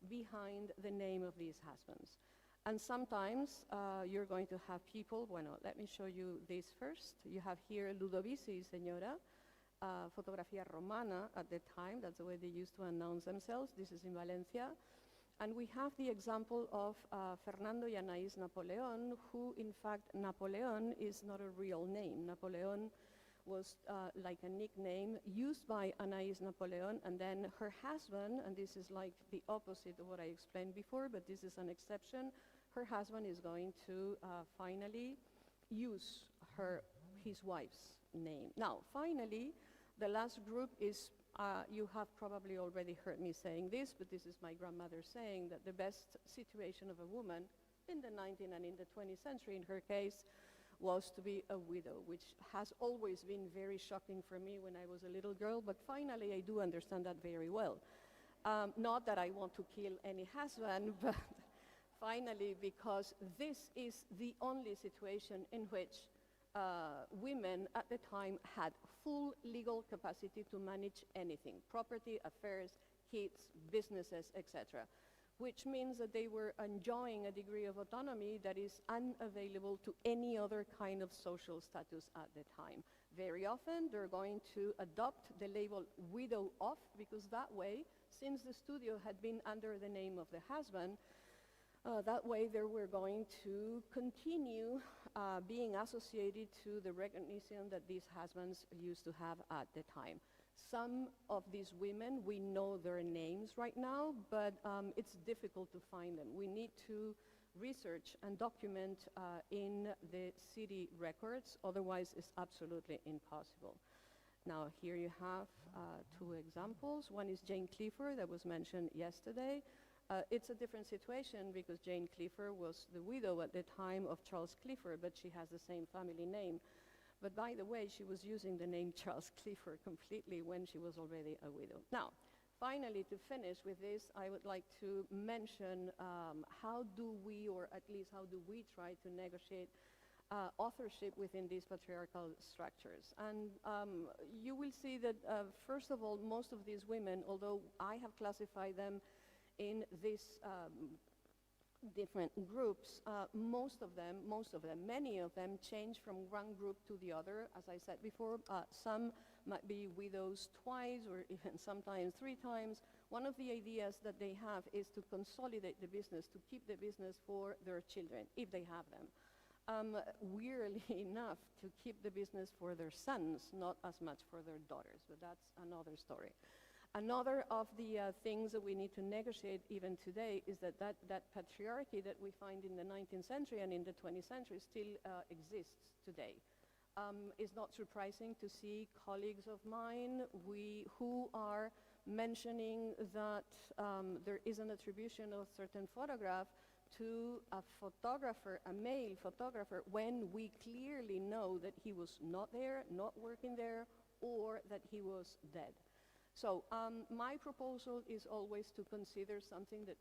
behind the name of these husbands. And sometimes you're going to have people, bueno, let me show you this first. You have here Ludovici Señora, Fotografía Romana at the time. That's the way they used to announce themselves. This is in Valencia. And we have the example of Fernando y Anaís Napoleón, who, in fact, Napoleón is not a real name. Napoleón was like a nickname used by Anaís Napoleón, and then her husband, and this is like the opposite of what I explained before, but this is an exception, her husband is going to finally use his wife's name. Now, finally, the last group is you have probably already heard me saying this, but this is my grandmother saying that the best situation of a woman in the 19th and in the 20th century, in her case, was to be a widow, which has always been very shocking for me when I was a little girl, but finally I do understand that very well. Not that I want to kill any husband, but finally because this is the only situation in which women at the time had full legal capacity to manage anything, property, affairs, kids, businesses, etc., which means that they were enjoying a degree of autonomy that is unavailable to any other kind of social status at the time. Very often they're going to adopt the label widow of, because that way, since the studio had been under the name of the husband, That way, they were going to continue being associated to the recognition that these husbands used to have at the time. Some of these women, we know their names right now, but it's difficult to find them. We need to research and document in the city records, otherwise it's absolutely impossible. Now, here you have two examples. One is Jane Clifford, that was mentioned yesterday. It's a different situation because Jane Clifford was the widow at the time of Charles Clifford, but she has the same family name. But by the way, she was using the name Charles Clifford completely when she was already a widow. Now, finally, to finish with this, I would like to mention how do we, or at least how do we try to negotiate authorship within these patriarchal structures. And you will see that, first of all, most of these women, although I have classified them in these different groups, many of them change from one group to the other. As I said before, some might be widows twice or even sometimes 3 times. One of the ideas that they have is to consolidate the business, to keep the business for their children, if they have them. Weirdly enough, to keep the business for their sons, not as much for their daughters, but that's another story. Another of the things that we need to negotiate even today is that patriarchy that we find in the 19th century and in the 20th century still exists today. It's not surprising to see colleagues of mine who are mentioning that there is an attribution of certain photograph to a photographer, a male photographer, when we clearly know that he was not there, not working there, or that he was dead. So my proposal is always to consider something that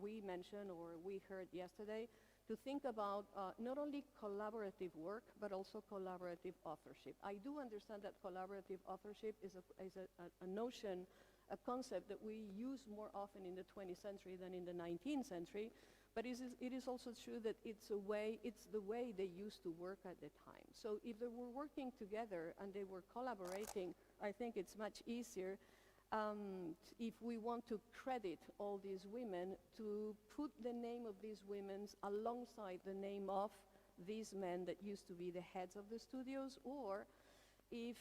we mentioned or we heard yesterday, to think about not only collaborative work, but also collaborative authorship. I do understand that collaborative authorship is a notion, a concept that we use more often in the 20th century than in the 19th century, but it is also true that it's the way they used to work at the time. So if they were working together and they were collaborating, I think it's much easier if we want to credit all these women, to put the name of these women alongside the name of these men that used to be the heads of the studios, or if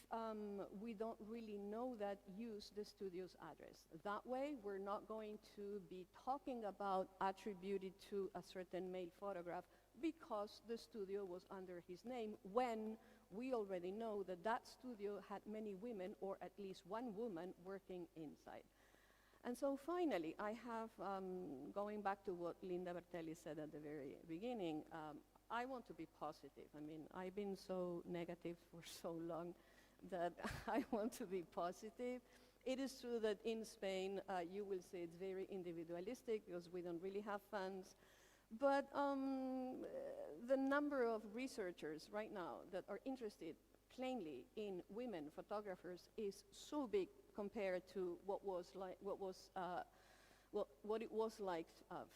we don't really know that, use the studio's address. That way, we're not going to be talking about attributed to a certain male photograph because the studio was under his name, when we already know that that studio had many women, or at least one woman, working inside. And so finally, I have, going back to what Linda Bertelli said at the very beginning, I want to be positive. I mean, I've been so negative for so long that I want to be positive. It is true that in Spain, you will see it's very individualistic because we don't really have funds. But the number of researchers right now that are interested plainly in women photographers is so big compared to what it was like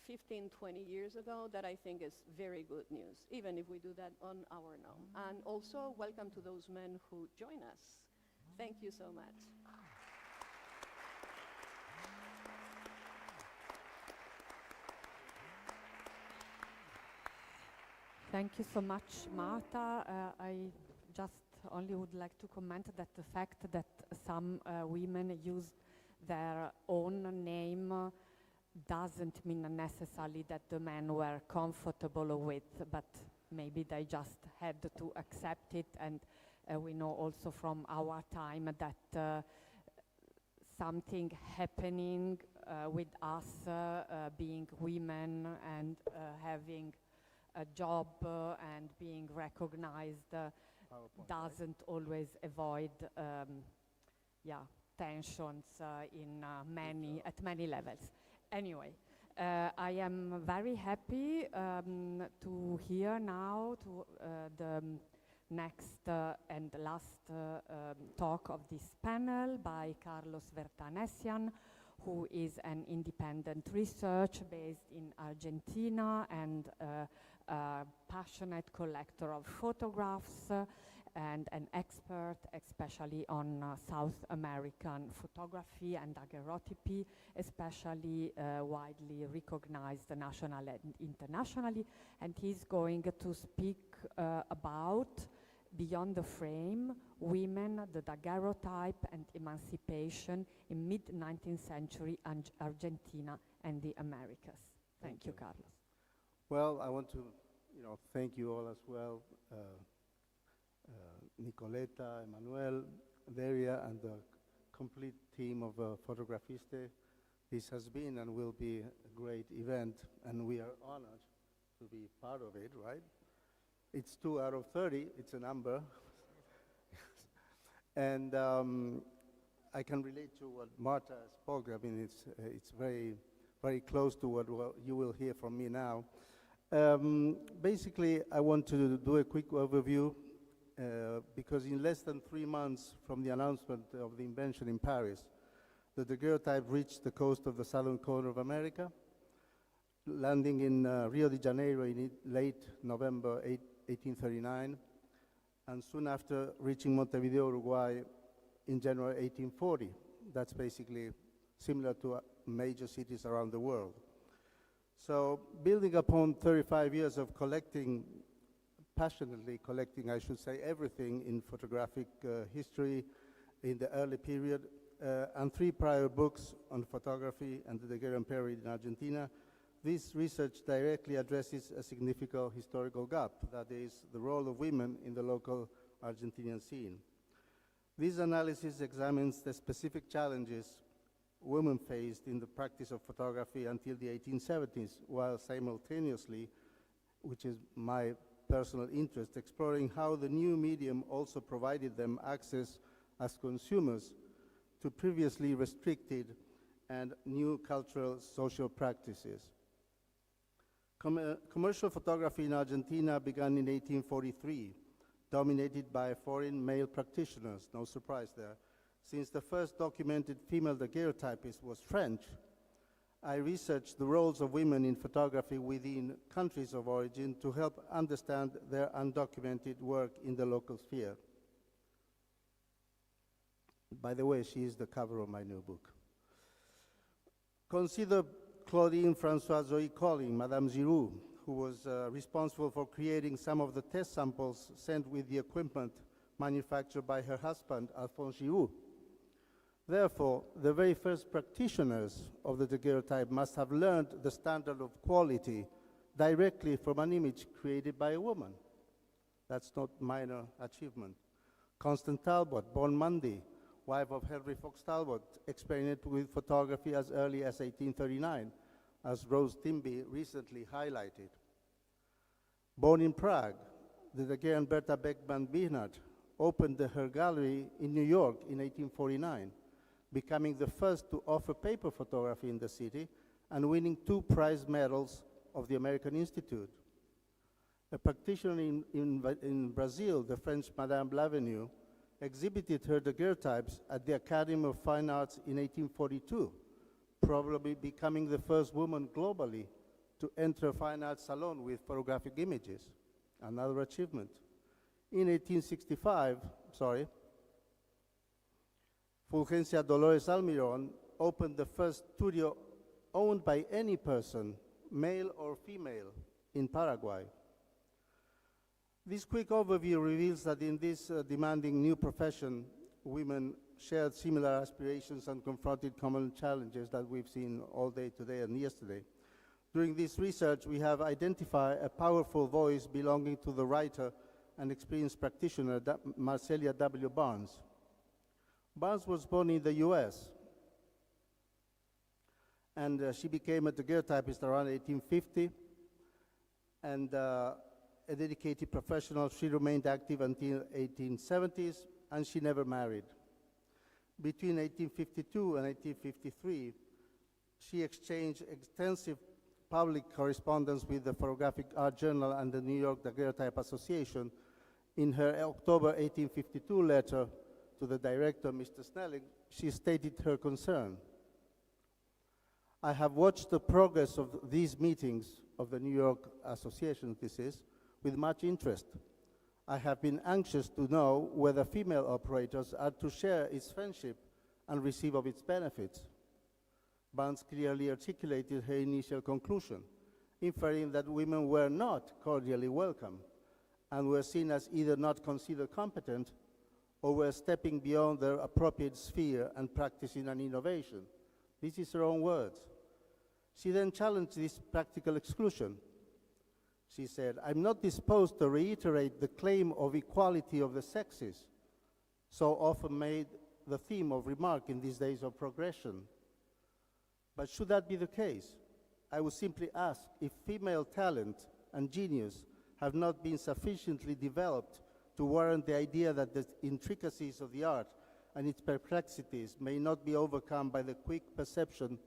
15, 20 years ago, that I think is very good news, even if we do that on our own. And also, welcome to those men who join us. Thank you so much. Thank you so much, Marta. I just only would like to comment that the fact that some women use their own name doesn't mean necessarily that the men were comfortable with, but maybe they just had to accept it. And we know also from our time that something happening with us being women and having a job and being recognized doesn't always avoid tensions at many levels. Anyway, I am very happy to hear now the next and last talk of this panel by Carlos Vertanesian, who is an independent researcher based in Argentina and a passionate collector of photographs. and an expert, especially on South American photography and daguerreotypy, especially widely recognized nationally and internationally. And he's going to speak about Beyond the Frame, Women, the Daguerreotype and Emancipation in Mid-19th Century Argentina and the Americas. Thank you, Carlos. Well, I want to, thank you all as well, Nicoletta, Emanuel, Deria, and the complete team of Fotografiste. This has been and will be a great event, and we are honored to be part of it, right? It's 2 out of 30, it's a number. And I can relate to what Marta spoke. I mean, it's very, very close to what you will hear from me now. Basically, I want to do a quick overview because in less than 3 months from the announcement of the invention in Paris, the daguerreotype reached the coast of the southern corner of America, landing in Rio de Janeiro in late November 1839, and soon after reaching Montevideo, Uruguay in January 1840. That's basically similar to major cities around the world. So building upon 35 years of passionately collecting, I should say, everything in photographic history in the early period, and 3 prior books on photography and the daguerrean period in Argentina, this research directly addresses a significant historical gap, that is, the role of women in the local Argentinian scene. This analysis examines the specific challenges women faced in the practice of photography until the 1870s, while simultaneously, which is my personal interest, exploring how the new medium also provided them access as consumers to previously restricted and new cultural social practices. Commercial photography in Argentina began in 1843, dominated by foreign male practitioners, no surprise there. Since the first documented female daguerreotypist was French, I researched the roles of women in photography within countries of origin to help understand their undocumented work in the local sphere. By the way, she is the cover of my new book. Consider Claudine Françoise Zoe Colling, Madame Giroux, who was responsible for creating some of the test samples sent with the equipment manufactured by her husband, Alphonse Giroux. Therefore, the very first practitioners of the daguerreotype must have learned the standard of quality directly from an image created by a woman. That's not minor achievement. Constance Talbot, born Mundy, wife of Henry Fox Talbot, experimented with photography as early as 1839, as Rose Timby recently highlighted. Born in Prague, the daguerrean Berta Beckman-Bihnert opened her gallery in New York in 1849, becoming the first to offer paper photography in the city and winning 2 prize medals of the American Institute. A practitioner in Brazil, the French Madame Blavenue, exhibited her daguerreotypes at the Academy of Fine Arts in 1842, probably becoming the first woman globally to enter a fine arts salon with photographic images. Another achievement. In 1865, Fulgencia Dolores Almiron opened the first studio owned by any person, male or female, in Paraguay. This quick overview reveals that in this demanding new profession, women shared similar aspirations and confronted common challenges that we've seen all day today and yesterday. During this research, we have identified a powerful voice belonging to the writer and experienced practitioner, Marcelia W. Barnes. Barnes was born in the US, and she became a daguerreotypist around 1850, and a dedicated professional. She remained active until 1870s, and she never married. Between 1852 and 1853, she exchanged extensive public correspondence with the Photographic Art Journal and the New York Daguerreotype Association. In her October 1852 letter to the director, Mr. Snelling, she stated her concern. I have watched the progress of these meetings of the New York Association, this is, with much interest. I have been anxious to know whether female operators are to share its friendship and receive of its benefits. Barnes clearly articulated her initial conclusion, inferring that women were not cordially welcome and were seen as either not considered competent or were stepping beyond their appropriate sphere and practicing an innovation. This is her own words. She then challenged this practical exclusion. She said, "I'm not disposed to reiterate the claim of equality of the sexes, so often made the theme of remark in these days of progression. But should that be the case, I would simply ask if female talent and genius have not been sufficiently developed to warrant the idea that the intricacies of the art and its perplexities may not be overcome by the quick perception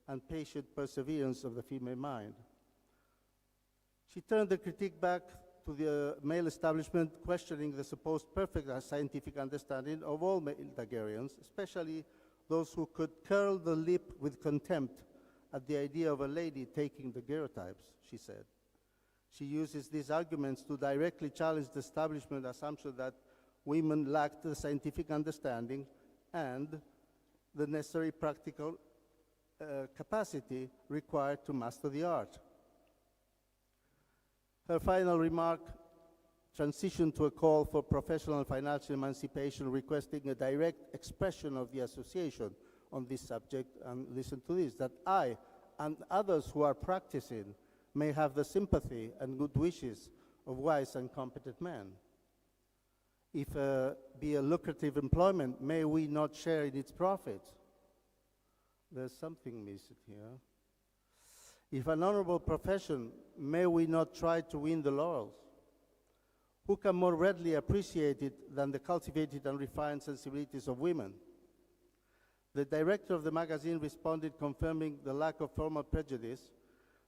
and patient perseverance of the female mind." She turned the critique back to the male establishment, questioning the supposed perfect scientific understanding of all male Daguerreans, especially those who could curl the lip with contempt at the idea of a lady taking daguerreotypes, she said. She uses these arguments to directly challenge the establishment assumption that women lacked the scientific understanding and the necessary practical capacity required to master the art. Her final remark transitioned to a call for professional and financial emancipation, requesting a direct expression of the association on this subject. And listen to this, that I and others who are practicing may have the sympathy and good wishes of wise and competent men. If be a lucrative employment, may we not share in its profits? There's something missing here. If an honorable profession, may we not try to win the laurels? Who can more readily appreciate it than the cultivated and refined sensibilities of women? The director of the magazine responded, confirming the lack of formal prejudice.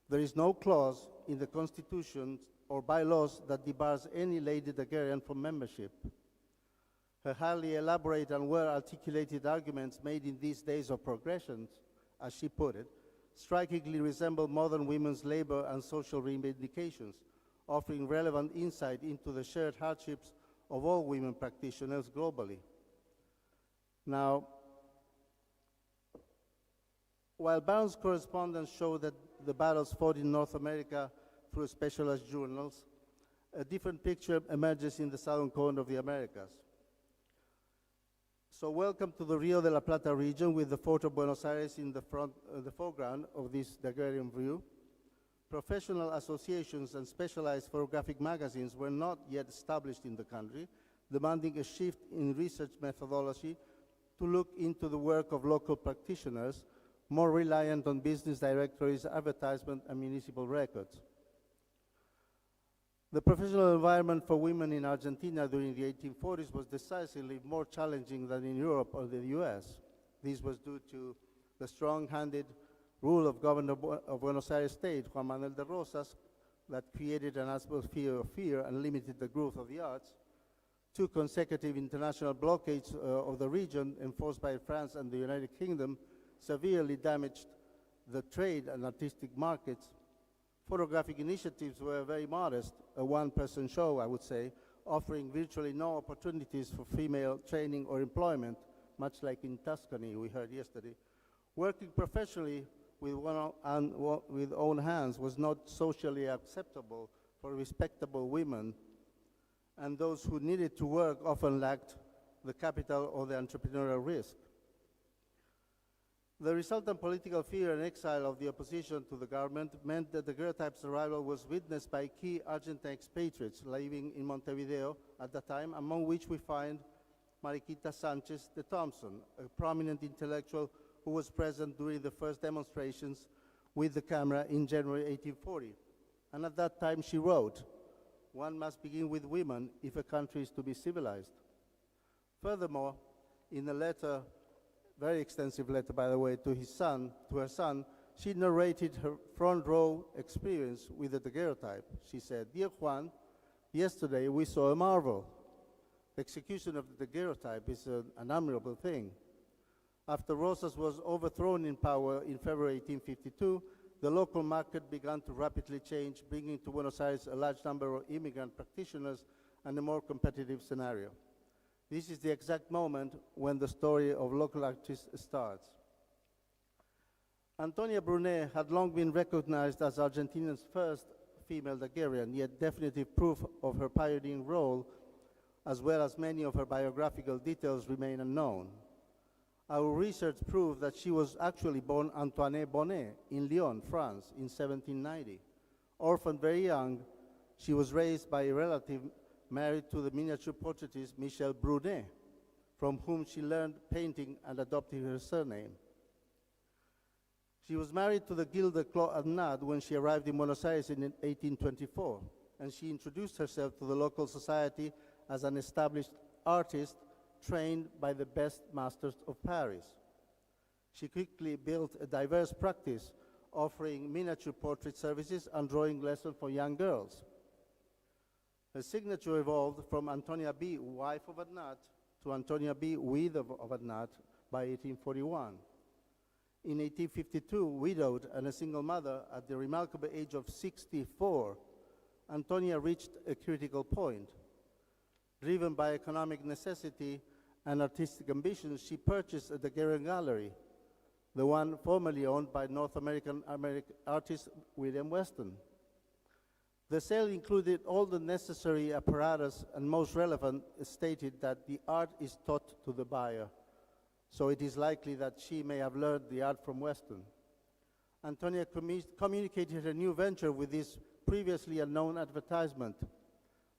There is no clause in the Constitution or bylaws that debars any lady Daguerrean from membership. Her highly elaborate and well-articulated arguments made in these days of progression, as she put it, strikingly resemble modern women's labor and social reivindications, offering relevant insight into the shared hardships of all women practitioners globally. Now, while Barnes' correspondence showed that the battles fought in North America through specialized journals, a different picture emerges in the southern corner of the Americas. So welcome to the Rio de la Plata region, with the Fort of Buenos Aires in the foreground of this Daguerrean view. Professional associations and specialized photographic magazines were not yet established in the country, demanding a shift in research methodology to look into the work of local practitioners, more reliant on business directories, advertisement, and municipal records. The professional environment for women in Argentina during the 1840s was decisively more challenging than in Europe or the US. This was due to the strong-handed rule of Governor of Buenos Aires State, Juan Manuel de Rosas, that created an atmosphere of fear and limited the growth of the arts. 2 consecutive international blockades of the region, enforced by France and the United Kingdom, severely damaged the trade and artistic markets. Photographic initiatives were very modest, a one-person show, I would say, offering virtually no opportunities for female training or employment, much like in Tuscany, we heard yesterday. Working professionally with own hands was not socially acceptable for respectable women, and those who needed to work often lacked the capital or the entrepreneurial risk. The resultant political fear and exile of the opposition to the government meant that the daguerreotype's arrival was witnessed by key Argentine expatriates living in Montevideo at the time, among which we find Mariquita Sanchez de Thompson, a prominent intellectual who was present during the first demonstrations with the camera in January 1840. And at that time she wrote, "One must begin with women if a country is to be civilized." Furthermore, in a letter, very extensive letter, by the way, to her son, she narrated her front row experience with the daguerreotype. She said, "Dear Juan, yesterday we saw a marvel. The execution of the daguerreotype is an admirable thing. After Rosas was overthrown in power in February 1852, the local market began to rapidly change, bringing to Buenos Aires a large number of immigrant practitioners and a more competitive scenario. This is the exact moment when the story of local artists starts. Antonia Brunet had long been recognized as Argentina's first female daguerrean, yet definitive proof of her pioneering role, as well as many of her biographical details, remain unknown. Our research proved that she was actually born Antoinette Bonnet in Lyon, France, in 1790. Orphaned very young, she was raised by a relative married to the miniature portraitist Michel Brunet, from whom she learned painting and adopted her surname. She was married to the Gilda Clos Arnad when she arrived in Buenos Aires in 1824, and she introduced herself to the local society as an established artist trained by the best masters of Paris. She quickly built a diverse practice, offering miniature portrait services and drawing lessons for young girls. Her signature evolved from Antonia B., wife of Arnad, to Antonia B., widow of Arnad, by 1841. In 1852, widowed and a single mother at the remarkable age of 64, Antonia reached a critical point. Driven by economic necessity and artistic ambition, she purchased a daguerrean gallery, the one formerly owned by North American artist William Weston. The sale included all the necessary apparatus, and most relevant, stated that the art is taught to the buyer, so it is likely that she may have learned the art from Weston. Antonia communicated her new venture with this previously unknown advertisement.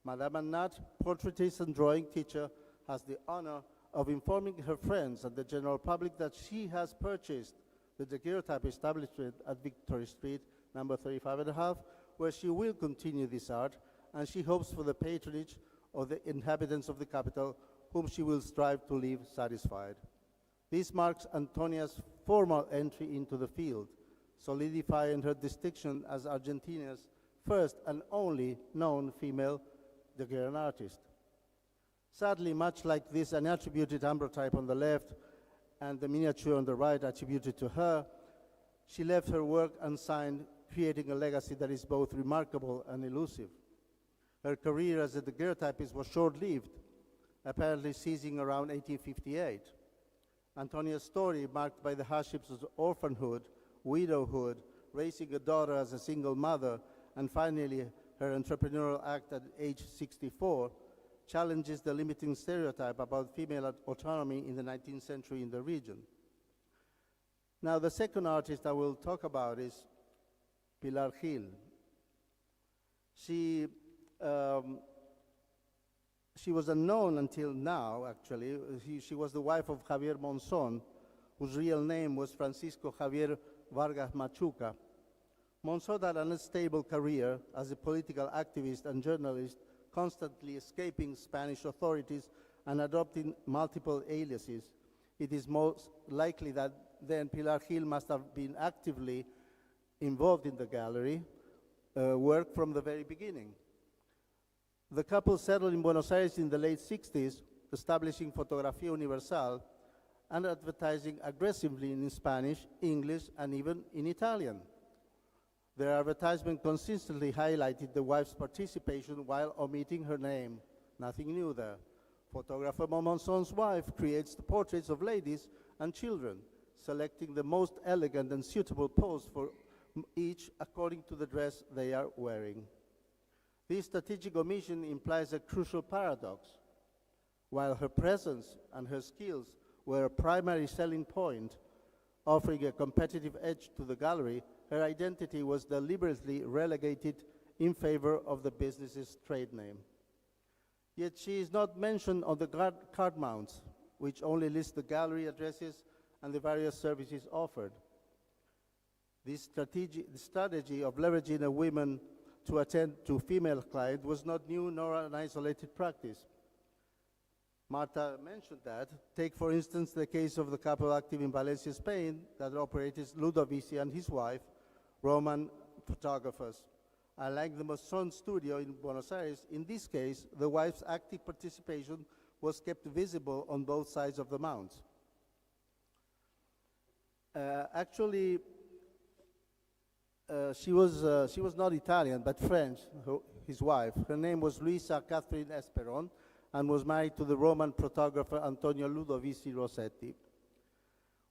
Madame Arnad, portraitist and drawing teacher, has the honor of informing her friends and the general public that she has purchased the daguerreotype establishment at Victory Street, number 35.5, where she will continue this art, and she hopes for the patronage of the inhabitants of the capital, whom she will strive to leave satisfied. This marks Antonia's formal entry into the field, solidifying her distinction as Argentina's first and only known female daguerrean artist. Sadly, much like this unattributed ambrotype on the left and the miniature on the right attributed to her, she left her work unsigned, creating a legacy that is both remarkable and elusive. Her career as a daguerreotypist was short-lived, apparently ceasing around 1858. Antonia's story, marked by the hardships of orphanhood, widowhood, raising a daughter as a single mother, and finally her entrepreneurial act at age 64, challenges the limiting stereotype about female autonomy in the 19th century in the region. Now, the second artist I will talk about is Pilar Gil. She was unknown until now, actually. She was the wife of Javier Monzón, whose real name was Francisco Javier Vargas Machuca. Monzón had an unstable career as a political activist and journalist, constantly escaping Spanish authorities and adopting multiple aliases. It is most likely that then Pilar Gil must have been actively involved in the gallery work from the very beginning. The couple settled in Buenos Aires in the late 60s, establishing Fotografía Universal and advertising aggressively in Spanish, English, and even in Italian. Their advertisement consistently highlighted the wife's participation while omitting her name. Nothing new there. Photographer Monzón's wife creates the portraits of ladies and children, selecting the most elegant and suitable pose for each according to the dress they are wearing. This strategic omission implies a crucial paradox. While her presence and her skills were a primary selling point, offering a competitive edge to the gallery, her identity was deliberately relegated in favor of the business's trade name. Yet she is not mentioned on the card mounts, which only list the gallery addresses and the various services offered. This strategy of leveraging a woman to attend to female clients was not new nor an isolated practice. Marta mentioned that. Take, for instance, the case of the couple active in Valencia, Spain, that operated Ludovici and his wife, Roman photographers. Unlike the Monzón studio in Buenos Aires, in this case, the wife's active participation was kept visible on both sides of the mounts. Actually, she was not Italian, but French. his wife. Her name was Luisa Catherine Esperon and was married to the Roman photographer Antonio Ludovici Rossetti.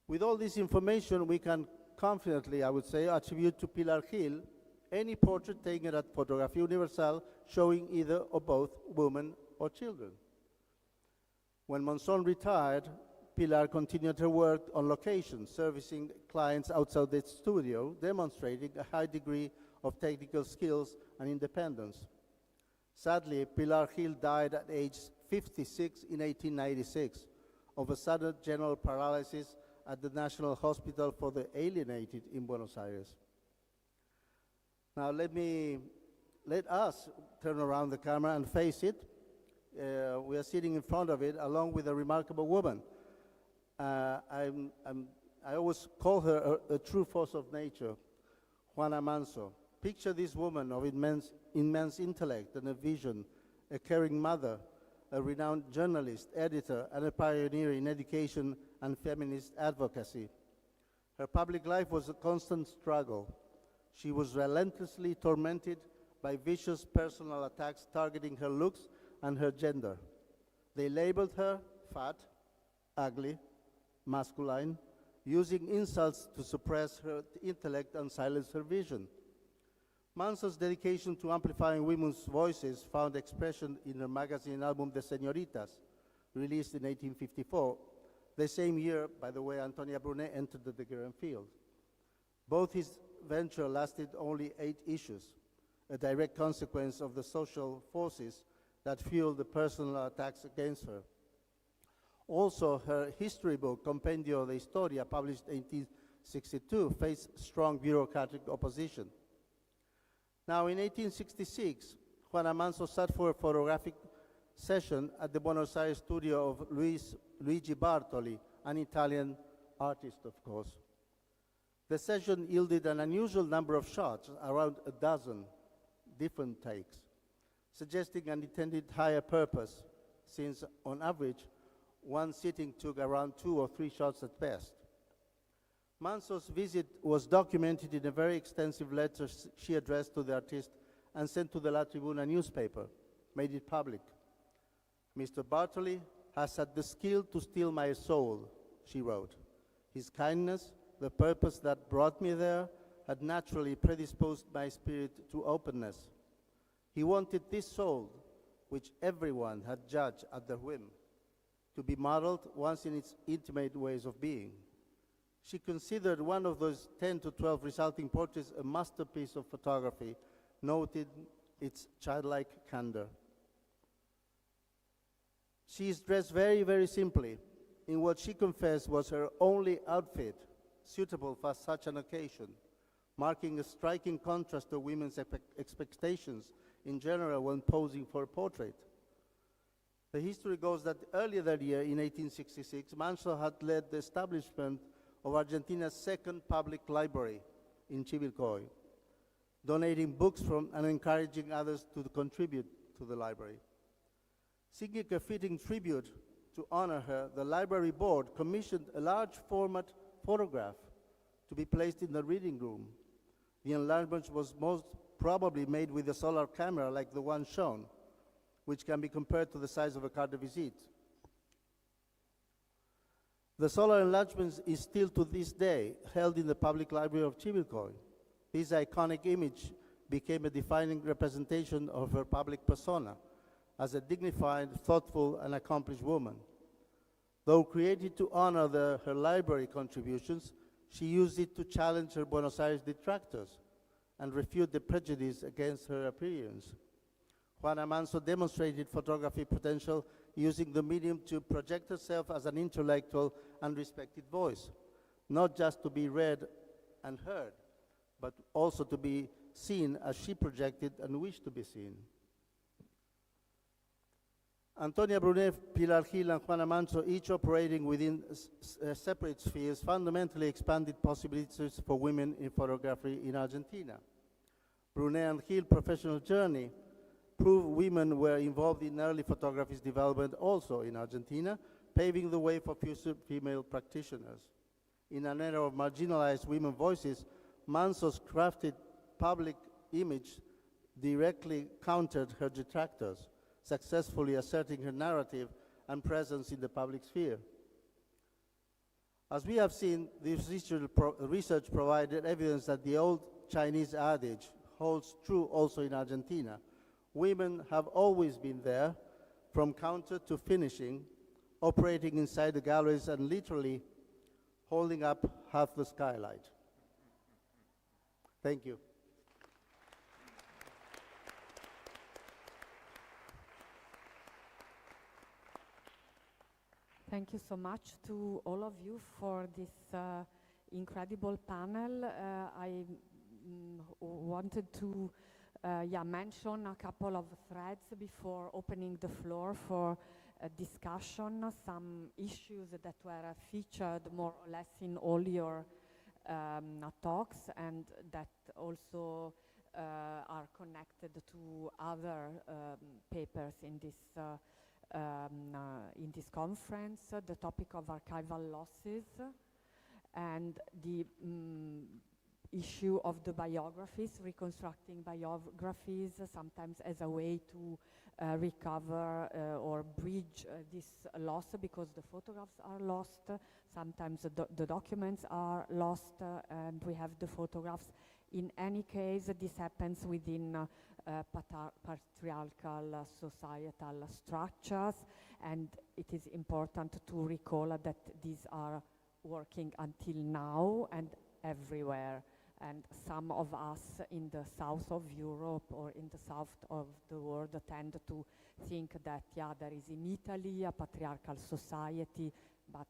With all this information, we can confidently, I would say, attribute to Pilar Gil any portrait taken at Fotografie Universelle showing either or both women or children. When Monson retired, Pilar continued her work on location, servicing clients outside the studio, demonstrating a high degree of technical skills and independence. Sadly, Pilar Gil died at age 56 in 1896 of a sudden general paralysis at the National Hospital for the Alienated in Buenos Aires. Now let us turn around the camera and face it. We are sitting in front of it along with a remarkable woman. I always call her a true force of nature, Juana Manso. Picture this woman of immense intellect and a vision, a caring mother, a renowned journalist, editor, and a pioneer in education and feminist advocacy. Her public life was a constant struggle. She was relentlessly tormented by vicious personal attacks targeting her looks and her gender. They labeled her fat, ugly, masculine, using insults to suppress her intellect and silence her vision. Manso's dedication to amplifying women's voices found expression in her magazine album De Señoritas, released in 1854. The same year, by the way, Antonia Brunet entered the Daguerrean field. Both his venture lasted only 8 issues, a direct consequence of the social forces that fueled the personal attacks against her. Also, her history book, Compendio de Historia, published in 1862, faced strong bureaucratic opposition. Now, in 1866, Juana Manso sat for a photographic session at the Buenos Aires studio of Luigi Bartoli, an Italian artist, of course. The session yielded an unusual number of shots, around a dozen different takes, suggesting an intended higher purpose, since on average, one sitting took around 2 or 3 shots at best. Manso's visit was documented in a very extensive letter she addressed to the artist and sent to the La Tribuna newspaper, made it public. Mr. Bartoli has had the skill to steal my soul, she wrote. His kindness, the purpose that brought me there, had naturally predisposed my spirit to openness. He wanted this soul, which everyone had judged at their whim, to be modeled once in its intimate ways of being. She considered one of those 10 to 12 resulting portraits a masterpiece of photography, noted its childlike candor. She is dressed very, very simply, in what she confessed was her only outfit suitable for such an occasion, marking a striking contrast to women's expectations in general when posing for a portrait. The history goes that earlier that year, in 1866, Manso had led the establishment of Argentina's second public library in Chivilcoy, donating books from and encouraging others to contribute to the library. Seeking a fitting tribute to honor her, the library board commissioned a large format photograph to be placed in the reading room. The enlargement was most probably made with a solar camera like the one shown, which can be compared to the size of a carte de visite. The solar enlargement is still to this day held in the public library of Chivilcoy. This iconic image became a defining representation of her public persona as a dignified, thoughtful, and accomplished woman. Though created to honor her library contributions, she used it to challenge her Buenos Aires detractors and refute the prejudice against her appearance. Juana Manso demonstrated photography potential using the medium to project herself as an intellectual and respected voice, not just to be read and heard, but also to be seen as she projected and wished to be seen. Antonia Brunet, Pilar Gil, and Juana Manso, each operating within separate spheres, fundamentally expanded possibilities for women in photography in Argentina. Brunet and Gil's professional journey proved women were involved in early photography's development also in Argentina, paving the way for future female practitioners. In an era of marginalized women's voices, Manso's crafted public image directly countered her detractors, successfully asserting her narrative and presence in the public sphere. As we have seen, this research provided evidence that the old Chinese adage holds true also in Argentina. Women have always been there, from counter to finishing, operating inside the galleries and literally holding up half the skylight. Thank you. Thank you so much to all of you for this incredible panel. I wanted to mention a couple of threads before opening the floor for a discussion, some issues that were featured more or less in all your talks and that also are connected to other papers in this conference, the topic of archival losses and the issue of the biographies, reconstructing biographies, sometimes as a way to recover or bridge this loss because the photographs are lost, sometimes the documents are lost and we have the photographs. In any case, this happens within patriarchal societal structures, and it is important to recall that these are working until now and everywhere. And some of us in the south of Europe or in the south of the world tend to think that, there is in Italy a patriarchal society, but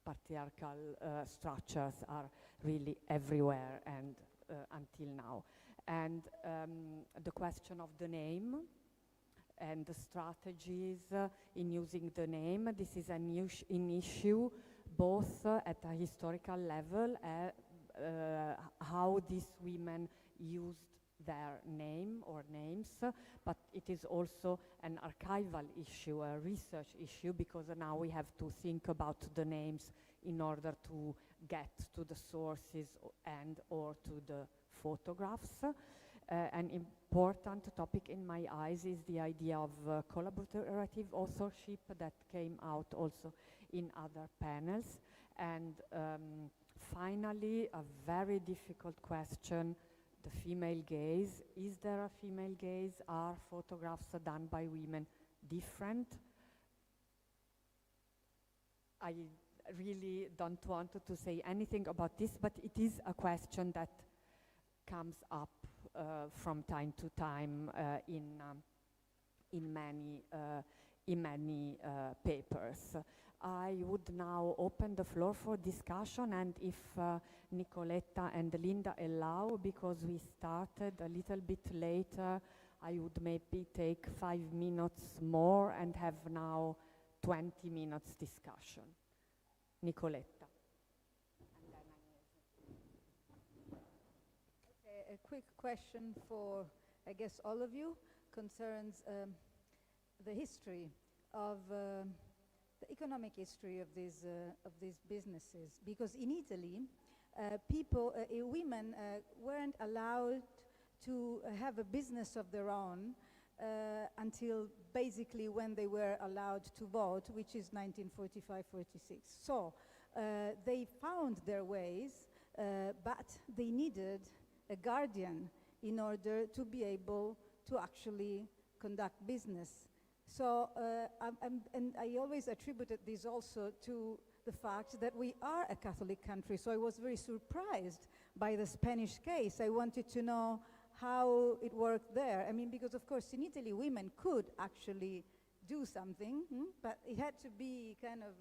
patriarchal structures are really everywhere and until now. And the question of the name and the strategies in using the name, this is an issue both at a historical level, how these women used their name or names, but it is also an archival issue, a research issue, because now we have to think about the names in order to get to the sources and or to the photographs. An important topic in my eyes is the idea of collaborative authorship that came out also in other panels. And finally, a very difficult question, the female gaze. Is there a female gaze? Are photographs done by women different? I really don't want to say anything about this, but it is a question that comes up from time to time in many papers. I would now open the floor for discussion, and if Nicoletta and Linda allow, because we started a little bit later, I would maybe take 5 minutes more and have now 20 minutes discussion. Nicoletta. A quick question for, I guess, all of you concerns the history of the economic history of these businesses, because in Italy, women weren't allowed to have a business of their own until basically when they were allowed to vote, which is 1945-46. So they found their ways, but they needed a guardian in order to be able to actually conduct business. So, and I always attributed this also to the fact that we are a Catholic country, so I was very surprised by the Spanish case. I wanted to know how it worked there. I mean, because of course in Italy women could actually do something, but it had to be kind of,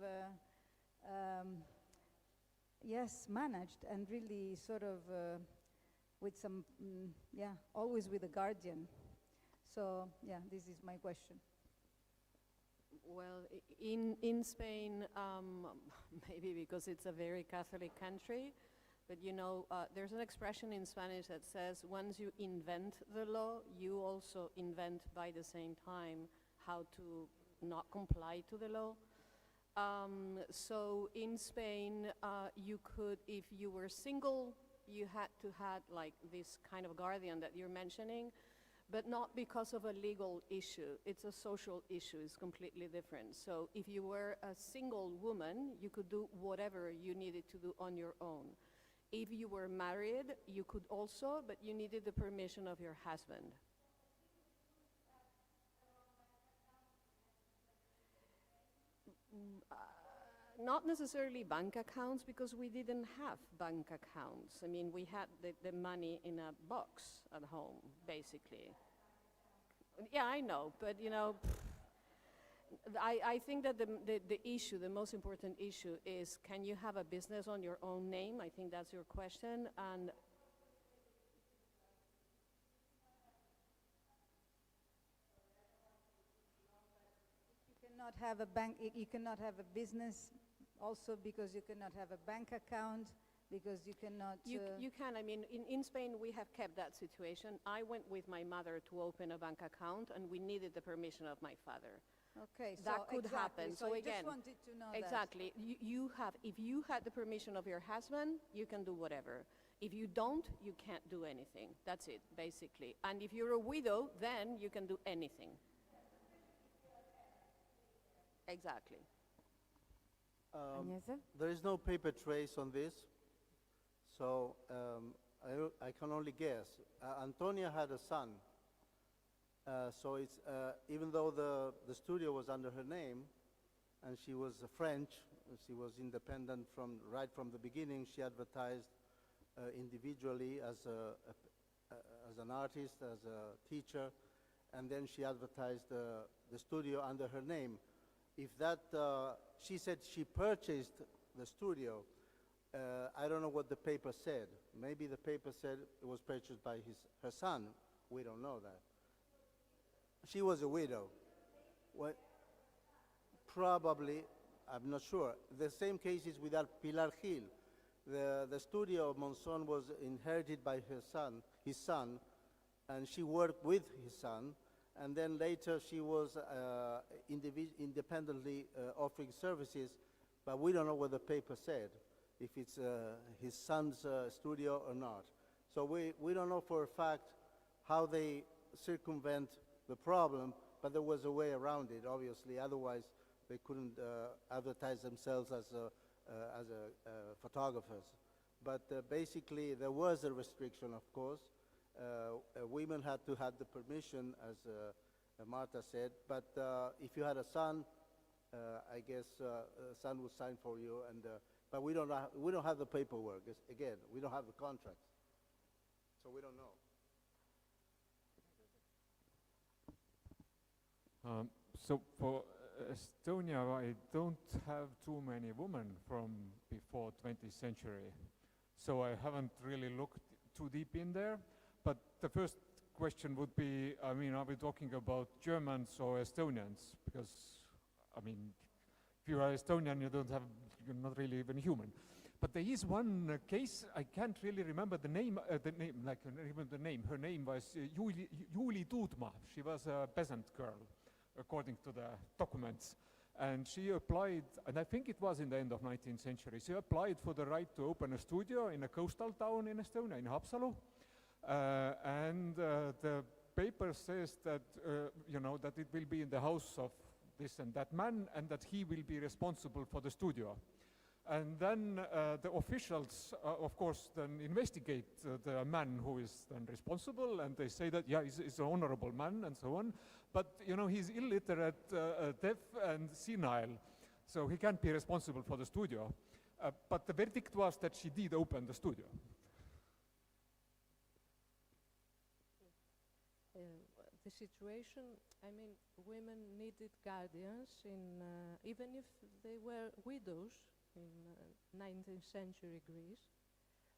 yes, managed and really sort of with some, always with a guardian. So, this is my question. Well, in Spain, maybe because it's a very Catholic country, but you know, there's an expression in Spanish that says, once you invent the law, you also invent by the same time how to not comply to the law. So in Spain, you could, if you were single, you had to have like this kind of guardian that you're mentioning. but not because of a legal issue. It's a social issue, it's completely different. So if you were a single woman, you could do whatever you needed to do on your own. If you were married, you could also, but you needed the permission of your husband. Not necessarily bank accounts, because we didn't have bank accounts. I mean, we had the money in a box at home, basically. Yeah, I know, but you know, I think that the issue, the most important issue is, can you have a business on your own name? I think that's your question. And You cannot have a bank, you cannot have a business also because you cannot have a bank account, because you cannot... you can, I mean, in Spain we have kept that situation. I went with my mother to open a bank account and we needed the permission of my father. Okay, so That could exactly. happen. So So I again, just wanted to know exactly. If you had the permission of your husband, you can do whatever. If you don't, you can't do anything. That's it, basically. And if you're a widow, then you can do anything. Exactly. Agnese? There is no paper trace on this, so I can only guess. Antonia had a son, so it's, even though the studio was under her name, and she was French, she was independent right from the beginning. She advertised individually as an artist, as a teacher, and then she advertised the studio under her name. If that, she said she purchased the studio. I don't know what the paper said. Maybe the paper said it was purchased by her son. We don't know that. She was a widow. What? Probably, I'm not sure. The same case is with Pilar Gil. The studio of Monzón was inherited by his son, and she worked with his son. And then later she was independently offering services, but we don't know what the paper said, if it's his son's studio or not. So we don't know for a fact how they circumvent the problem, but there was a way around it, obviously. Otherwise, they couldn't advertise themselves as photographers. But basically, there was a restriction, of course. Women had to have the permission, as Marta said, but if you had a son, I guess a son would sign for you, but we don't have the paperwork. Again, we don't have the contracts, so we don't know. So for Estonia, I don't have too many women from before 20th century, so I haven't really looked too deep in there. But the first question would be, I mean, are we talking about Germans or Estonians? Because, I mean, if you are Estonian, you're not really even human. But there is one case, I can't really remember the name. I remember the name. Her name was Juuli Tuudma. She was a peasant girl, according to the documents. And she applied, and I think it was in the end of 19th century, she applied for the right to open a studio in a coastal town in Estonia, in Haapsalu. And the paper says that, that it will be in the house of this and that man, and that he will be responsible for the studio. And then the officials, of course, then investigate the man who is then responsible, and they say that, yeah, he's an honorable man, and so on. But, he's illiterate, deaf, and senile, so he can't be responsible for the studio. But the verdict was that she did open the studio. The situation, I mean, women needed guardians, even if they were widows in 19th century Greece.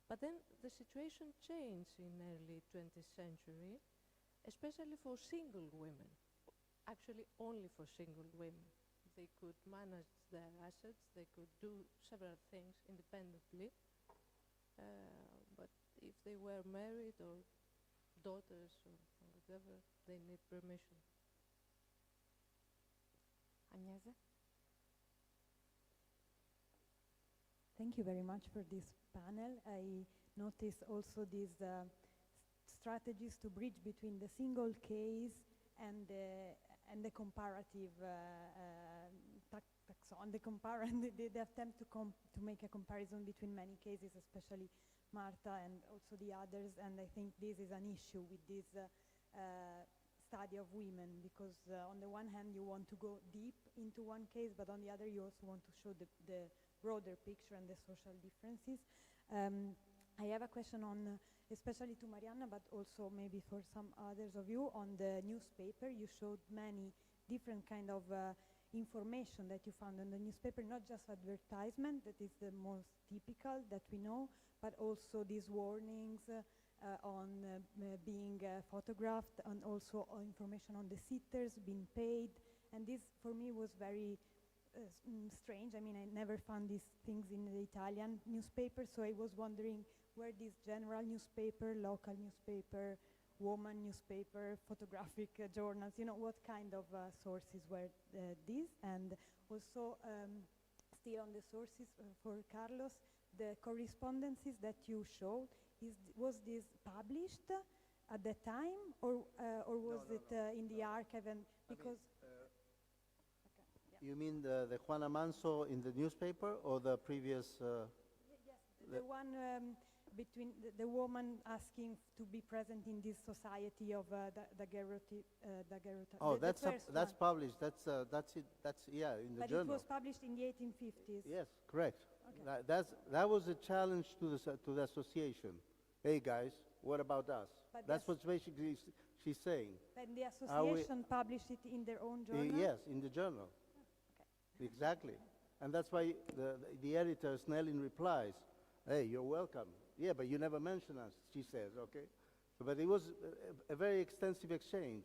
But then the situation changed in early 20th century, especially for single women, actually only for single women. They could manage their assets, they could do several things independently, but if they were married or daughters or whatever, they need permission. Agnese? Thank you very much for this panel. I noticed also this strategies to bridge between the single case and the comparative the attempt to make a comparison between many cases, especially Marta and also the others, and I think this is an issue with this study of women, because on the one hand you want to go deep into one case, but on the other you also want to show the broader picture and the social differences. I have a question on, especially to Marianna, but also maybe for some others of you, on the newspaper. You showed many different kind of information that you found in the newspaper, not just advertisement, that is the most typical that we know, but also these warnings on being photographed, and also information on the sitters being paid. And this for me was very strange. I mean, I never found these things in the Italian newspaper, so I was wondering where this general newspaper, local newspaper, woman newspaper, photographic journals, you know, what kind of sources were these? And also, still on the sources for Carlos, the correspondences that you showed, was this published at the time, or was it in the archive? And because you mean the Juana Manso in the newspaper, or the previous? Yes, the one between the woman asking to be present in this society of daguerreotypes. Oh, that's published. That's it. That's in the but journal. But it was published in the 1850s. Yes, correct. Okay. That was a challenge to the association. Hey guys, what about us? But that's what basically she's saying. And the association published it in their own journal? Yes, in the journal. Okay. Exactly. And that's why the editor, Snellin, replies, hey, you're welcome. Yeah, but you never mention us, she says, okay? But it was a very extensive exchange,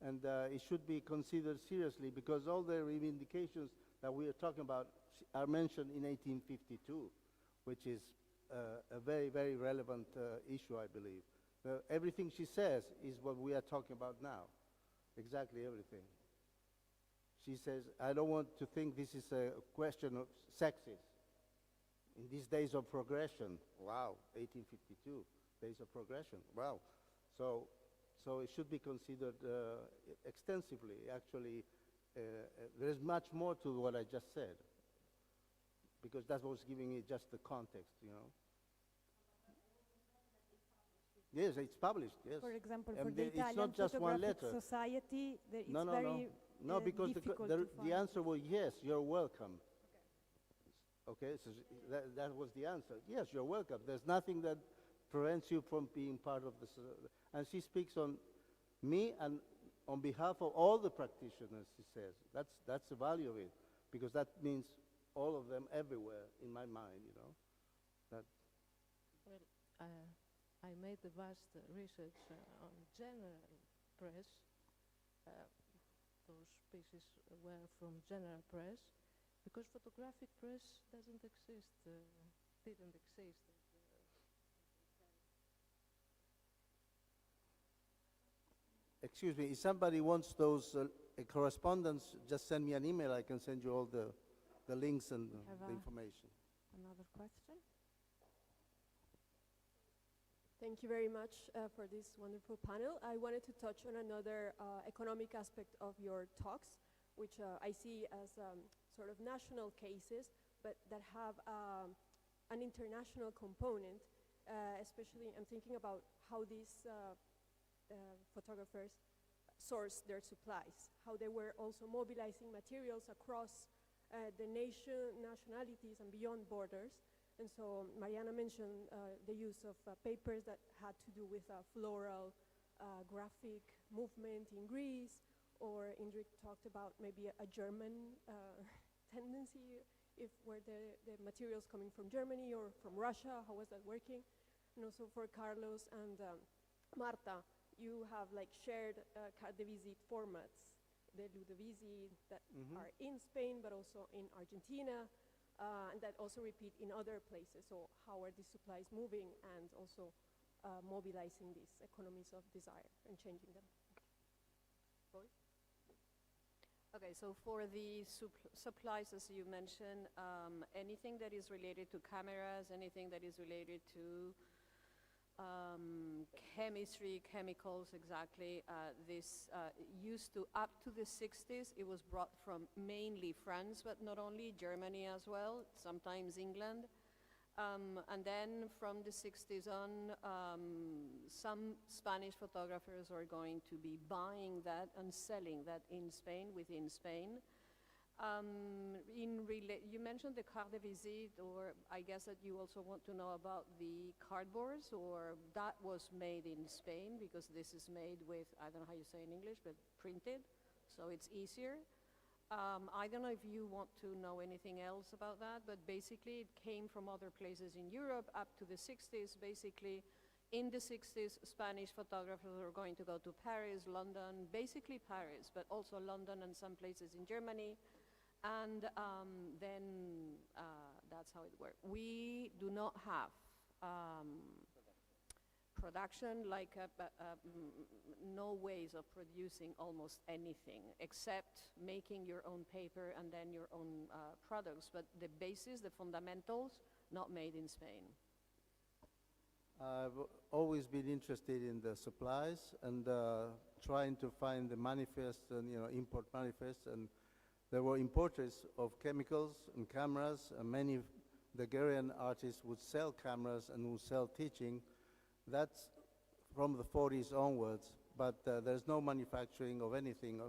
and it should be considered seriously, because all the reivindications that we are talking about are mentioned in 1852, which is a very, very relevant issue, I believe. Everything she says is what we are talking about now, exactly everything. She says, I don't want to think this is a question of sexism. In these days of progression, wow, 1852, days of progression, wow. So it should be considered extensively. Actually, there's much more to what I just said, because that was giving it just the context, you know. Yes, it's published, yes. For example, and for the Italian it's not just one Photographic letter. Society, it's No, because difficult to the find. answer was yes, you're welcome. Okay, so that was the answer. Yes, you're welcome. There's nothing that prevents you from being part of this. And she speaks on me and on behalf of all the practitioners, she says. That's the value of it, because that means all of them everywhere in my mind, you know. Well, I made the vast research on general press. Those pieces were from general press, because photographic press doesn't exist, didn't exist. Excuse me, if somebody wants those correspondence, just send me an email. I can send you all the links and the information. Another question? Thank you very much for this wonderful panel. I wanted to touch on another economic aspect of your talks, which I see as sort of national cases, but that have an international component. Especially, I'm thinking about how these photographers source their supplies, how they were also mobilizing materials across the nationalities and beyond borders. And so Mariana mentioned the use of papers that had to do with floral graphic movement in Greece, or Indrik talked about maybe a German tendency, if were the materials coming from Germany or from Russia, how was that working? And also for Carlos and Marta, you have like shared carte de visite formats, the Ludovisi that are in Spain, but also in Argentina, and that also repeat in other places. So how are these supplies moving, and also mobilizing these economies of desire and changing them? Okay, so for the supplies, as you mentioned, anything that is related to cameras, anything that is related to chemistry, chemicals, exactly. This used to, up to the 60s, it was brought from mainly France, but not only, Germany as well, sometimes England. And then from the 60s on, some Spanish photographers are going to be buying that and selling that in Spain, within Spain. You mentioned the carte de visite, or I guess that you also want to know about the cardboards, or that was made in Spain, because this is made with, I don't know how you say in English, but printed, so it's easier. I don't know if you want to know anything else about that, but basically it came from other places in Europe up to the 60s. Basically, in the 60s, Spanish photographers were going to go to Paris, London, basically Paris, but also London and some places in Germany. And then that's how it worked. We do not have production, like no ways of producing almost anything except making your own paper and then your own products. But the basis, the fundamentals, not made in Spain. I've always been interested in the supplies and trying to find the manifest and import manifest, and there were importers of chemicals and cameras, and many Bulgarian artists would sell cameras and would sell teaching. That's from the 40s onwards, but there's no manufacturing of anything,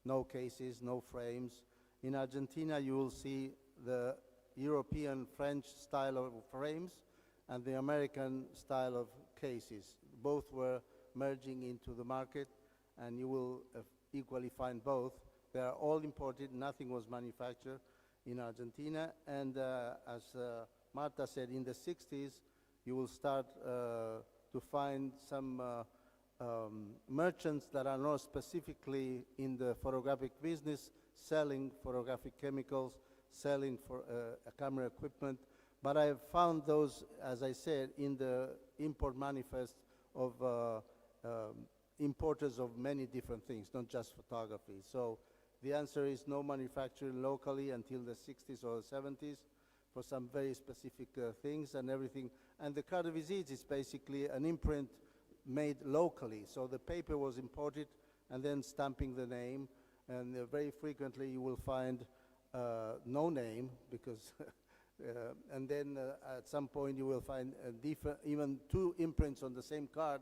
no cases, no frames. In Argentina, you will see the European French style of frames and the American style of cases. Both were merging into the market, and you will equally find both. They are all imported, nothing was manufactured in Argentina, and as Marta said, in the 60s, you will start to find some merchants that are not specifically in the photographic business, selling photographic chemicals, selling for camera equipment. But I have found those, as I said, in the import manifest of importers of many different things, not just photography. So the answer is no manufacturing locally until the 60s or the 70s for some very specific things and everything. And the carte de visite is basically an imprint made locally. So the paper was imported and then stamping the name. And very frequently you will find no name, because and then at some point you will find even two imprints on the same card,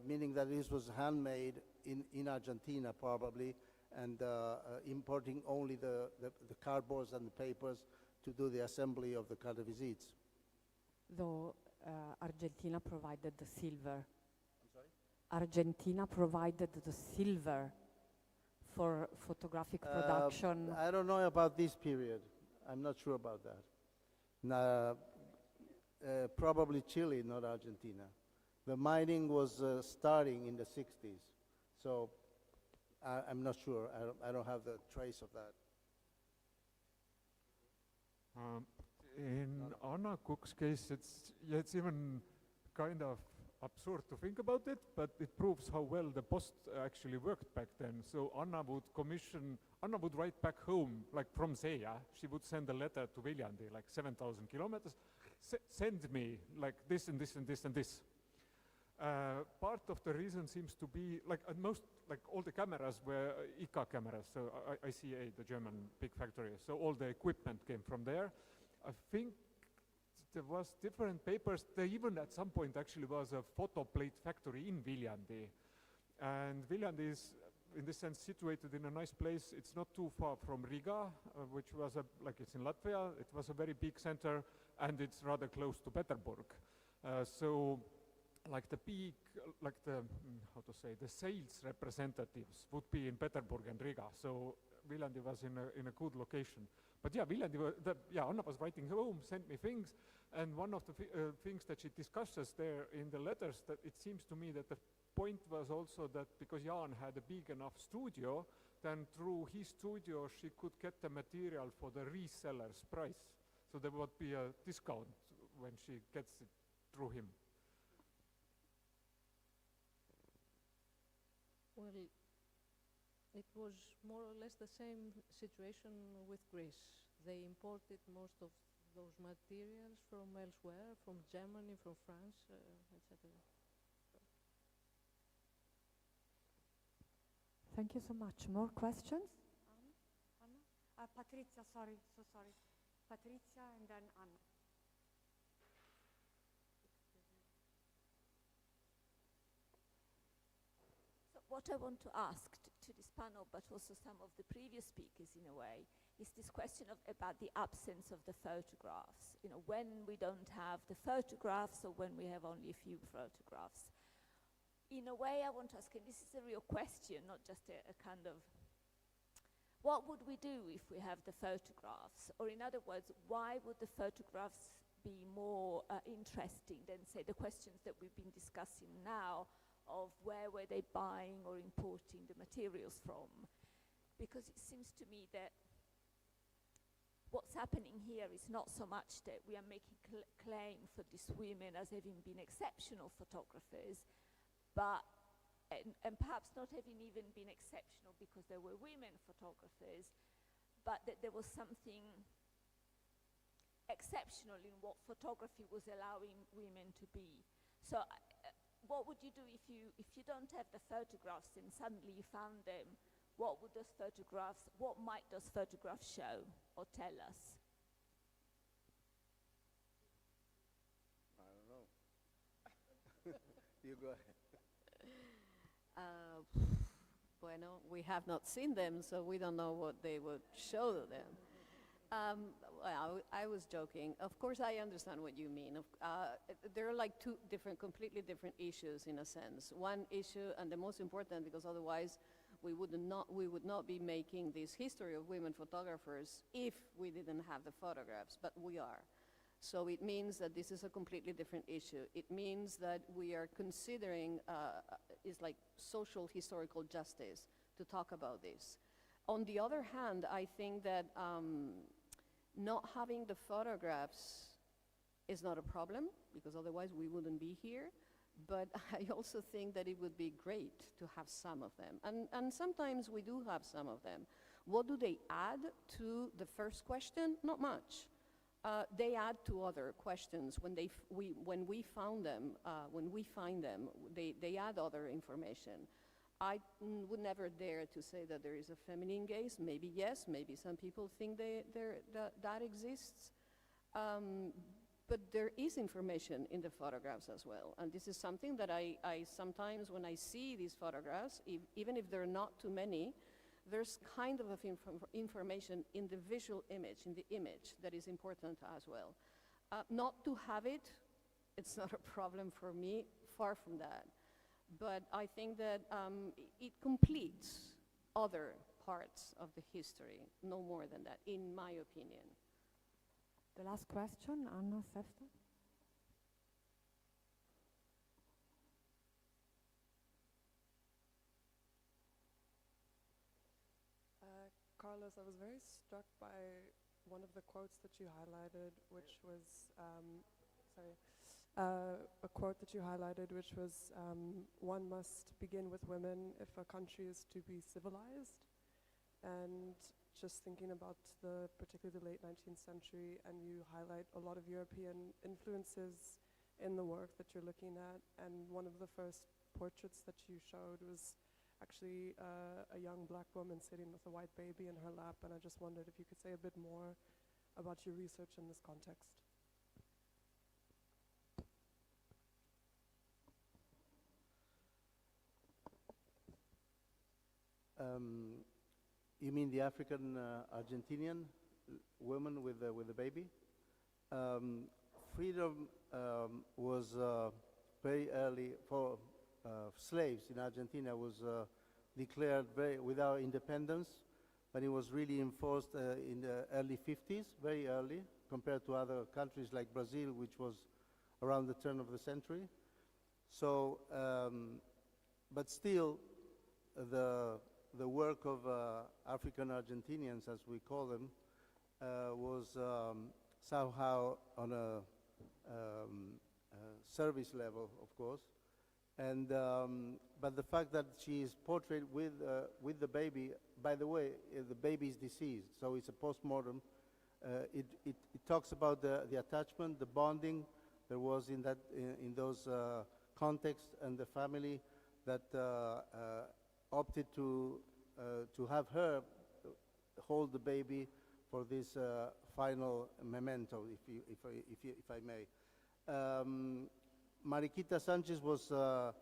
meaning that this was handmade in Argentina probably, and importing only the cardboards and the papers to do the assembly of the carte de visites. Though Argentina provided the silver. I'm sorry? Argentina provided the silver for photographic production. I don't know about this period. I'm not sure about that. Probably Chile, not Argentina. The mining was starting in the 60s. So I'm not sure. I don't have the trace of that. In Anna Cook's case, it's even kind of absurd to think about it, but it proves how well the post actually worked back then. So Anna would write back home, like from Zeja. She would send a letter to Viljandi, like 7,000 kilometers. Send me like this and this and this and this. Part of the reason seems to be, like all the cameras were ICA cameras, so ICA, the German big factory. So all the equipment came from there. I think there was different papers. There even at some point actually was a photo plate factory in Viljandi. And Viljandi is, in this sense, situated in a nice place. It's not too far from Riga, which was it's in Latvia. It was a very big center, and it's rather close to Petersburg. So like the big, the sales representatives would be in Petersburg and Riga. So Viljandi was in a good location. But yeah, Anna was writing home, sent me things, and one of the things that she discusses there in the letters, that it seems to me that the point was also that because Jan had a big enough studio, then through his studio she could get the material for the reseller's price. So there would be a discount when she gets it through him. Well, it was more or less the same situation with Greece. They imported most of those materials from elsewhere, from Germany, from France, etc. Thank you so much. More questions? Anna? Patrizia, sorry, so sorry. Patrizia and then Anna. So what I want to ask to this panel, but also some of the previous speakers in a way, is this question about the absence of the photographs. You know, when we don't have the photographs or when we have only a few photographs. In a way, I want to ask, and this is a real question, not just a kind of, what would we do if we have the photographs? Or in other words, why would the photographs be more interesting than, say, the questions that we've been discussing now of where were they buying or importing the materials from? Because it seems to me that what's happening here is not so much that we are making claim for these women as having been exceptional photographers, but and perhaps not having even been exceptional because there were women photographers, but that there was something exceptional in what photography was allowing women to be. So what would you do if you don't have the photographs and suddenly you found them? What might those photographs show or tell us? I don't know. You go ahead. Bueno, we have not seen them, so we don't know what they would show them. Well, I was joking. Of course, I understand what you mean. There are like two completely different issues in a sense. One issue, and the most important, because otherwise we would not be making this history of women photographers if we didn't have the photographs, but we are. So it means that this is a completely different issue. It means that we are considering, it's like social historical justice to talk about this. On the other hand, I think that not having the photographs is not a problem, because otherwise we wouldn't be here. But I also think that it would be great to have some of them. And sometimes we do have some of them. What do they add to the first question? Not much. They add to other questions. When we find them, they add other information. I would never dare to say that there is a feminine gaze. Maybe yes, maybe some people think that exists. But there is information in the photographs as well. And this is something that I sometimes, when I see these photographs, even if there are not too many, there's kind of information in the visual image, in the image, that is important as well. Not to have it, it's not a problem for me, far from that. But I think that it completes other parts of the history, no more than that, in my opinion. The last question, Anna Sefton. Carlos, I was very struck by one of the quotes that you highlighted, which was, a quote that you highlighted, which was, one must begin with women if a country is to be civilized. And just thinking about particularly the late 19th century, and you highlight a lot of European influences in the work that you're looking at, and one of the first portraits that you showed was actually a young black woman sitting with a white baby in her lap, and I just wondered if you could say a bit more about your research in this context. You mean the African Argentinian woman with the baby? Freedom was very early for slaves in Argentina was declared without independence, but it was really enforced in the early 50s, very early, compared to other countries like Brazil, which was around the turn of the century. So, but still, the work of African Argentinians, as we call them, was somehow on a service level, of course. And but the fact that she is portrayed with the baby, by the way, the baby is deceased, so it's a post-mortem, It talks about the attachment, the bonding there was in that in those contexts, and the family that opted to have her hold the baby for this final memento, if I may. Mariquita Sanchez was a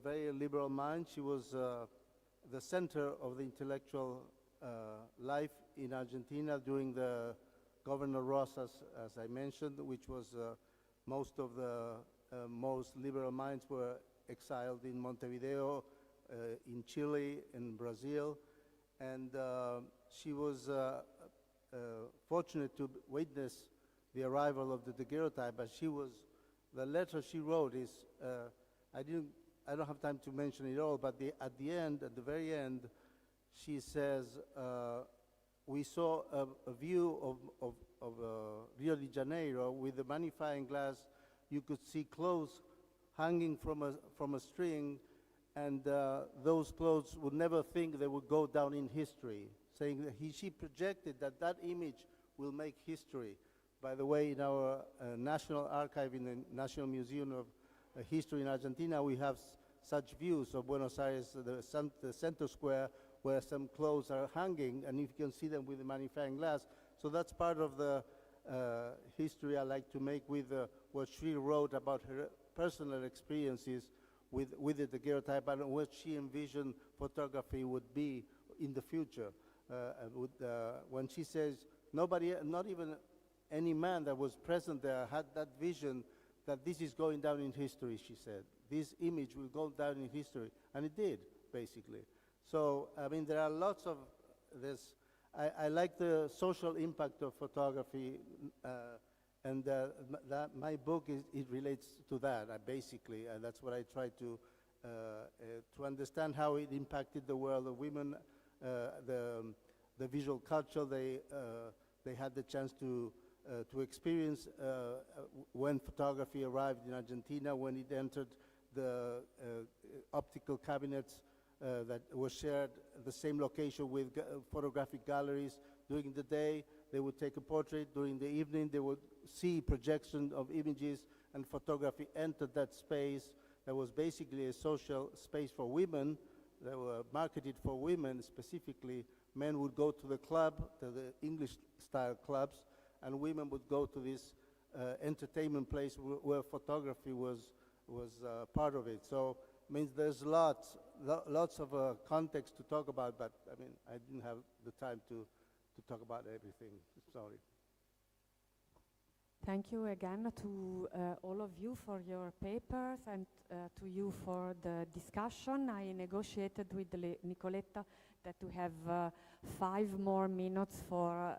very liberal mind. She was the center of the intellectual life in Argentina during the Governor Rosas, as I mentioned, which was most of the most liberal minds were exiled in Montevideo, in Chile, in Brazil, and she was fortunate to witness the arrival of the daguerreotype. But the letter she wrote is, I don't have time to mention it all, but at the very end, she says, we saw a view of Rio de Janeiro with a magnifying glass. You could see clothes hanging from a string, and those clothes would never think they would go down in history, saying that she projected that image will make history. By the way, in our National Archive, in the National Museum of History in Argentina, we have such views of Buenos Aires, the center square, where some clothes are hanging, and you can see them with the magnifying glass. So that's part of the history I like to make with what she wrote about her personal experiences with the daguerreotype and what she envisioned photography would be in the future. When she says, nobody, not even any man that was present there had that vision that this is going down in history, she said. This image will go down in history, and it did, basically. So, I mean, there are lots of this. I like the social impact of photography, and my book it relates to that, basically, and that's what I try to understand how it impacted the world of women, the visual culture they had the chance to experience when photography arrived in Argentina, when it entered the optical cabinets that were shared the same location with photographic galleries. During the day, they would take a portrait. During the evening, they would see projection of images, and photography entered that space. That was basically a social space for women. They were marketed for women specifically. Men would go to the club, to the English-style clubs, and women would go to this entertainment place where photography was part of it. So, means there's lots of context to talk about, but I mean, I didn't have the time to talk about everything. Sorry. Thank you again to all of you for your papers and to you for the discussion. I negotiated with Nicoletta that we have 5 more minutes for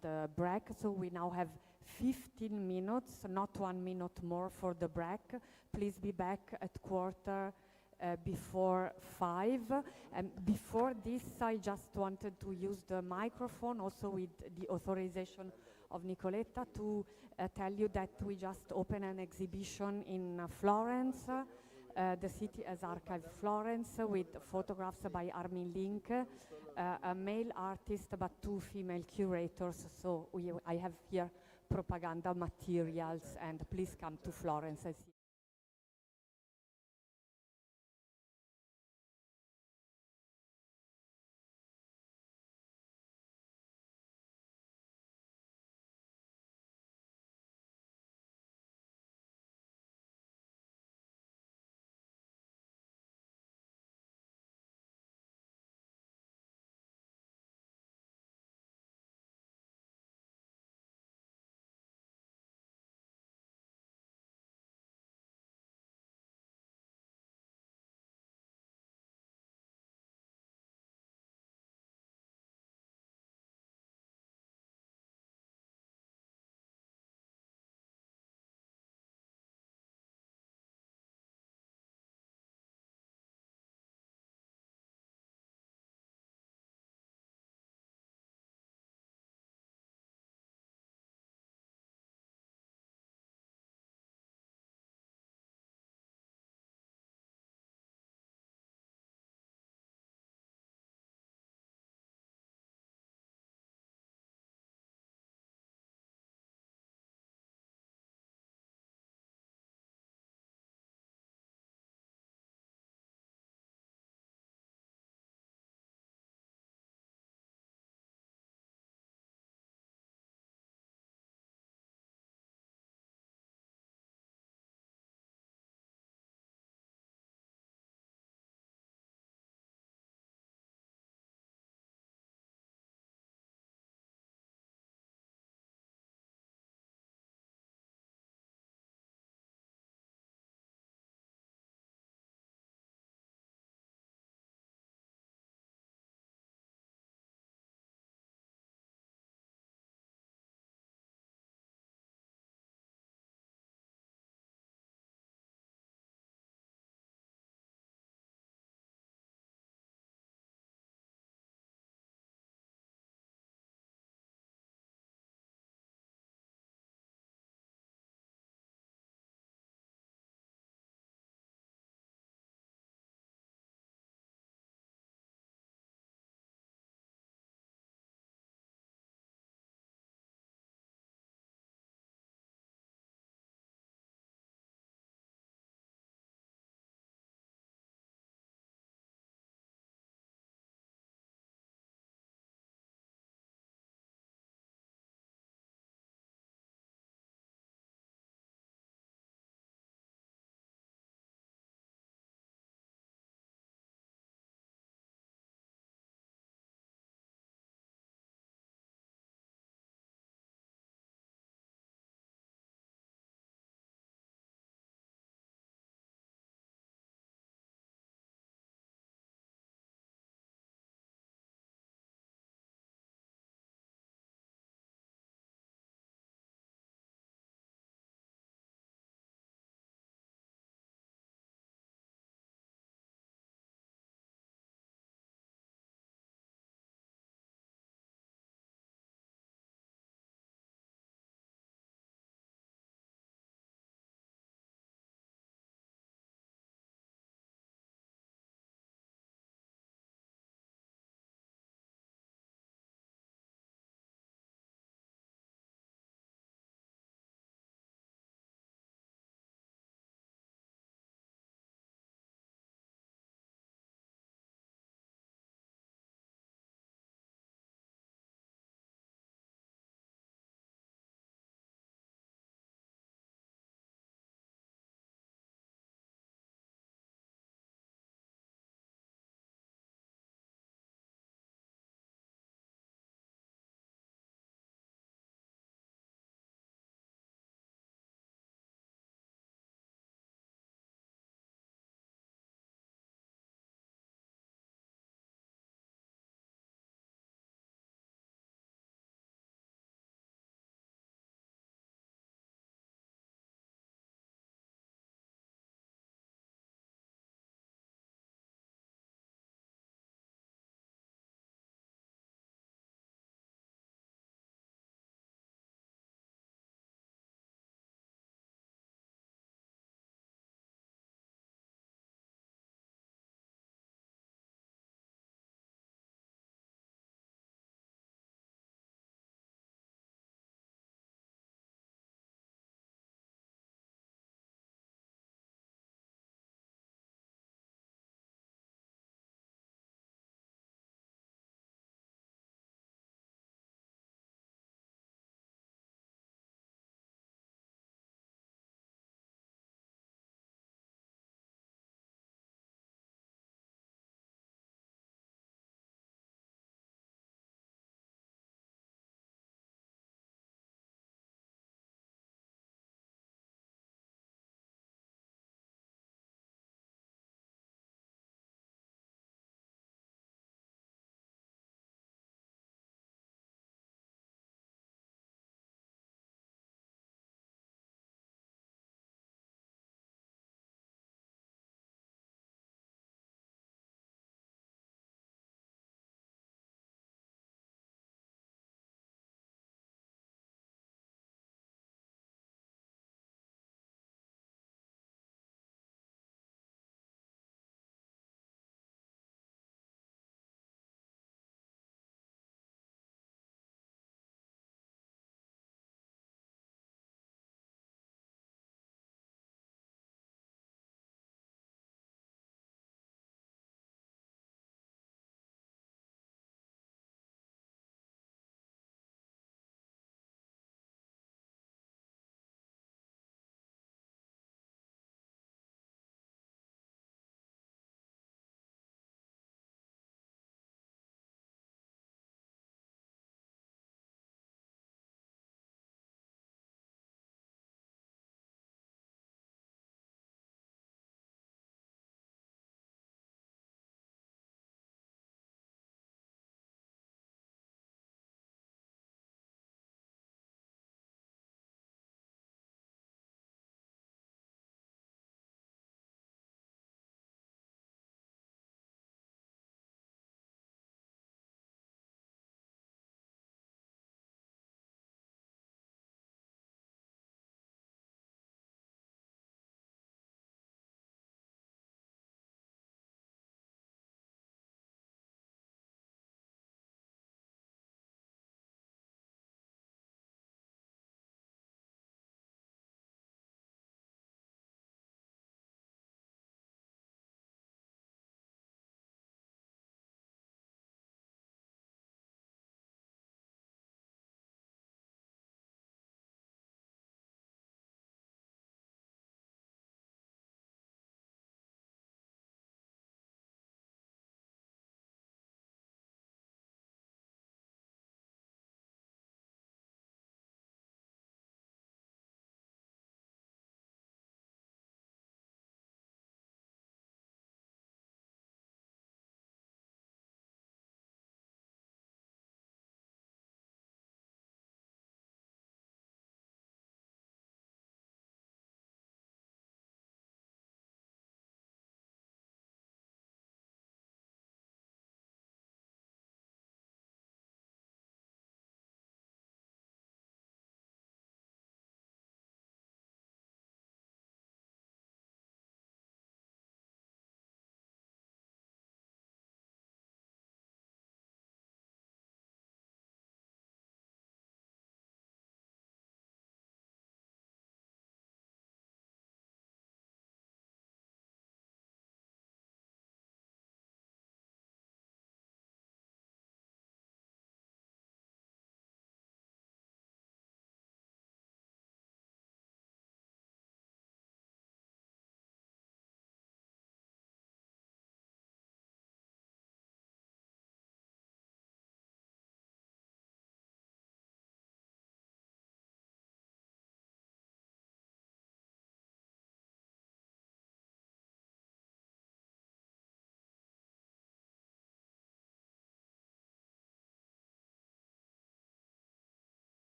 the break, so we now have 15 minutes, not 1 minute more for the break. Please be back at quarter before 5. And before this, I just wanted to use the microphone, also with the authorization of Nicoletta, to tell you that we just opened an exhibition in Florence, the City as Archive Florence, with photographs by Armin Link, a male artist but 2 female curators. So I have here propaganda materials, and please come to Florence.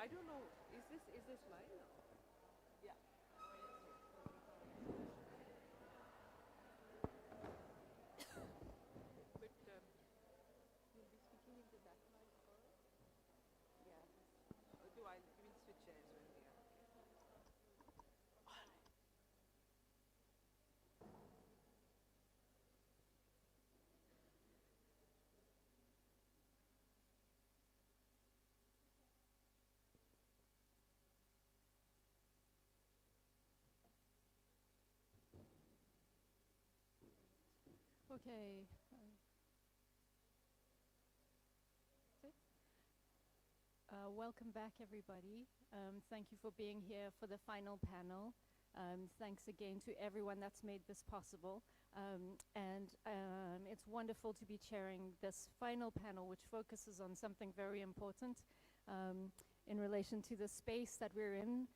I don't know, is this mine? Yeah. But you'll be speaking into that mic first? Yeah. Do I, you will switch chairs when we are okay. Okay. Welcome back, everybody. Thank you for being here for the final panel. Thanks again to everyone that's made this possible. It's wonderful to be chairing this final panel, which focuses on something very important in relation to the space that we're in,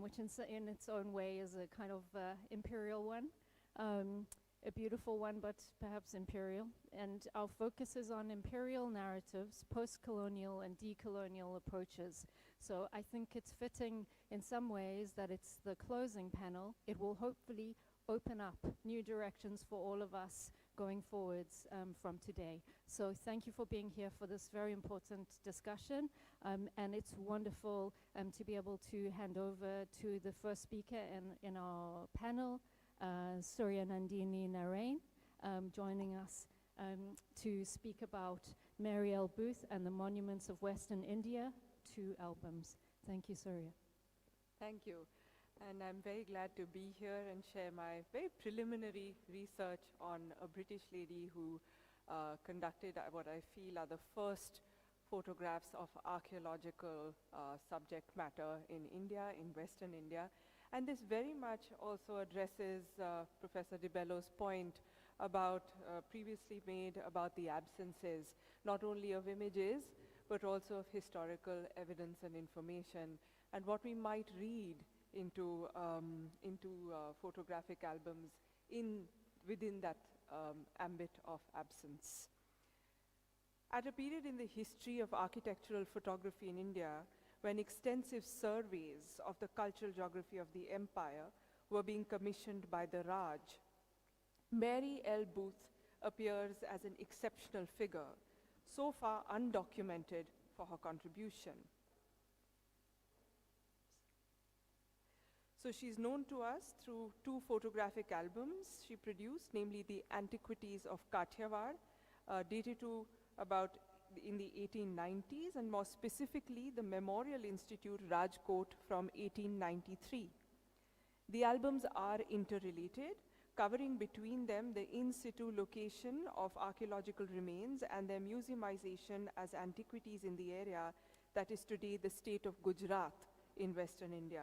which in its own way is a kind of imperial one. A beautiful one, but perhaps imperial. And our focus is on imperial narratives, post-colonial and decolonial approaches. So I think it's fitting in some ways that it's the closing panel. It will hopefully open up new directions for all of us going forwards from today. So thank you for being here for this very important discussion. And it's wonderful to be able to hand over to the first speaker in our panel, Surya Nandini Narain, joining us to speak about Mary L. Booth and the Monuments of Western India, 2 albums. Thank you, Surya. Thank you. And I'm very glad to be here and share my very preliminary research on a British lady who conducted what I feel are the first photographs of archaeological subject matter in India, in Western India. And this very much also addresses Professor Di Bello's point about previously made about the absences, not only of images, but also of historical evidence and information, and what we might read into photographic albums within that ambit of absence. At a period in the history of architectural photography in India, when extensive surveys of the cultural geography of the empire were being commissioned by the Raj, Mary L. Booth appears as an exceptional figure, so far undocumented for her contribution. So she's known to us through 2 photographic albums she produced, namely the Antiquities of Kathiawar, dated to about in the 1890s, and more specifically the Memorial Institute Rajkot from 1893. The albums are interrelated, covering between them the in situ location of archaeological remains and their museumization as antiquities in the area that is today the state of Gujarat in Western India.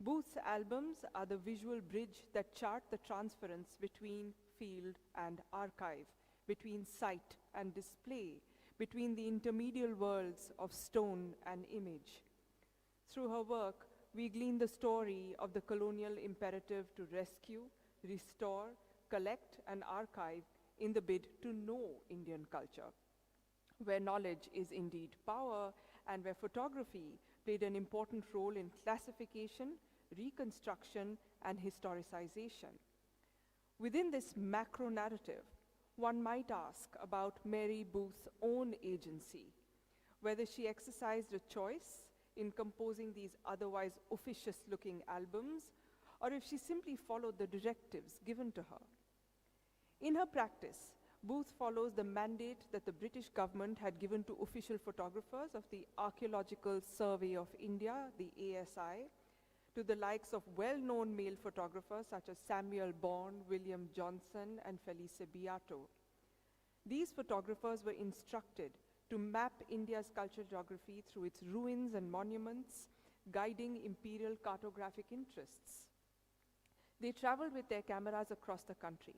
Booth's albums are the visual bridge that chart the transference between field and archive, between site and display, between the intermedial worlds of stone and image. Through her work, we glean the story of the colonial imperative to rescue, restore, collect, and archive in the bid to know Indian culture, where knowledge is indeed power, and where photography played an important role in classification, reconstruction, and historicization. Within this macro narrative, one might ask about Mary Booth's own agency, whether she exercised a choice in composing these otherwise officious-looking albums, or if she simply followed the directives given to her. In her practice, Booth follows the mandate that the British government had given to official photographers of the Archaeological Survey of India, the ASI, to the likes of well-known male photographers such as Samuel Bourne, William Johnson, and Felice Beato. These photographers were instructed to map India's cultural geography through its ruins and monuments, guiding imperial cartographic interests. They traveled with their cameras across the country,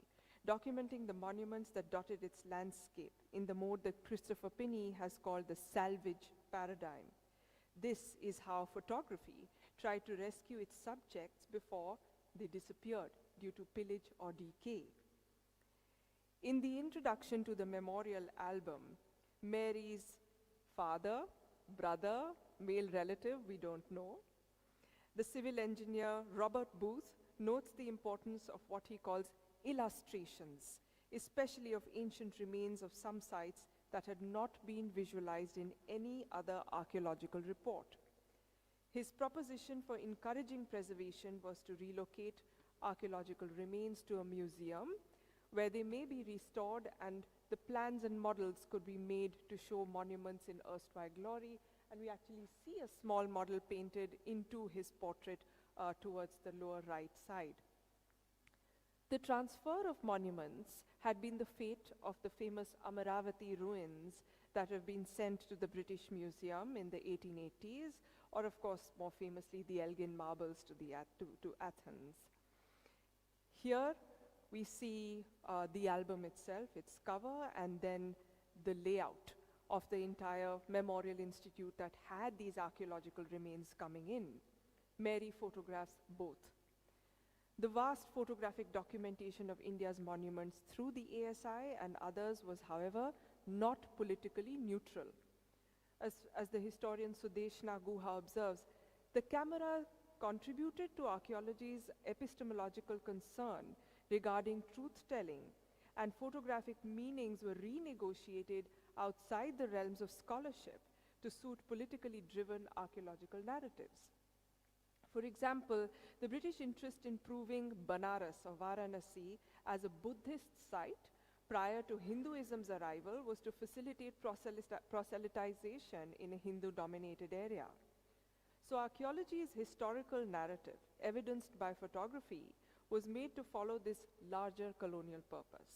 documenting the monuments that dotted its landscape in the mode that Christopher Pinney has called the salvage paradigm. This is how photography tried to rescue its subjects before they disappeared due to pillage or decay. In the introduction to the memorial album, Mary's father, brother, male relative, we don't know. The civil engineer Robert Booth notes the importance of what he calls illustrations, especially of ancient remains of some sites that had not been visualized in any other archaeological report. His proposition for encouraging preservation was to relocate archaeological remains to a museum where they may be restored and the plans and models could be made to show monuments in erstwhile glory. And we actually see a small model painted into his portrait towards the lower right side. The transfer of monuments had been the fate of the famous Amaravati ruins that have been sent to the British Museum in the 1880s, or of course, more famously, the Elgin marbles to Athens. Here we see the album itself, its cover, and then the layout of the entire memorial institute that had these archaeological remains coming in. Mary photographs both. The vast photographic documentation of India's monuments through the ASI and others was, however, not politically neutral. As the historian Sudeshna Guha observes, the camera contributed to archaeology's epistemological concern regarding truth-telling, and photographic meanings were renegotiated outside the realms of scholarship to suit politically driven archaeological narratives. For example, the British interest in proving Banaras or Varanasi as a Buddhist site prior to Hinduism's arrival was to facilitate proselytization in a Hindu-dominated area. So archaeology's historical narrative, evidenced by photography, was made to follow this larger colonial purpose.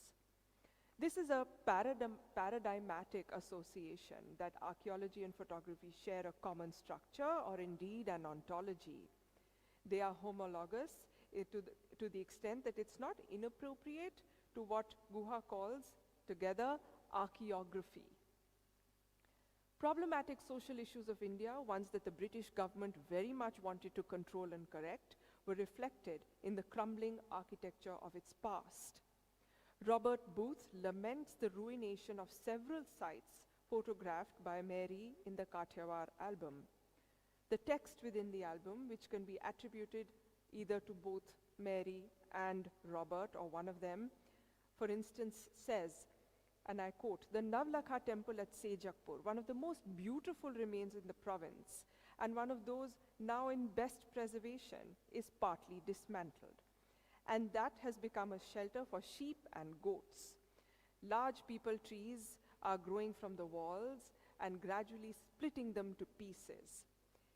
This is a paradigmatic association that archaeology and photography share a common structure or indeed an ontology. They are homologous to the extent that it's not inappropriate to what Guha calls together archaeography. Problematic social issues of India, ones that the British government very much wanted to control and correct, were reflected in the crumbling architecture of its past. Robert Booth laments the ruination of several sites photographed by Mary in the Kathiawar album. The text within the album, which can be attributed either to both Mary and Robert or one of them, for instance, says, and I quote, "The Navlakha temple at Sejakpur, one of the most beautiful remains in the province, and one of those now in best preservation, is partly dismantled. And that has become a shelter for sheep and goats. Large peepal trees are growing from the walls and gradually splitting them to pieces.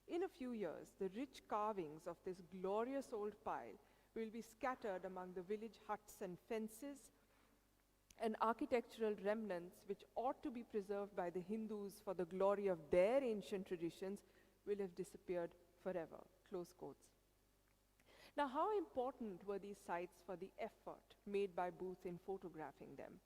In a few years, the rich carvings of this glorious old pile will be scattered among the village huts and fences, and architectural remnants which ought to be preserved by the Hindus for the glory of their ancient traditions will have disappeared forever." Close quotes. Now, how important were these sites for the effort made by Booth in photographing them?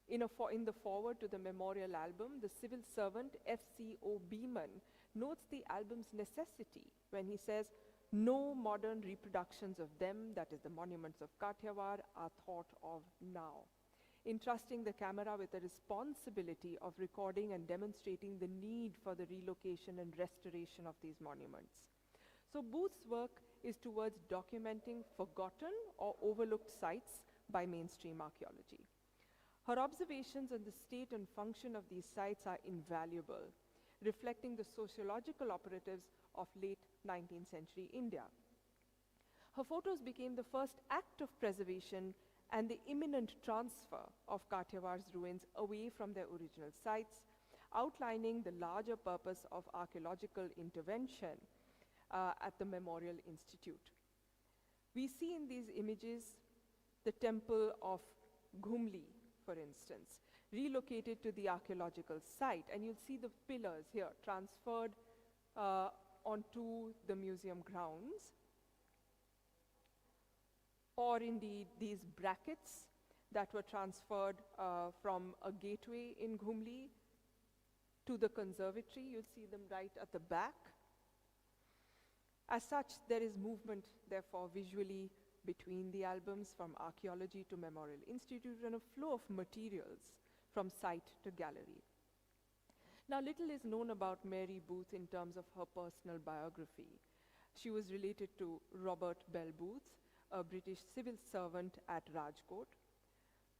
In the foreword to the memorial album, the civil servant F.C.O. Beeman notes the album's necessity when he says, "No modern reproductions of them, that is the monuments of Kathiawar, are thought of now," entrusting the camera with the responsibility of recording and demonstrating the need for the relocation and restoration of these monuments. So Booth's work is towards documenting forgotten or overlooked sites by mainstream archaeology. Her observations on the state and function of these sites are invaluable, reflecting the sociological operatives of late 19th century India. Her photos became the first act of preservation and the imminent transfer of Kathiawar's ruins away from their original sites, outlining the larger purpose of archaeological intervention at the Memorial Institute. We see in these images the temple of Ghumli, for instance, relocated to the archaeological site, and you'll see the pillars here transferred onto the museum grounds, or indeed these brackets that were transferred from a gateway in Ghumli to the conservatory. You'll see them right at the back. As such, there is movement, therefore, visually between the albums from archaeology to Memorial Institute, and a flow of materials from site to gallery. Now, little is known about Mary Booth in terms of her personal biography. She was related to Robert Bell Booth, a British civil servant at Rajkot.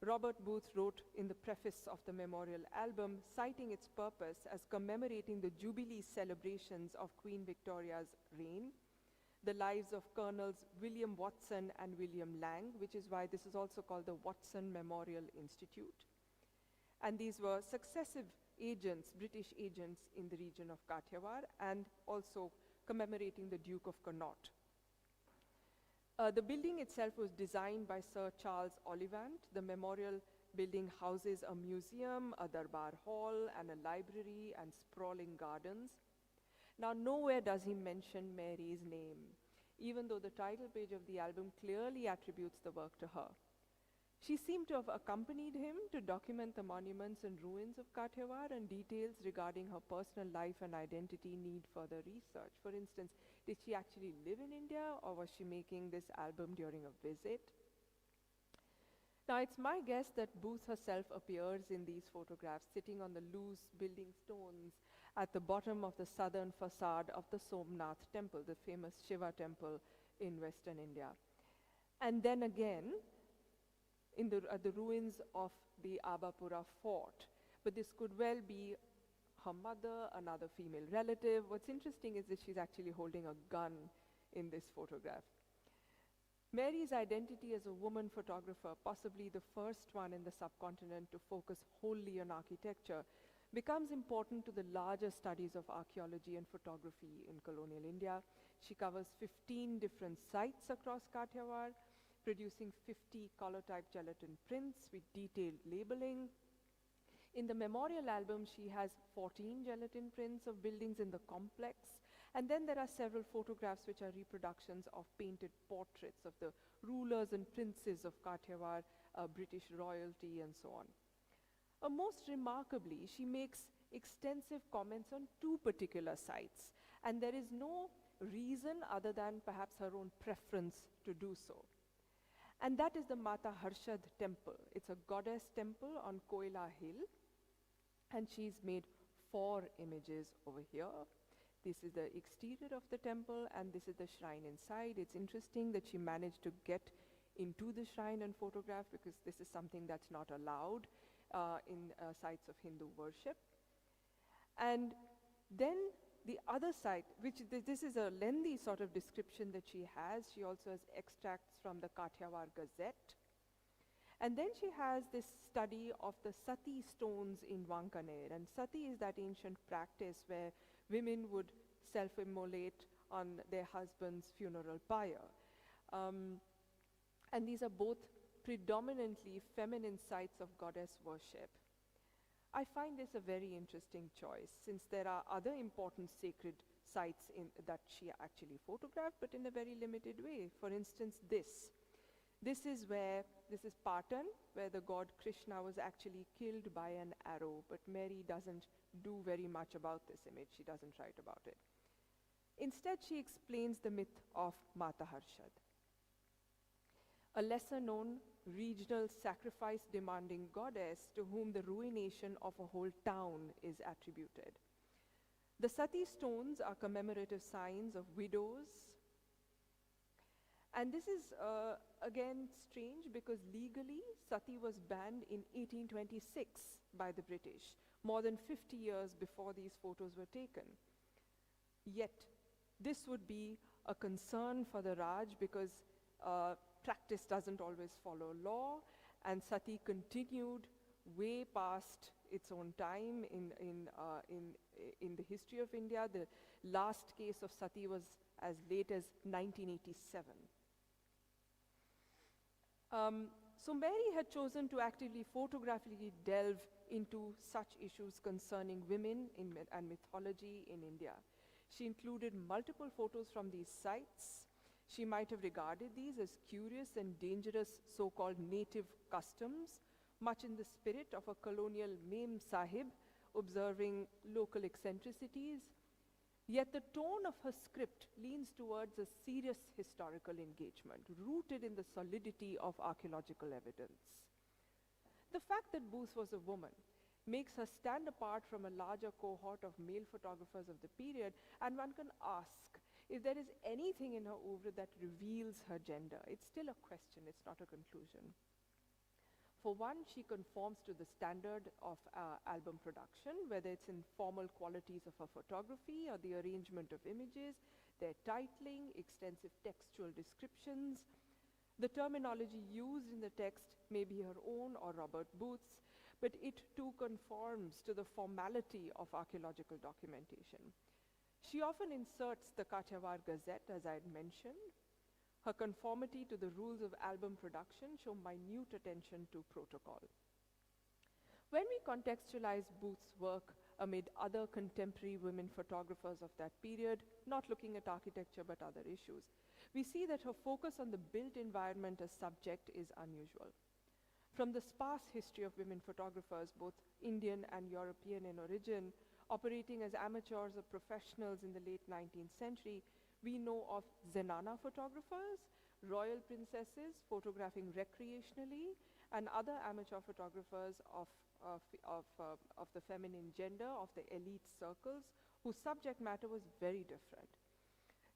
Robert Booth wrote in the preface of the memorial album, citing its purpose as commemorating the Jubilee celebrations of Queen Victoria's reign, the lives of Colonels William Watson and William Lang, which is why this is also called the Watson Memorial Institute. And these were successive agents, British agents in the region of Kathiawar, and also commemorating the Duke of Connaught. The building itself was designed by Sir Charles Ollivant. The memorial building houses a museum, a darbar hall, and a library, and sprawling gardens. Now, nowhere does he mention Mary's name, even though the title page of the album clearly attributes the work to her. She seemed to have accompanied him to document the monuments and ruins of Kathiawar, and details regarding her personal life and identity need further research. For instance, did she actually live in India, or was she making this album during a visit? Now, it's my guess that Booth herself appears in these photographs sitting on the loose building stones at the bottom of the southern facade of the Somnath temple, the famous Shiva temple in Western India. And then again, at the ruins of the Abapura fort. But this could well be her mother, another female relative. What's interesting is that she's actually holding a gun in this photograph. Mary's identity as a woman photographer, possibly the first one in the subcontinent to focus wholly on architecture, becomes important to the larger studies of archaeology and photography in colonial India. She covers 15 different sites across Kathiawar, producing 50 color-type gelatin prints with detailed labeling. In the memorial album, she has 14 gelatin prints of buildings in the complex, and then there are several photographs which are reproductions of painted portraits of the rulers and princes of Kathiawar, British royalty, and so on. Most remarkably, she makes extensive comments on two particular sites, and there is no reason other than perhaps her own preference to do so. And that is the Mata Harshad temple. It's a goddess temple on Koila Hill, and she's made 4 images over here. This is the exterior of the temple, and this is the shrine inside. It's interesting that she managed to get into the shrine and photograph, because this is something that's not allowed in sites of Hindu worship. And then the other site, which this is a lengthy sort of description that she has. She also has extracts from the Kathiawar Gazette. And then she has this study of the Sati stones in Wankaner. And Sati is that ancient practice where women would self-immolate on their husband's funeral pyre. And these are both predominantly feminine sites of goddess worship. I find this a very interesting choice, since there are other important sacred sites that she actually photographed, but in a very limited way. For instance, this. This is Patan, where the god Krishna was actually killed by an arrow, but Mary doesn't do very much about this image. She doesn't write about it. Instead, she explains the myth of Mata Harshad, a lesser-known regional sacrifice-demanding goddess to whom the ruination of a whole town is attributed. The Sati stones are commemorative signs of widows. And this is, again, strange, because legally, Sati was banned in 1826 by the British, more than 50 years before these photos were taken. Yet, this would be a concern for the Raj, because practice doesn't always follow law, and Sati continued way past its own time in the history of India. The last case of Sati was as late as 1987. So Mary had chosen to actively photographically delve into such issues concerning women and mythology in India. She included multiple photos from these sites. She might have regarded these as curious and dangerous so-called native customs, much in the spirit of a colonial Mem Sahib observing local eccentricities. Yet the tone of her script leans towards a serious historical engagement, rooted in the solidity of archaeological evidence. The fact that Booth was a woman makes her stand apart from a larger cohort of male photographers of the period, and one can ask if there is anything in her oeuvre that reveals her gender. It's still a question, it's not a conclusion. For one, she conforms to the standard of album production, whether it's in formal qualities of her photography or the arrangement of images, their titling, extensive textual descriptions. The terminology used in the text may be her own or Robert Booth's, but it too conforms to the formality of archaeological documentation. She often inserts the Kathiawar Gazette, as I had mentioned. Her conformity to the rules of album production show minute attention to protocol. When we contextualize Booth's work amid other contemporary women photographers of that period, not looking at architecture but other issues, we see that her focus on the built environment as subject is unusual. From the sparse history of women photographers, both Indian and European in origin, operating as amateurs or professionals in the late 19th century, we know of zenana photographers, royal princesses photographing recreationally, and other amateur photographers of the feminine gender, of the elite circles, whose subject matter was very different.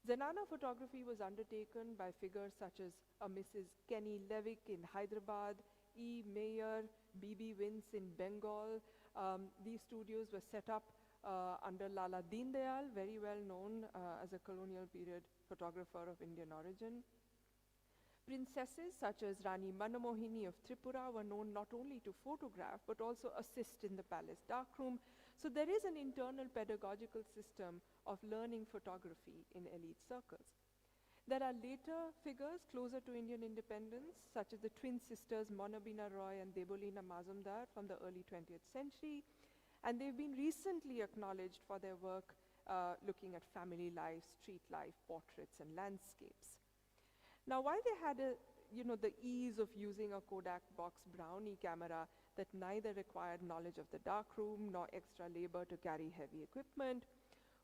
Zenana photography was undertaken by figures such as Mrs. Kenny Levick in Hyderabad, E. Mayer, B.B. Vince in Bengal. These studios were set up under Lala Deendayal, very well known as a colonial period photographer of Indian origin. Princesses such as Rani Manamohini of Tripura were known not only to photograph but also assist in the palace darkroom. So there is an internal pedagogical system of learning photography in elite circles. There are later figures closer to Indian independence, such as the twin sisters Monabina Roy and Debolina Mazumdar from the early 20th century, and they've been recently acknowledged for their work looking at family life, street life, portraits, and landscapes. Now, while they had the ease of using a Kodak box Brownie camera that neither required knowledge of the darkroom nor extra labor to carry heavy equipment,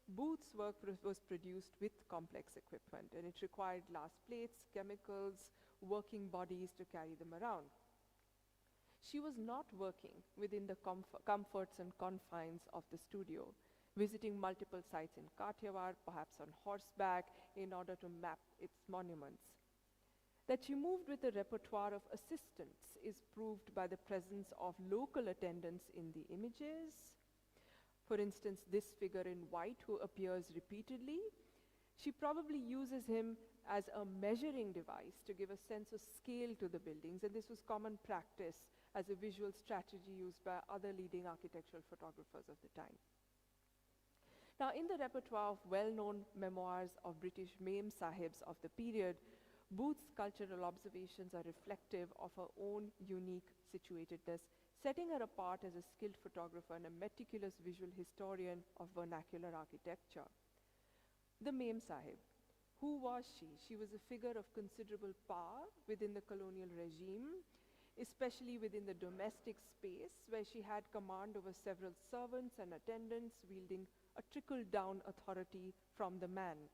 Booth's work was produced with complex equipment, and it required glass plates, chemicals, working bodies to carry them around. She was not working within the comforts and confines of the studio, visiting multiple sites in Kathiawar, perhaps on horseback, in order to map its monuments. That she moved with a repertoire of assistants is proved by the presence of local attendants in the images. For instance, this figure in white who appears repeatedly, she probably uses him as a measuring device to give a sense of scale to the buildings, and this was common practice as a visual strategy used by other leading architectural photographers of the time. Now, in the repertoire of well-known memoirs of British Mem Sahibs of the period, Booth's cultural observations are reflective of her own unique situatedness, setting her apart as a skilled photographer and a meticulous visual historian of vernacular architecture. The Mem Sahib. Who was she? She was a figure of considerable power within the colonial regime, especially within the domestic space, where she had command over several servants and attendants, wielding a trickle-down authority from the man.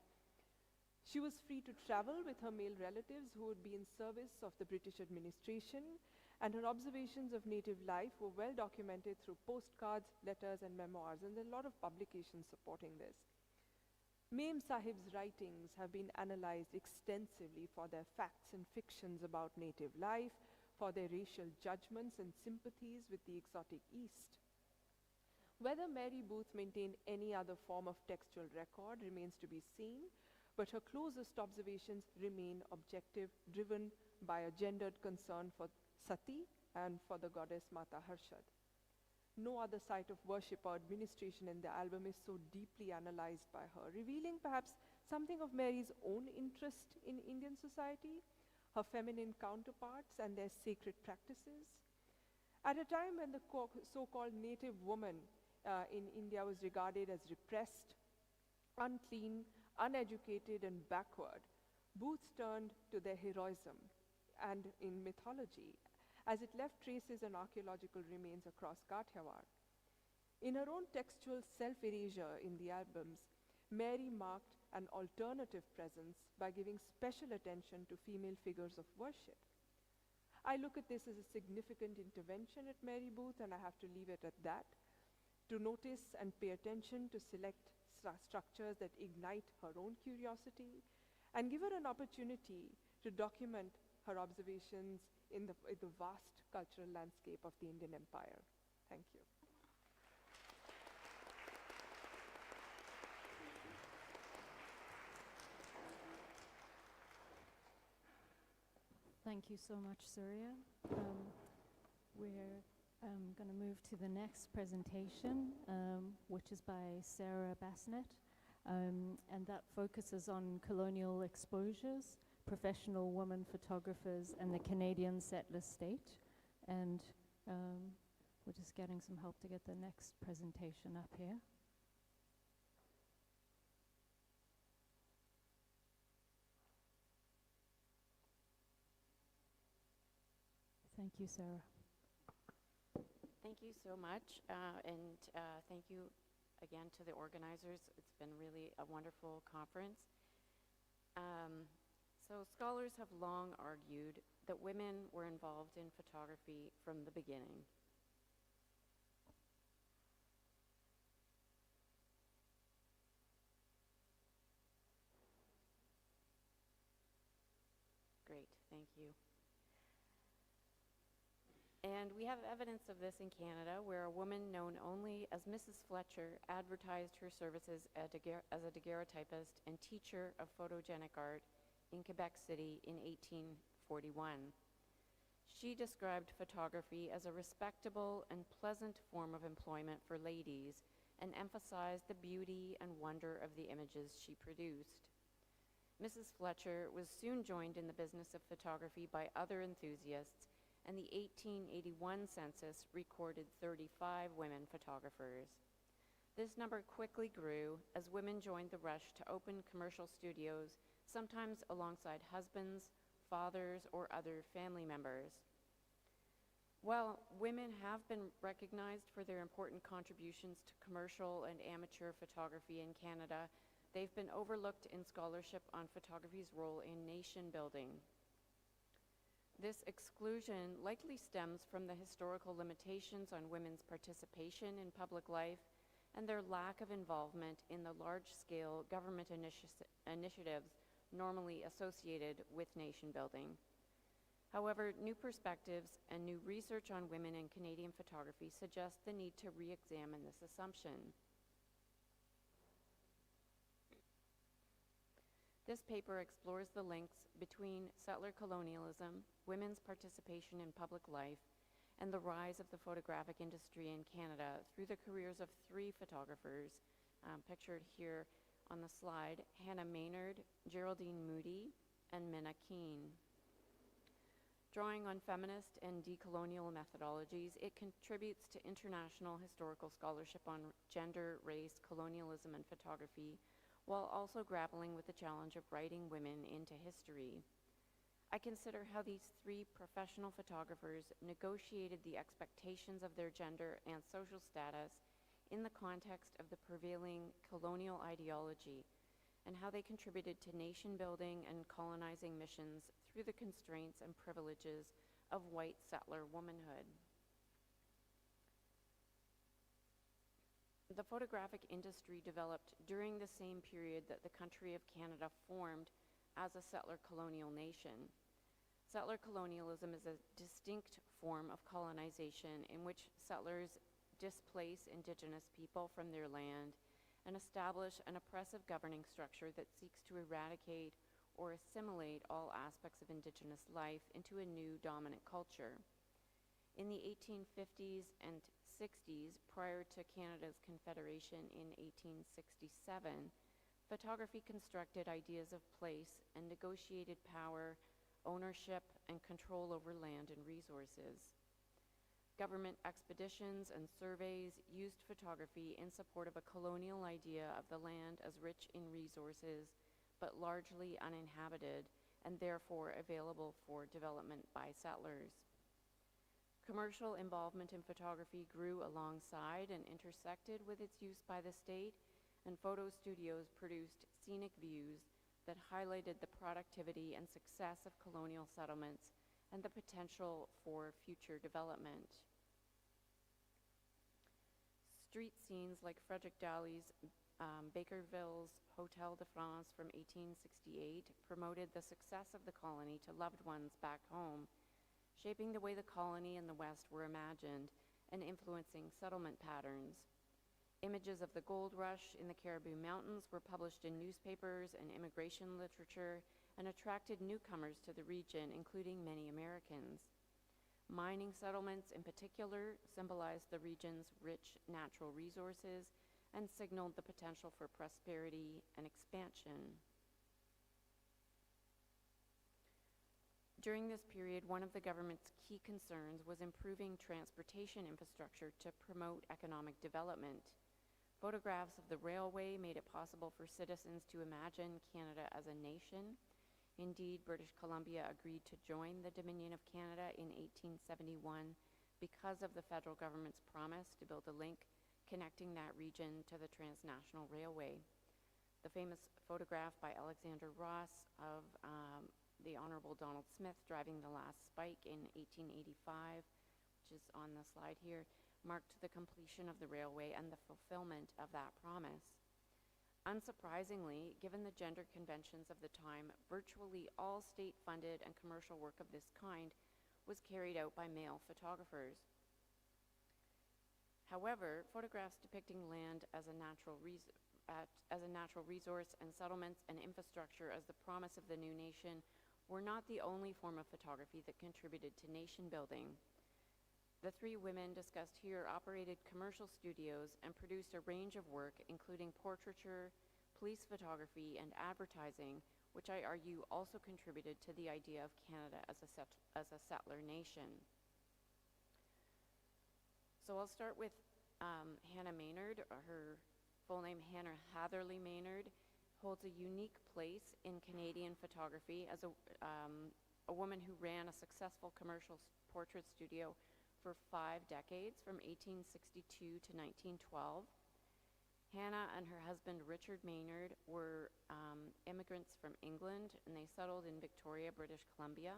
She was free to travel with her male relatives who would be in service of the British administration, and her observations of native life were well documented through postcards, letters, and memoirs, and there are a lot of publications supporting this. Mem Sahib's writings have been analyzed extensively for their facts and fictions about native life, for their racial judgments and sympathies with the exotic East. Whether Mary Booth maintained any other form of textual record remains to be seen, but her closest observations remain objective, driven by a gendered concern for Sati and for the goddess Mata Harshad. No other site of worship or administration in the album is so deeply analyzed by her, revealing perhaps something of Mary's own interest in Indian society, her feminine counterparts and their sacred practices. At a time when the so-called native woman in India was regarded as repressed, unclean, uneducated, and backward, Booth turned to their heroism and in mythology, as it left traces and archaeological remains across Kathiawar. In her own textual self-erasure in the albums, Mary marked an alternative presence by giving special attention to female figures of worship. I look at this as a significant intervention at Mary Booth, and I have to leave it at that, to notice and pay attention to select structures that ignite her own curiosity, and give her an opportunity to document her observations in the vast cultural landscape of the Indian Empire. Thank you. Thank you so much, Surya. We're going to move to the next presentation, which is by Sarah Bassnett, and that focuses on colonial exposures, professional woman photographers, and the Canadian settler state. And we're just getting some help to get the next presentation up here. Thank you, Sarah. Thank you so much, and thank you again to the organizers. It's been really a wonderful conference. So scholars have long argued that women were involved in photography from the beginning. Great, thank you. And we have evidence of this in Canada, where a woman known only as Mrs. Fletcher advertised her services as a daguerreotypist and teacher of photogenic art in Quebec City in 1841. She described photography as a respectable and pleasant form of employment for ladies and emphasized the beauty and wonder of the images she produced. Mrs. Fletcher was soon joined in the business of photography by other enthusiasts, and the 1881 census recorded 35 women photographers. This number quickly grew as women joined the rush to open commercial studios, sometimes alongside husbands, fathers, or other family members. While women have been recognized for their important contributions to commercial and amateur photography in Canada, they've been overlooked in scholarship on photography's role in nation building. This exclusion likely stems from the historical limitations on women's participation in public life and their lack of involvement in the large-scale government initiatives normally associated with nation building. However, new perspectives and new research on women in Canadian photography suggest the need to re-examine this assumption. This paper explores the links between settler colonialism, women's participation in public life, and the rise of the photographic industry in Canada through the careers of three photographers, pictured here on the slide: Hannah Maynard, Geraldine Moody, and Minna Keane. Drawing on feminist and decolonial methodologies, it contributes to international historical scholarship on gender, race, colonialism, and photography, while also grappling with the challenge of writing women into history. I consider how these three professional photographers negotiated the expectations of their gender and social status in the context of the prevailing colonial ideology, and how they contributed to nation building and colonizing missions through the constraints and privileges of white settler womanhood. The photographic industry developed during the same period that the country of Canada formed as a settler colonial nation. Settler colonialism is a distinct form of colonization in which settlers displace Indigenous people from their land and establish an oppressive governing structure that seeks to eradicate or assimilate all aspects of Indigenous life into a new dominant culture. In the 1850s and 60s, prior to Canada's Confederation in 1867, photography constructed ideas of place and negotiated power, ownership, and control over land and resources. Government expeditions and surveys used photography in support of a colonial idea of the land as rich in resources, but largely uninhabited, and therefore available for development by settlers. Commercial involvement in photography grew alongside and intersected with its use by the state, and photo studios produced scenic views that highlighted the productivity and success of colonial settlements and the potential for future development. Street scenes like Frederick Dolley's Bakerville's Hotel de France from 1868 promoted the success of the colony to loved ones back home, shaping the way the colony and the West were imagined and influencing settlement patterns. Images of the gold rush in the Caribou Mountains were published in newspapers and immigration literature and attracted newcomers to the region, including many Americans. Mining settlements in particular symbolized the region's rich natural resources and signaled the potential for prosperity and expansion. During this period, one of the government's key concerns was improving transportation infrastructure to promote economic development. Photographs of the railway made it possible for citizens to imagine Canada as a nation. Indeed, British Columbia agreed to join the Dominion of Canada in 1871 because of the federal government's promise to build a link connecting that region to the transnational railway. The famous photograph by Alexander Ross of the Honorable Donald Smith driving the last spike in 1885, which is on the slide here, marked the completion of the railway and the fulfillment of that promise. Unsurprisingly, given the gender conventions of the time, virtually all state-funded and commercial work of this kind was carried out by male photographers. However, photographs depicting land as a natural resource and settlements and infrastructure as the promise of the new nation were not the only form of photography that contributed to nation building. The three women discussed here operated commercial studios and produced a range of work, including portraiture, police photography, and advertising, which I argue also contributed to the idea of Canada as a settler nation. So I'll start with Hannah Maynard. Her full name, Hannah Hatherley Maynard, holds a unique place in Canadian photography as a woman who ran a successful commercial portrait studio for 5 decades, from 1862 to 1912. Hannah and her husband, Richard Maynard, were immigrants from England, and they settled in Victoria, British Columbia.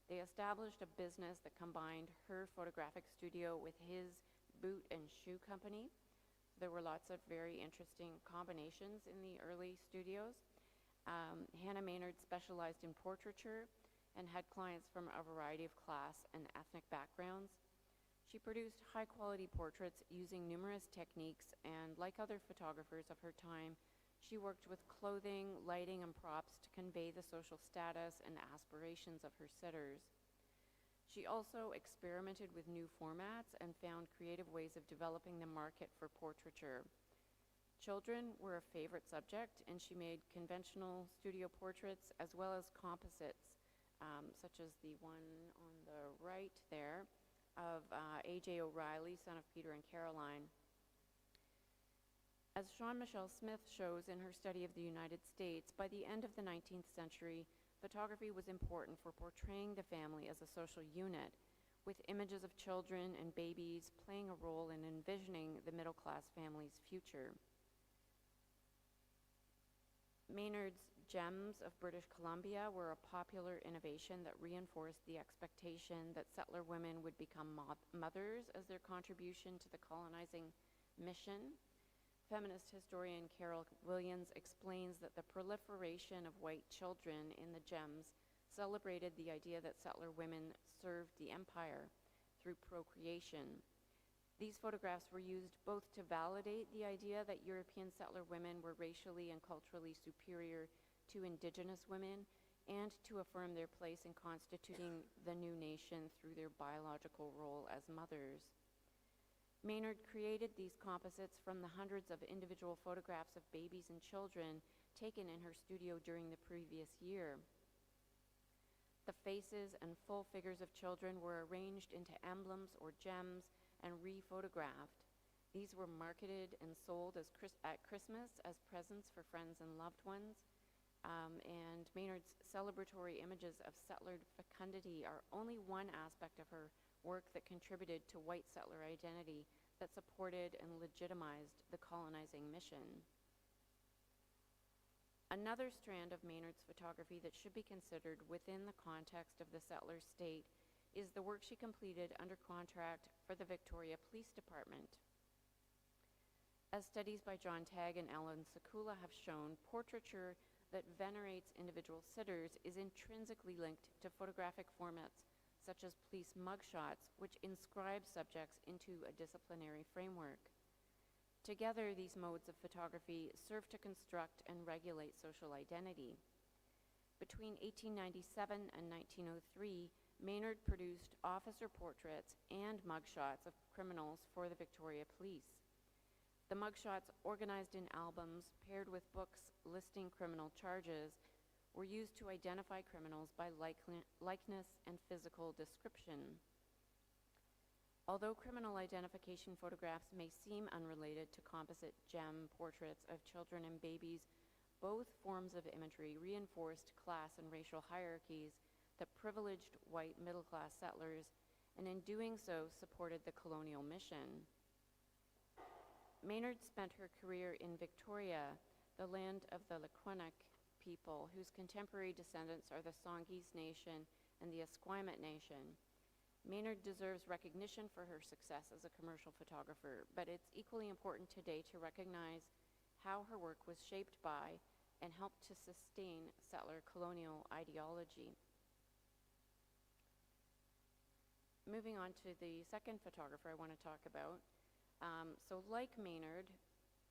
They established a business that combined her photographic studio with his boot and shoe company. There were lots of very interesting combinations in the early studios. Hannah Maynard specialized in portraiture and had clients from a variety of class and ethnic backgrounds. She produced high-quality portraits using numerous techniques, and like other photographers of her time, she worked with clothing, lighting, and props to convey the social status and aspirations of her sitters. She also experimented with new formats and found creative ways of developing the market for portraiture. Children were a favorite subject, and she made conventional studio portraits as well as composites, such as the one on the right there of A.J. O'Reilly, son of Peter and Caroline. As Sean Michelle Smith shows in her study of the United States, by the end of the 19th century, photography was important for portraying the family as a social unit, with images of children and babies playing a role in envisioning the middle-class family's future. Maynard's Gems of British Columbia were a popular innovation that reinforced the expectation that settler women would become mothers as their contribution to the colonizing mission. Feminist historian Carol Williams explains that the proliferation of white children in the Gems celebrated the idea that settler women served the empire through procreation. These photographs were used both to validate the idea that European settler women were racially and culturally superior to indigenous women, and to affirm their place in constituting the new nation through their biological role as mothers. Maynard created these composites from the hundreds of individual photographs of babies and children taken in her studio during the previous year. The faces and full figures of children were arranged into emblems or gems and re-photographed. These were marketed and sold as at Christmas as presents for friends and loved ones. And Maynard's celebratory images of settler fecundity are only one aspect of her work that contributed to white settler identity that supported and legitimized the colonizing mission. Another strand of Maynard's photography that should be considered within the context of the settler state is the work she completed under contract for the Victoria Police Department. As studies by John Tagg and Ellen Sekula have shown, portraiture that venerates individual sitters is intrinsically linked to photographic formats such as police mugshots, which inscribe subjects into a disciplinary framework. Together, these modes of photography serve to construct and regulate social identity. Between 1897 and 1903, Maynard produced officer portraits and mugshots of criminals for the Victoria Police. The mugshots, organized in albums paired with books listing criminal charges, were used to identify criminals by likeness and physical description. Although criminal identification photographs may seem unrelated to composite gem portraits of children and babies, both forms of imagery reinforced class and racial hierarchies that privileged white middle-class settlers, and in doing so supported the colonial mission. Maynard spent her career in Victoria, the land of the Lequanic people, whose contemporary descendants are the Songhees Nation and the Esquimalt Nation. Maynard deserves recognition for her success as a commercial photographer, but it's equally important today to recognize how her work was shaped by and helped to sustain settler colonial ideology. Moving on to the second photographer I want to talk about. So like Maynard,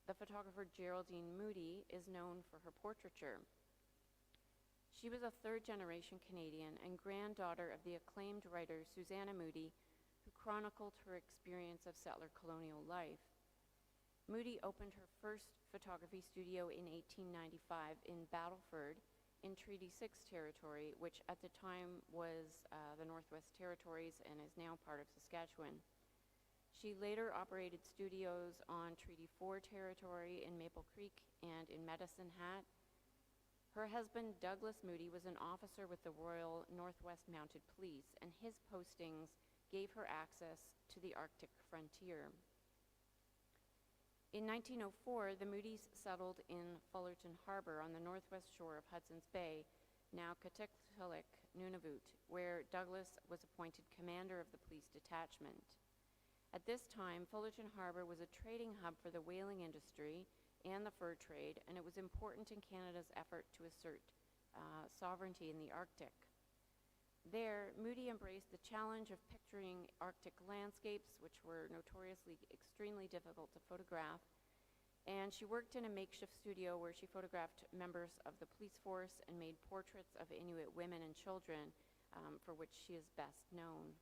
the photographer Geraldine Moody is known for her portraiture. She was a third-generation Canadian and granddaughter of the acclaimed writer Susanna Moody, who chronicled her experience of settler colonial life. Moody opened her first photography studio in 1895 in Battleford, in Treaty 6 territory, which at the time was the Northwest Territories and is now part of Saskatchewan. She later operated studios on Treaty 4 territory in Maple Creek and in Medicine Hat. Her husband, Douglas Moody, was an officer with the Royal Northwest Mounted Police, and his postings gave her access to the Arctic frontier. In 1904, the Moodys settled in Fullerton Harbor on the northwest shore of Hudson's Bay, now Katikalik, Nunavut, where Douglas was appointed commander of the police detachment. At this time, Fullerton Harbor was a trading hub for the whaling industry and the fur trade, and it was important in Canada's effort to assert sovereignty in the Arctic. There, Moody embraced the challenge of picturing Arctic landscapes, which were notoriously extremely difficult to photograph, and she worked in a makeshift studio where she photographed members of the police force and made portraits of Inuit women and children, for which she is best known.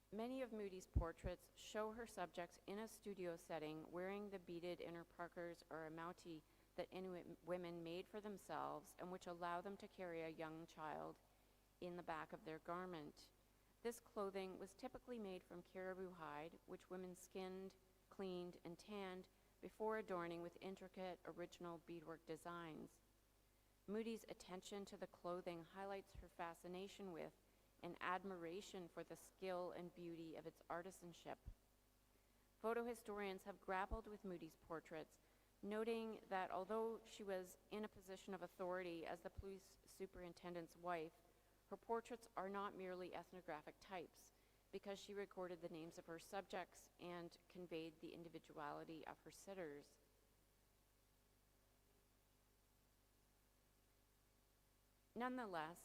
Many of Moody's portraits show her subjects in a studio setting wearing the beaded inner parkers or a mouti that Inuit women made for themselves and which allow them to carry a young child in the back of their garment. This clothing was typically made from caribou hide, which women skinned, cleaned, and tanned before adorning with intricate original beadwork designs. Moody's attention to the clothing highlights her fascination with and admiration for the skill and beauty of its artisanship. Photo historians have grappled with Moody's portraits, noting that although she was in a position of authority as the police superintendent's wife, her portraits are not merely ethnographic types, because she recorded the names of her subjects and conveyed the individuality of her sitters. Nonetheless,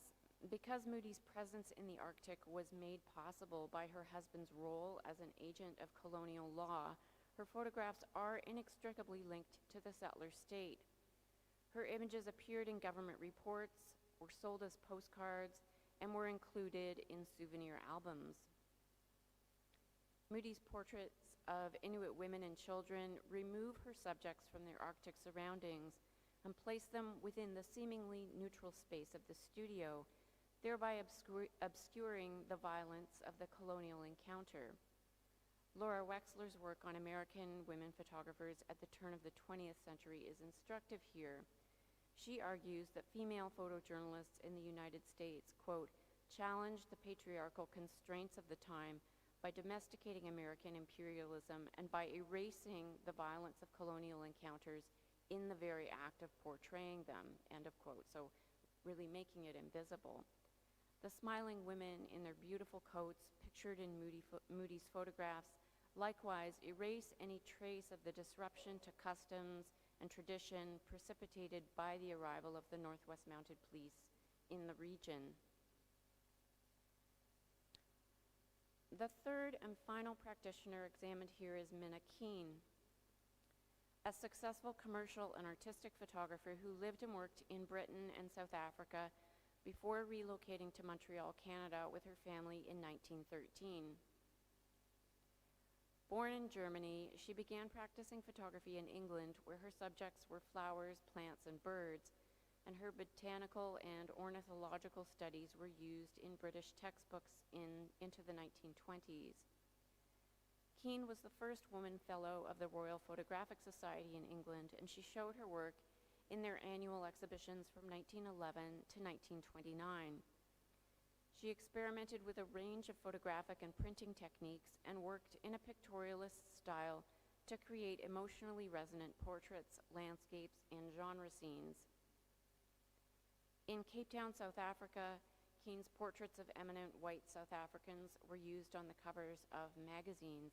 because Moody's presence in the Arctic was made possible by her husband's role as an agent of colonial law, her photographs are inextricably linked to the settler state. Her images appeared in government reports, were sold as postcards, and were included in souvenir albums. Moody's portraits of Inuit women and children remove her subjects from their Arctic surroundings and place them within the seemingly neutral space of the studio, thereby obscuring the violence of the colonial encounter. Laura Wexler's work on American women photographers at the turn of the 20th century is instructive here. She argues that female photojournalists in the United States, quote, challenged the patriarchal constraints of the time by domesticating American imperialism and by erasing the violence of colonial encounters in the very act of portraying them, end of quote. So really making it invisible. The smiling women in their beautiful coats, pictured in Moody's photographs, likewise erase any trace of the disruption to customs and tradition precipitated by the arrival of the Northwest Mounted Police in the region. The third and final practitioner examined here is Minna Keane, a successful commercial and artistic photographer who lived and worked in Britain and South Africa before relocating to Montreal, Canada with her family in 1913. Born in Germany, she began practicing photography in England, where her subjects were flowers, plants, and birds, and her botanical and ornithological studies were used in British textbooks into the 1920s. Keane was the first woman fellow of the Royal Photographic Society in England, and she showed her work in their annual exhibitions from 1911 to 1929. She experimented with a range of photographic and printing techniques and worked in a pictorialist style to create emotionally resonant portraits, landscapes, and genre scenes. In Cape Town, South Africa, Keane's portraits of eminent white South Africans were used on the covers of magazines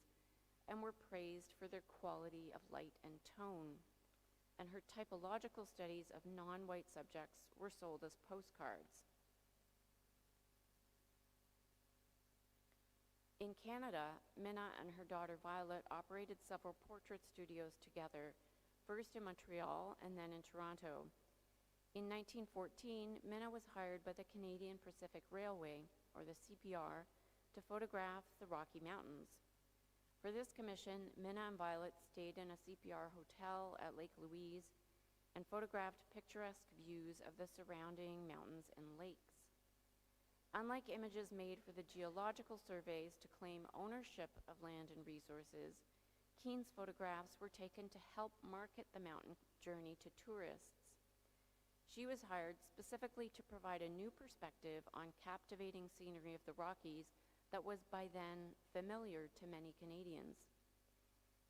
and were praised for their quality of light and tone. And her typological studies of non-white subjects were sold as postcards. In Canada, Minna and her daughter Violet operated several portrait studios together, first in Montreal and then in Toronto. In 1914, Minna was hired by the Canadian Pacific Railway, or the CPR, to photograph the Rocky Mountains. For this commission, Minna and Violet stayed in a CPR hotel at Lake Louise and photographed picturesque views of the surrounding mountains and lakes. Unlike images made for the geological surveys to claim ownership of land and resources, Keane's photographs were taken to help market the mountain journey to tourists. She was hired specifically to provide a new perspective on captivating scenery of the Rockies that was by then familiar to many Canadians.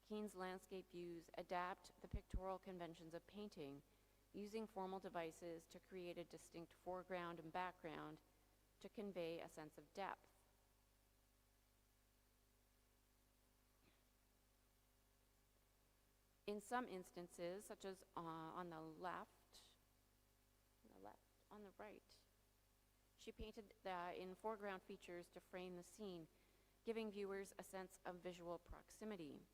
Keane's landscape views adapt the pictorial conventions of painting, using formal devices to create a distinct foreground and background to convey a sense of depth. In some instances, such as on the right, she painted in foreground features to frame the scene, giving viewers a sense of visual proximity.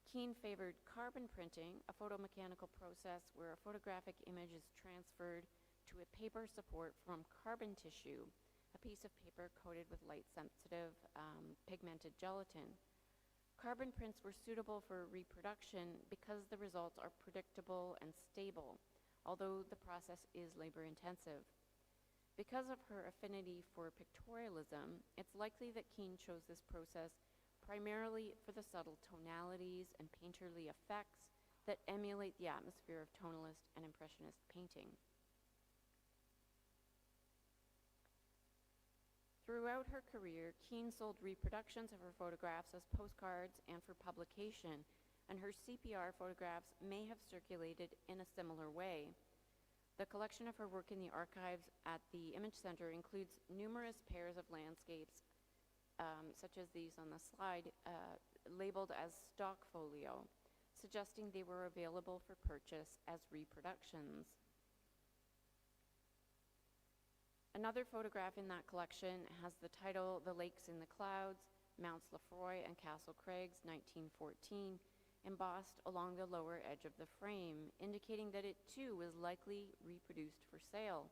Keane favored carbon printing, a photomechanical process where a photographic image is transferred to a paper support from carbon tissue, a piece of paper coated with light-sensitive pigmented gelatin. Carbon prints were suitable for reproduction because the results are predictable and stable, although the process is labor-intensive. Because of her affinity for pictorialism, it's likely that Keane chose this process primarily for the subtle tonalities and painterly effects that emulate the atmosphere of tonalist and impressionist painting. Throughout her career, Keane sold reproductions of her photographs as postcards and for publication, and her CPR photographs may have circulated in a similar way. The collection of her work in the archives at the Image Center includes numerous pairs of landscapes, such as these on the slide, labeled as stock folio, suggesting they were available for purchase as reproductions. Another photograph in that collection has the title The Lakes in the Clouds, Mounts Lefroy and Castle Craigs, 1914, embossed along the lower edge of the frame, indicating that it too was likely reproduced for sale.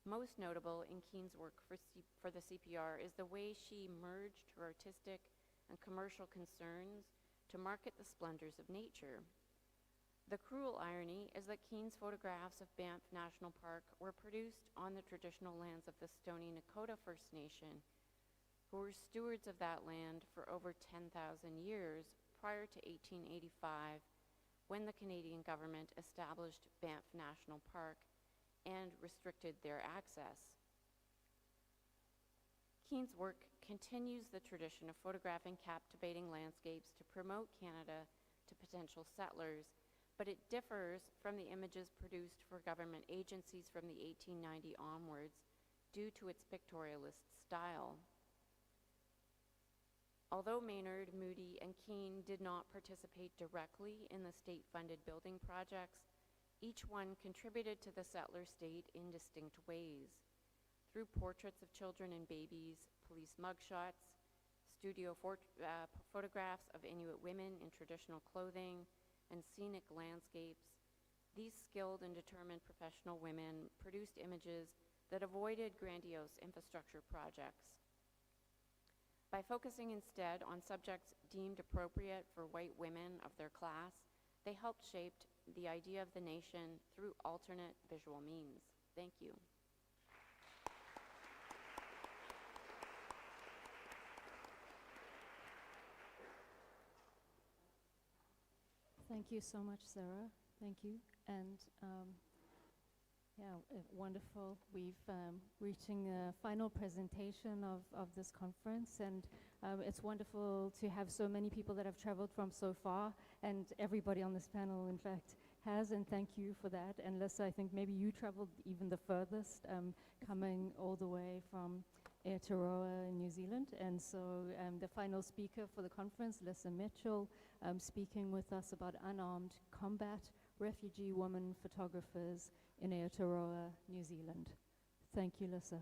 Most notable in Keane's work for the CPR is the way she merged her artistic and commercial concerns to market the splendors of nature. The cruel irony is that Keane's photographs of Banff National Park were produced on the traditional lands of the Stoney Nakoda First Nation, who were stewards of that land for over 10,000 years prior to 1885, when the Canadian government established Banff National Park and restricted their access. Keene's work continues the tradition of photographing captivating landscapes to promote Canada to potential settlers, but it differs from the images produced for government agencies from the 1890 onwards due to its pictorialist style. Although Maynard, Moody, and Keene did not participate directly in the state-funded building projects, each one contributed to the settler state in distinct ways. Through portraits of children and babies, police mugshots, studio photographs of Inuit women in traditional clothing, and scenic landscapes, these skilled and determined professional women produced images that avoided grandiose infrastructure projects. By focusing instead on subjects deemed appropriate for white women of their class, they helped shape the idea of the nation through alternate visual means. Thank you. Thank you so much, Sarah. Thank you. And wonderful. We've reaching a final presentation of this conference, and it's wonderful to have so many people that have traveled from so far, and everybody on this panel, in fact, has, and thank you for that. And Lissa, I think maybe you traveled even the furthest, coming all the way from Aotearoa in New Zealand. And so the final speaker for the conference, Lissa Mitchell, speaking with us about unarmed combat refugee women photographers in Aotearoa, New Zealand. Thank you, Lissa.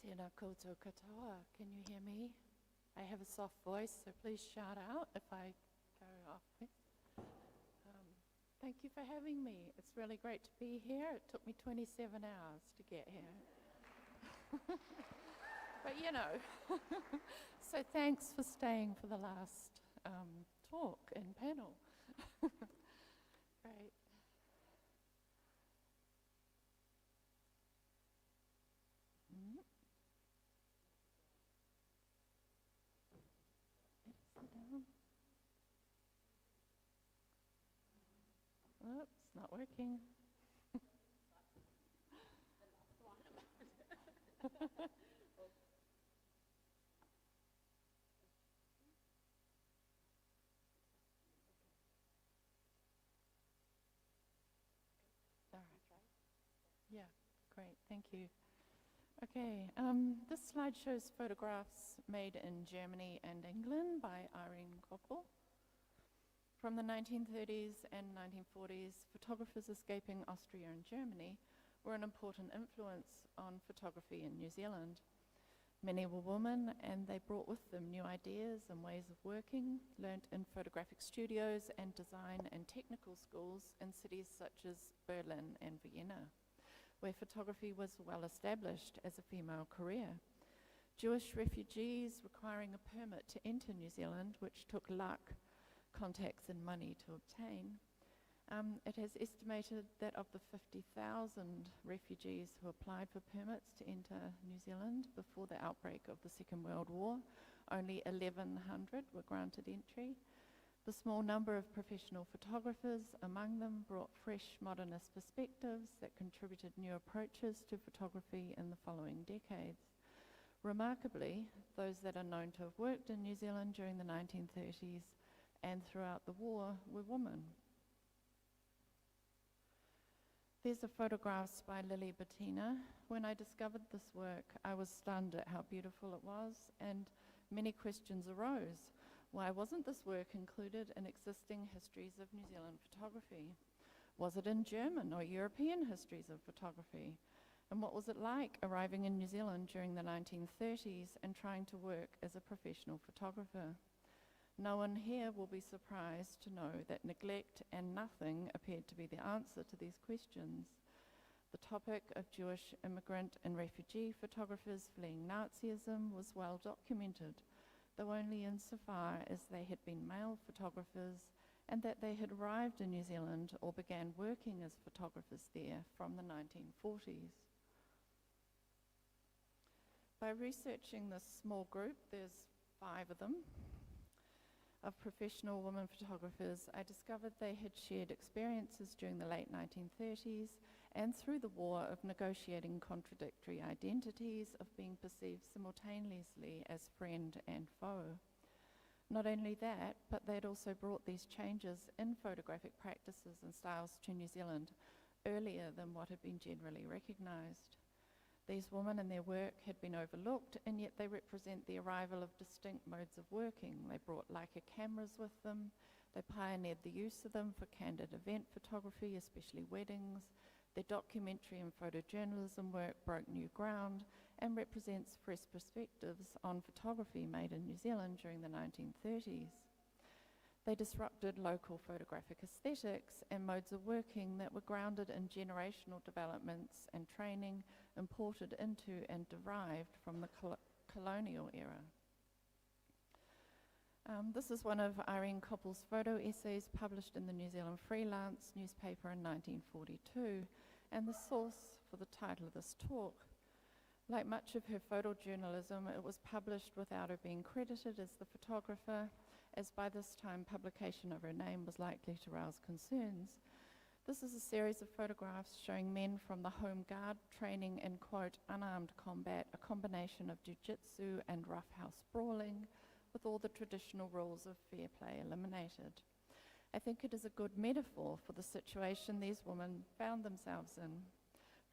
Tēnā koutou katoa. Can you hear me? I have a soft voice, so please shout out if I go off. Thank you for having me. It's really great to be here. It took me 27 hours to get here. But you know, so thanks for staying for the last talk and panel. Great. Oops, not working. Yeah, great, thank you. Okay, this slide shows photographs made in Germany and England by Irene Koppel. From the 1930s and 1940s, photographers escaping Austria and Germany were an important influence on photography in New Zealand. Many were women, and they brought with them new ideas and ways of working, learnt in photographic studios and design and technical schools in cities such as Berlin and Vienna, where photography was well established as a female career. Jewish refugees requiring a permit to enter New Zealand, which took luck, contacts and money to obtain. It has estimated that of the 50,000 refugees who applied for permits to enter New Zealand before the outbreak of the Second World War, only 1,100 were granted entry. The small number of professional photographers among them brought fresh modernist perspectives that contributed new approaches to photography in the following decades. Remarkably, those that are known to have worked in New Zealand during the 1930s and throughout the war were women. These are photographs by Lily Bettina. When I discovered this work, I was stunned at how beautiful it was, and many questions arose. Why wasn't this work included in existing histories of New Zealand photography? Was it in German or European histories of photography? And what was it like arriving in New Zealand during the 1930s and trying to work as a professional photographer? No one here will be surprised to know that neglect and nothing appeared to be the answer to these questions. The topic of Jewish immigrant and refugee photographers fleeing Nazism was well documented, though only insofar as they had been male photographers and that they had arrived in New Zealand or began working as photographers there from the 1940s. By researching this small group, there's 5 of them, of professional women photographers, I discovered they had shared experiences during the late 1930s and through the war of negotiating contradictory identities, of being perceived simultaneously as friend and foe. Not only that, but they'd also brought these changes in photographic practices and styles to New Zealand earlier than what had been generally recognised. These women and their work had been overlooked, and yet they represent the arrival of distinct modes of working. They brought Leica cameras with them. They pioneered the use of them for candid event photography, especially weddings. Their documentary and photojournalism work broke new ground and represents fresh perspectives on photography made in New Zealand during the 1930s. They disrupted local photographic aesthetics and modes of working that were grounded in generational developments and training imported into and derived from the colonial era. This is one of Irene Koppel's photo essays published in the New Zealand Freelance newspaper in 1942, and the source for the title of this talk. Like much of her photojournalism, it was published without her being credited as the photographer, as by this time publication of her name was likely to rouse concerns. This is a series of photographs showing men from the Home Guard training in, quote, unarmed combat, a combination of jiu-jitsu and roughhouse brawling, with all the traditional rules of fair play eliminated. I think it is a good metaphor for the situation these women found themselves in.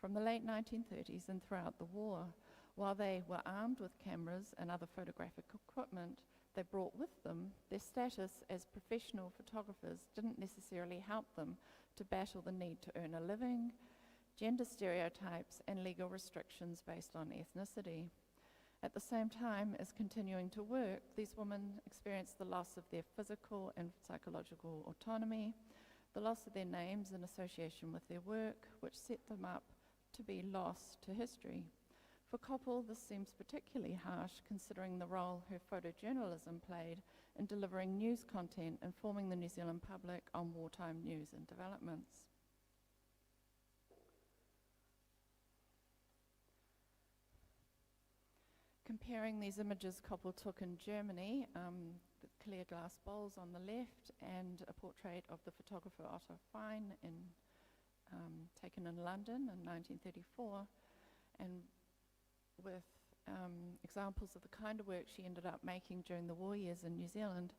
From the late 1930s and throughout the war, while they were armed with cameras and other photographic equipment, they brought with them their status as professional photographers didn't necessarily help them to battle the need to earn a living, gender stereotypes, and legal restrictions based on ethnicity. At the same time as continuing to work, these women experienced the loss of their physical and psychological autonomy, the loss of their names in association with their work, which set them up to be lost to history. For Koppel, this seems particularly harsh considering the role her photojournalism played in delivering news content, informing the New Zealand public on wartime news and developments. Comparing these images Koppel took in Germany, the clear glass bowls on the left, and a portrait of the photographer Otto Fein taken in London in 1934, and with examples of the kind of work she ended up making during the war years in New Zealand,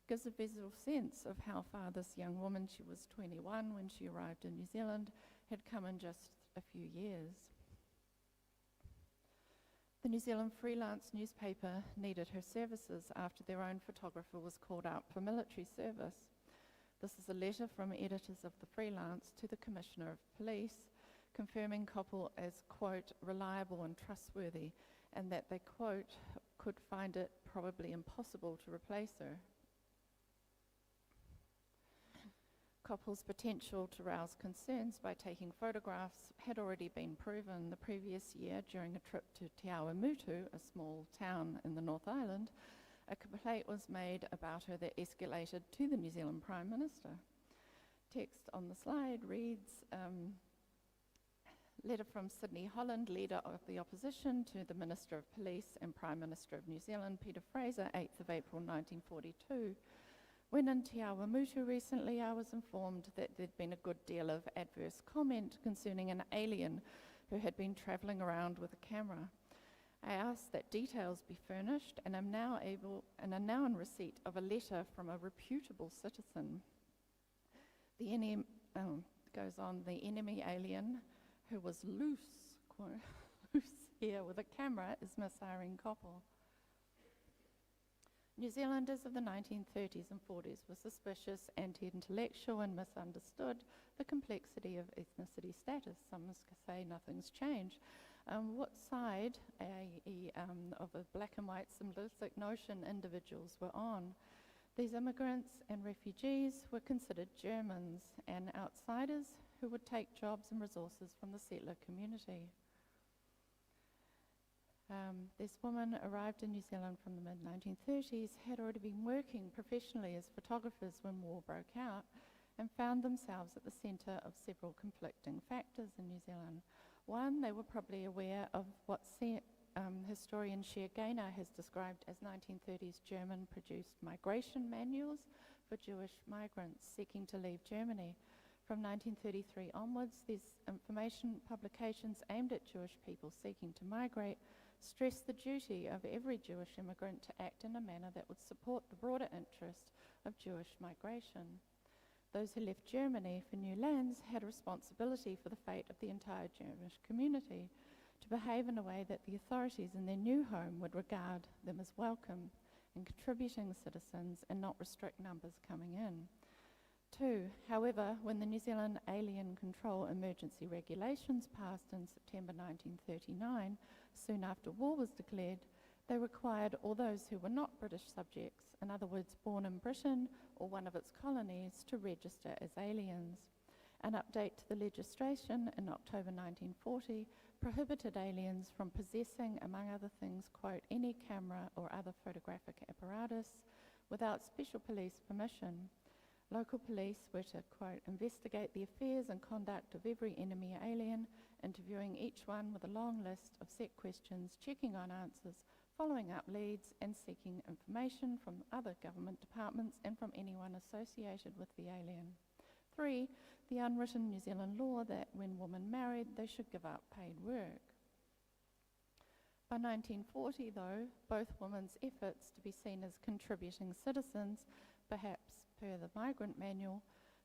gives a visual sense of how far this young woman, she was 21 when she arrived in New Zealand, had come in just a few years. The New Zealand Freelance newspaper needed her services after their own photographer was called out for military service. This is a letter from editors of the Freelance to the Commissioner of Police, confirming Koppel as, quote, reliable and trustworthy, and that they, quote, could find it probably impossible to replace her. Koppel's potential to rouse concerns by taking photographs had already been proven the previous year during a trip to Te Awamutu, a small town in the North Island. A complaint was made about her that escalated to the New Zealand Prime Minister. Text on the slide reads, letter from Sydney Holland, leader of the opposition, to the Minister of Police and Prime Minister of New Zealand, Peter Fraser, 8th of April 1942. When in Te Awamutu recently, I was informed that there'd been a good deal of adverse comment concerning an alien who had been travelling around with a camera. I asked that details be furnished and am now in receipt of a letter from a reputable citizen. The enemy, goes on, the enemy alien who was loose, quote, loose here with a camera is Miss Irene Koppel. New Zealanders of the 1930s and 40s were suspicious, anti-intellectual, and misunderstood the complexity of ethnicity status. Some say nothing's changed. What side, i.e. of a black and white simplistic notion individuals were on? These immigrants and refugees were considered Germans and outsiders who would take jobs and resources from the settler community. This woman arrived in New Zealand from the mid-1930s, had already been working professionally as photographers when war broke out, and found themselves at the centre of several conflicting factors in New Zealand. One, they were probably aware of what historian Sher Gaynor has described as 1930s German-produced migration manuals for Jewish migrants seeking to leave Germany. From 1933 onwards, these information publications aimed at Jewish people seeking to migrate stressed the duty of every Jewish immigrant to act in a manner that would support the broader interest of Jewish migration. Those who left Germany for new lands had a responsibility for the fate of the entire Jewish community, to behave in a way that the authorities in their new home would regard them as welcome and contributing citizens and not restrict numbers coming in. 2. However, when the New Zealand Alien Control Emergency Regulations passed in September 1939, soon after war was declared, they required all those who were not British subjects, in other words, born in Britain or one of its colonies, to register as aliens. An update to the legislation in October 1940 prohibited aliens from possessing, among other things, quote, any camera or other photographic apparatus without special police permission. Local police were to, quote, investigate the affairs and conduct of every enemy alien, interviewing each one with a long list of set questions, checking on answers, following up leads, and seeking information from other government departments and from anyone associated with the alien. 3, the unwritten New Zealand law that when women married, they should give up paid work. By 1940, though, both women's efforts to be seen as contributing citizens, perhaps per the migrant manual,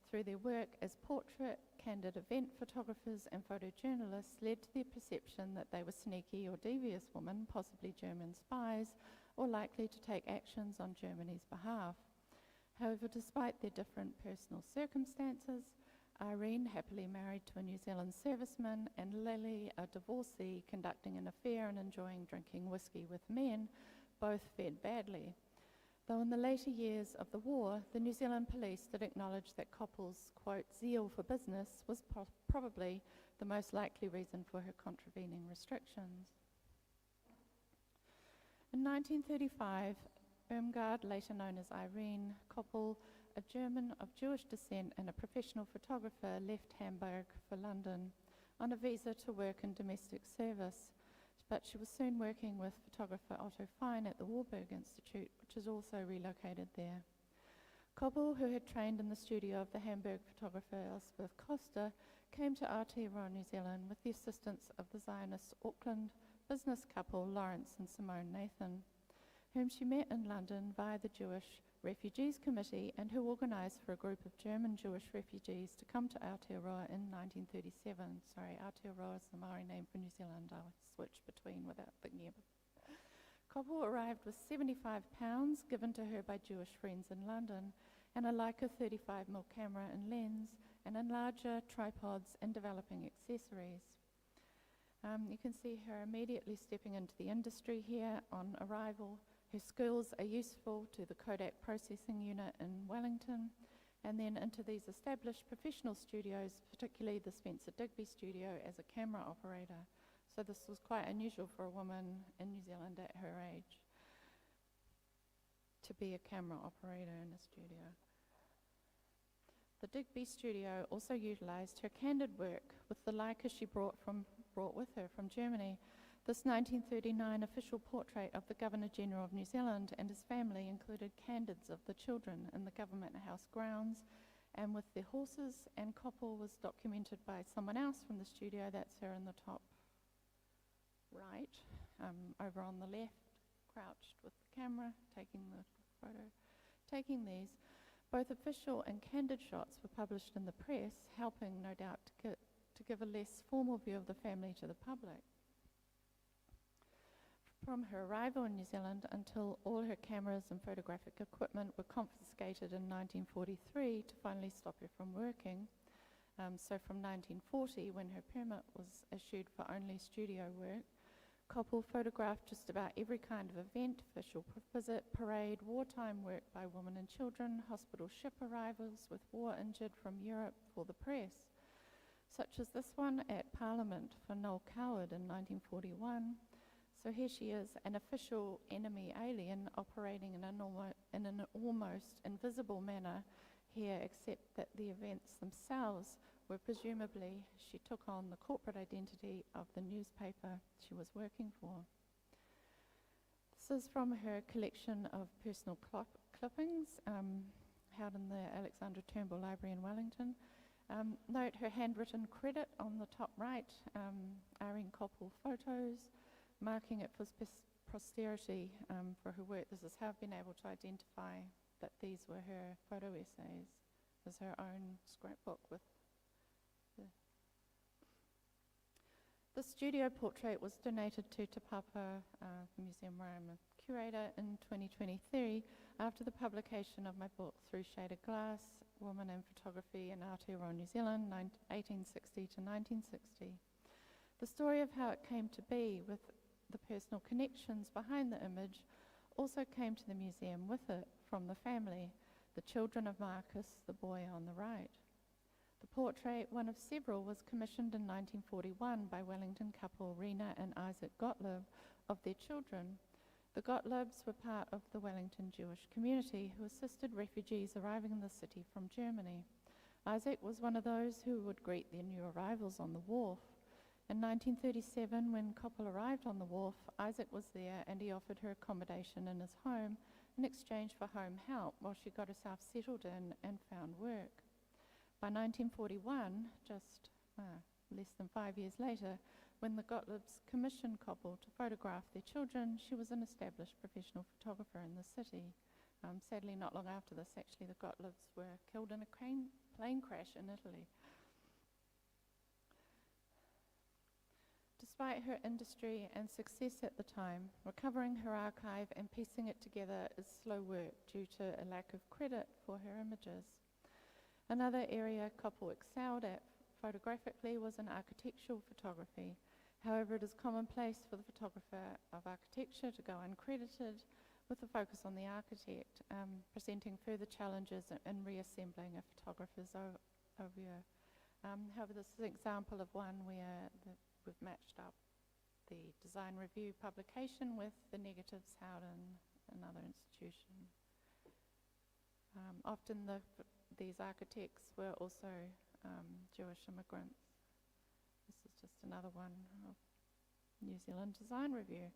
through their work as portrait, candid event photographers and photojournalists led to their perception that they were sneaky or devious women, possibly German spies, or likely to take actions on Germany's behalf. However, despite their different personal circumstances, Irene, happily married to a New Zealand serviceman, and Lily, a divorcee, conducting an affair and enjoying drinking whiskey with men, both fared badly. Though in the later years of the war, the New Zealand police did acknowledge that Koppel's, quote, zeal for business was probably the most likely reason for her contravening restrictions. In 1935, Irmgard, later known as Irene Koppel, a German of Jewish descent and a professional photographer, left Hamburg for London on a visa to work in domestic service, but she was soon working with photographer Otto Fine at the Warburg Institute, which is also relocated there. Koppel, who had trained in the studio of the Hamburg photographer Elspeth Costa, came to Aotearoa, New Zealand with the assistance of the Zionist Auckland business couple Lawrence and Simone Nathan, whom she met in London via the Jewish Refugees Committee and who organised for a group of German Jewish refugees to come to Aotearoa in 1937. Sorry, Aotearoa is the Maori name for New Zealand. I'll switch between without thinking of it. Koppel arrived with £75 given to her by Jewish friends in London and a Leica 35mm camera and lens and enlarger, tripods and developing accessories. You can see her immediately stepping into the industry here on arrival. Her skills are useful to the Kodak processing unit in Wellington and then into these established professional studios, particularly the Spencer Digby studio as a camera operator. So this was quite unusual for a woman in New Zealand at her age to be a camera operator in a studio. The Digby studio also utilised her candid work with the Leica she brought with her from Germany. This 1939 official portrait of the Governor-General of New Zealand and his family included candids of the children in the Government House grounds and with their horses, and Koppel was documented by someone else from the studio. That's her in the top right, over on the left, crouched with the camera, taking the photo. Taking these, both official and candid shots were published in the press, helping, no doubt, to give a less formal view of the family to the public. From her arrival in New Zealand until all her cameras and photographic equipment were confiscated in 1943 to finally stop her from working. So from 1940, when her permit was issued for only studio work, Koppel photographed just about every kind of event, official visit, parade, wartime work by women and children, hospital ship arrivals with war injured from Europe for the press, such as this one at Parliament for Noel Coward in 1941. So here she is, an official enemy alien operating in an almost invisible manner here, except that the events themselves were presumably, she took on the corporate identity of the newspaper she was working for. This is from her collection of personal clippings held in the Alexandra Turnbull Library in Wellington. Note her handwritten credit on the top right, Irene Koppel Photos, marking it for posterity for her work. This is how I've been able to identify that these were her photo essays. There's her own scrapbook with the studio portrait was donated to Te Papa, the museum where I'm a curator, in 2023 after the publication of my book Through Shaded Glass, Woman in Photography in Aotearoa New Zealand, 1860 to 1960. The story of how it came to be with the personal connections behind the image also came to the museum with it from the family, the children of Marcus, the boy on the right. The portrait, one of several, was commissioned in 1941 by Wellington couple Rena and Isaac Gottlieb of their children. The Gottliebs were part of the Wellington Jewish community who assisted refugees arriving in the city from Germany. Isaac was one of those who would greet their new arrivals on the wharf. In 1937, when Koppel arrived on the wharf, Isaac was there and he offered her accommodation in his home in exchange for home help while she got herself settled in and found work. By 1941, just less than 5 years later, when the Gottliebs commissioned Koppel to photograph their children, she was an established professional photographer in the city. Sadly, not long after this, actually, the Gottliebs were killed in a plane crash in Italy. Despite her industry and success at the time, recovering her archive and piecing it together is slow work due to a lack of credit for her images. Another area Koppel excelled at photographically was in architectural photography. However, it is commonplace for the photographer of architecture to go uncredited with a focus on the architect, presenting further challenges in reassembling a photographer's overview. However, this is an example of one where we've matched up the design review publication with the negatives held in another institution. Often these architects were also Jewish immigrants. This is just another one of New Zealand Design Review.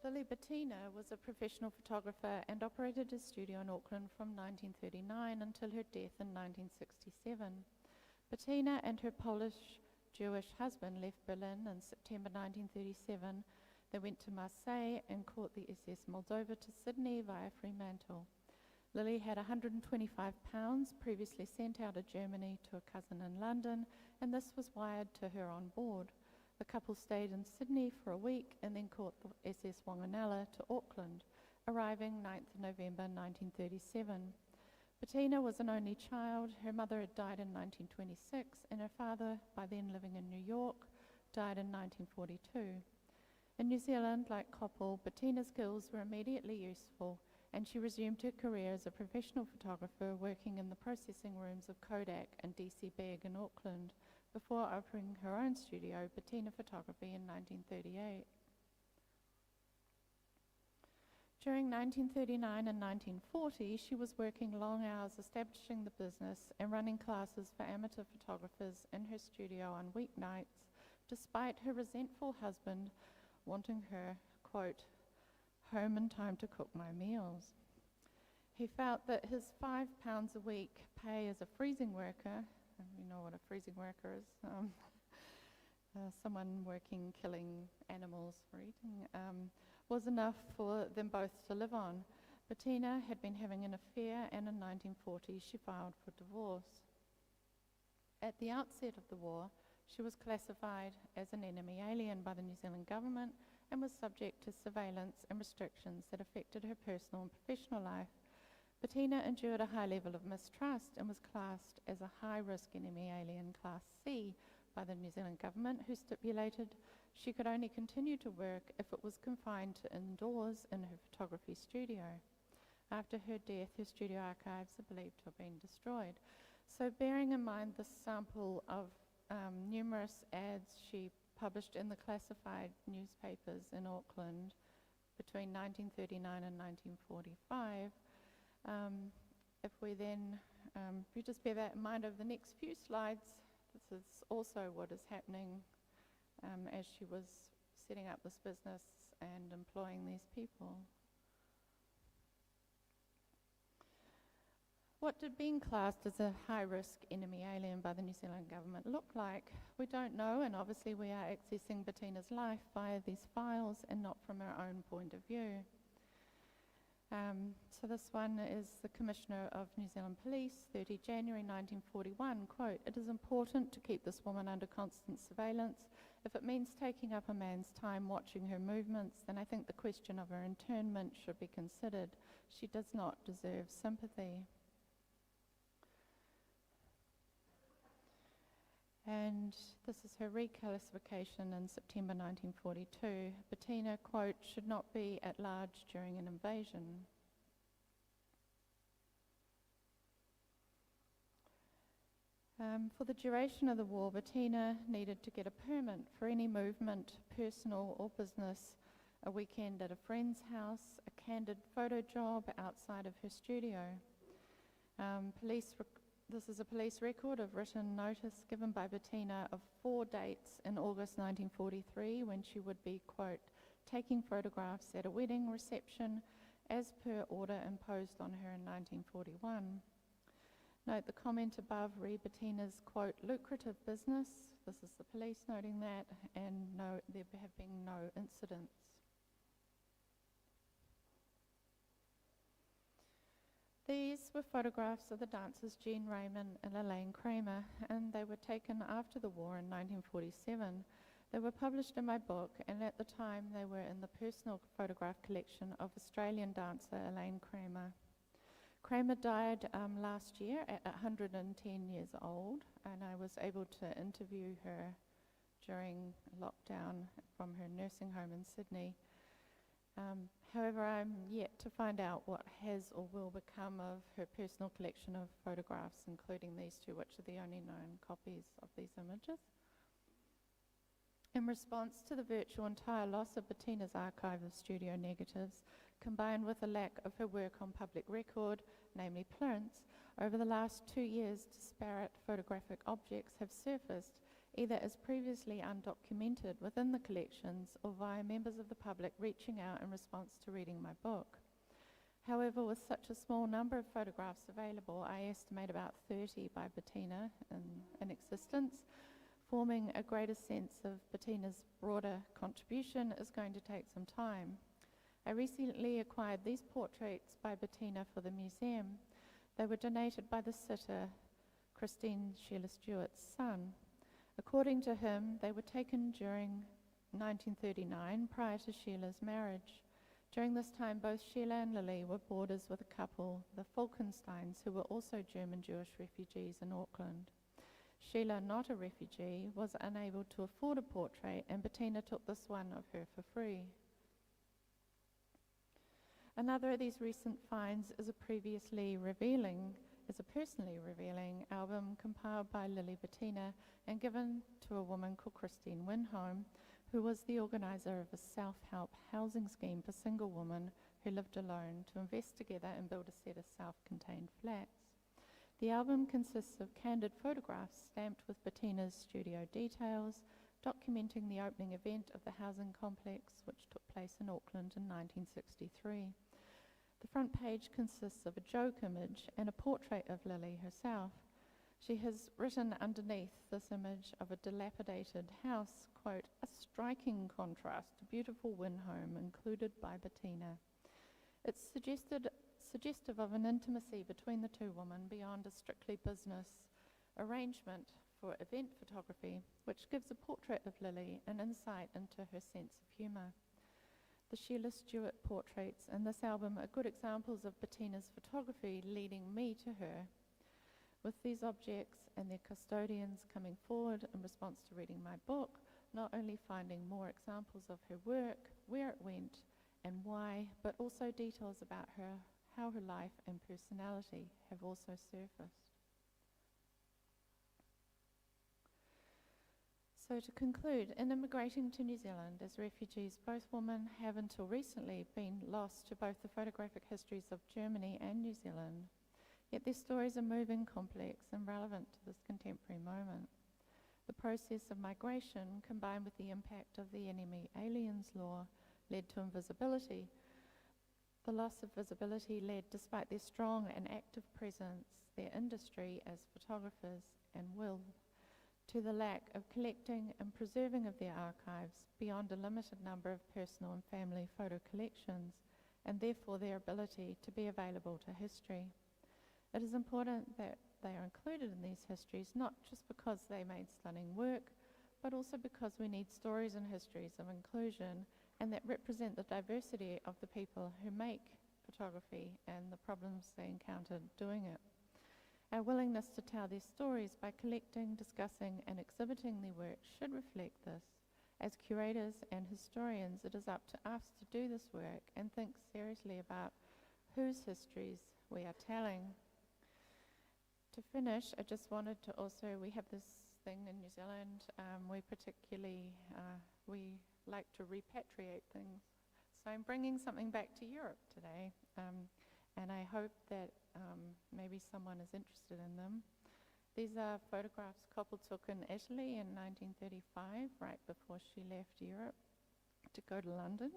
Lily Bettina was a professional photographer and operated a studio in Auckland from 1939 until her death in 1967. Bettina and her Polish-Jewish husband left Berlin in September 1937. They went to Marseille and caught the SS Moldova to Sydney via Fremantle. Lily had £125 previously sent out of Germany to a cousin in London, and this was wired to her on board. The couple stayed in Sydney for a week and then caught the SS Wanganala to Auckland, arriving 9th November 1937. Bettina was an only child. Her mother had died in 1926, and her father, by then living in New York, died in 1942. In New Zealand, like Koppel, Bettina's skills were immediately useful, and she resumed her career as a professional photographer working in the processing rooms of Kodak and DC Begg in Auckland before opening her own studio, Bettina Photography, in 1938. During 1939 and 1940, she was working long hours establishing the business and running classes for amateur photographers in her studio on weeknights, despite her resentful husband wanting her, quote, home in time to cook my meals. He felt that his £5 a week pay as a freezing worker, and we know what a freezing worker is, someone working, killing animals for eating, was enough for them both to live on. Bettina had been having an affair, and in 1940 she filed for divorce. At the outset of the war, she was classified as an enemy alien by the New Zealand government and was subject to surveillance and restrictions that affected her personal and professional life. Bettina endured a high level of mistrust and was classed as a high-risk enemy alien Class C by the New Zealand government, who stipulated she could only continue to work if it was confined to indoors in her photography studio. After her death, her studio archives are believed to have been destroyed. So bearing in mind the sample of numerous ads she published in the classified newspapers in Auckland between 1939 and 1945, if we then, if you just bear that in mind over the next few slides, this is also what is happening as she was setting up this business and employing these people. What did being classed as a high-risk enemy alien by the New Zealand government look like? We don't know, and obviously we are accessing Bettina's life via these files and not from our own point of view. So this one is the Commissioner of New Zealand Police, 30 January 1941, quote, "It is important to keep this woman under constant surveillance. If it means taking up a man's time watching her movements, then I think the question of her internment should be considered. She does not deserve sympathy." And this is her reclassification in September 1942. Bettina, quote, "should not be at large during an invasion." For the duration of the war, Bettina needed to get a permit for any movement, personal or business, a weekend at a friend's house, a candid photo job outside of her studio. This is a police record of written notice given by Bettina of 4 dates in August 1943 when she would be, quote, "taking photographs at a wedding reception as per order imposed on her in 1941. Note the comment above, re Bettina's, quote, "lucrative business." This is the police noting that, and no, there have been no incidents. These were photographs of the dancers Jean Raymond and Elaine Kramer, and they were taken after the war in 1947. They were published in my book, and at the time they were in the personal photograph collection of Australian dancer Elaine Kramer. Kramer died last year at 110 years old, and I was able to interview her during lockdown from her nursing home in Sydney. However, I'm yet to find out what has or will become of her personal collection of photographs, including these two, which are the only known copies of these images. In response to the virtual entire loss of Bettina's archive of studio negatives, combined with the lack of her work on public record, namely prints, over the last 2 years, disparate photographic objects have surfaced, either as previously undocumented within the collections or via members of the public reaching out in response to reading my book. However, with such a small number of photographs available, I estimate about 30 by Bettina in existence, forming a greater sense of Bettina's broader contribution is going to take some time. I recently acquired these portraits by Bettina for the museum. They were donated by the sitter, Christine Sheila Stewart's son. According to him, they were taken during 1939, prior to Sheila's marriage. During this time, both Sheila and Lily were boarders with a couple, the Falkensteins, who were also German Jewish refugees in Auckland. Sheila, not a refugee, was unable to afford a portrait, and Bettina took this one of her for free. Another of these recent finds is a personally revealing album compiled by Lily Bettina and given to a woman called Christine Winholm, who was the organizer of a self-help housing scheme for single women who lived alone to invest together and build a set of self-contained flats. The album consists of candid photographs stamped with Bettina's studio details, documenting the opening event of the housing complex, which took place in Auckland in 1963. The front page consists of a joke image and a portrait of Lily herself. She has written underneath this image of a dilapidated house, quote, "a striking contrast to beautiful Winholm included by Bettina." It's suggestive of an intimacy between the two women beyond a strictly business arrangement for event photography, which gives a portrait of Lily an insight into her sense of humour. The Sheila Stewart portraits in this album are good examples of Bettina's photography leading me to her. With these objects and their custodians coming forward in response to reading my book, not only finding more examples of her work, where it went and why, but also details about her, how her life and personality have also surfaced. So to conclude, in immigrating to New Zealand as refugees, both women have until recently been lost to both the photographic histories of Germany and New Zealand. Yet their stories are moving, complex, and relevant to this contemporary moment. The process of migration, combined with the impact of the enemy aliens law, led to invisibility, The loss of visibility led, despite their strong and active presence, their industry as photographers and will, to the lack of collecting and preserving of their archives beyond a limited number of personal and family photo collections, and therefore their ability to be available to history. It is important that they are included in these histories, not just because they made stunning work, but also because we need stories and histories of inclusion and that represent the diversity of the people who make photography and the problems they encountered doing it. Our willingness to tell their stories by collecting, discussing, and exhibiting their work should reflect this. As curators and historians, it is up to us to do this work and think seriously about whose histories we are telling. To finish, I just wanted to also, we have this thing in New Zealand, we like to repatriate things. So I'm bringing something back to Europe today, and I hope that maybe someone is interested in them. These are photographs Koppel took in Italy in 1935, right before she left Europe to go to London.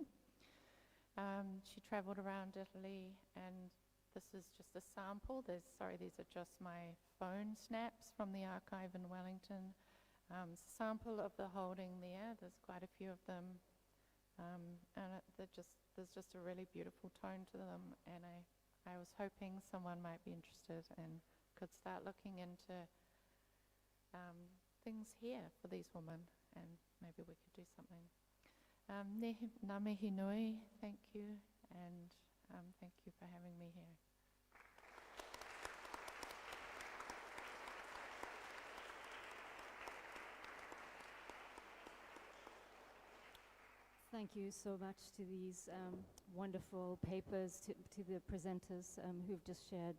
She traveled around Italy, and this is just a sample. These are just my phone snaps from the archive in Wellington. It's a sample of the holding there. There's quite a few of them, and there's just a really beautiful tone to them. And I was hoping someone might be interested and could start looking into things here for these women, and maybe we could do something. Ngā mihi nui, thank you, and thank you for having me here. Thank you so much to these wonderful papers, to the presenters who've just shared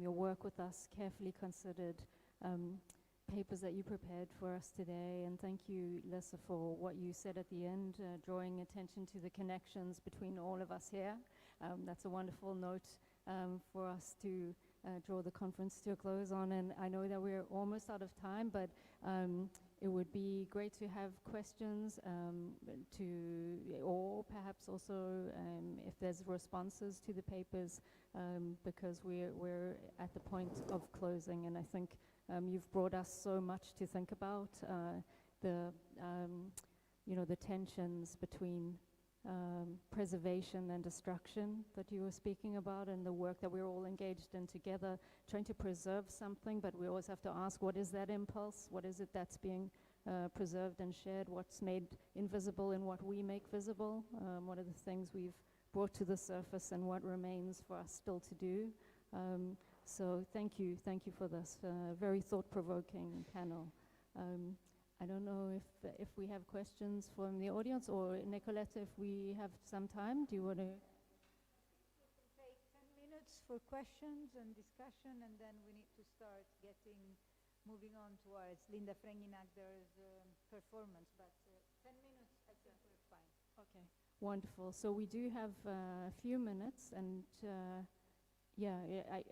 your work with us, carefully considered papers that you prepared for us today. And thank you, Lisa, for what you said at the end, drawing attention to the connections between all of us here. That's a wonderful note for us to draw the conference to a close on. And I know that we're almost out of time, but it would be great to have questions or perhaps also if there's responses to the papers, because we're at the point of closing, and I think you've brought us so much to think about, the tensions between preservation and destruction that you were speaking about, and the work that we're all engaged in together, trying to preserve something, but we always have to ask, what is that impulse? What is it that's being preserved and shared? What's made invisible and what we make visible? What are the things we've brought to the surface and what remains for us still to do? So thank you for this very thought-provoking panel. I don't know if we have questions from the audience, or Nicolette, if we have some time, do you want to? We can take 10 minutes for questions and discussion, and then we need to start moving on towards Linda Frenginagder's performance, but 10 minutes, I think we're fine. Okay, wonderful. So we do have a few minutes, and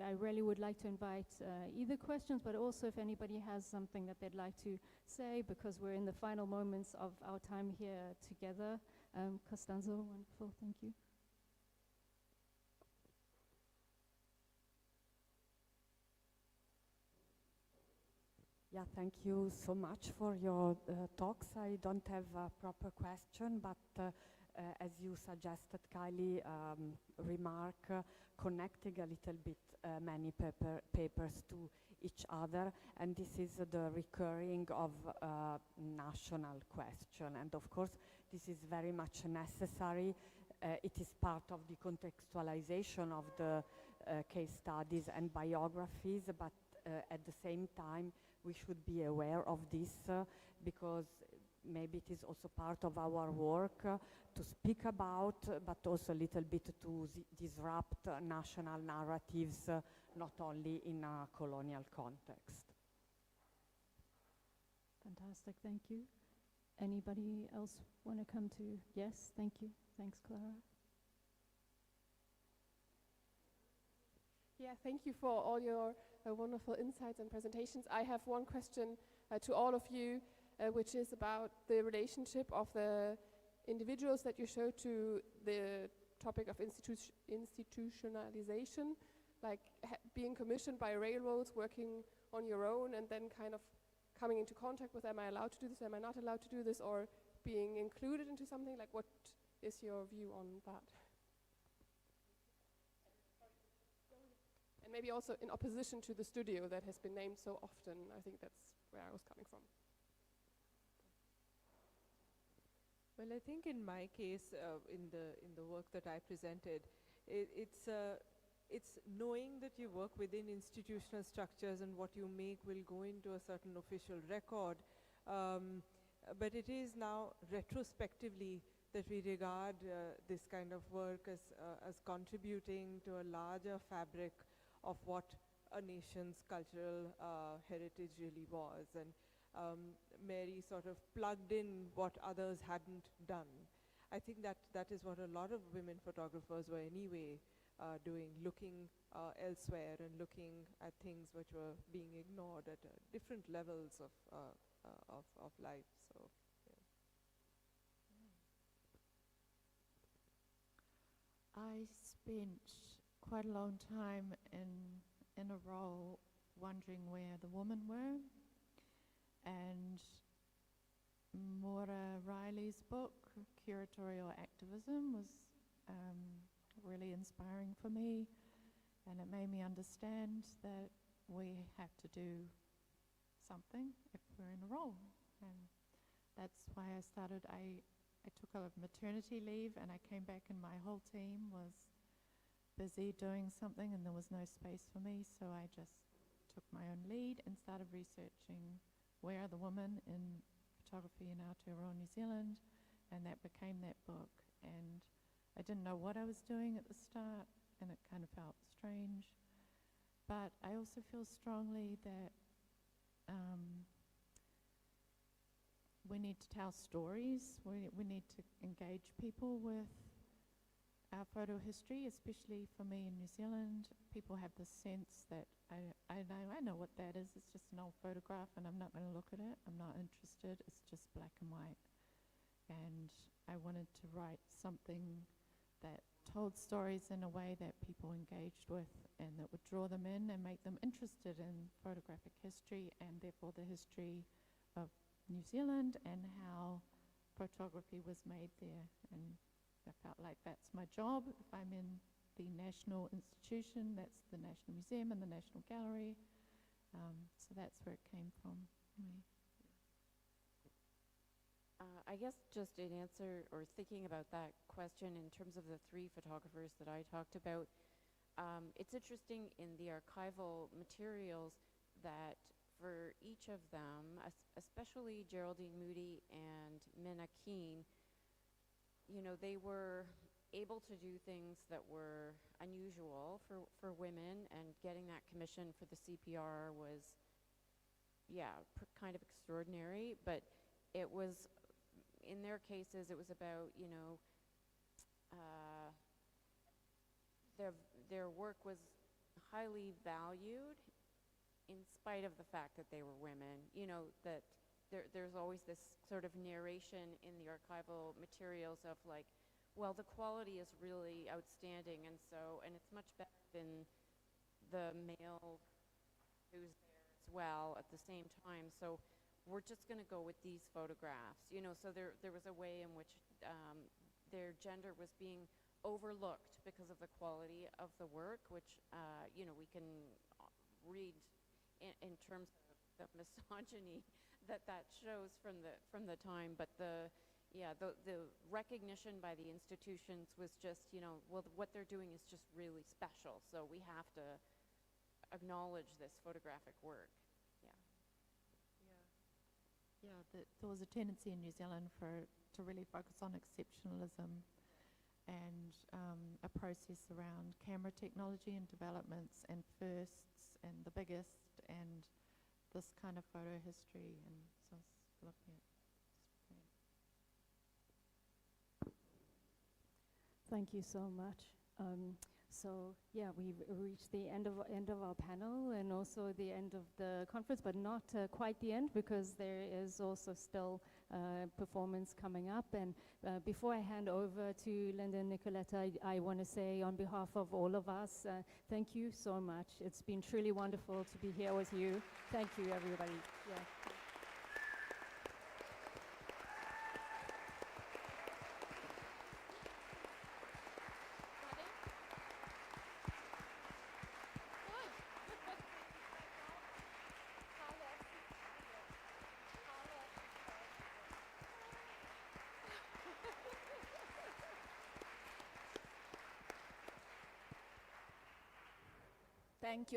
I really would like to invite either questions, but also if anybody has something that they'd like to say, because we're in the final moments of our time here together. Costanzo, wonderful, thank you. Yeah, thank you so much for your talks. I don't have a proper question, but as you suggested, Kylie, remark connecting a little bit many papers to each other, and this is the recurring of national question, and of course this is very much necessary. It is part of the contextualization of the case studies and biographies, but at the same time we should be aware of this because maybe it is also part of our work to speak about, but also a little bit to disrupt national narratives, not only in a colonial context. Fantastic, thank you. Anybody else want to come to? Yes, thank you. Thanks, Clara. Yeah, thank you for all your wonderful insights and presentations. I have one question to all of you, which is about the relationship of the individuals that you showed to the topic of institutionalization, like being commissioned by railroads, working on your own, and then kind of coming into contact with, am I allowed to do this, am I not allowed to do this, or being included into something? Like, what is your view on that? And maybe also in opposition to the studio that has been named so often. I think that's where I was coming from. Well, I think in my case, in the work that I presented, it's knowing that you work within institutional structures and what you make will go into a certain official record. But it is now retrospectively that we regard this kind of work as contributing to a larger fabric of what a nation's cultural heritage really was. And Mary sort of plugged in what others hadn't done. I think that is what a lot of women photographers were anyway doing, looking elsewhere and looking at things which were being ignored at different levels of life. So, yeah. I spent quite a long time in a role wondering where the women were, and Maura Riley's book, Curatorial Activism, was really inspiring for me, and it made me understand that we have to do something if we're in a role. And that's why I started, I took a maternity leave, and I came back and my whole team was busy doing something and there was no space for me, so I just took my own lead and started researching where are the women in photography in Aotearoa, New Zealand, and that became that book. And I didn't know what I was doing at the start, and it kind of felt strange. But I also feel strongly that we need to tell stories. We need to engage people with our photo history, especially for me in New Zealand. People have this sense that I know what that is. It's just an old photograph and I'm not going to look at it. I'm not interested. It's just black and white. And I wanted to write something that told stories in a way that people engaged with and that would draw them in and make them interested in photographic history and therefore the history of New Zealand and how photography was made there. And I felt like that's my job. If I'm in the national institution, that's the National Museum and the National Gallery. So that's where it came from. I guess just in answer or thinking about that question in terms of the 3 photographers that I talked about, it's interesting in the archival materials that for each of them, especially Geraldine Moody and Minna Keane, you know, they were able to do things that were unusual for women, and getting that commission for the CPR was, kind of extraordinary. But it was, in their cases, it was about, you know, their work was highly valued in spite of the fact that they were women. You know, that there's always this sort of narration in the archival materials of like, well, the quality is really outstanding, and it's much better than the male who's there as well at the same time. So we're just going to go with these photographs, you know. So there was a way in which their gender was being overlooked because of the quality of the work, which you know, we can read in terms of the misogyny that shows from the time. But the recognition by the institutions was just, you know, well, what they're doing is just really special, so we have to acknowledge this photographic work. There was a tendency in New Zealand to really focus on exceptionalism and a process around camera technology and developments and firsts and the biggest and this kind of photo history. And so I was looking at. Thank you so much. So yeah, we've reached the end of our panel and also the end of the conference, but not quite the end, because there is also still performance coming up. And before I hand over to Linda and Nicoletta, I want to say on behalf of all of us, thank you so much. It's been truly wonderful to be here with you. Thank you, everybody. Yeah.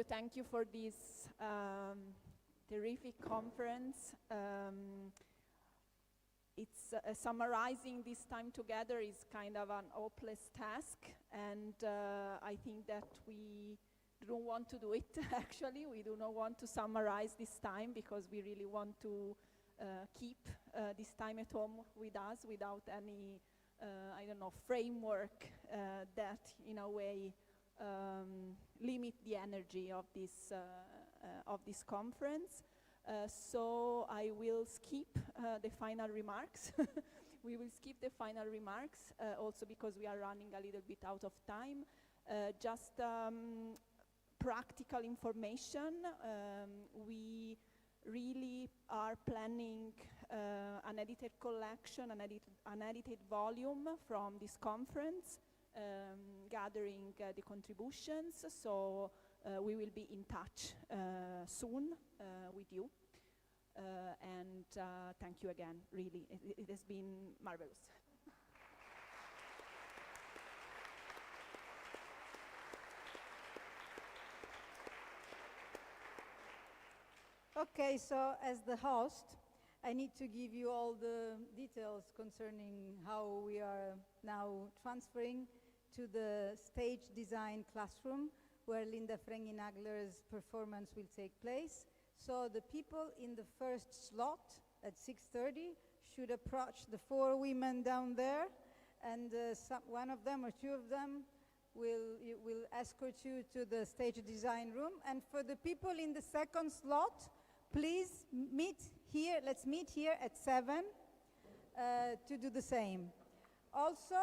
Thank you for this terrific conference. It's summarizing this time together is kind of an hopeless task, and I think that we don't want to do it. Actually, we do not want to summarize this time, because we really want to keep this time at home with us without any, I don't know, framework that in a way limit the energy of this conference. So I will skip the final remarks. We will skip the final remarks, also because we are running a little bit out of time. Just practical information. We really are planning an edited collection, an edited volume from this conference, gathering the contributions. So we will be in touch soon with you. And thank you again, really. It has been marvelous. Okay, so as the host, I need to give you all the details concerning how we are now transferring to the stage design classroom where Linda Frenginagler's performance will take place. So the people in the first slot at 6:30 should approach the 4 women down there, and one of them or 2 of them will escort you to the stage design room. And for the people in the second slot, please meet here. Let's meet here at 7 to do the same. Also,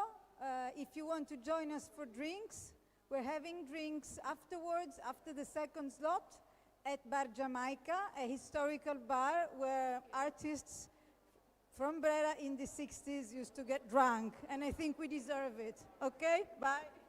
if you want to join us for drinks, we're having drinks afterwards, after the second slot, at Bar Jamaica, a historical bar where artists from Brera in the 60s used to get drunk, and I think we deserve it. Okay? Bye.